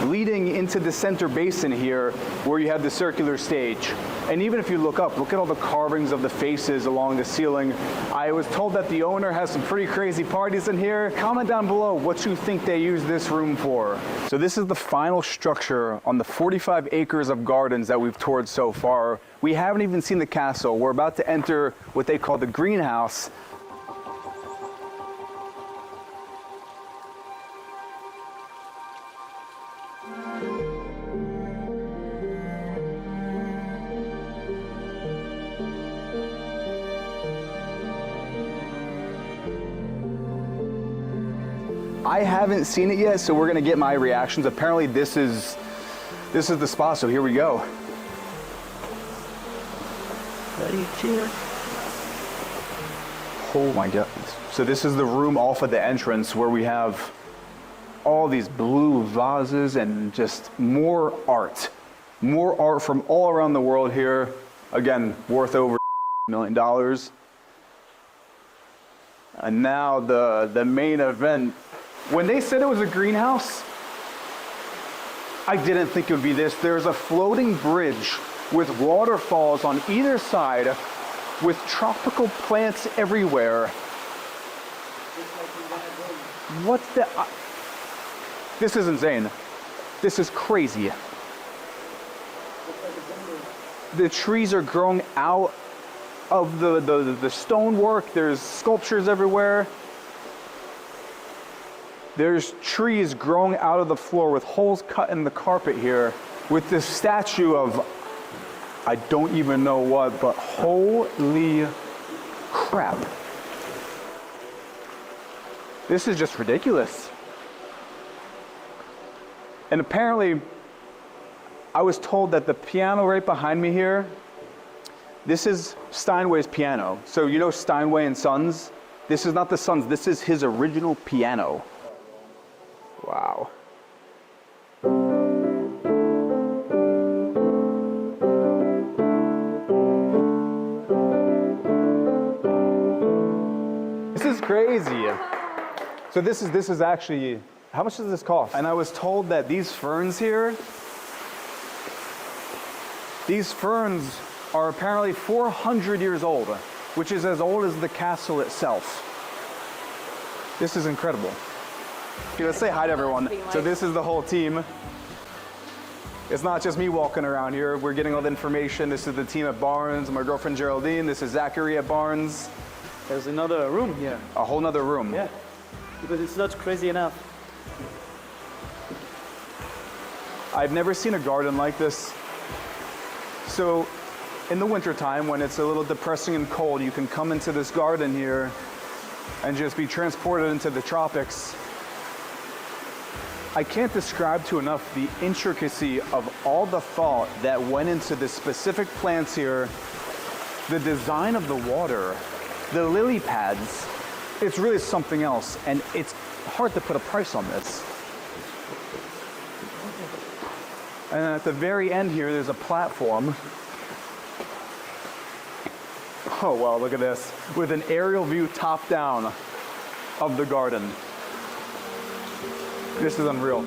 leading into the center basin here, where you have the circular stage. And even if you look up, look at all the carvings of the faces along the ceiling. I was told that the owner has some pretty crazy parties in here. Comment down below what you think they use this room for. So this is the final structure on the 45 acres of gardens that we've toured so far. We haven't even seen the castle. We're about to enter what they call the greenhouse. I haven't seen it yet, so we're gonna get my reactions. Apparently this is the spot, so here we go. Ready, cheer. Oh my God. So this is the room off of the entrance where we have all these blue vases and just more art. More art from all around the world here. Again, worth over $1 million. And now the main event. When they said it was a greenhouse, I didn't think it would be this. There's a floating bridge with waterfalls on either side with tropical plants everywhere. What the? This is insane. This is crazy. The trees are growing out of the stonework. There's sculptures everywhere. There's trees growing out of the floor with holes cut in the carpet here with this statue of, I don't even know what, but holy crap. This is just ridiculous. And apparently, I was told that the piano right behind me here, this is Steinway's piano. So you know Steinway and Sons? This is not the Sons, this is his original piano. Wow. This is crazy. So this is actually, how much does this cost? And I was told that these ferns here, these ferns are apparently 400 years old, which is as old as the castle itself. This is incredible. Okay, let's say hi to everyone. So this is the whole team. It's not just me walking around here. We're getting all the information. This is the team at Barnes, my girlfriend Geraldine. This is Zachary at Barnes. There's another room here. A whole nother room. Yeah, because it's not crazy enough. I've never seen a garden like this. So in the wintertime, when it's a little depressing and cold, you can come into this garden here and just be transported into the tropics. I can't describe to enough the intricacy of all the thought that went into the specific plants here, the design of the water, the lily pads. It's really something else, and it's hard to put a price on this. And at the very end here, there's a platform. Oh wow, look at this. With an aerial view top down of the garden. This is unreal.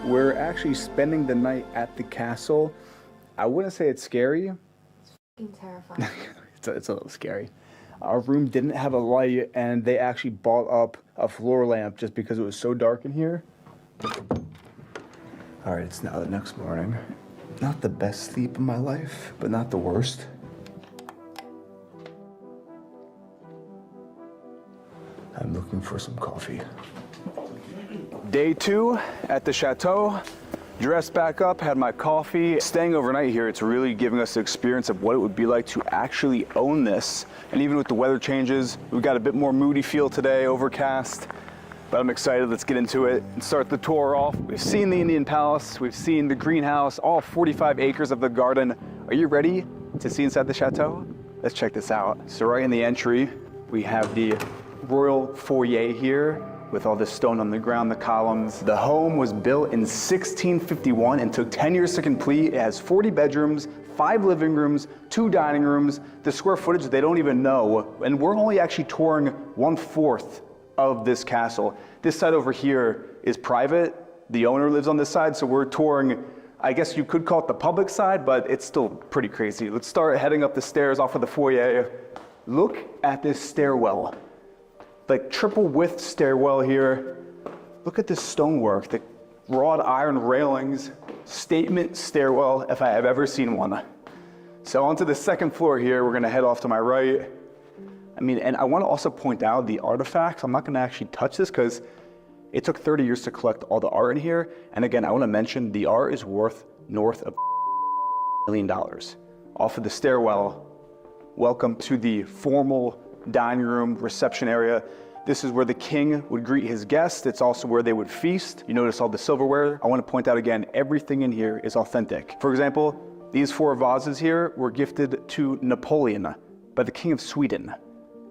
We're actually spending the night at the castle. I wouldn't say it's scary. It's terrifying. It's a little scary. Our room didn't have a light, and they actually bought up a floor lamp just because it was so dark in here. All right, it's now the next morning. Not the best sleep of my life, but not the worst. I'm looking for some coffee. Day 2 at the chateau. Dressed back up, had my coffee. Staying overnight here, it's really giving us the experience of what it would be like to actually own this. And even with the weather changes, we've got a bit more moody feel today, overcast. But I'm excited, let's get into it and start the tour off. We've seen the Indian Palace, we've seen the greenhouse, all 45 acres of the garden. Are you ready to see inside the chateau? Let's check this out. So right in the entry, we have the royal foyer here, with all this stone on the ground, the columns. The home was built in 1651 and took 10 years to complete. It has 40 bedrooms, 5 living rooms, 2 dining rooms. The square footage, they don't even know. And we're only actually touring 1/4 of this castle. This side over here is private. The owner lives on this side, so we're touring, I guess you could call it the public side, but it's still pretty crazy. Let's start heading up the stairs off of the foyer. Look at this stairwell. Like triple width stairwell here. Look at this stonework, the wrought iron railings, statement stairwell if I have ever seen one. So onto the second floor here, we're gonna head off to my right. I mean, and I wanna also point out the artifacts. I'm not gonna actually touch this because it took 30 years to collect all the art in here. And again, I wanna mention the art is worth north of $1 million. Off of the stairwell, welcome to the formal dining room, reception area. This is where the king would greet his guests. It's also where they would feast. You notice all the silverware. I want to point out again, everything in here is authentic. For example, these 4 vases here were gifted to Napoleon by the King of Sweden,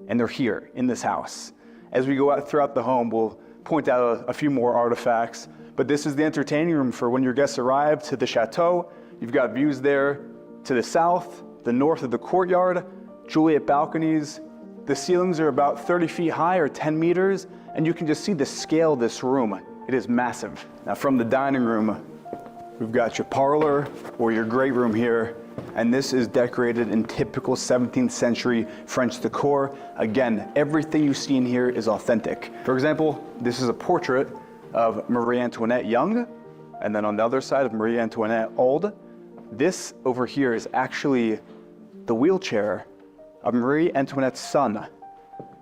and they're here in this house. As we go out throughout the home, we'll point out a few more artifacts, but this is the entertaining room for when your guests arrive to the chateau. You've got views there to the south, the north of the courtyard, Juliet balconies. The ceilings are about 30 feet high or 10 meters, and you can just see the scale of this room. It is massive. Now from the dining room, we've got your parlor or your great room here, and this is decorated in typical 17th century French decor. Again, everything you see in here is authentic. For example, this is a portrait of Marie Antoinette young, and then on the other side of Marie Antoinette old. This over here is actually the wheelchair of Marie Antoinette's son.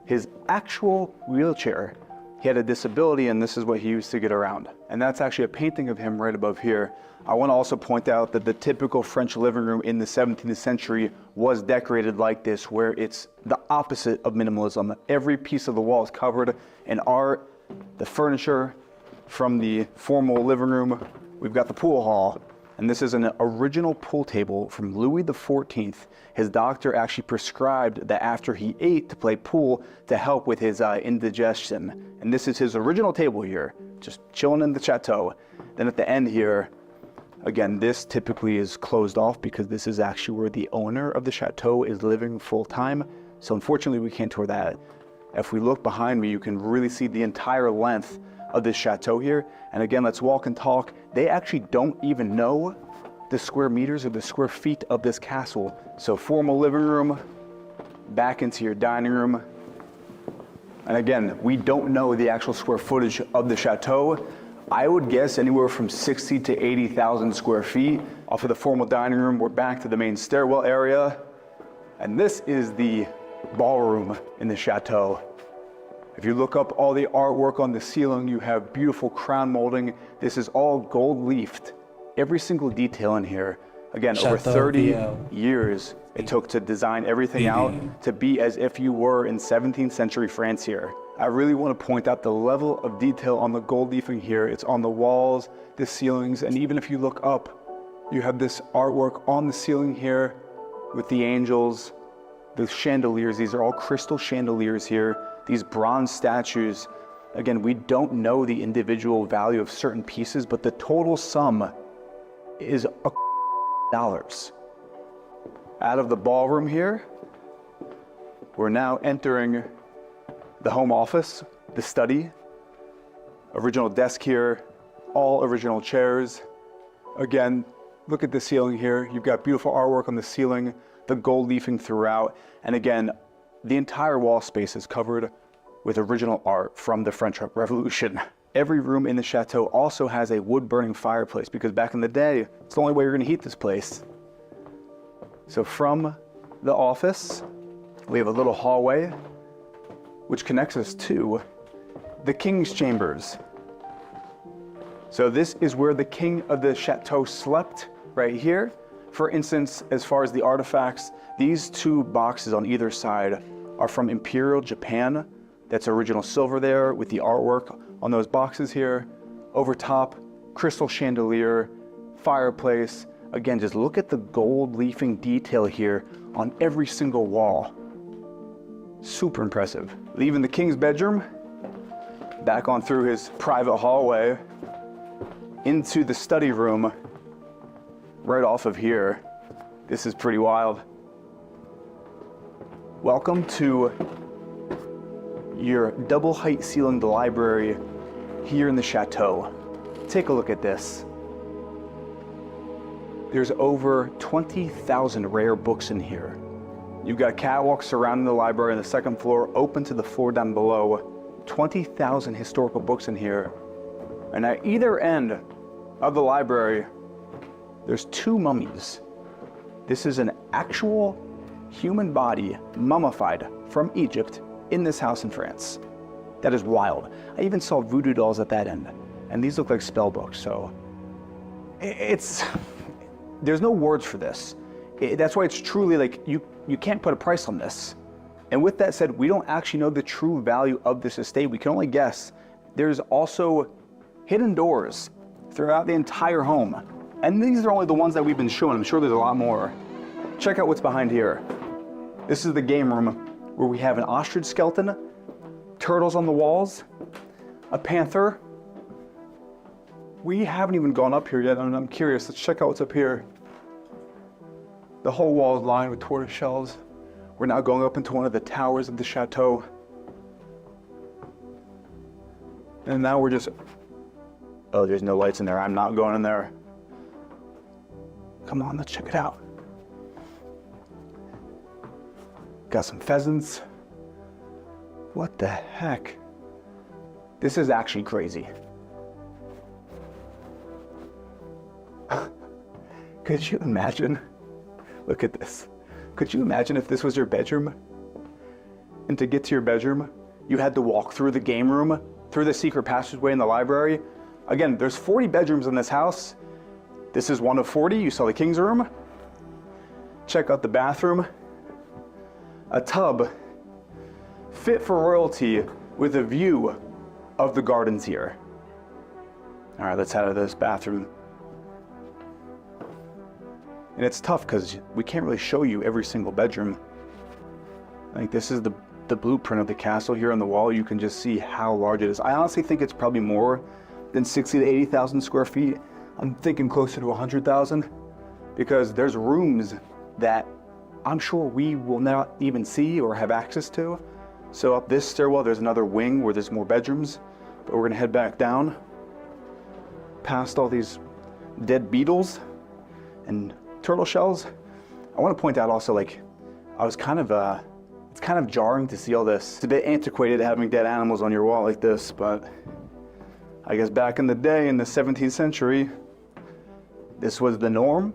His actual wheelchair. He had a disability, and this is what he used to get around. And that's actually a painting of him right above here. I want to also point out that the typical French living room in the 17th century was decorated like this, where it's the opposite of minimalism. Every piece of the wall is covered in art. The furniture from the formal living room. We've got the pool hall. And this is an original pool table from Louis XIV. His doctor actually prescribed that after he ate to play pool to help with his indigestion. And this is his original table here, just chilling in the chateau. Then at the end here, again, this typically is closed off because this is actually where the owner of the chateau is living full time. So unfortunately, we can't tour that. If we look behind me, you can really see the entire length of this chateau here. And again, let's walk and talk they actually don't even know the square meters or the square feet of this castle. So formal living room, back into your dining room. And again, we don't know the actual square footage of the chateau. I would guess anywhere from 60 to 80,000 square feet. Off of the formal dining room, we're back to the main stairwell area. And this is the ballroom in the chateau. If you look up all the artwork on the ceiling, you have beautiful crown molding. This is all gold leafed. Every single detail in here. Again, over 30 years it took to design everything out to be as if you were in 17th century France here. I really want to point out the level of detail on the gold leafing here. It's on the walls, the ceilings, and even if you look up, you have this artwork on the ceiling here with the angels, the chandeliers. These are all crystal chandeliers here. These bronze statues. Again, we don't know the individual value of certain pieces, but the total sum is $1,000. Out of the ballroom here, we're now entering the home office, the study. Original desk here, all original chairs. Again, look at the ceiling here. You've got beautiful artwork on the ceiling, the gold leafing throughout. And again, the entire wall space is covered with original art from the French Revolution. Every room in the chateau also has a wood-burning fireplace because back in the day, it's the only way you're gonna heat this place. So from the office, we have a little hallway which connects us to the king's chambers. So this is where the king of the chateau slept, right here. For instance, as far as the artifacts, these two boxes on either side are from Imperial Japan. That's original silver there with the artwork on those boxes here. Over top, crystal chandelier, fireplace. Again, just look at the gold leafing detail here on every single wall. Super impressive. Leaving the king's bedroom, back on through his private hallway, into the study room, right off of here. This is pretty wild. Welcome to your double height ceilinged library here in the chateau. Take a look at this. There's over 20,000 rare books in here. You've got catwalks surrounding the library on the second floor, open to the floor down below. 20,000 historical books in here. And at either end of the library, there's two mummies. This is an actual human body, mummified from Egypt, in this house in France. That is wild. I even saw voodoo dolls at that end. And these look like spell books, so there's no words for this. That's why it's truly like, you can't put a price on this. And with that said, we don't actually know the true value of this estate. We can only guess. There's also hidden doors throughout the entire home. And these are only the ones that we've been shown. I'm sure there's a lot more. Check out what's behind here. This is the game room where we have an ostrich skeleton, turtles on the walls, a panther. We haven't even gone up here yet, and I'm curious. Let's check out what's up here. The whole wall is lined with tortoise shells. We're now going up into one of the towers of the chateau. And now we're just, oh, there's no lights in there. I'm not going in there. Come on, let's check it out. Got some pheasants. What the heck? This is actually crazy. Could you imagine? Look at this. Could you imagine if this was your bedroom? And to get to your bedroom, you had to walk through the game room, through the secret passageway in the library. Again, there's 40 bedrooms in this house. This is one of 40. You saw the king's room. Check out the bathroom. A tub fit for royalty with a view of the gardens here. All right, let's head out of this bathroom. And it's tough because we can't really show you every single bedroom. I think this is the blueprint of the castle here on the wall. You can just see how large it is. I honestly think it's probably more than 60 to 80,000 square feet. I'm thinking closer to 100,000 because there's rooms that I'm sure we will not even see or have access to. So up this stairwell, there's another wing where there's more bedrooms, but we're gonna head back down. past all these dead beetles and turtle shells. I want to point out also, like, it's kind of jarring to see all this. It's a bit antiquated having dead animals on your wall like this, but I guess back in the day, in the 17th century, this was the norm.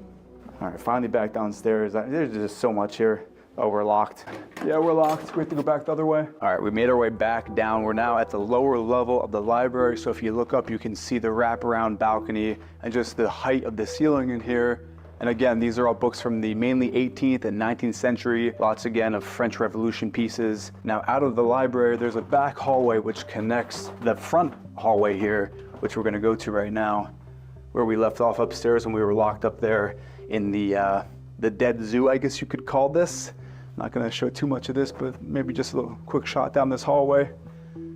All right, finally back downstairs. There's just so much here. Oh, we're locked. Yeah, we're locked. We have to go back the other way. All right, we made our way back down. We're now at the lower level of the library. So if you look up, you can see the wraparound balcony and just the height of the ceiling in here. And again, these are all books from the mainly 18th and 19th century. Lots again of French Revolution pieces. Now out of the library, there's a back hallway which connects the front hallway here, which we're gonna go to right now, where we left off upstairs when we were locked up there in the dead zoo, I guess you could call this. Not gonna show too much of this, but maybe just a little quick shot down this hallway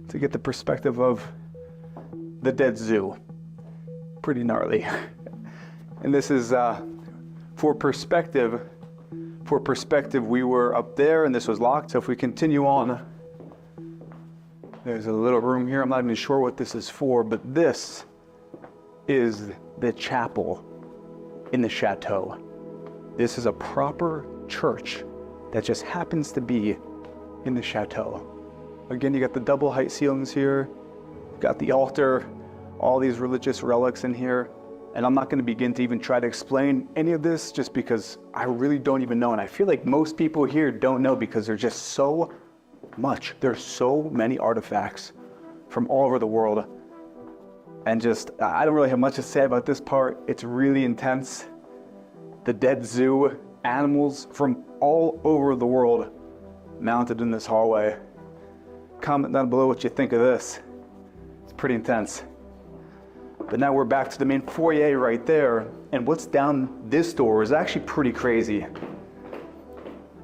to get the perspective of the dead zoo. Pretty gnarly. And this is, for perspective, we were up there and this was locked. So if we continue on, there's a little room here. I'm not even sure what this is for, but this is the chapel in the chateau. This is a proper church that just happens to be in the chateau. Again, you got the double height ceilings here, got the altar, all these religious relics in here. And I'm not gonna begin to even try to explain any of this just because I really don't even know. And I feel like most people here don't know because there's just so much. There's so many artifacts from all over the world. And just, I don't really have much to say about this part. It's really intense. The dead zoo, animals from all over the world mounted in this hallway. Comment down below what you think of this. It's pretty intense. But now we're back to the main foyer right there. And what's down this door is actually pretty crazy.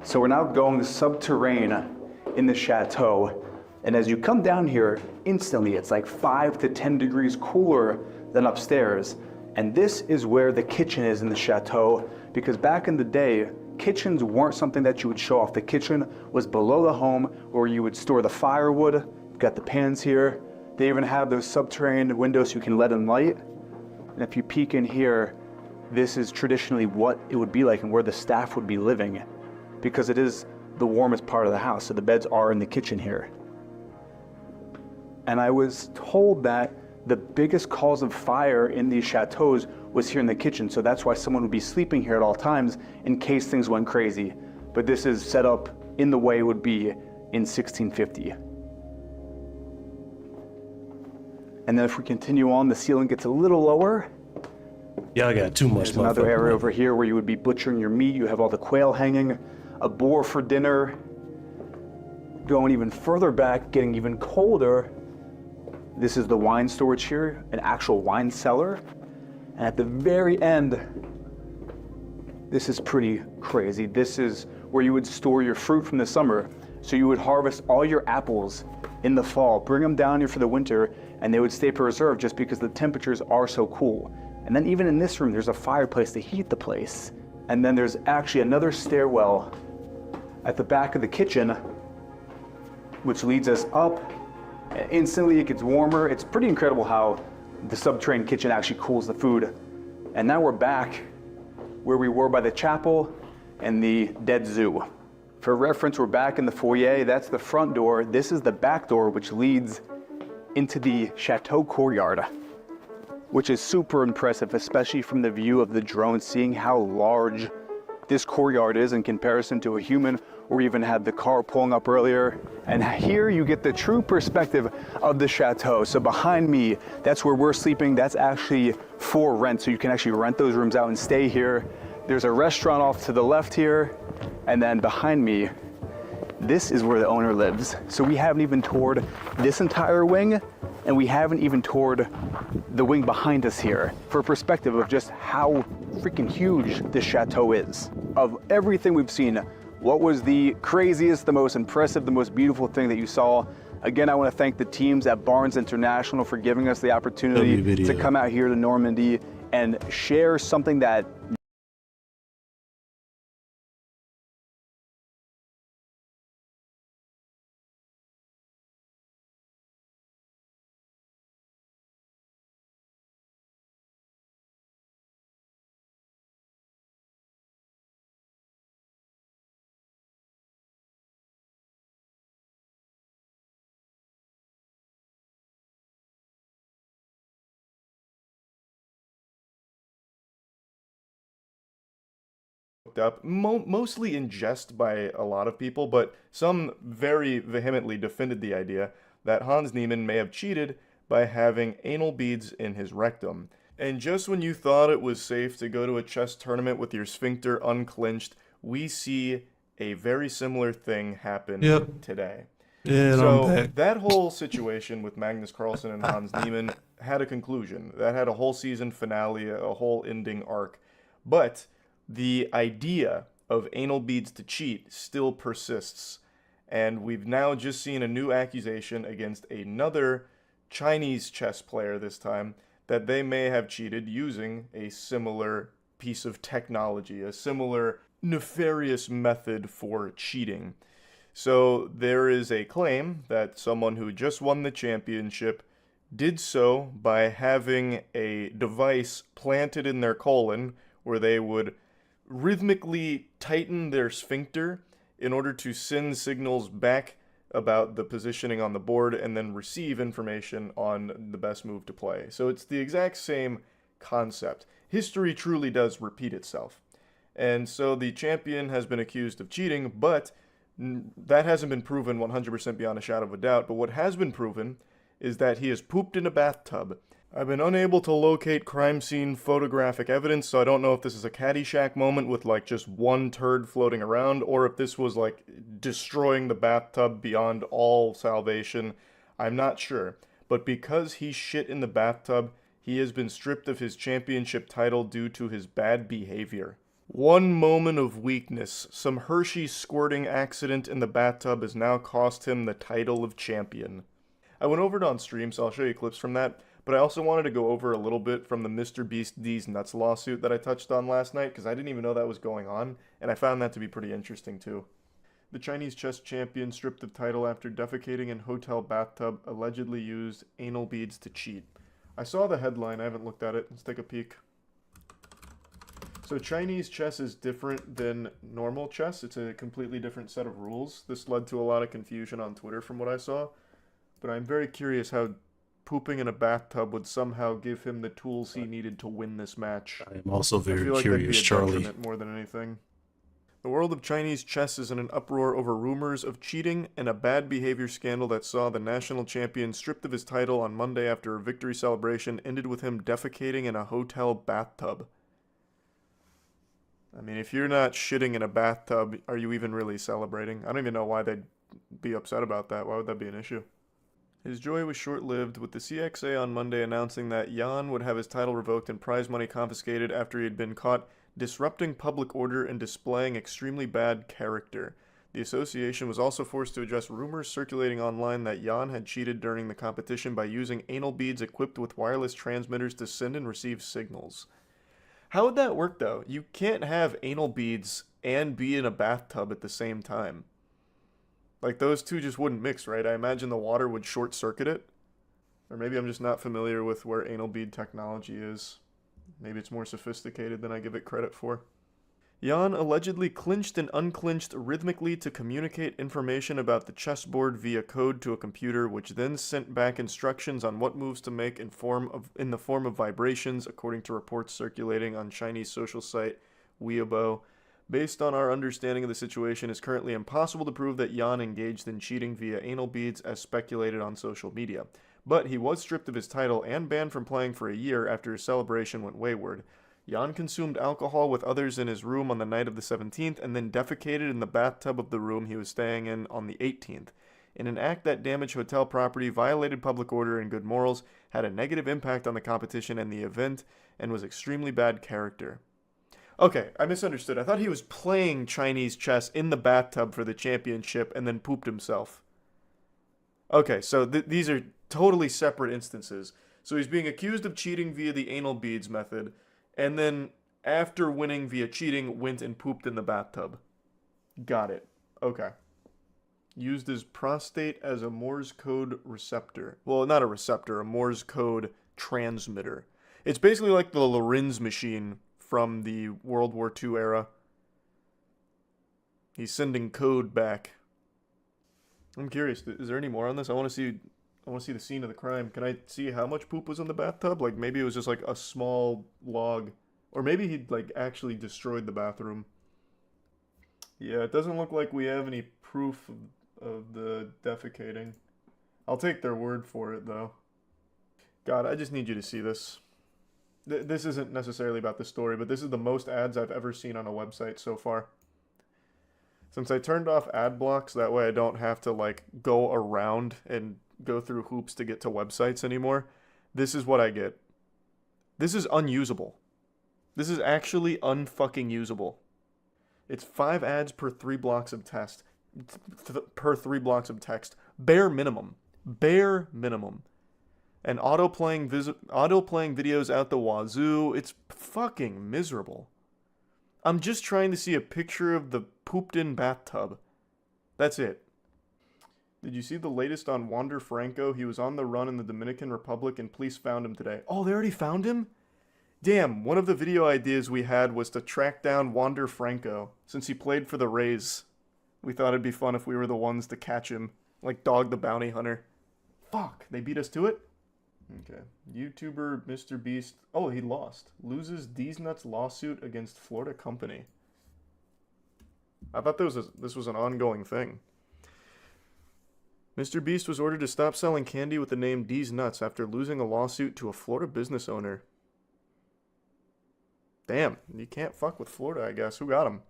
So we're now going subterranean in the chateau. And as you come down here, instantly it's like 5 to 10 degrees cooler than upstairs. And this is where the kitchen is in the chateau, because back in the day, kitchens weren't something that you would show off. The kitchen was below the home where you would store the firewood. You've got the pans here. They even have those subterranean windows so you can let in light. And if you peek in here, this is traditionally what it would be like and where the staff would be living, because it is the warmest part of the house. So the beds are in the kitchen here. And I was told that the biggest cause of fire in these chateaus was here in the kitchen. So that's why someone would be sleeping here at all times in case things went crazy. But this is set up in the way it would be in 1650. And then if we continue on, the ceiling gets a little lower. Yeah, I got too much. There's another area over here where you would be butchering your meat. You have all the quail hanging, a boar for dinner. Going even further back, getting even colder. This is the wine storage here, an actual wine cellar. And at the very end, this is pretty crazy. This is where you would store your fruit from the summer. So you would harvest all your apples in the fall, bring them down here for the winter, and they would stay preserved just because the temperatures are so cool. And then even in this room, there's a fireplace to heat the place. And then there's actually another stairwell at the back of the kitchen, which leads us up. Instantly it gets warmer. It's pretty incredible how the subterranean kitchen actually cools the food. And now we're back where we were by the chapel and the dead zoo. For reference, we're back in the foyer. That's the front door. This is the back door, which leads into the chateau courtyard, which is super impressive, especially from the view of the drone, seeing how large this courtyard is in comparison to a human, or even had the car pulling up earlier. And here you get the true perspective of the chateau. So behind me, that's where we're sleeping. That's actually for rent. So you can actually rent those rooms out and stay here. There's a restaurant off to the left here. And then behind me, this is where the owner lives. So we haven't even toured this entire wing, and we haven't even toured the wing behind us here for perspective of just how freaking huge this chateau is. Of everything we've seen, what was the craziest, the most impressive, the most beautiful thing that you saw? Again, I want to thank the teams at Barnes International for giving us the opportunity to come out here to Normandy and share something that up, mostly in jest by a lot of people, but some very vehemently defended the idea that Hans Niemann may have cheated by having anal beads in his rectum. And just when you thought it was safe to go to a chess tournament with your sphincter unclenched, we see a very similar thing happen today. Yeah, so that whole situation with Magnus Carlsen and Hans Niemann had a conclusion. That had a whole season finale, a whole ending arc. But the idea of anal beads to cheat still persists. And we've now just seen a new accusation against another Chinese chess player this time, that they may have cheated using a similar piece of technology, a similar nefarious method for cheating. So there is a claim that someone who just won the championship did so by having a device planted in their colon where they would rhythmically tighten their sphincter in order to send signals back about the positioning on the board and then receive information on the best move to play. So it's the exact same concept. History truly does repeat itself. And so the champion has been accused of cheating, but that hasn't been proven 100% beyond a shadow of a doubt. But what has been proven is that he has pooped in a bathtub. I've been unable to locate crime scene photographic evidence, so I don't know if this is a Caddyshack moment with like just one turd floating around, or if this was like destroying the bathtub beyond all salvation. I'm not sure. But because he shit in the bathtub, he has been stripped of his championship title due to his bad behavior. One moment of weakness, some Hershey squirting accident in the bathtub has now cost him the title of champion. I went over it on stream, so I'll show you clips from that. But I also wanted to go over a little bit from the Mr. Beast D's Nuts lawsuit that I touched on last night, because I didn't even know that was going on, and I found that to be pretty interesting too. The Chinese chess champion stripped of title after defecating in hotel bathtub, allegedly used anal beads to cheat. I saw the headline, I haven't looked at it. Let's take a peek. So Chinese chess is different than normal chess. It's a completely different set of rules. This led to a lot of confusion on Twitter from what I saw, but I'm very curious how pooping in a bathtub would somehow give him the tools he needed to win this match. I am also very feel like curious, that'd be a Charlie. detriment more than anything. The world of Chinese chess is in an uproar over rumors of cheating and a bad behavior scandal that saw the national champion stripped of his title on Monday after a victory celebration ended with him defecating in a hotel bathtub. I mean, if you're not shitting in a bathtub, are you even really celebrating? I don't even know why they'd be upset about that. Why would that be an issue? His joy was short-lived, with the CXA on Monday announcing that Yan would have his title revoked and prize money confiscated after he had been caught disrupting public order and displaying extremely bad character. The association was also forced to address rumors circulating online that Yan had cheated during the competition by using anal beads equipped with wireless transmitters to send and receive signals. How would that work, though? You can't have anal beads and be in a bathtub at the same time. Like, those two just wouldn't mix, right? I imagine the water would short-circuit it. Or maybe I'm just not familiar with where anal bead technology is. Maybe it's more sophisticated than I give it credit for. Yan allegedly clinched and unclinched rhythmically to communicate information about the chessboard via code to a computer, which then sent back instructions on what moves to make in the form of vibrations, according to reports circulating on Chinese social site Weibo. Based on our understanding of the situation, it's currently impossible to prove that Yan engaged in cheating via anal beads as speculated on social media. But he was stripped of his title and banned from playing for a year after his celebration went wayward. Yan consumed alcohol with others in his room on the night of the 17th and then defecated in the bathtub of the room he was staying in on the 18th. In an act that damaged hotel property, violated public order and good morals, had a negative impact on the competition and the event, and was extremely bad character. Okay, I misunderstood. I thought he was playing Chinese chess in the bathtub for the championship and then pooped himself. Okay, so these are totally separate instances. So he's being accused of cheating via the anal beads method, and then after winning via cheating, went and pooped in the bathtub. Got it. Okay. Used his prostate as a Morse code receptor. Well, not a receptor, a Morse code transmitter. It's basically like the Lorenz machine from the World War II era. He's sending code back. I'm curious, is there any more on this? I want to see the scene of the crime. Can I see how much poop was in the bathtub? Like, maybe it was just like a small log. Or maybe he'd like actually destroyed the bathroom. Yeah, it doesn't look like we have any proof of the defecating. I'll take their word for it, though. God, I just need you to see this. This isn't necessarily about the story, but this is the most ads I've ever seen on a website so far. Since I turned off ad blocks, that way I don't have to, like, go around and go through hoops to get to websites anymore. This is what I get. This is unusable. This is actually unfucking usable. It's 5 ads per 3 blocks of text. Per 3 blocks of text. Bare minimum. Bare minimum. And auto-playing videos out the wazoo. It's fucking miserable. I'm just trying to see a picture of the pooped-in bathtub. That's it. Did you see the latest on Wander Franco? He was on the run in the Dominican Republic and police found him today. Oh, they already found him? Damn, one of the video ideas we had was to track down Wander Franco, since he played for the Rays. We thought it'd be fun if we were the ones to catch him, like Dog the Bounty Hunter. Fuck, they beat us to it? Okay. YouTuber Mr. Beast. Oh, he lost. Loses D's Nuts lawsuit against Florida company. I thought this was an ongoing thing. Mr. Beast was ordered to stop selling candy with the name D's Nuts after losing a lawsuit to a Florida business owner. Damn, you can't fuck with Florida, I guess. Who got him?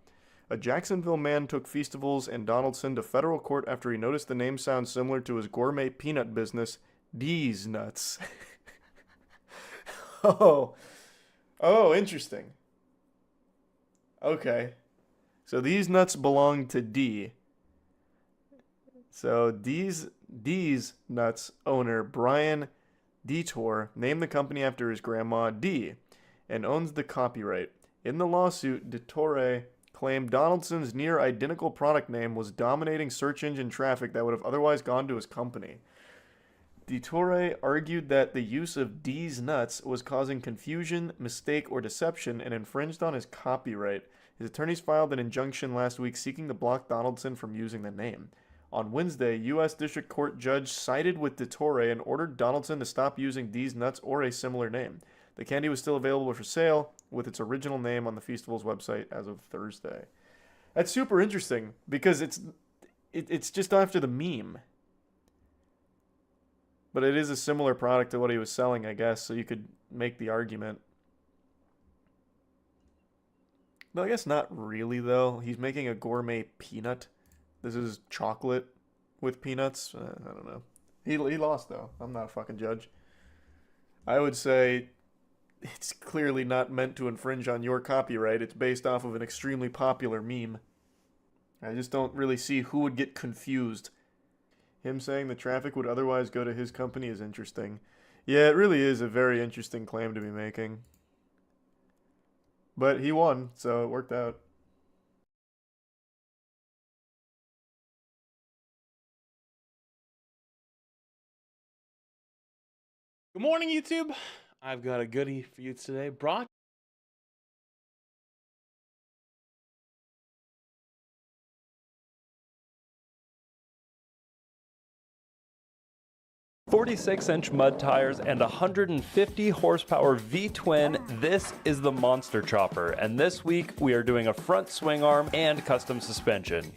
A Jacksonville man took Feastables and Donaldson to federal court after he noticed the name sounds similar to his gourmet peanut business, D's Nuts. Oh, interesting. Okay. So these nuts belong to D. So D's Nuts owner Brian Detour named the company after his grandma D and owns the copyright. In the lawsuit, Detour claimed Donaldson's near identical product name was dominating search engine traffic that would have otherwise gone to his company. Detour argued that the use of D's Nuts was causing confusion, mistake, or deception and infringed on his copyright. His attorneys filed an injunction last week seeking to block Donaldson from using the name. On Wednesday, U.S. District Court judge sided with Detour and ordered Donaldson to stop using D's Nuts or a similar name. The candy was still available for sale with its original name on the Feastables website as of Thursday. That's super interesting because it's just after the meme. But it is a similar product to what he was selling, I guess, so you could make the argument. No, I guess not really, though. He's making a gourmet peanut. This is chocolate with peanuts. I don't know. He lost, though. I'm not a fucking judge. I would say it's clearly not meant to infringe on your copyright. It's based off of an extremely popular meme. I just don't really see who would get confused. Him saying the traffic would otherwise go to his company is interesting. Yeah, it really is a very interesting claim to be making. But he won, so it worked out. Good morning, YouTube. I've got a goodie for you today. Brought 46-inch mud tires and 150 horsepower V-twin. This is the Monster Chopper, and this week we are doing a front swing arm and custom suspension.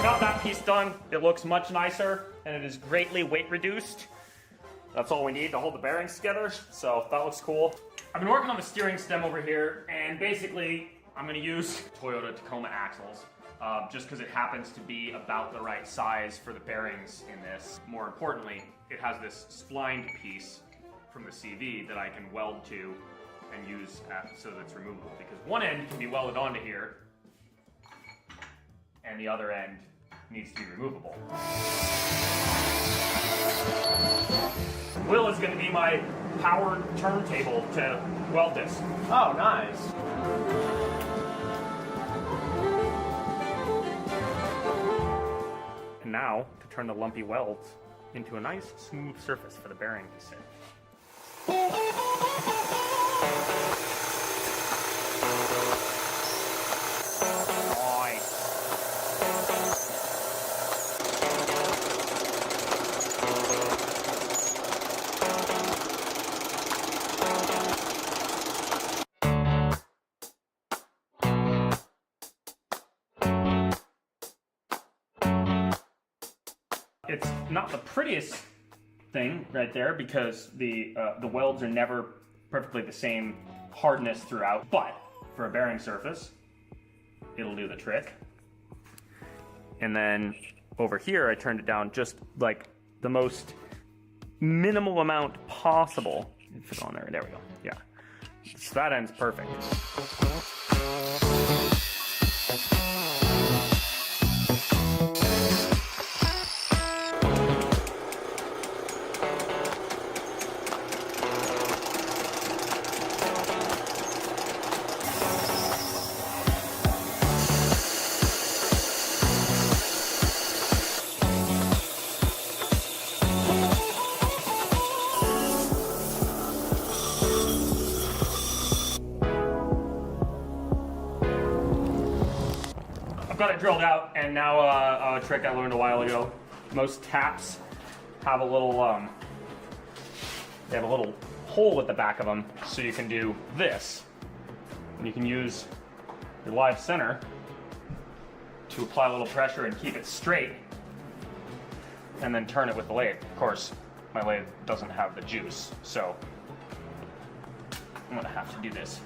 Got that piece done. It looks much nicer and it is greatly weight reduced. That's all we need to hold the bearings together, so that looks cool. I've been working on the steering stem over here, and basically I'm going to use Toyota Tacoma axles just because it happens to be about the right size for the bearings in this. More importantly, it has this splined piece from the CV that I can weld to and use so that it's removable, because one end can be welded onto here and the other end needs to be removable. Will is going to be my powered turntable to weld this. Oh, nice. And now, to turn the lumpy welds into a nice, smooth surface for the bearing to sit. It's not the prettiest thing right there because the welds are never perfectly the same hardness throughout, but for a bearing surface, it'll do the trick. And then over here, I turned it down just like the most minimal amount possible. Fit on there, there we go, yeah. So that end's perfect. Got it drilled out, and now a trick I learned a while ago. Most taps have a little, they have a little hole at the back of them, so you can do this. And you can use your live center to apply a little pressure and keep it straight, and then turn it with the lathe. Of course, my lathe doesn't have the juice, so I'm gonna have to do this.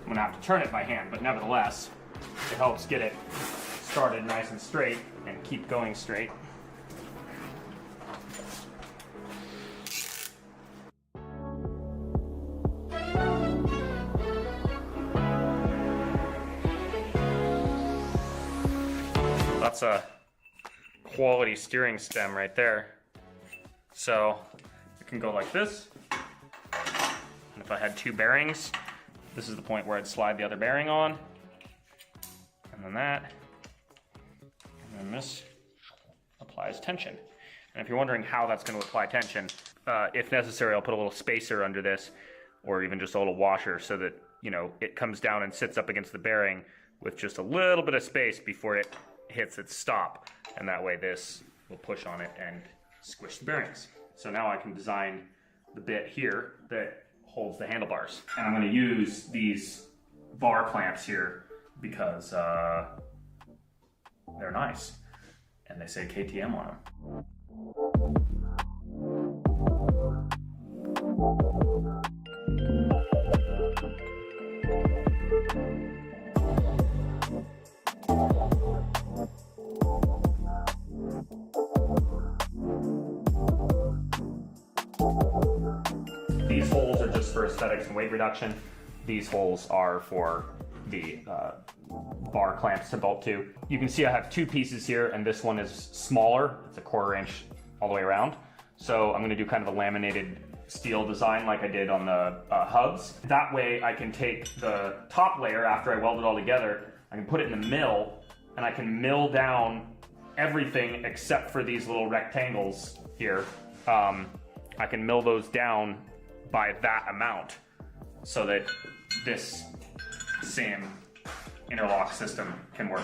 I'm gonna have to turn it by hand, but nevertheless, it helps get it started nice and straight and keep going straight. That's a quality steering stem right there. So it can go like this. And if I had two bearings, this is the point where I'd slide the other bearing on, and then that, and then this applies tension. And if you're wondering how that's going to apply tension, if necessary, I'll put a little spacer under this, or even just a little washer so that, you know, it comes down and sits up against the bearing with just a little bit of space before it hits its stop. And that way this will push on it and squish the bearings. So now I can design the bit here that holds the handlebars. And I'm going to use these bar clamps here because they're nice and they say KTM on them. These holes are just for aesthetics and weight reduction. These holes are for the bar clamps to bolt to. You can see I have two pieces here, and this one is smaller. It's a 1/4 inch all the way around. So I'm gonna do kind of a laminated steel design like I did on the hubs. That way I can take the top layer after I weld it all together, I can put it in the mill, and I can mill down everything except for these little rectangles here. I can mill those down by that amount so that this same interlock system can work.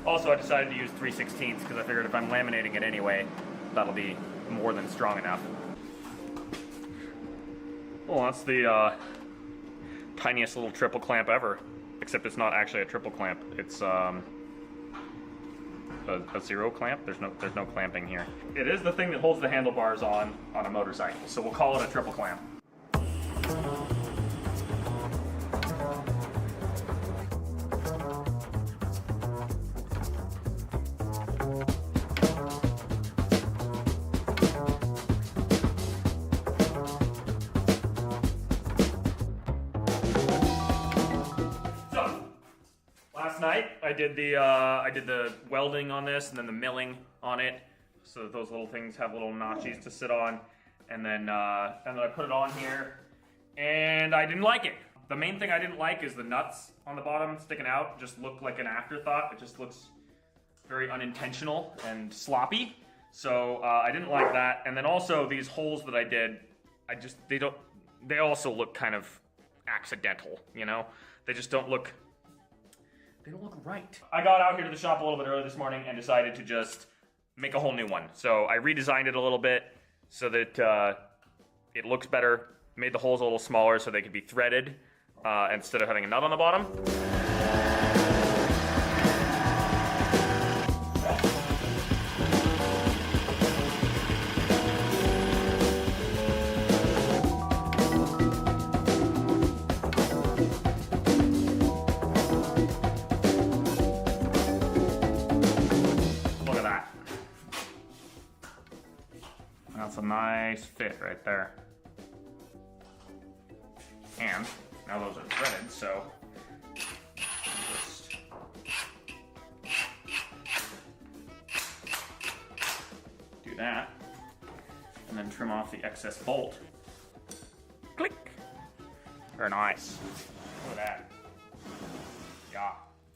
Also, I decided to use 3/16 because I figured if I'm laminating it anyway, that'll be more than strong enough. Well, that's the tiniest little triple clamp ever, except it's not actually a triple clamp. It's a 0 clamp. There's no clamping here. It is the thing that holds the handlebars on a motorcycle, so we'll call it a triple clamp. Last night I did the welding on this and then the milling on it, so that those little things have little notches to sit on, and then I put it on here, and I didn't like it. The main thing I didn't like is the nuts on the bottom sticking out. Just look like an afterthought. It just looks very unintentional and sloppy. So I didn't like that. And then also these holes that I did, they also look kind of accidental, you know? They just don't look right. I got out here to the shop a little bit early this morning and decided to just make a whole new one. So I redesigned it a little bit so that it looks better, made the holes a little smaller so they could be threaded instead of having a nut on the bottom. That's a nice fit right there. And now those are threaded, so just do that, and then trim off the excess bolt. Click. Very nice. Look at that. Yeah,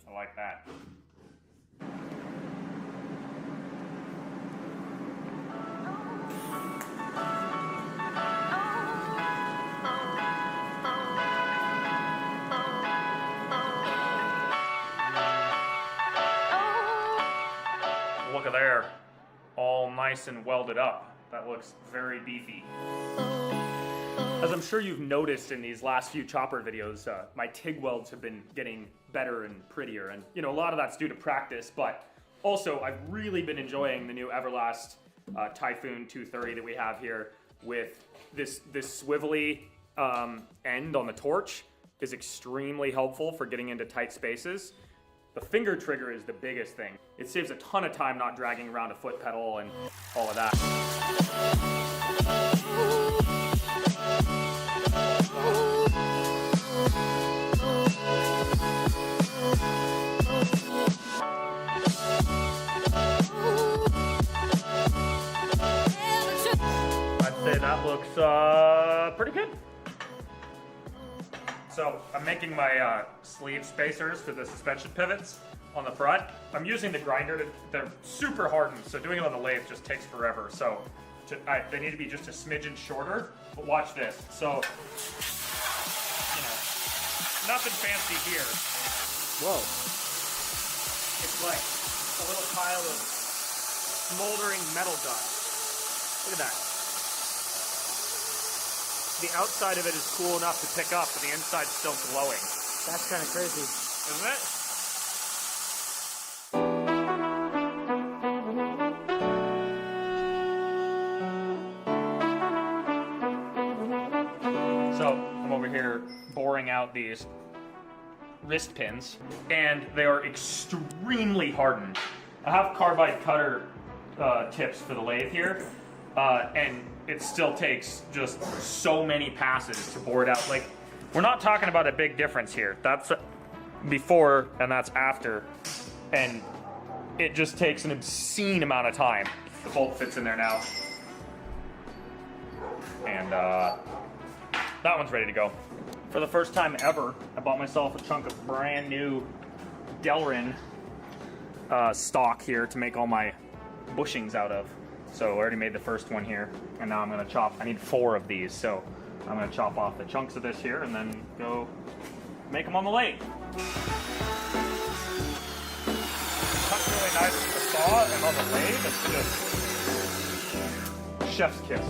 I like that. Look at there, all nice and welded up. That looks very beefy. As I'm sure you've noticed in these last few chopper videos, my TIG welds have been getting better and prettier, and you know, a lot of that's due to practice, but also I've really been enjoying the new Everlast Typhoon 230 that we have here with this swivelly end on the torch is extremely helpful for getting into tight spaces. The finger trigger is the biggest thing. It saves a ton of time not dragging around a foot pedal and all of that. I'd say that looks pretty good. So I'm making my sleeve spacers for the suspension pivots on the front. I'm using the grinder, they're super hardened, so doing it on the lathe just takes forever. So they need to be just a smidgen shorter, but watch this. So, you know, nothing fancy here. Whoa. It's like a little pile of smoldering metal dust. Look at that. The outside of it is cool enough to pick up, but the inside's still glowing. That's kind of crazy. Isn't it? So, I'm over here boring out these wrist pins, and they are extremely hardened. I have carbide cutter tips for the lathe here, and it still takes just so many passes to bore it out. Like, we're not talking about a big difference here. That's before and that's after. And it just takes an obscene amount of time. The bolt fits in there now. And that one's ready to go. For the first time ever, I bought myself a chunk of brand new Delrin stock here to make all my bushings out of. So I already made the first one here, and now I'm gonna chop. I need 4 of these, so I'm gonna chop off the chunks of this here and then go make them on the lathe. Cuts really nice with the saw, and on the lathe, it's just chef's kiss.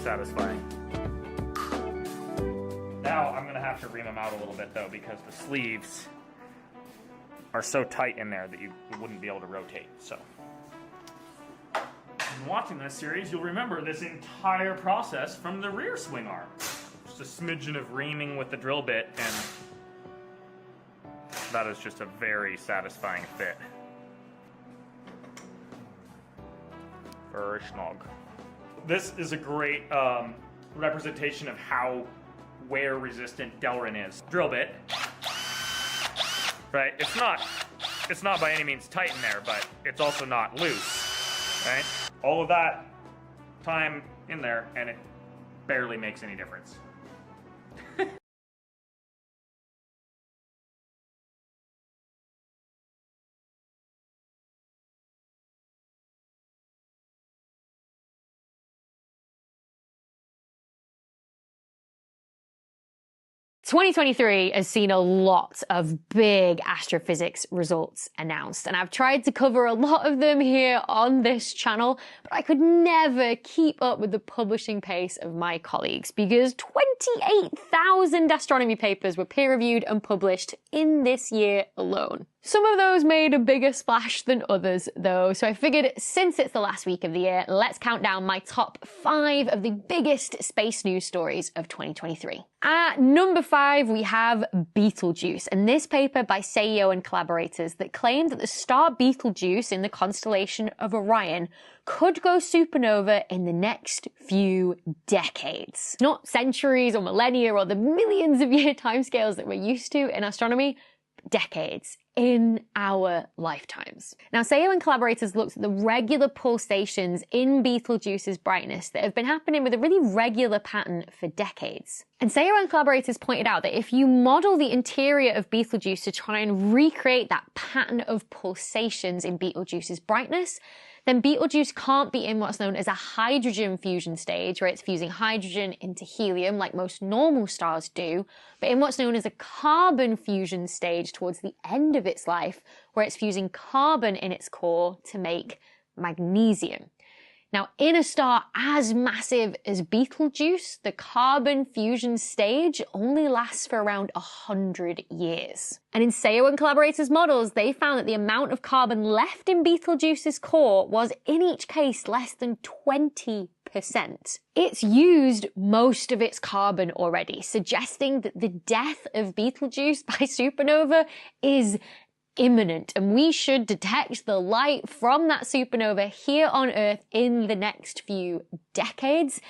Satisfying. Now I'm gonna have to ream them out a little bit though, because the sleeves are so tight in there that you wouldn't be able to rotate. So, in watching this series, you'll remember this entire process from the rear swing arm. Just a smidgen of reaming with the drill bit, and that is just a very satisfying fit. Very snug. This is a great representation of how wear resistant Delrin is. Drill bit, right? It's not by any means tight in there, but it's also not loose, right? All of that time in there, and it barely makes any difference. 2023 has seen a lot of big astrophysics results announced, and I've tried to cover a lot of them here on this channel, but I could never keep up with the publishing pace of my colleagues because 28,000 astronomy papers were peer-reviewed and published in this year alone. Some of those made a bigger splash than others though, so I figured since it's the last week of the year, let's count down my top 5 of the biggest space news stories of 2023. At number 5, we have Betelgeuse, and this paper by Seiyo and collaborators that claimed that the star Betelgeuse in the constellation of Orion could go supernova in the next few decades. Not centuries or millennia or the millions of year timescales that we're used to in astronomy, decades. In our lifetimes. Now, Seiyo and collaborators looked at the regular pulsations in Betelgeuse's brightness that have been happening with a really regular pattern for decades. And Seiyo and collaborators pointed out that if you model the interior of Betelgeuse to try and recreate that pattern of pulsations in Betelgeuse's brightness, then Betelgeuse can't be in what's known as a hydrogen fusion stage, where it's fusing hydrogen into helium like most normal stars do, but in what's known as a carbon fusion stage towards the end of its life, where it's fusing carbon in its core to make magnesium. Now, in a star as massive as Betelgeuse, the carbon fusion stage only lasts for around 100 years. And in Seiyo and collaborators' models, they found that the amount of carbon left in Betelgeuse's core was, in each case, less than 20%. It's used most of its carbon already, suggesting that the death of Betelgeuse by supernova is imminent, and we should detect the light from that supernova here on Earth in the next few decades.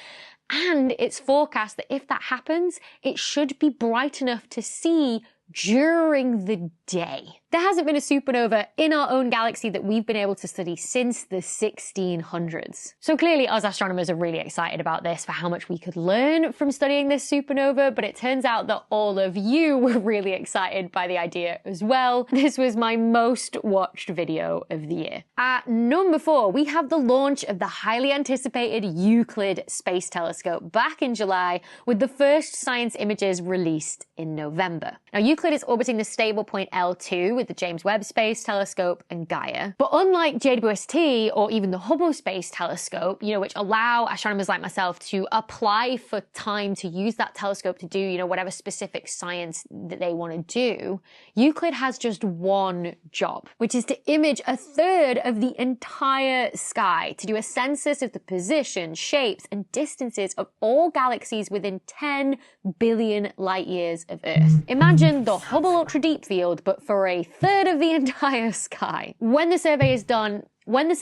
And it's forecast that if that happens, it should be bright enough to see during the day. There hasn't been a supernova in our own galaxy that we've been able to study since the 1600s. So clearly us astronomers are really excited about this for how much we could learn from studying this supernova, but it turns out that all of you were really excited by the idea as well. This was my most watched video of the year. At number 4, we have the launch of the highly anticipated Euclid Space Telescope back in July, with the first science images released in November. Now, Euclid is orbiting the stable point L2 with the James Webb Space Telescope and Gaia. But unlike JWST or even the Hubble Space Telescope, which allow astronomers like myself to apply for time to use that telescope to do, whatever specific science that they want to do, Euclid has just one job, which is to image a third of the entire sky, to do a census of the position, shapes, and distances of all galaxies within 10 billion light years of Earth. Imagine the Hubble Ultra Deep Field, but for a third of the entire sky. When the survey is done, we're going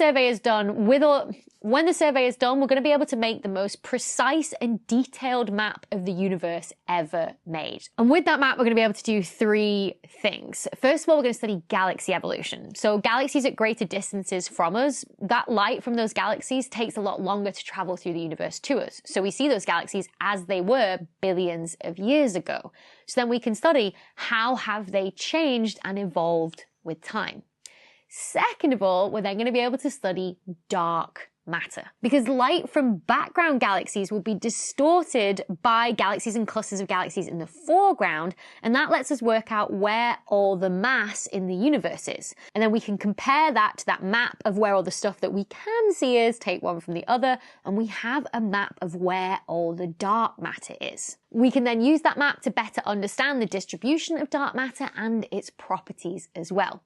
to be able to make the most precise and detailed map of the universe ever made. And with that map, we're going to be able to do 3 things. First of all, we're going to study galaxy evolution. So galaxies at greater distances from us, that light from those galaxies takes a lot longer to travel through the universe to us. So we see those galaxies as they were billions of years ago. So then we can study how have they changed and evolved with time. Second of all, we're then going to be able to study dark matter, because light from background galaxies will be distorted by galaxies and clusters of galaxies in the foreground, and that lets us work out where all the mass in the universe is. And then we can compare that to that map of where all the stuff that we can see is, take one from the other, and we have a map of where all the dark matter is. We can then use that map to better understand the distribution of dark matter and its properties as well.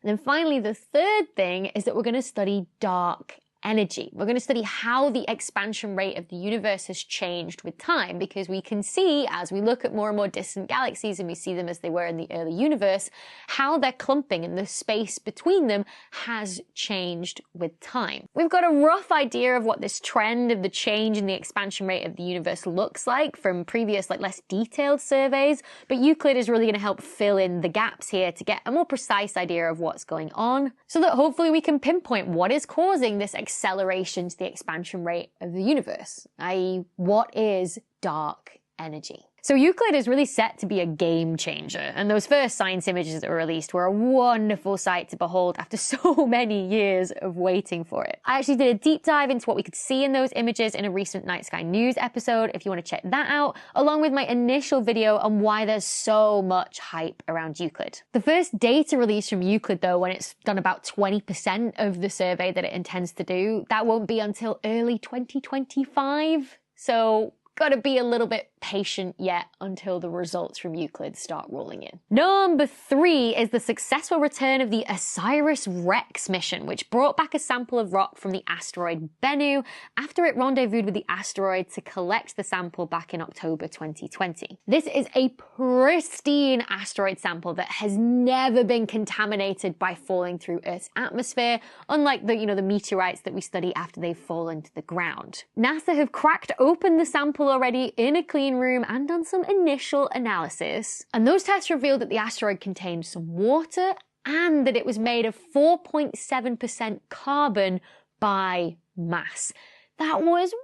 And then finally, the third thing is that we're going to study dark energy. We're going to study how the expansion rate of the universe has changed with time, because we can see, as we look at more and more distant galaxies and we see them as they were in the early universe, how their clumping and the space between them has changed with time. We've got a rough idea of what this trend of the change in the expansion rate of the universe looks like from previous, less detailed surveys, but Euclid is really going to help fill in the gaps here to get a more precise idea of what's going on, so that hopefully we can pinpoint what is causing this expansion acceleration to the expansion rate of the universe, i.e., what is dark energy? So Euclid is really set to be a game changer, and those first science images that were released were a wonderful sight to behold after so many years of waiting for it. I actually did a deep dive into what we could see in those images in a recent Night Sky News episode, if you want to check that out, along with my initial video on why there's so much hype around Euclid. The first data release from Euclid, though, when it's done about 20% of the survey that it intends to do, that won't be until early 2025, so gotta be a little bit patient yet until the results from Euclid start rolling in. Number 3 is the successful return of the OSIRIS-REx mission, which brought back a sample of rock from the asteroid Bennu after it rendezvoused with the asteroid to collect the sample back in October 2020. This is a pristine asteroid sample that has never been contaminated by falling through Earth's atmosphere, unlike the meteorites that we study after they've fallen to the ground. NASA have cracked open the sample already in a clean room and done some initial analysis, and those tests revealed that the asteroid contained some water and that it was made of 4.7% carbon by mass. That was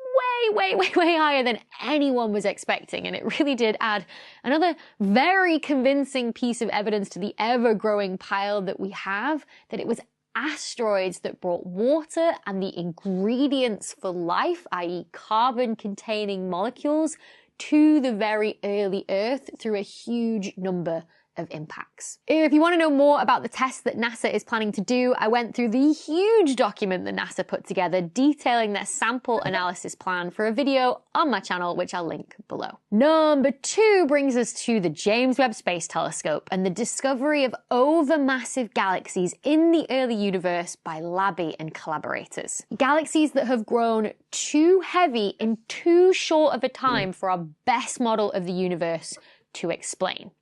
way higher than anyone was expecting, and it really did add another very convincing piece of evidence to the ever-growing pile that we have, that it was asteroids that brought water and the ingredients for life, i.e. carbon-containing molecules, to the very early Earth through a huge number of impacts. If you want to know more about the tests that NASA is planning to do, I went through the huge document that NASA put together detailing their sample analysis plan for a video on my channel, which I'll link below. Number 2 brings us to the James Webb Space Telescope and the discovery of overmassive galaxies in the early universe by LABI and collaborators. Galaxies that have grown too heavy in too short of a time for our best model of the universe to explain.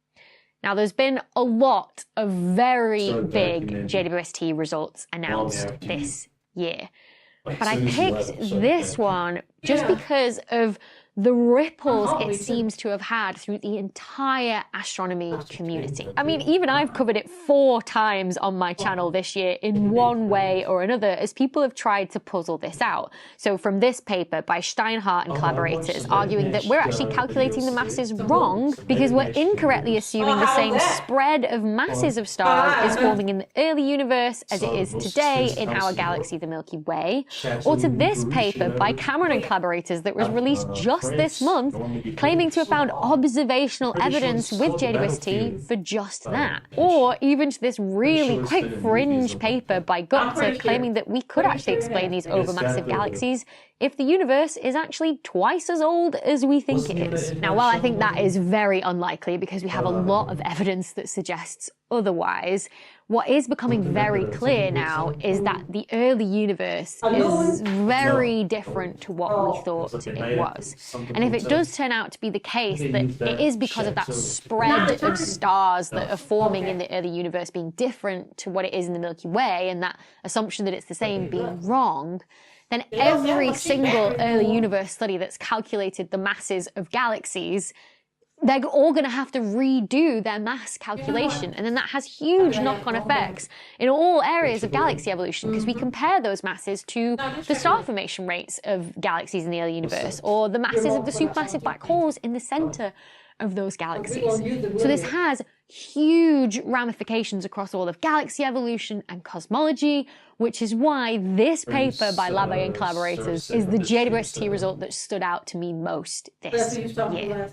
Now, there's been a lot of very big JWST results announced this year, but I picked this one just because of the ripples it seems to have had through the entire astronomy community. I mean, even I've covered it 4 times on my channel this year in one way or another as people have tried to puzzle this out. So from this paper by Steinhardt and collaborators arguing that we're actually calculating the masses wrong because we're incorrectly assuming the same spread of masses of stars is forming in the early universe as it is today in our galaxy, the Milky Way, or to this paper by Cameron and collaborators that was released just this month, claiming to have found observational evidence with JWST for just that. Or even to this really quite fringe paper by Gupta claiming that we could actually explain these overmassive galaxies if the universe is actually twice as old as we think it is. Now, while I think that is very unlikely because we have a lot of evidence that suggests otherwise, what is becoming very clear now is that the early universe is very different to what we thought it was. And if it does turn out to be the case that it is because of that spread of stars that are forming in the early universe being different to what it is in the Milky Way, and that assumption that it's the same being wrong, then every single early universe study that's calculated the masses of galaxies, they're all going to have to redo their mass calculation. And then that has huge knock-on effects in all areas of galaxy evolution, because we compare those masses to the star formation rates of galaxies in the early universe, or the masses of the supermassive black holes in the center of those galaxies. So this has huge ramifications across all of galaxy evolution and cosmology, which is why this paper by LABI and collaborators is the JWST result that stood out to me most this year.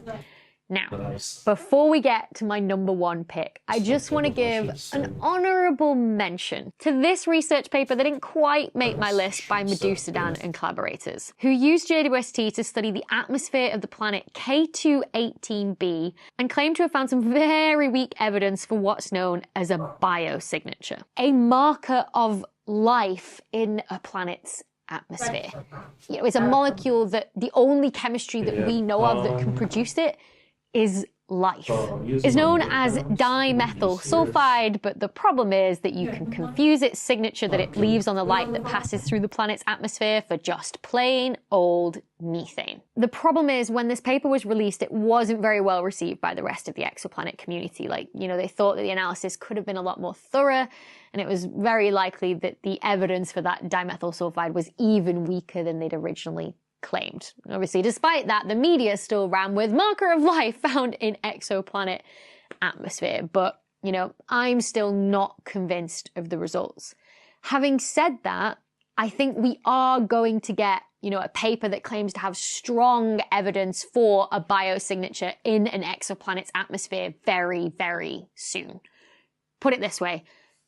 Now, before we get to my number 1 pick, I just want to give an honorable mention to this research paper that didn't quite make my list by Medusadan and collaborators, who used JWST to study the atmosphere of the planet K2-18b and claimed to have found some very weak evidence for what's known as a biosignature, a marker of life in a planet's atmosphere. You know, it's a molecule that the only chemistry that we know of that can produce it is life. It's known as dimethyl sulfide, but the problem is that you can confuse its signature that it leaves on the light that passes through the planet's atmosphere for just plain old methane. The problem is when this paper was released, it wasn't very well received by the rest of the exoplanet community. Like, you know, they thought that the analysis could have been a lot more thorough, and it was very likely that the evidence for that dimethyl sulfide was even weaker than they'd originally claimed. Obviously, despite that, the media still ran with marker of life found in exoplanet atmosphere. But, you know, I'm still not convinced of the results. Having said that, I think we are going to get, you know, a paper that claims to have strong evidence for a biosignature in an exoplanet's atmosphere very, very soon. Put it this way,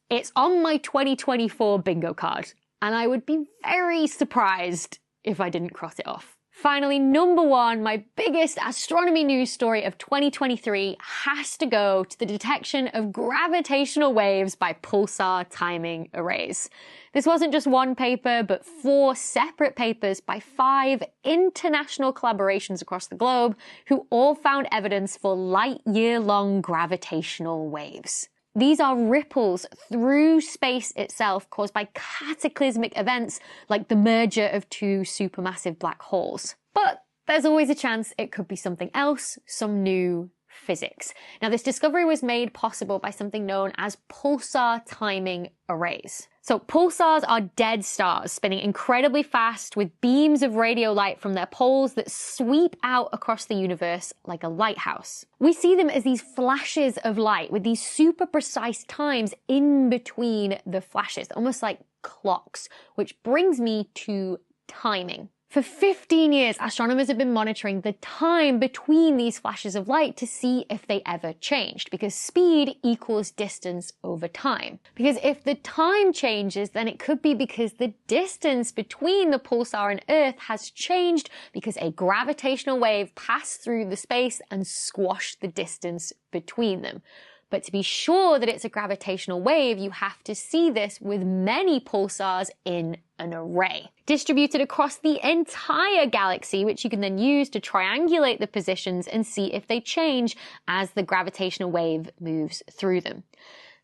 it's on my 2024 bingo card, and I would be very surprised if I didn't cross it off. Finally, number one, my biggest astronomy news story of 2023 has to go to the detection of gravitational waves by pulsar timing arrays. This wasn't just one paper, but 4 separate papers by 5 international collaborations across the globe who all found evidence for light-year-long gravitational waves. These are ripples through space itself caused by cataclysmic events like the merger of 2 supermassive black holes. But there's always a chance it could be something else, some new physics. Now, this discovery was made possible by something known as pulsar timing arrays. So pulsars are dead stars spinning incredibly fast with beams of radio light from their poles that sweep out across the universe like a lighthouse. We see them as these flashes of light with these super precise times in between the flashes, almost like clocks, which brings me to timing. For 15 years, astronomers have been monitoring the time between these flashes of light to see if they ever changed, because speed equals distance over time. Because if the time changes, then it could be because the distance between the pulsar and Earth has changed because a gravitational wave passed through the space and squashed the distance between them. But to be sure that it's a gravitational wave, you have to see this with many pulsars in an array, distributed across the entire galaxy, which you can then use to triangulate the positions and see if they change as the gravitational wave moves through them.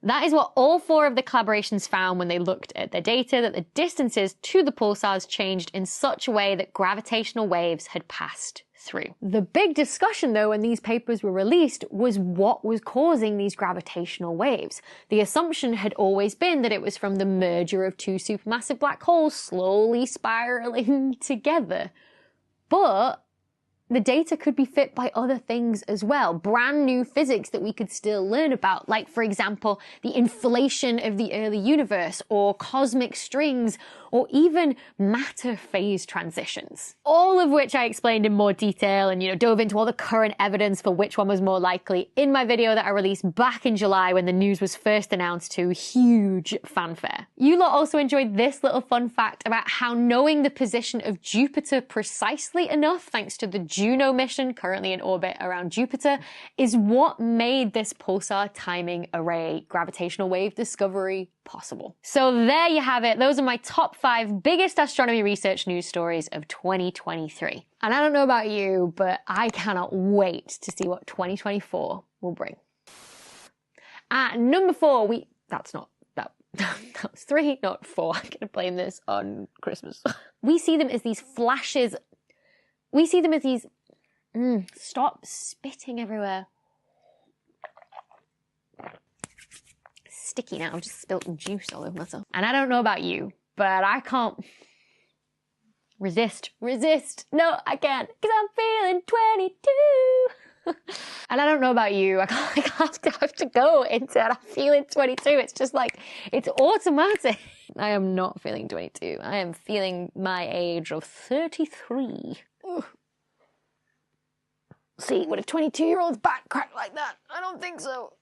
That is what all 4 of the collaborations found when they looked at their data, that the distances to the pulsars changed in such a way that gravitational waves had passed through. The big discussion, though, when these papers were released was what was causing these gravitational waves. The assumption had always been that it was from the merger of 2 supermassive black holes slowly spiraling together. But the data could be fit by other things as well, brand new physics that we could still learn about, like, for example, the inflation of the early universe, or cosmic strings, or even matter phase transitions. All of which I explained in more detail and, dove into all the current evidence for which one was more likely in my video that I released back in July when the news was first announced to huge fanfare. You lot also enjoyed this little fun fact about how knowing the position of Jupiter precisely enough, thanks to the Juno mission currently in orbit around Jupiter, is what made this pulsar timing array gravitational wave discovery possible. So there you have it. Those are my top 5 biggest astronomy research news stories of 2023. And I don't know about you, but I cannot wait to see what 2024 will bring. At number 4, that was 3, not 4. I'm gonna blame this on Christmas. We see them as these flashes. We see them as these, stop spitting everywhere. Sticky now, I've just spilt juice all over myself. And I don't know about you, but I can't resist. No, I can't, because I'm feeling 22. And I don't know about you, I have to go into it. I'm feeling 22. It's just like, it's automatic. I am not feeling 22. I am feeling my age of 33. Ugh. See, would a 22-year-old's back crack like that? I don't think so.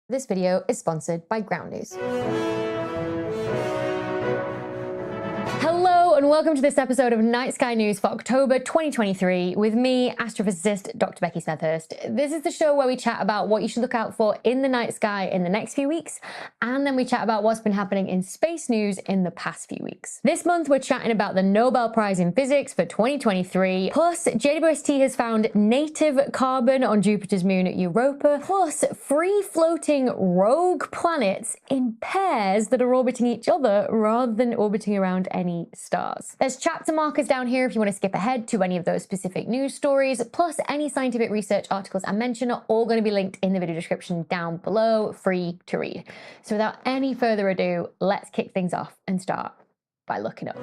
This video is sponsored by Ground News. Hello and and welcome to this episode of Night Sky News for October 2023 with me, astrophysicist Dr. Becky Smethurst. This is the show where we chat about what you should look out for in the night sky in the next few weeks, and then we chat about what's been happening in space news in the past few weeks. This month we're chatting about the Nobel Prize in Physics for 2023, plus JWST has found native carbon on Jupiter's moon Europa, plus free-floating rogue planets in pairs that are orbiting each other rather than orbiting around any stars. There's chapter markers down here if you want to skip ahead to any of those specific news stories, plus any scientific research articles I mention are all going to be linked in the video description down below, free to read. So without any further ado, let's kick things off and start by looking up.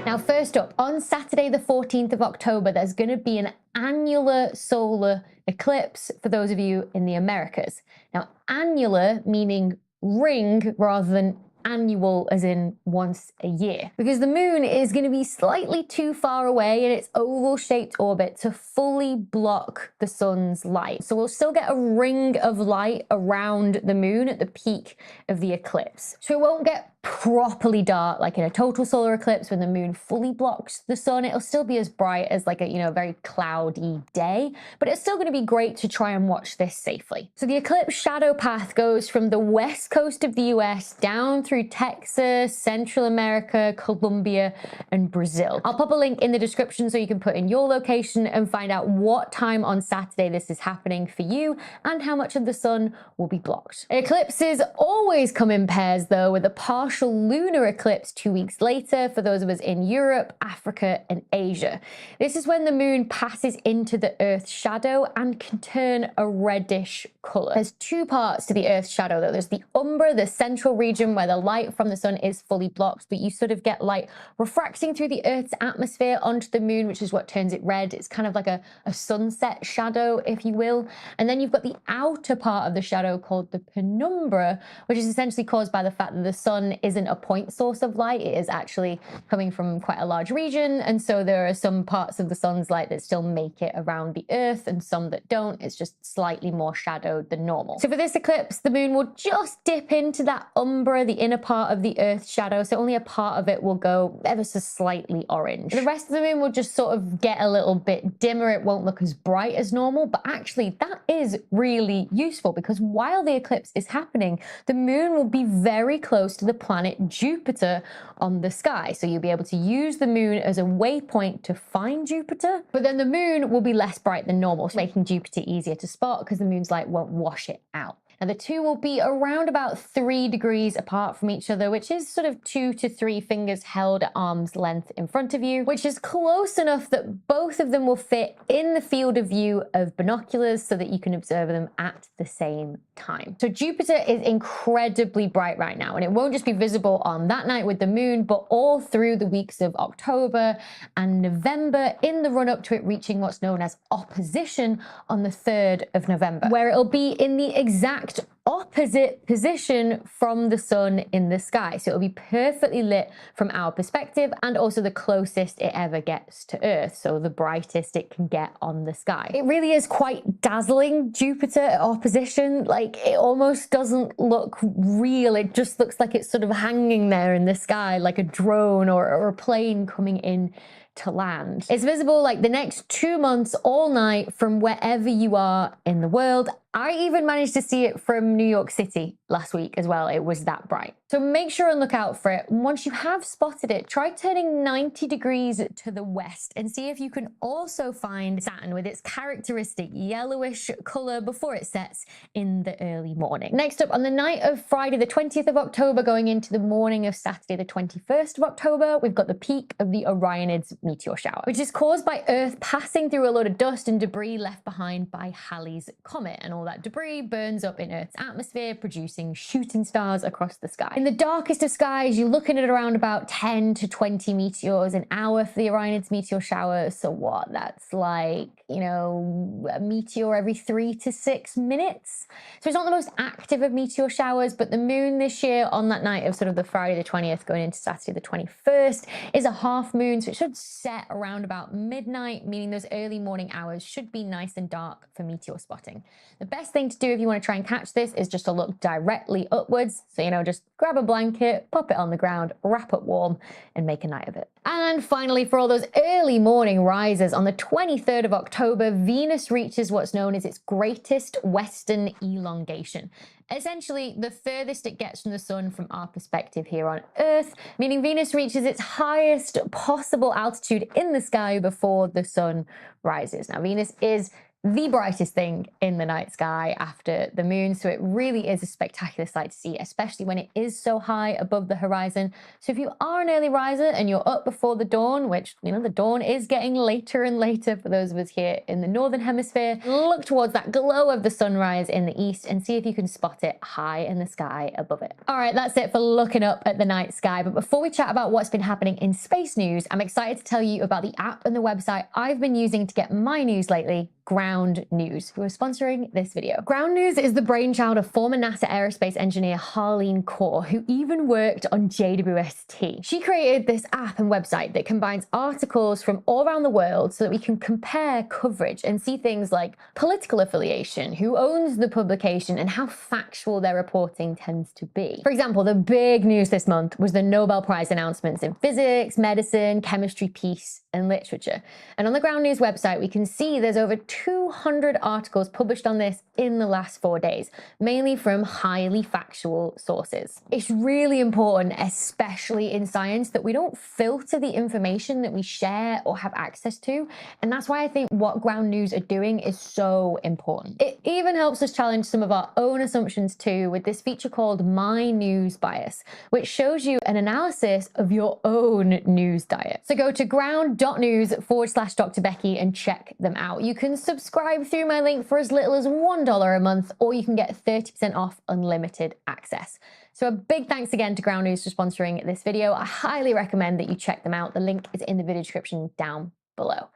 Now, first up, on Saturday the 14th of October, there's going to be an annular solar eclipse for those of you in the Americas. Now, annular meaning ring rather than annual as in once a year, because the moon is going to be slightly too far away in its oval-shaped orbit to fully block the sun's light. So we'll still get a ring of light around the moon at the peak of the eclipse. So it won't get properly dark like in a total solar eclipse when the moon fully blocks the sun. It'll still be as bright as like a very cloudy day, but it's still going to be great to try and watch this safely. So the eclipse shadow path goes from the west coast of the US down through Texas, Central America, Colombia, and Brazil. I'll pop a link in the description so you can put in your location and find out what time on Saturday this is happening for you and how much of the sun will be blocked. Eclipses always come in pairs though, with a partial lunar eclipse 2 weeks later for those of us in Europe, Africa, and Asia. This is when the moon passes into the Earth's shadow and can turn a reddish color. There's two parts to the Earth's shadow though. There's the umbra, the central region where the light from the sun is fully blocked, but you sort of get light refracting through the Earth's atmosphere onto the moon, which is what turns it red. It's kind of like a sunset shadow, if you will. And then you've got the outer part of the shadow called the penumbra, which is essentially caused by the fact that the sun isn't a point source of light. It is actually coming from quite a large region, and so there are some parts of the sun's light that still make it around the Earth and some that don't. It's just slightly more shadowed than normal. So for this eclipse, the moon will just dip into that umbra, the inner part of the Earth's shadow, so only a part of it will go ever so slightly orange. The rest of the moon will just sort of get a little bit dimmer. It won't look as bright as normal, but actually that is really useful because while the eclipse is happening, the moon will be very close to the planet Jupiter on the sky. So you'll be able to use the moon as a waypoint to find Jupiter, but then the moon will be less bright than normal, making Jupiter easier to spot because the moon's light won't wash it out. And the two will be around about 3 degrees apart from each other, which is sort of 2 to 3 fingers held at arm's length in front of you, which is close enough that both of them will fit in the field of view of binoculars so that you can observe them at the same time. So Jupiter is incredibly bright right now, and it won't just be visible on that night with the moon, but all through the weeks of October and November in the run-up to it reaching what's known as opposition on the 3rd of November, where it'll be in the exact opposite position from the sun in the sky. So it'll be perfectly lit from our perspective and also the closest it ever gets to Earth, so the brightest it can get on the sky. It really is quite dazzling, Jupiter at opposition. Like, it almost doesn't look real. It just looks like it's sort of hanging there in the sky like a drone or a plane coming in to land. It's visible like the next 2 months all night from wherever you are in the world. I even managed to see it from New York City last week as well. It was that bright. So make sure and look out for it. And once you have spotted it, try turning 90 degrees to the west and see if you can also find Saturn with its characteristic yellowish color before it sets in the early morning. Next up, on the night of Friday the 20th of October going into the morning of Saturday the 21st of October, we've got the peak of the Orionids meteor shower, which is caused by Earth passing through a load of dust and debris left behind by Halley's Comet, and all that debris burns up in Earth's atmosphere, producing shooting stars across the sky. In the darkest of skies, you're looking at around about 10 to 20 meteors an hour for the Orionids meteor shower. So what? That's like, a meteor every 3 to 6 minutes. So it's not the most active of meteor showers, but the moon this year on that night of sort of the Friday the 20th going into Saturday the 21st is a half moon, so it should set around about midnight, meaning those early morning hours should be nice and dark for meteor spotting. The best thing to do if you want to try and catch this is just to look directly upwards. So, just grab a blanket, pop it on the ground, wrap it warm, and make a night of it. And finally, for all those early morning risers, on the 23rd of October, Venus reaches what's known as its greatest western elongation. Essentially, the furthest it gets from the sun from our perspective here on Earth, meaning Venus reaches its highest possible altitude in the sky before the sun rises. Now, Venus is the brightest thing in the night sky after the moon, so it really is a spectacular sight to see, especially when it is so high above the horizon. So if you are an early riser and you're up before the dawn, which, the dawn is getting later and later for those of us here in the northern hemisphere, look towards that glow of the sunrise in the east and see if you can spot it high in the sky above it. All right, that's it for looking up at the night sky. But before we chat about what's been happening in space news, I'm excited to tell you about the app and the website I've been using to get my news lately, Ground News, who are sponsoring this video. Ground News is the brainchild of former NASA aerospace engineer Harleen Kaur, who even worked on JWST. She created this app and website that combines articles from all around the world so that we can compare coverage and see things like political affiliation, who owns the publication, and how factual their reporting tends to be. For example, the big news this month was the Nobel Prize announcements in physics, medicine, chemistry, peace, and literature. And on the Ground News website, we can see there's over 200 articles published on this in the last 4 days, mainly from highly factual sources. It's really important, especially in science, that we don't filter the information that we share or have access to. And that's why I think what Ground News are doing is so important. It even helps us challenge some of our own assumptions too, with this feature called My News Bias, which shows you an analysis of your own news diet. So go to ground.news/Dr. Becky and check them out. You can subscribe through my link for as little as $1 a month, or you can get 30% off unlimited access. So a big thanks again to Ground News for sponsoring this video. I highly recommend that you check them out. The link is in the video description down below.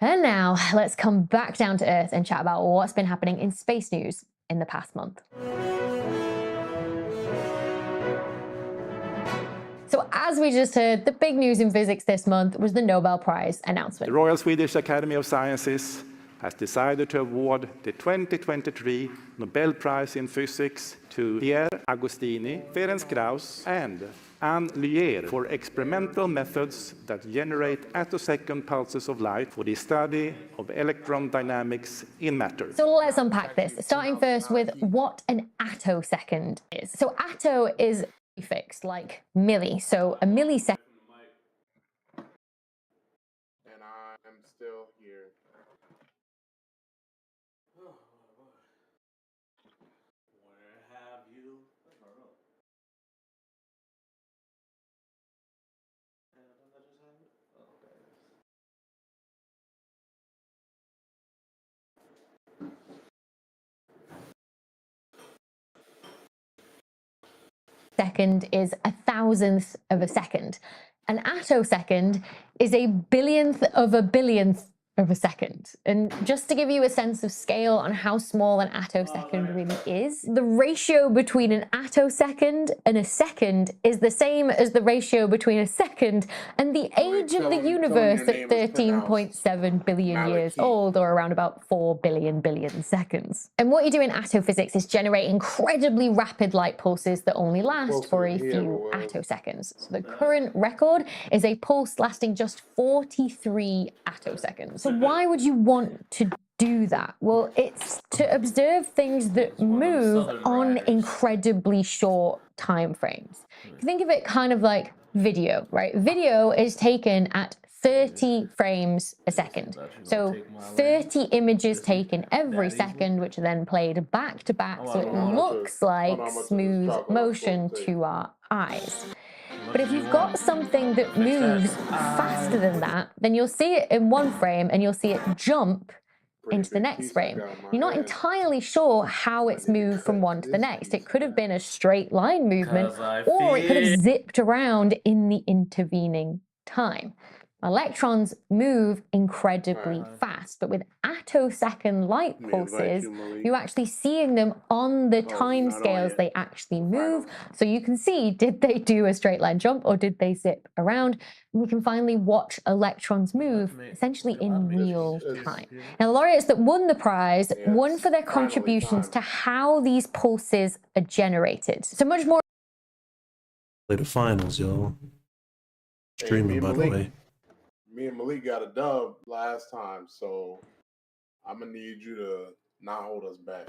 And now let's come back down to Earth and chat about what's been happening in space news in the past month. So as we just heard, the big news in physics this month was the Nobel Prize announcement. The Royal Swedish Academy of Sciences has decided to award the 2023 Nobel Prize in Physics to Pierre Agostini, Ferenc Krauss, and Anne Lumière for experimental methods that generate attosecond pulses of light for the study of electron dynamics in matter. So let's unpack this, starting first with what an attosecond is. So atto is fixed like milli, so a millisecond. And I'm still here. Where have you? Second is 1,000th of a second. An attosecond is a billionth of a billionth of a second. And just to give you a sense of scale on how small an attosecond really is, the ratio between an attosecond and a second is the same as the ratio between a second and the age of the universe at 13.7 billion years old, or around about 4 billion seconds. And what you do in attophysics is generate incredibly rapid light pulses that only last for a few attoseconds. So the current record is a pulse lasting just 43 attoseconds. So why would you want to do that? Well, it's to observe things that move on incredibly short time frames. Think of it kind of like video, right? Video is taken at 30 frames a second. So 30 images taken every second, which are then played back to back, so it looks like smooth motion to our eyes. But if you've got something that moves faster than that, then you'll see it in one frame and you'll see it jump into the next frame. You're not entirely sure how it's moved from one to the next. It could have been a straight line movement, or it could have zipped around in the intervening time. Electrons move incredibly fast, but with attosecond light pulses, you're actually seeing them on the time scales they actually move. So you can see, did they do a straight line jump or did they zip around? And we can finally watch electrons move essentially in real time. Now, the laureates that won the prize won for their contributions to how these pulses are generated. So much more. Play the finals, yo. Streaming, by the way. Me and Malik got a dub last time, so I'm gonna need you to not hold us back.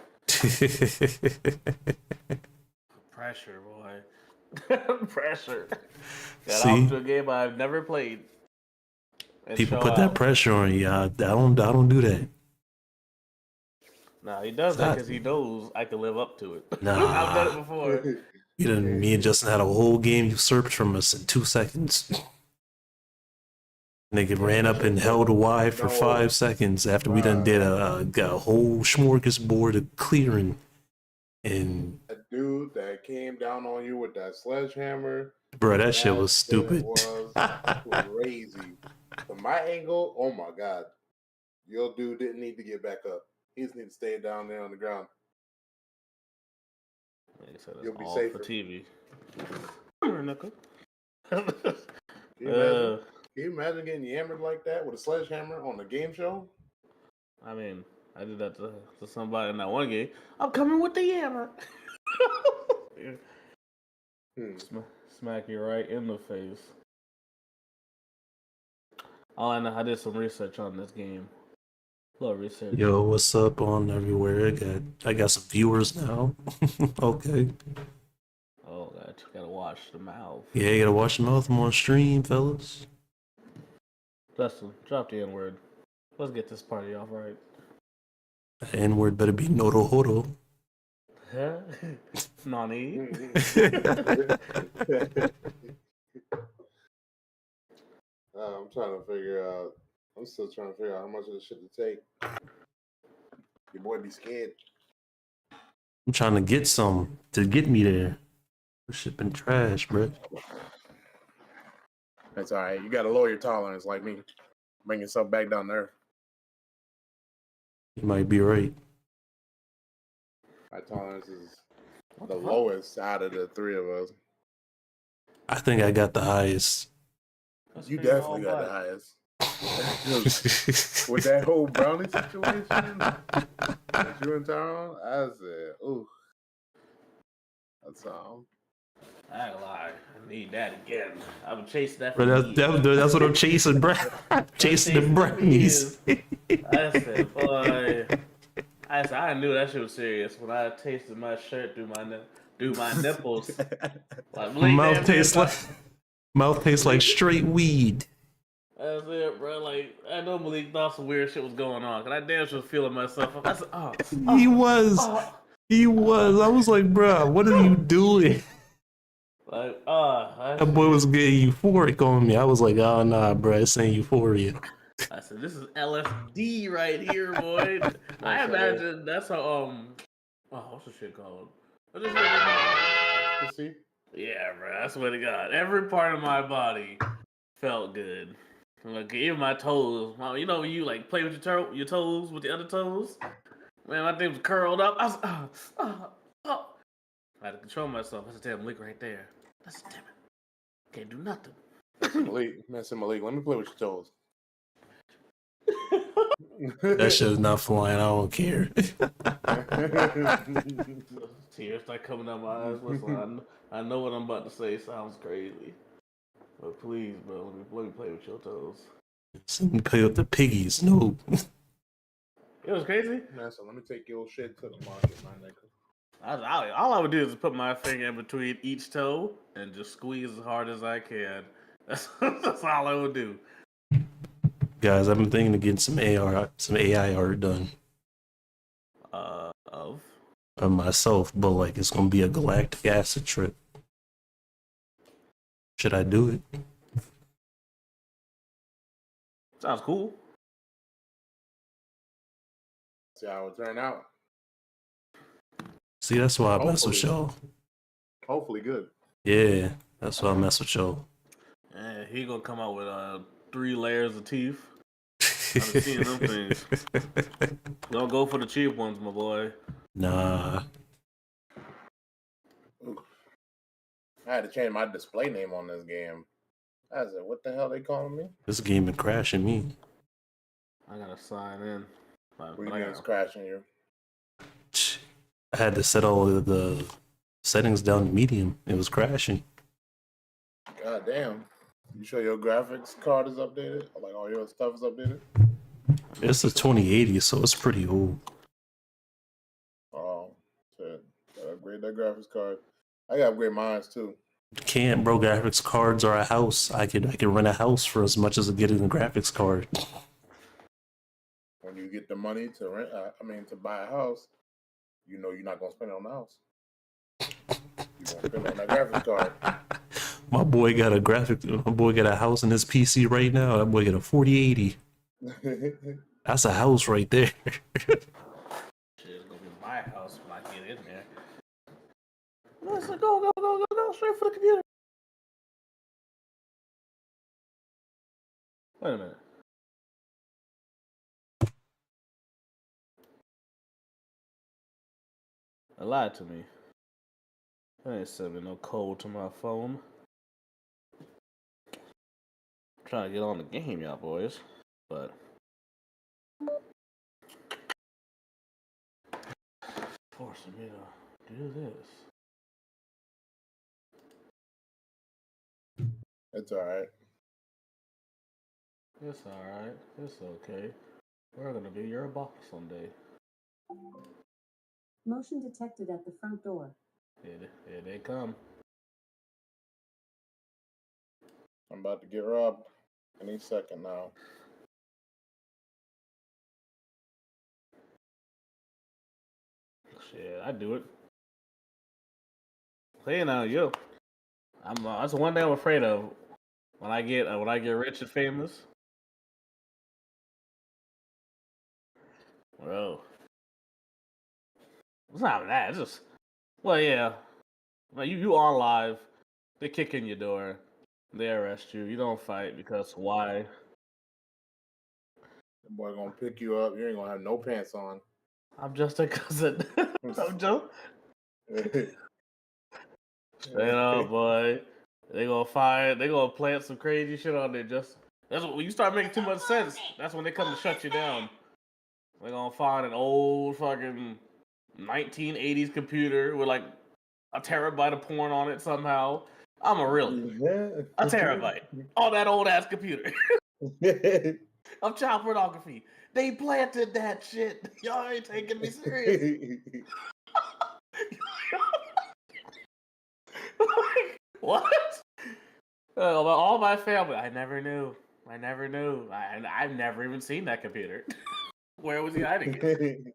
Pressure, boy. Pressure. Got off to a game I've never played. People put that pressure on you. I don't do that. Nah, he does that because he knows I can live up to it. Nah. I've done it before. Me and Justin had a whole game usurped from us in 2 seconds. Nigga ran up and held a Y for 5 seconds after we done did a whole smorgasbord of clearing. And that dude that came down on you with that sledgehammer. Bro, that shit was stupid. Was crazy. From my angle, oh my god. Your dude didn't need to get back up. He just need to stay down there on the ground. You'll be safe for TV. Can you imagine getting yammered like that with a sledgehammer on a game show? I mean, I did that to somebody in that one game. I'm coming with the yammer. Smack you right in the face. All I know, I did some research on this game. A little research. Yo, what's up on everywhere? I got some viewers now. Okay. Oh, God, you gotta watch the mouth. Yeah, you gotta watch the mouth. I'm on stream, fellas. Justin, drop the N-word. Let's get this party off right. The N-word better be Norohoro. Huh? Nani? I'm trying to figure out. I'm still trying to figure out how much of this shit to take. Your boy be scared. I'm trying to get some to get me there. We're shipping trash, bro. That's all right. You got to lower your tolerance like me. Bring yourself back down there. You might be right. My tolerance is the lowest out of the three of us. I think I got the highest. You definitely got the highest. With that whole brownie situation, that you and Tyrone, I said, ooh. That's I ain't lie. I need that again. I've been chasing that for years. That's what I'm chasing, bro. Chasing the brownies. I said, boy. I knew that shit was serious when I tasted my shirt through my nipples. Like, mouth tastes like straight weed. That's it, bro. Like, I know Malik thought some weird shit was going on, cause I damn sure was feeling myself. I said, He was. I was like, bro, what are you doing? Like, that boy was getting euphoric on me. I was like, oh nah, bro, it's ain't euphoria. I said, this is LSD right here, boy. I imagine that's how what's the shit called? What is it? See? Yeah, bro. I swear to God, every part of my body felt good. Like even my toes. You know when you like play with your toes with the other toes. Man, my thing was curled up. I was I had to control myself. I said, damn, Malik right there. I said, damn it. Can't do nothing. Malik, let me play with your toes. That shit's not flying. I don't care. Tears start coming out my eyes. Listen, I know what I'm about to say sounds crazy. But please, bro, let me play with your toes. Let me play with the piggies. No. It was crazy. Man, so let me take your shit to the market, my nigga. All I would do is put my finger in between each toe and just squeeze as hard as I can. That's all I would do. Guys, I've been thinking of getting some AI art done. Of myself, but like it's gonna be a galactic acid trip. Should I do it? Sounds cool. See how it turn out. See, that's why I mess with y'all. Hopefully good. Yeah, that's why I mess with y'all. Yeah, he gonna come out with 3 layers of teeth. I've seen them things. Don't go for the cheap ones, my boy. Nah. I had to change my display name on this game. I said, what the hell they calling me? This game been crashing me. I gotta sign in. What do you mean it's crashing you? I had to set all of the settings down to medium. It was crashing. God damn. You sure your graphics card is updated? Like all your stuff is updated? It's a 2080, so it's pretty old. Oh, shit. Gotta upgrade that graphics card. I gotta upgrade mine too. Can't, bro. Graphics cards are a house. I could rent a house for as much as getting a graphics card. When you get the money to rent, to buy a house, you know you're not gonna spend it on the house. You're gonna spend it on that graphics card. My boy got a house in his PC right now. That boy got a 4080. That's a house right there. Shit, it's gonna be my house when I get in there. Listen, go, straight for the computer. Wait a minute. It lied to me. I ain't sending no code to my phone. I'm trying to get on the game, y'all boys, but forcing me to do this. It's alright. It's alright. It's okay. We're gonna be your boss someday. Motion detected at the front door. Here they come. I'm about to get robbed any second now. Shit, I do it. Hey now, yo. That's the one thing I'm afraid of when I get rich and famous. Bro, it's not that. It's just, well, yeah. Like you on live, they kick in your door, they arrest you. You don't fight because why? The boy gonna pick you up. You ain't gonna have no pants on. I'm just a cousin. I'm just. You know, boy. They gonna plant some crazy shit on there. That's when you start making too much sense. That's when they come to shut you down. They're gonna find an old fucking 1980s computer with like a terabyte of porn on it somehow. A terabyte on that old ass computer of child pornography. They planted that shit. Y'all ain't taking me serious. What? All my family. I never knew. I've never even seen that computer. Where was he hiding it?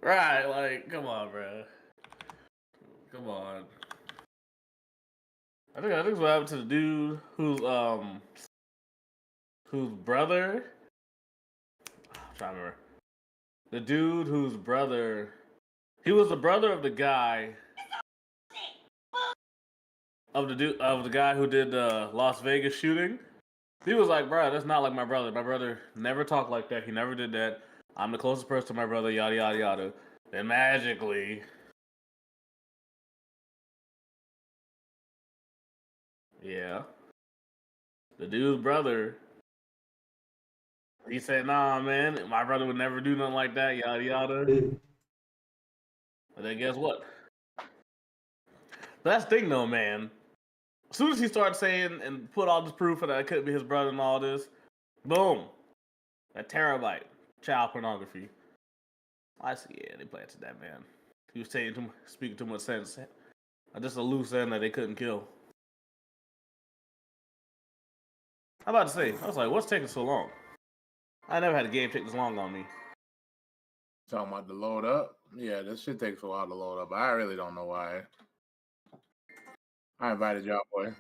Right, like, come on, bro. Come on. I think what happened to the dude whose brother. I'm trying to remember. The dude whose brother. He was the brother of the guy. Of the guy who did the Las Vegas shooting. He was like, bro, that's not like my brother. My brother never talked like that. He never did that. I'm the closest person to my brother, yada, yada, yada. Then magically... Yeah. The dude's brother... He said, nah, man, my brother would never do nothing like that, yada, yada. But then guess what? That's the thing, though, man. As soon as he started saying and put all this proof that it couldn't be his brother and all this, boom, a terabyte child pornography. I see, yeah, they planted that, man. He was speaking too much sense. Just a loose end that they couldn't kill. I'm about to say, I was like, what's taking so long? I never had a game take this long on me. Talking about the load up? Yeah, this shit takes a while to load up. I really don't know why. I invited y'all, boy.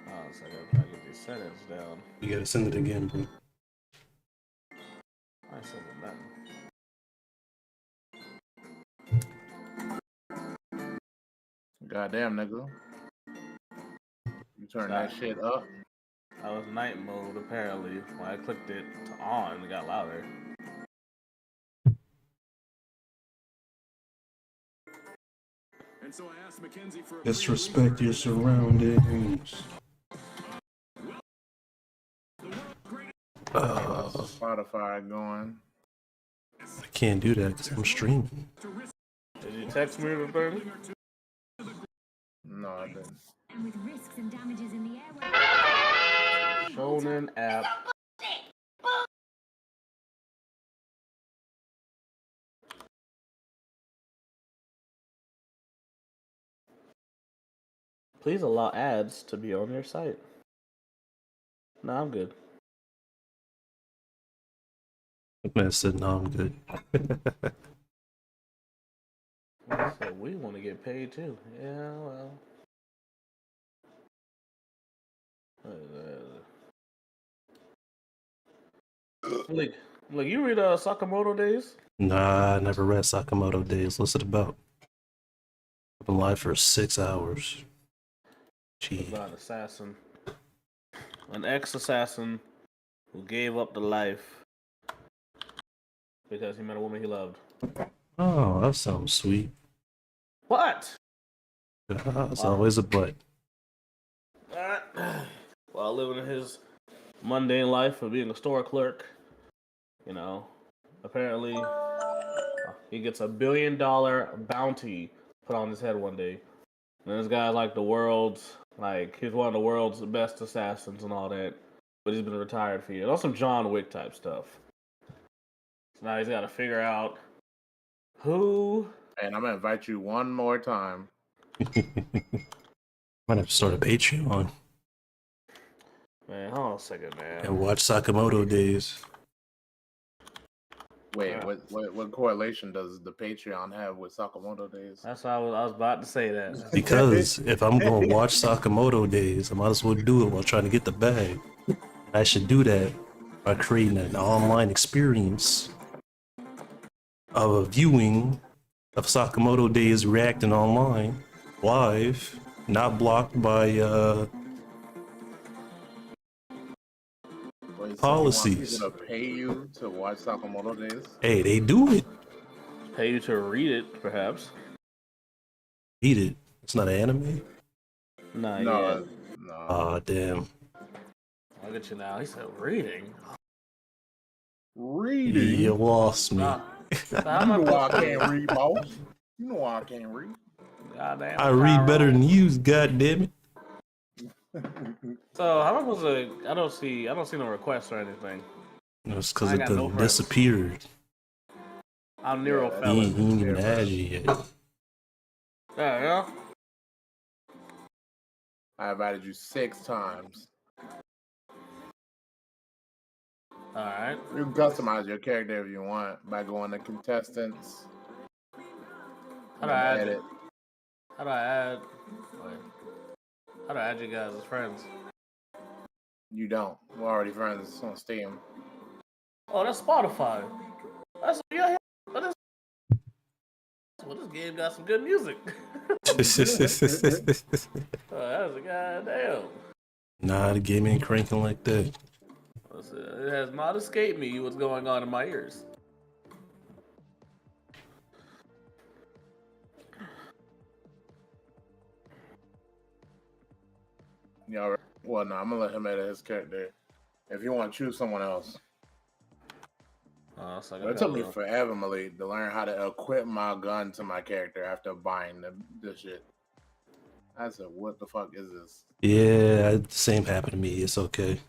Oh, so I gotta try to get these settings down. You gotta send it again, bro. I ain't sending nothing. Goddamn, nigga. You turn that shit up. That was night mode, apparently. When I clicked it to on, it got louder. Disrespect your surroundings. Spotify going. I can't do that because I'm streaming. Did you text me the thing? No, I didn't. And with risks and damages in the airway. Shonen app. Please allow ads to be on your site. No, I'm good. Man said, no, I'm good. So we want to get paid too. Yeah, well. Like you read Sakamoto Days? Nah, I never read Sakamoto Days. What's it about? I've been live for 6 hours. Gee. About an assassin. An ex-assassin who gave up the life because he met a woman he loved. Oh, that sounds sweet. What? It's always a butt. While living his mundane life of being a store clerk, you know, apparently he gets $1 billion bounty put on his head one day. And this guy's like he's one of the world's best assassins and all that, but he's been retired for years. That's some John Wick type stuff. So now he's got to figure out who. And I'm gonna invite you one more time. Might have to start a Patreon. Man, hold on a second, man. And watch Sakamoto Days. Wait, what correlation does the Patreon have with Sakamoto Days? That's why I was about to say that. Because if I'm going to watch Sakamoto Days, I might as well do it while trying to get the bag. I should do that by creating an online experience of a viewing of Sakamoto Days reacting online, live, not blocked by policies. He's gonna pay you to watch Sakamoto Days? Hey, they do it. Pay you to read it, perhaps. Read it. It's not an anime? Nah, No. Aw, damn. Look at you now. He said reading. Reading? You lost me. You know I can't read, boss. You know I can't read. Goddamn. I read better than you, goddammit. So how am I supposed to? I don't see no requests or anything. It's because it disappeared. I'm Nero He Felon. ain't even added you yet. Yeah. I invited you 6 times. Alright. You can customize your character if you want by going to contestants. How do I add it? How do I add? Wait. How do I add you guys as friends? You don't. We're already friends on Steam. Oh, that's Spotify. That's yeah. But this game got some good music. That's a goddamn. Nah, the game ain't cranking like that. It has not escaped me what's going on in my ears. Yeah, well, no, I'm gonna let him edit his character. If you want to choose someone else. It took me forever, Malik, to learn how to equip my gun to my character after buying this shit. I said, what the fuck is this? Yeah, the same happened to me. It's okay.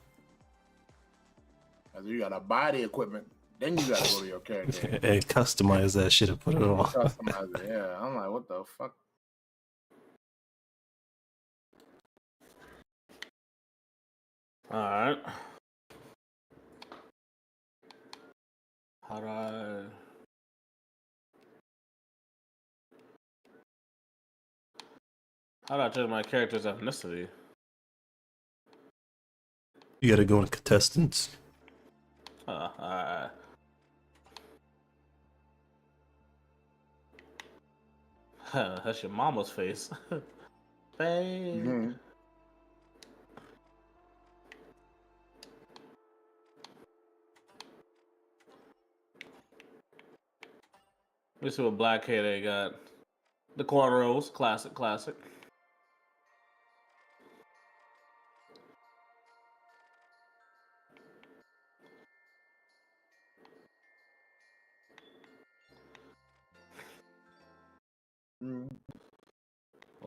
I said, you gotta buy the equipment, then you gotta go to your character. And customize that shit and put it on. Customize it, yeah. I'm like, what the fuck? Alright. How do I change my character's ethnicity? You gotta go in contestants. Alright. That's your mama's face. Fade. Mm-hmm. Let's see what Black Hair they got. The cornrows, classic.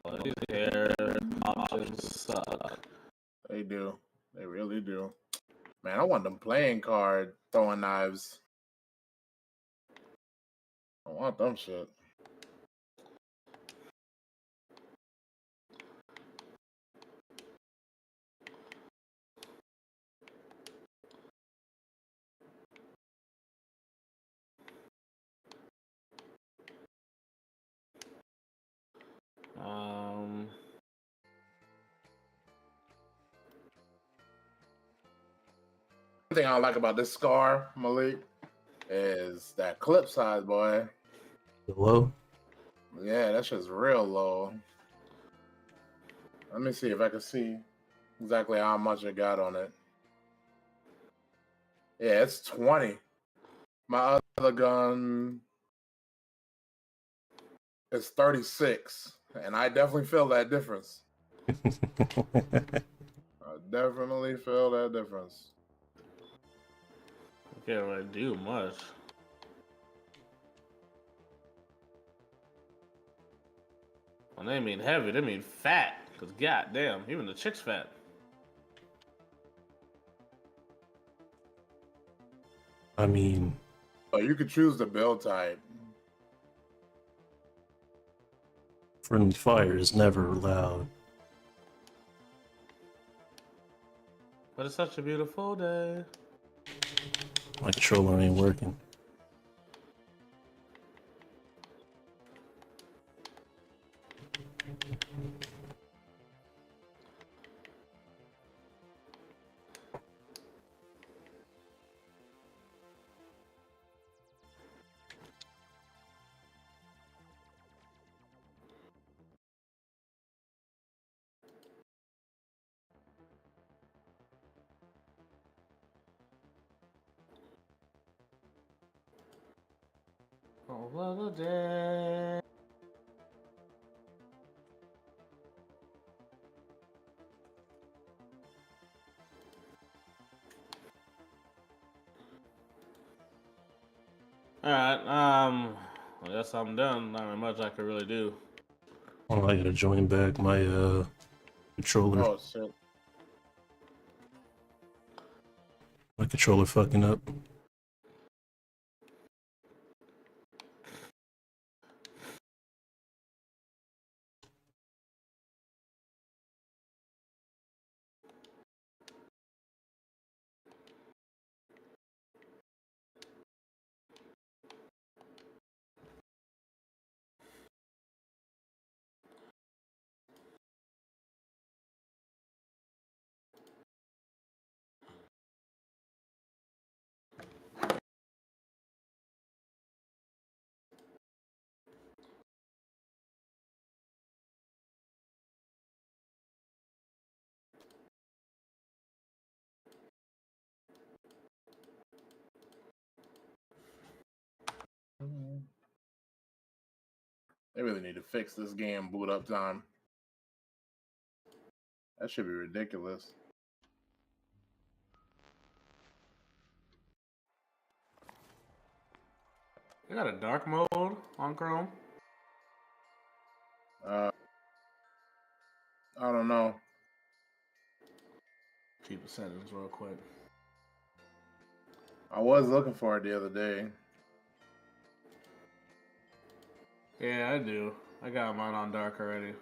Well, these hair options suck. They do. They really do. Man, I want them playing card throwing knives. I want them shit. One thing I like about this scar, Malik, is that clip size, boy. Low? Yeah, that shit's real low. Let me see if I can see exactly how much it got on it. Yeah, it's 20. My other gun is 36, and I definitely feel that difference. I definitely feel that difference. I can't really do much. When they mean heavy, they mean fat. Cause goddamn, even the chick's fat. I mean, oh, you could choose the build type. friendly fire is never allowed. But it's such a beautiful day. My controller ain't working. Over the day. Alright, I guess I'm done. Not very much I could really do. Oh, I gotta join back my controller. Oh shit. My controller fucking up. They really need to fix this game boot up time. That should be ridiculous. You got a dark mode on Chrome? I don't know. Keep the settings real quick. I was looking for it the other day. Yeah, I do. I got mine on dark already.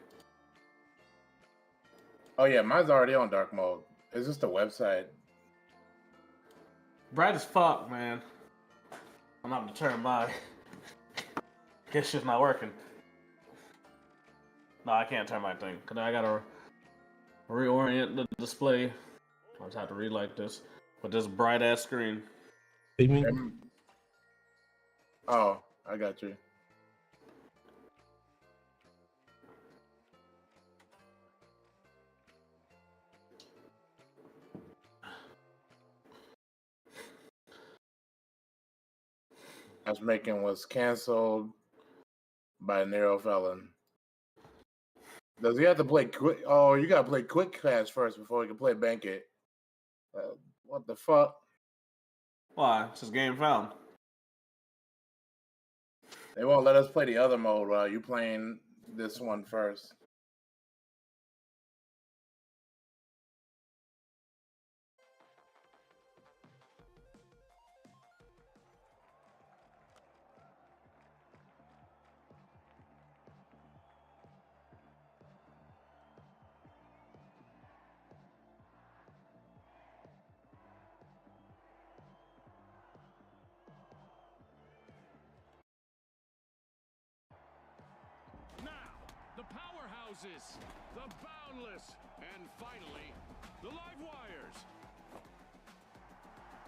Oh yeah, mine's already on dark mode. It's just a website. Bright as fuck, man. I'm not to turn my. Guess shit's not working. No, I can't turn my thing. Cause I gotta reorient the display. I'll just have to relight this with this bright ass screen. Oh, I got you. Matchmaking was canceled by Nero Felon. Does he have to play quick? Oh, you gotta play quick cash first before you can play bank it. What the fuck? Why? It's just game found. They won't let us play the other mode while you playing this one first. The powerhouses, the boundless, and finally, the live wires.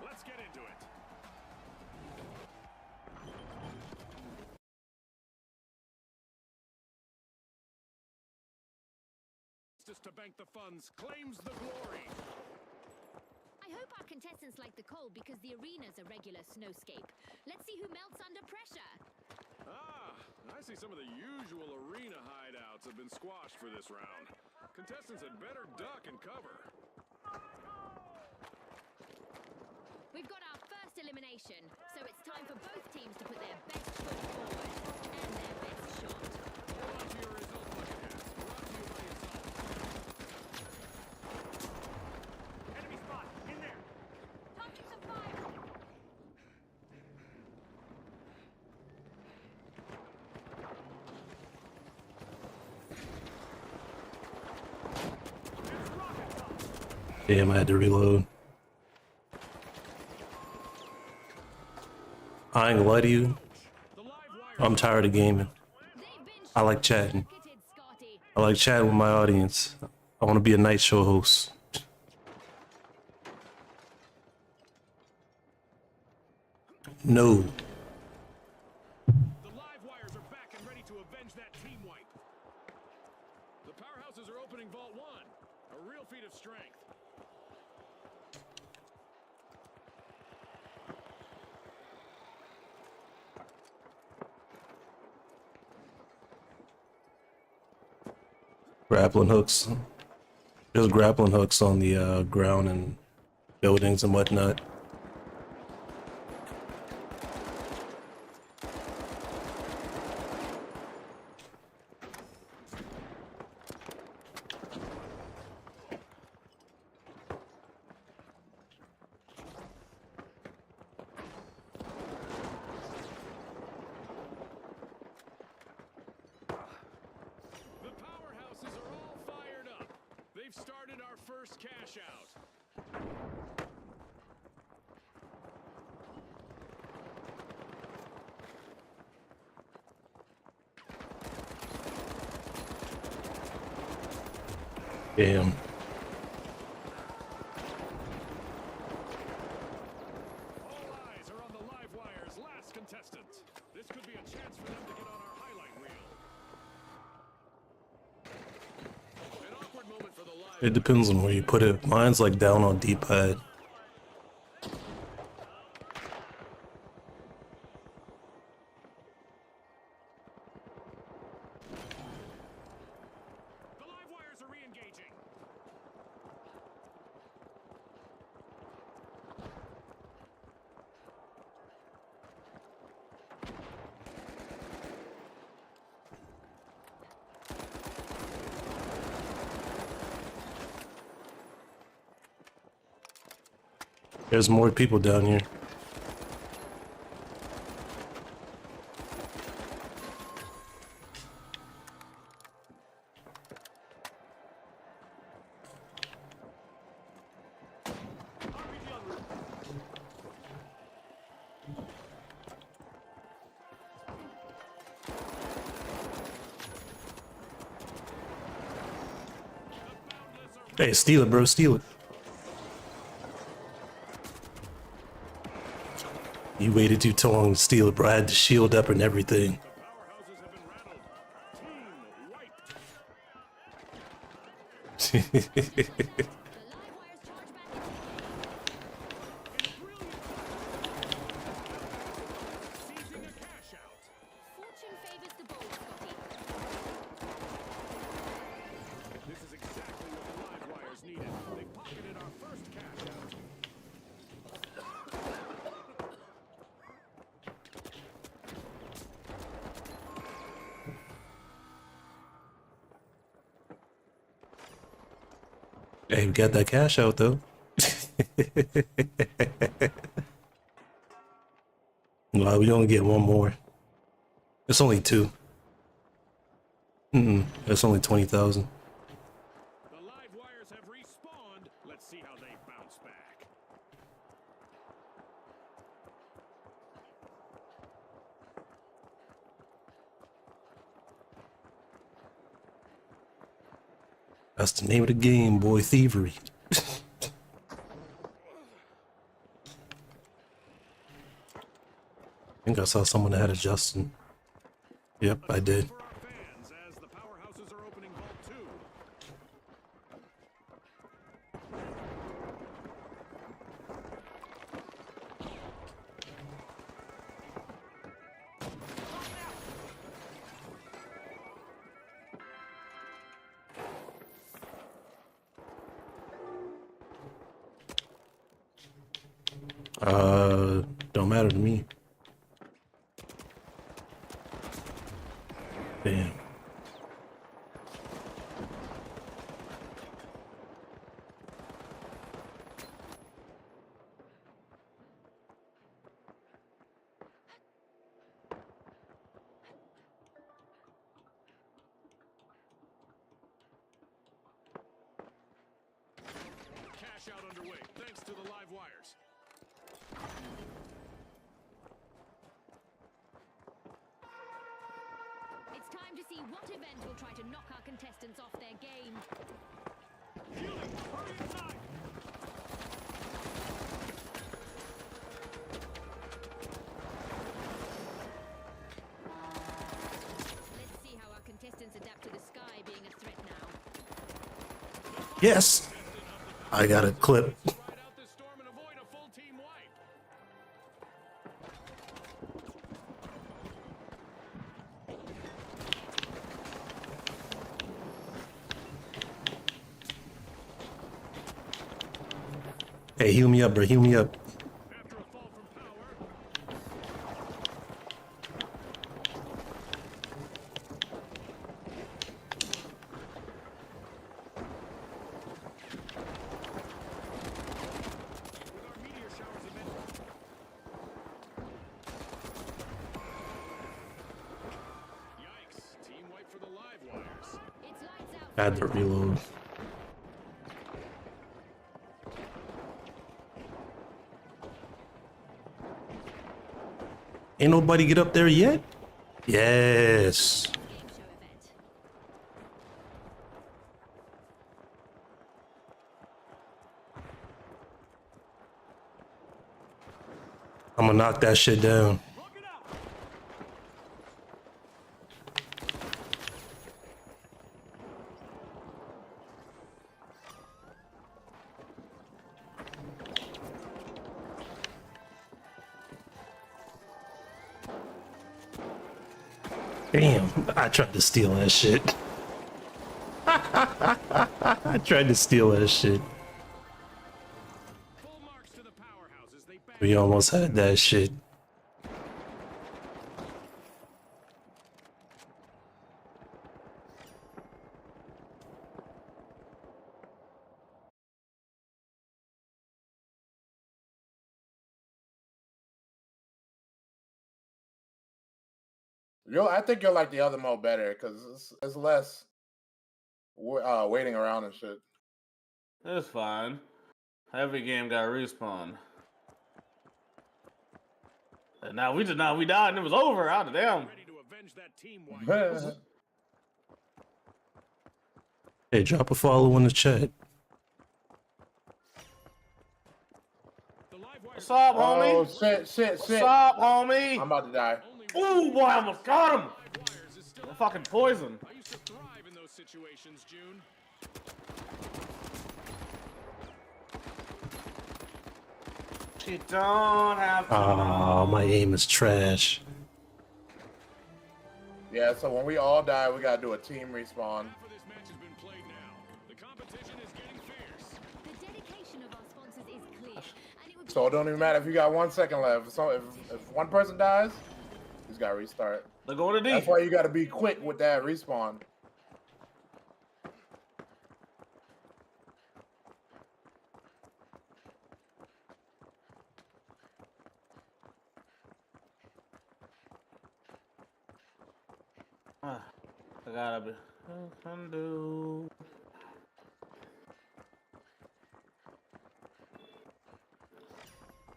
Let's get into it. Just to bank the funds claims the glory. I hope our contestants like the cold because the arena's a regular snowscape. Let's see who melts under pressure. Ah, I see some of the usual arena hideouts have been squashed for this round. Contestants had better duck and cover. We've got our first elimination, so it's time for both teams to put their best foot forward and their best shot. Hold on to your result buckets. Brought to you by yourself. Enemy spot, in there. Taking some fire. Damn, I had to reload. I ain't gonna lie to you. I'm tired of gaming. I like chatting. I like chatting with my audience. I want to be a night show host. No. The live wires are back and ready to avenge that team wipe. The powerhouses are opening Vault 1. A real feat of strength. Grappling hooks. There's grappling hooks on the ground and buildings and whatnot. They've started our first cash out. Damn. All eyes are on the live wires. Last contestant. This could be a chance for them to get on our highlight reel. An awkward moment for the live. It depends on where you put it. Mine's like down on D-pad. There's more people down here. Hey, steal it, bro, steal it. You waited too long to steal it, bro. I had the shield up and everything. Hey, we got that cash out though. No, we only get one more. It's only two. It's only 20,000. The live wires have respawned. Let's see how they bounce back. That's the name of the game, boy. Thievery. I think I saw someone that had a Justin. Yep, I did. Don't matter to me. Damn. Cash out underway, thanks to the live wires. It's time to see what event will try to knock our contestants off their game. Let's see how our contestants adapt to the sky being a threat now. Yes! I got a clip. Hey, heal me up, bro. Heal me up. I had to reload. Ain't nobody get up there yet? Yes. I'm gonna knock that shit down. Damn, I tried to steal that shit. I tried to steal that shit. We almost had that shit. I think you'll like the other mode better because it's less waiting around and shit. It's fine. Every game got respawn. And now we died and it was over. Out of damn. Hey, drop a follow in the chat. What's up, homie? Oh, shit. What's up, homie? I'm about to die. Ooh, boy, I almost got him. I'm fucking poison. I used to thrive in those situations, June. You don't have to. Oh, my aim is trash. Yeah, so when we all die, we gotta do a team respawn. So it don't even matter if you got 1 second left. So if one person dies, he's gotta restart. They're going to D. That's why you gotta be quick with that respawn. I gotta be undo.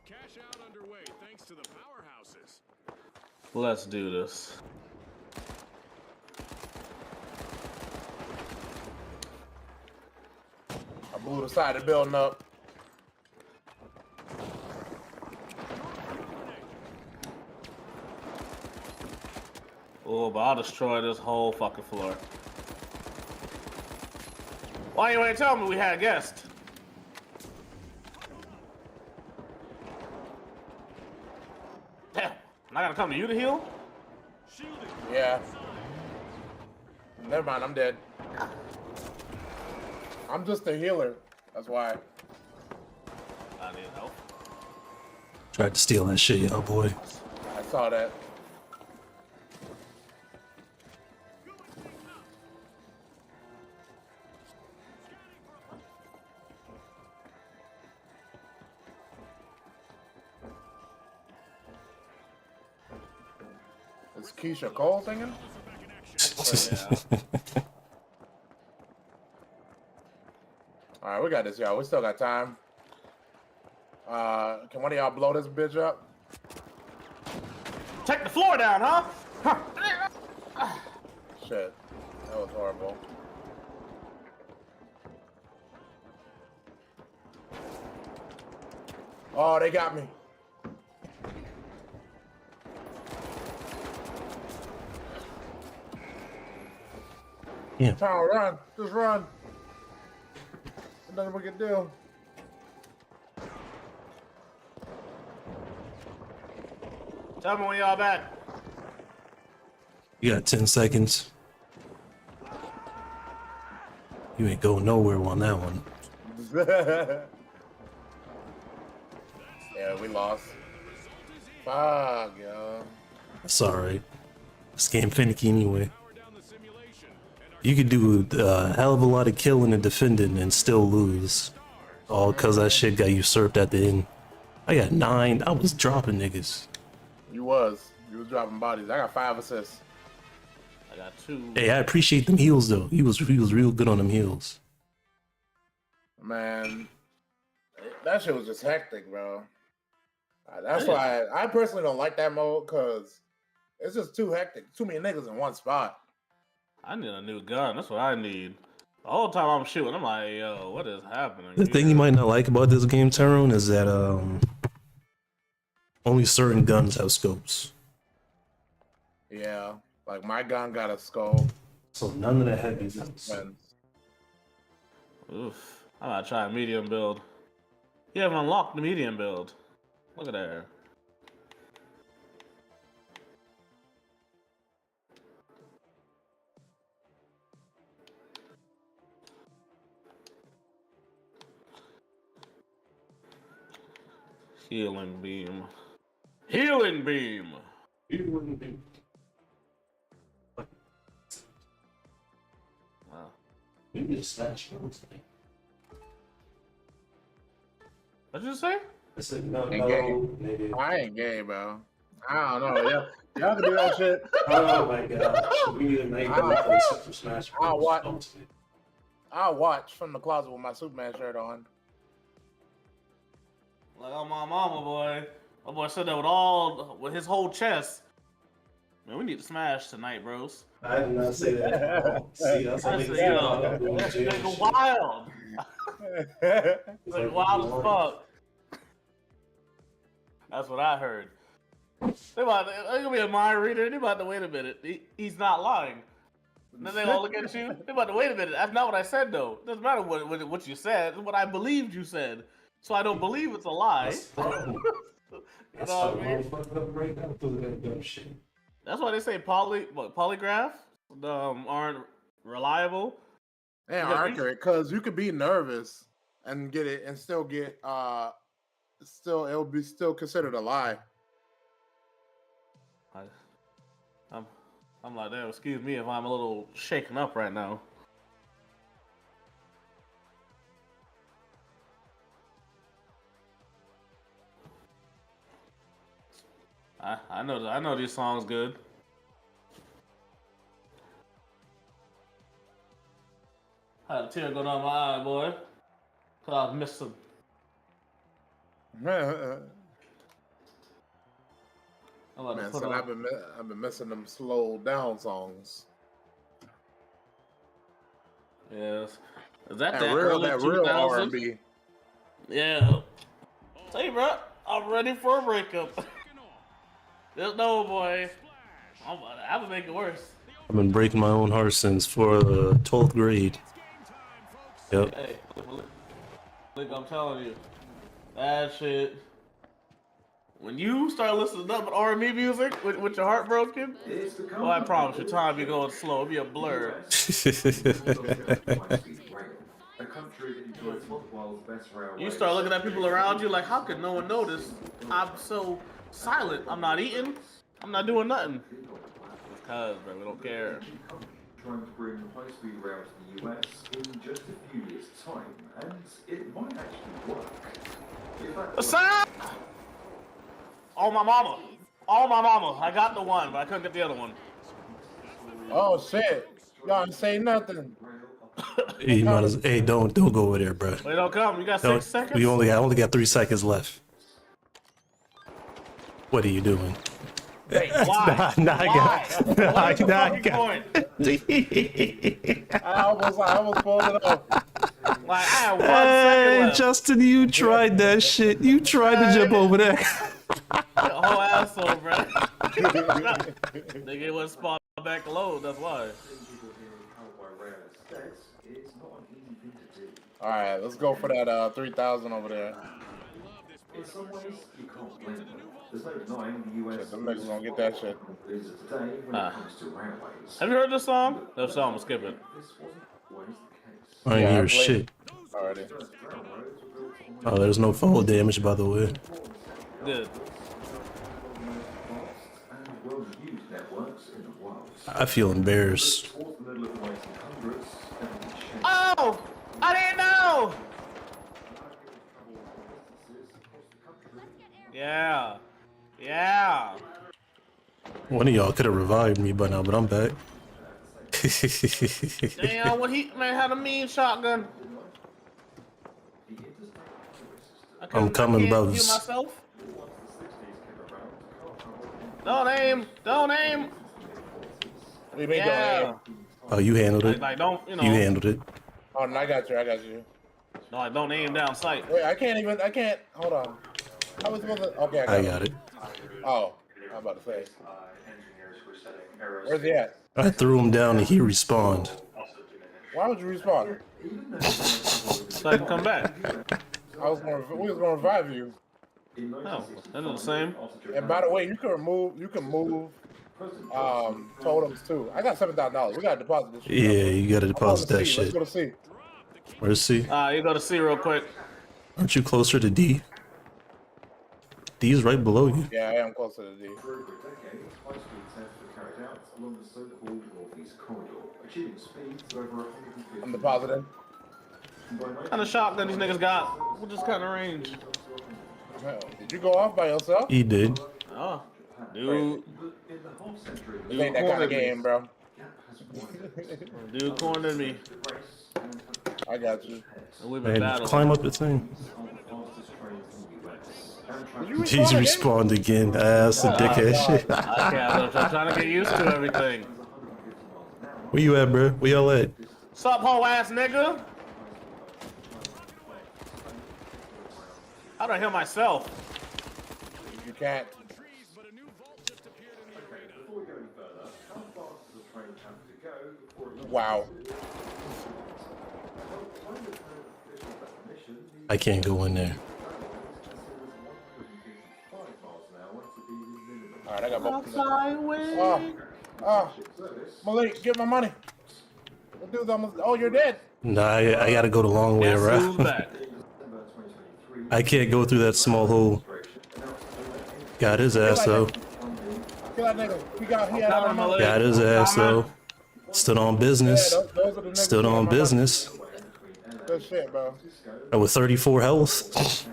Cash out underway thanks to the powerhouses. Let's do this. I blew the side of the building up. Oh, but I'll destroy this whole fucking floor. Why you ain't tell me we had a guest? Damn, I gotta come to you to heal? Yeah. Never mind, I'm dead. I'm just a healer. That's why. I need help. Tried to steal that shit, y'all boy. I saw that. Is Keisha Cole singing? All right, we got this, y'all. We still got time. Can one of y'all blow this bitch up? Take the floor down, huh? Shit, that was horrible. Oh, they got me. Yeah. Tower, run. Just run. There's nothing we can do. Tell me when y'all back. You got 10 seconds. You ain't going nowhere on that one. Yeah, we lost. Fuck, yo. That's alright. This game finicky anyway. You could do a hell of a lot of killing and defending and still lose. All because that shit got usurped at the end. I got 9. I was dropping niggas. You was dropping bodies. I got 5 assists. I got 2. Hey, I appreciate them heals though. He was real good on them heals. Man, that shit was just hectic, bro. That's why I personally don't like that mode, because it's just too hectic. Too many niggas in one spot. I need a new gun. That's what I need. The whole time I'm shooting, I'm like, yo, what is happening? The thing you might not like about this game, Tyrone, is that only certain guns have scopes. Yeah, like my gun got a scope. So none of the heavy guns. Oof. I gotta try a medium build. You haven't unlocked the medium build. Look at that. Healing beam. Healing beam. Healing beam. Wow. Maybe just smash those. What'd you say? I said no, Maybe. I ain't gay, bro. I don't know. Y'all can do that shit. Oh my god. We need a night play Super Smash Bros. I'll watch from the closet with my Superman shirt on. Like, oh, my mama, boy. My boy said that with his whole chest. Man, we need to smash tonight, bros. I did not say that. See, that's how niggas get off. That's nigga wild. It's like wild as fuck. That's what I heard. They gonna be a mind reader. They about to wait a minute. He's not lying. Then they all look at you. They about to wait a minute. That's not what I said though. Doesn't matter what you said. It's what I believed you said. So I don't believe it's a lie. You know what I mean? That's why they say polygraph aren't reliable. They aren't accurate, because you could be nervous and get it and still get it'll be still considered a lie. I'm like, damn, excuse me if I'm a little shaken up right now. I know these songs good. tear go down my eye, boy. Cause I missed him. Man, son, I've been missing them slow down songs. Yes. Is that That real R&B. Yeah. Hey, bro, I'm ready for a breakup. There's no boy. I would make it worse. I've been breaking my own heart since for the 12th grade. Yep. Hey, look, I'm telling you, that shit. When you start listening to nothing but R&B music with your heart broken, well, I promise you, time be going slow. It'll be a blur. You start looking at people around you like, how could no one notice? I'm so silent. I'm not eating. I'm not doing nothing. Because, bro, we don't care. Trying to bring high-speed rail to the US in just a few years' time, and it might actually work. What's up? Oh, my mama. Oh, my mama. I got the one, but I couldn't get the other one. Oh, shit. Y'all ain't say nothing. Hey, hey, don't go over there, bro. Wait, don't come. You got 6 seconds? I only got 3 seconds left. What are you doing? Wait, why? I almost pulled it off. Like, I have 1 second left. Justin, you tried that shit. You tried to jump over there. The whole asshole, bro. They get one spot back low, that's why. Alright, let's go for that 3,000 over there. In some ways, you can't blame them. There's no denying the US. Them niggas gonna get that shit. Today when it comes to railways. Have you heard this song? No song, skip it. I ain't hear shit. Already. Oh, there's no fall damage, by the way. Good. I feel embarrassed. Oh! I didn't know! Yeah. Yeah. One of y'all could have revived me by now, but I'm back. Damn, what he man had a mean shotgun. I'm coming, brothers. Myself. Don't aim. Don't aim. Yeah. Oh, you handled it. Like, don't, you know. You handled it. Oh, no, I got you. No, like, don't aim down sight. Wait, I can't, hold on. How was supposed to, okay, I got it. Oh, I'm about to say. Where's he at? I threw him down and he respawned. Why would you respawn? So I can come back. We was gonna revive you. No, that's not the same. And by the way, you can move totems too. I got $7,000. We gotta deposit this shit. Yeah, you gotta deposit that Let's shit. go to C. Where's C? You go to C real quick. Aren't you closer to D? D is right below you. Yeah, I am closer to D. For over a decade, high-speed tests were carried out along the so-called Northeast Corridor, achieving speeds of over 150. I'm depositing. What kind of shotgun these niggas got? What this kind of range? Did you go off by yourself? He did. Oh, dude. This ain't that kind of game, bro. Dude cornered me. I got you. Man, climb up the thing. He's respawned again. That's a dickhead shit. I'm trying to get used to everything. Where you at, bro? Where y'all at? Sup, hoe ass nigga? How do I heal myself? You can't. Wow. I can't go in there. Alright, I got both. Oh, Malik, get my money. The dude's almost. Oh, you're dead. Nah, I gotta go the long way around. I can't go through that small hole. Got his ass though. Kill that nigga. He had our money. Got his ass though. Stood on business. Stood on business. Good shit, bro. With 34 health.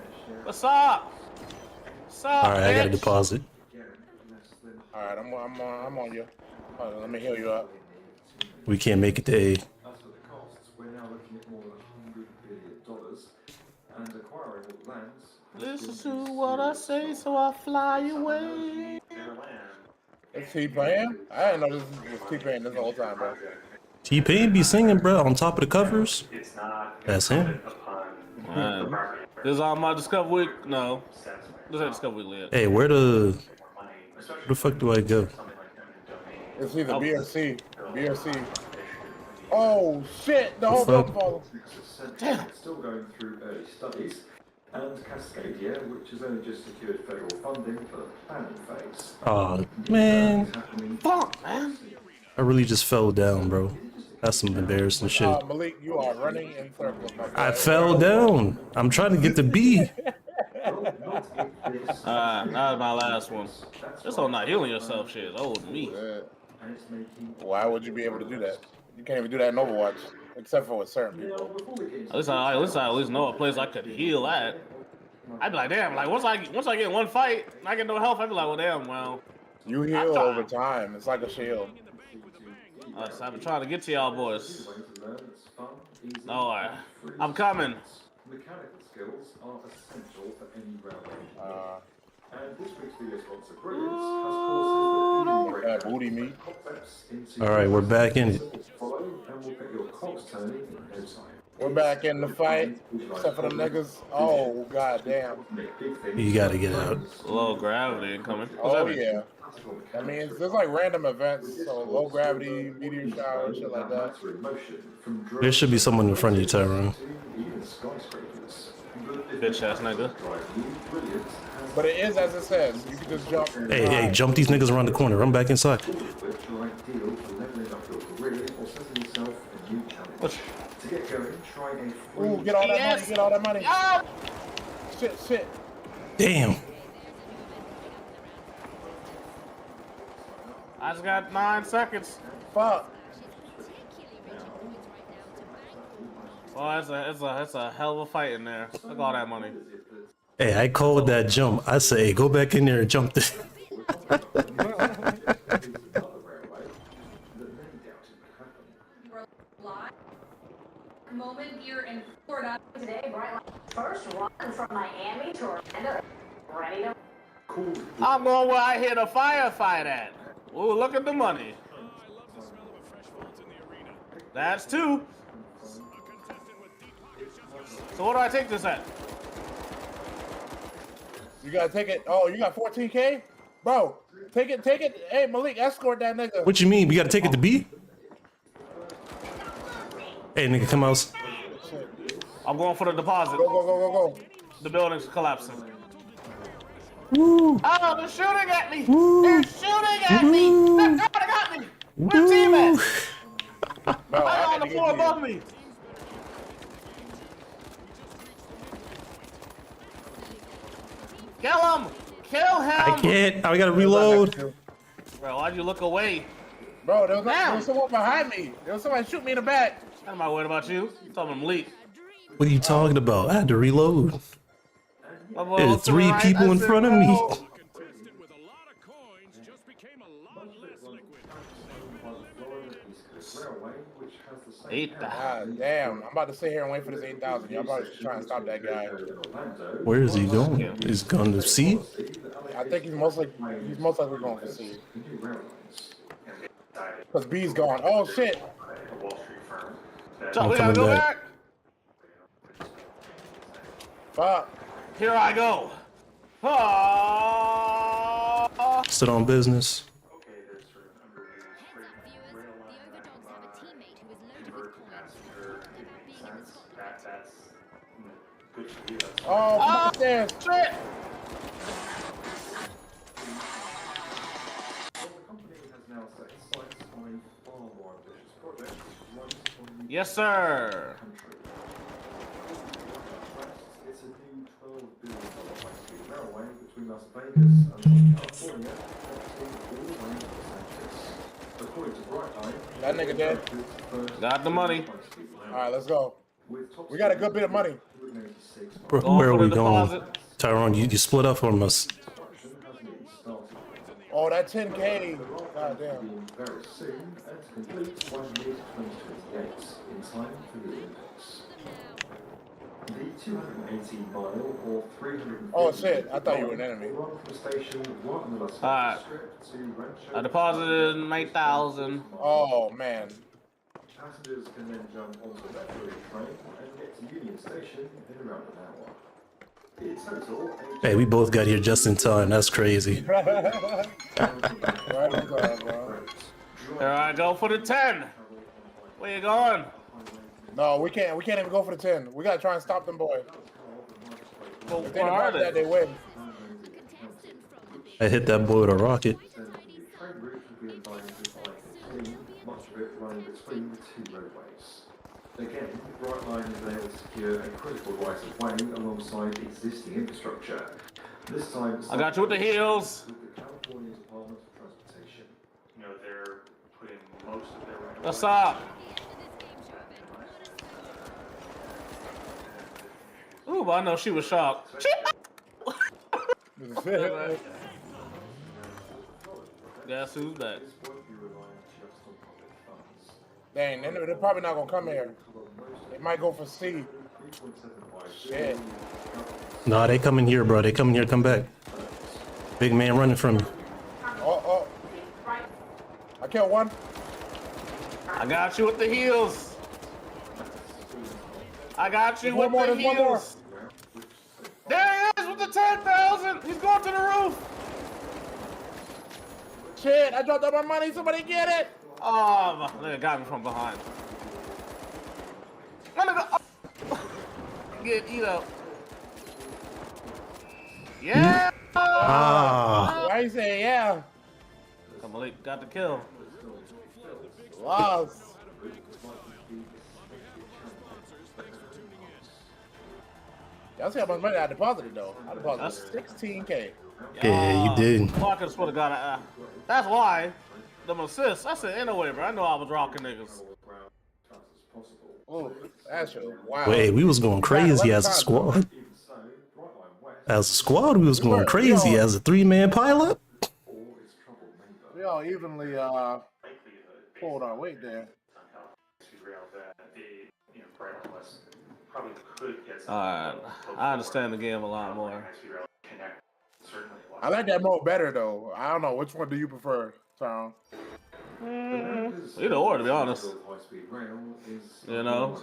What's up? What's up? All right, I gotta deposit. All right, I'm on you. Hold on, let me heal you up. We can't make it to A. Listen to what I say, so I fly away. It's T-Pain? I didn't know this was T-Pain this whole time, bro. T-Pain be singing, bro, on top of the covers. That's him. This is on my Discover Week. No, this ain't Discover Week yet. Hey, where the fuck do I go? It's either B or C. B or C. Oh shit! The whole building falling. Damn. Still going through early studies, and Cascadia, which has only just secured federal funding for the planning phase. Oh man, fuck, man! I really just fell down, bro. That's some embarrassing shit. Malik, you are running in circles. My I fell down. I'm trying to get the B. That was my last one. This whole not healing yourself shit is old to me. Why would you be able to do that? You can't even do that in Overwatch, except for with certain people. At least I at least know a place I could heal at. I'd be like, damn, like once I get in one fight, and I get no health, I'd be like, well, damn, well. You heal over time. It's like a shield. I've been trying to get to y'all boys. Alright, I'm coming. Mechanical skills are essential for any railway. And this week's video sponsor, Brilliance, has courses that booty meat. All right, we're back in it. Follow, and we'll get your cogs turning in no time. We're back in the fight, except for them niggas. Oh, goddamn. You gotta get out. Low gravity incoming. Oh, yeah. I mean, there's like random events, so low gravity, meteor shower, shit like that. There should be someone in front of you, Tyrone. Bitch ass nigga. But it is as it says. You can just jump. Hey, jump these niggas around the corner. Run back inside. Ooh, get all that money, get all that money. Oh! Shit. Damn. I just got 9 seconds. Fuck. Oh, it's a hell of a fight in there. Look at all that money. Hey, I called that jump. I say, hey, go back in there and jump this. Moment here in Florida today. Bright first run from Miami to Orlando. Ready to. I'm going where I hear the firefight at. Ooh, look at the money. That's 2. So what do I take this at? You gotta take it. Oh, you got 14K? Bro, take it. Hey, Malik, escort that nigga. What you mean? We gotta take it to B? Hey, nigga, come out. I'm going for the deposit. Go. The building's collapsing. Woo. Oh, they're shooting at me! They're shooting at me! They got me! Where's the team at? No, I'm on the floor above me! Kill him! Kill him! I can't. I gotta reload. Bro, why'd you look away? Bro, there was someone behind me. There was somebody shoot me in the back. I'm not worried about you. I'm talking about Malik. What are you talking about? I had to reload. There's 3 people in front of me. God damn, I'm about to sit here and wait for this 8,000. Y'all probably should try and stop that guy. Where is he going? He's going to C? I think he's most likely going for C. Because B's gone. Oh shit! So we gotta go back. Fuck. Here I go. Ah. Stood on business. Oh, come upstairs. Shit. Yes, sir. It's a new $12 billion high-speed railway between Las Vegas and California, connecting all the way to Los Angeles. According to Brightline, that nigga dead. Got the money. All right, let's go. We got a good bit of money. Bro, where are we going? Tyrone, you split up from us. Oh, that 10K. God damn. Very soon and complete by mid-2028 in time for the Olympics. The 218 mile or 350. Oh shit! I thought you were an enemy. Run from station 1 on the Las Alright. Vegas Strip to Rancho. I deposited 9,000. Oh man. Passengers can then jump onto the Metro train and get to Union Station in around an hour. In total, Hey, we both got here just in time. That's crazy. There I go for the 10. Where you going? No, we can't. We can't even go for the 10. We gotta try and stop them, boys. Well, If they where are depart that, they? they win. I hit that boy with a rocket. train route will be advised by 15, much of it running between the two roadways. Again, Brightline is able to secure a critical right of way alongside existing infrastructure. This time, I got you with the heels. with the California Department of Transportation. You know, they're putting most of their right What's up? Ooh, but I know she was shocked. Guess who's back? Dang, they're probably not gonna come here. They might go for C. Shit. Nah, they coming here, bro. They coming here. Come back. Big man running from you. Oh. I killed one. I got you with the heels. I got you There's with the one more. heels. There he is with the 10,000. He's going to the roof. Shit, I dropped all my money. Somebody get it. Oh, my nigga got me from behind. My nigga, get eat up. Yeah. Why you say yeah? Malik got the kill. Lost. Y'all see how much money I deposited though? I deposited 16K. Yeah, you did. Fucking swear to God, that's why. Them assists. I said, anyway, bro. I know I was rocking niggas. Oh, that's wow. Wait, we was going crazy as a squad. As a squad, we was going crazy. As a 3-man pilot. We all evenly pulled our weight there. Alright, I understand the game a lot more. I like that mode better though. I don't know, which one do you prefer, Tom? Either or, to be honest. You know?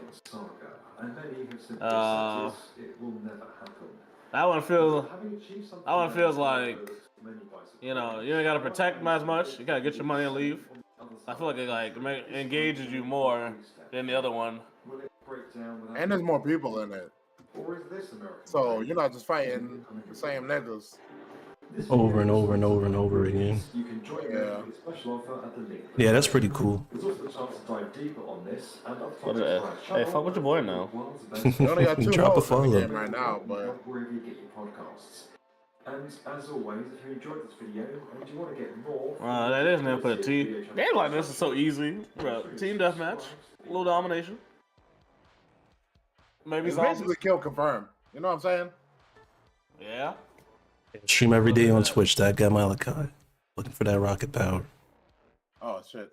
That one feels like, you know, you ain't gotta protect them as much. You gotta get your money and leave. I feel like it engages you more than the other one. And there's more people in it. So you're not just fighting the same niggas. Over and over and over and over again. Yeah. Yeah, that's pretty cool. Hey, fuck with your boy now. You only got 2 Drop a votes in the follow. game right now, but And as always, if you enjoyed this video and you want to get more, That is now put a T. Games like this is so easy, bro. Team deathmatch, a little domination. Maybe it's zombies. basically kill confirmed. You know what I'm saying? Yeah. Stream every day on Twitch. That guy Malachi. Looking for that rocket power. Oh shit.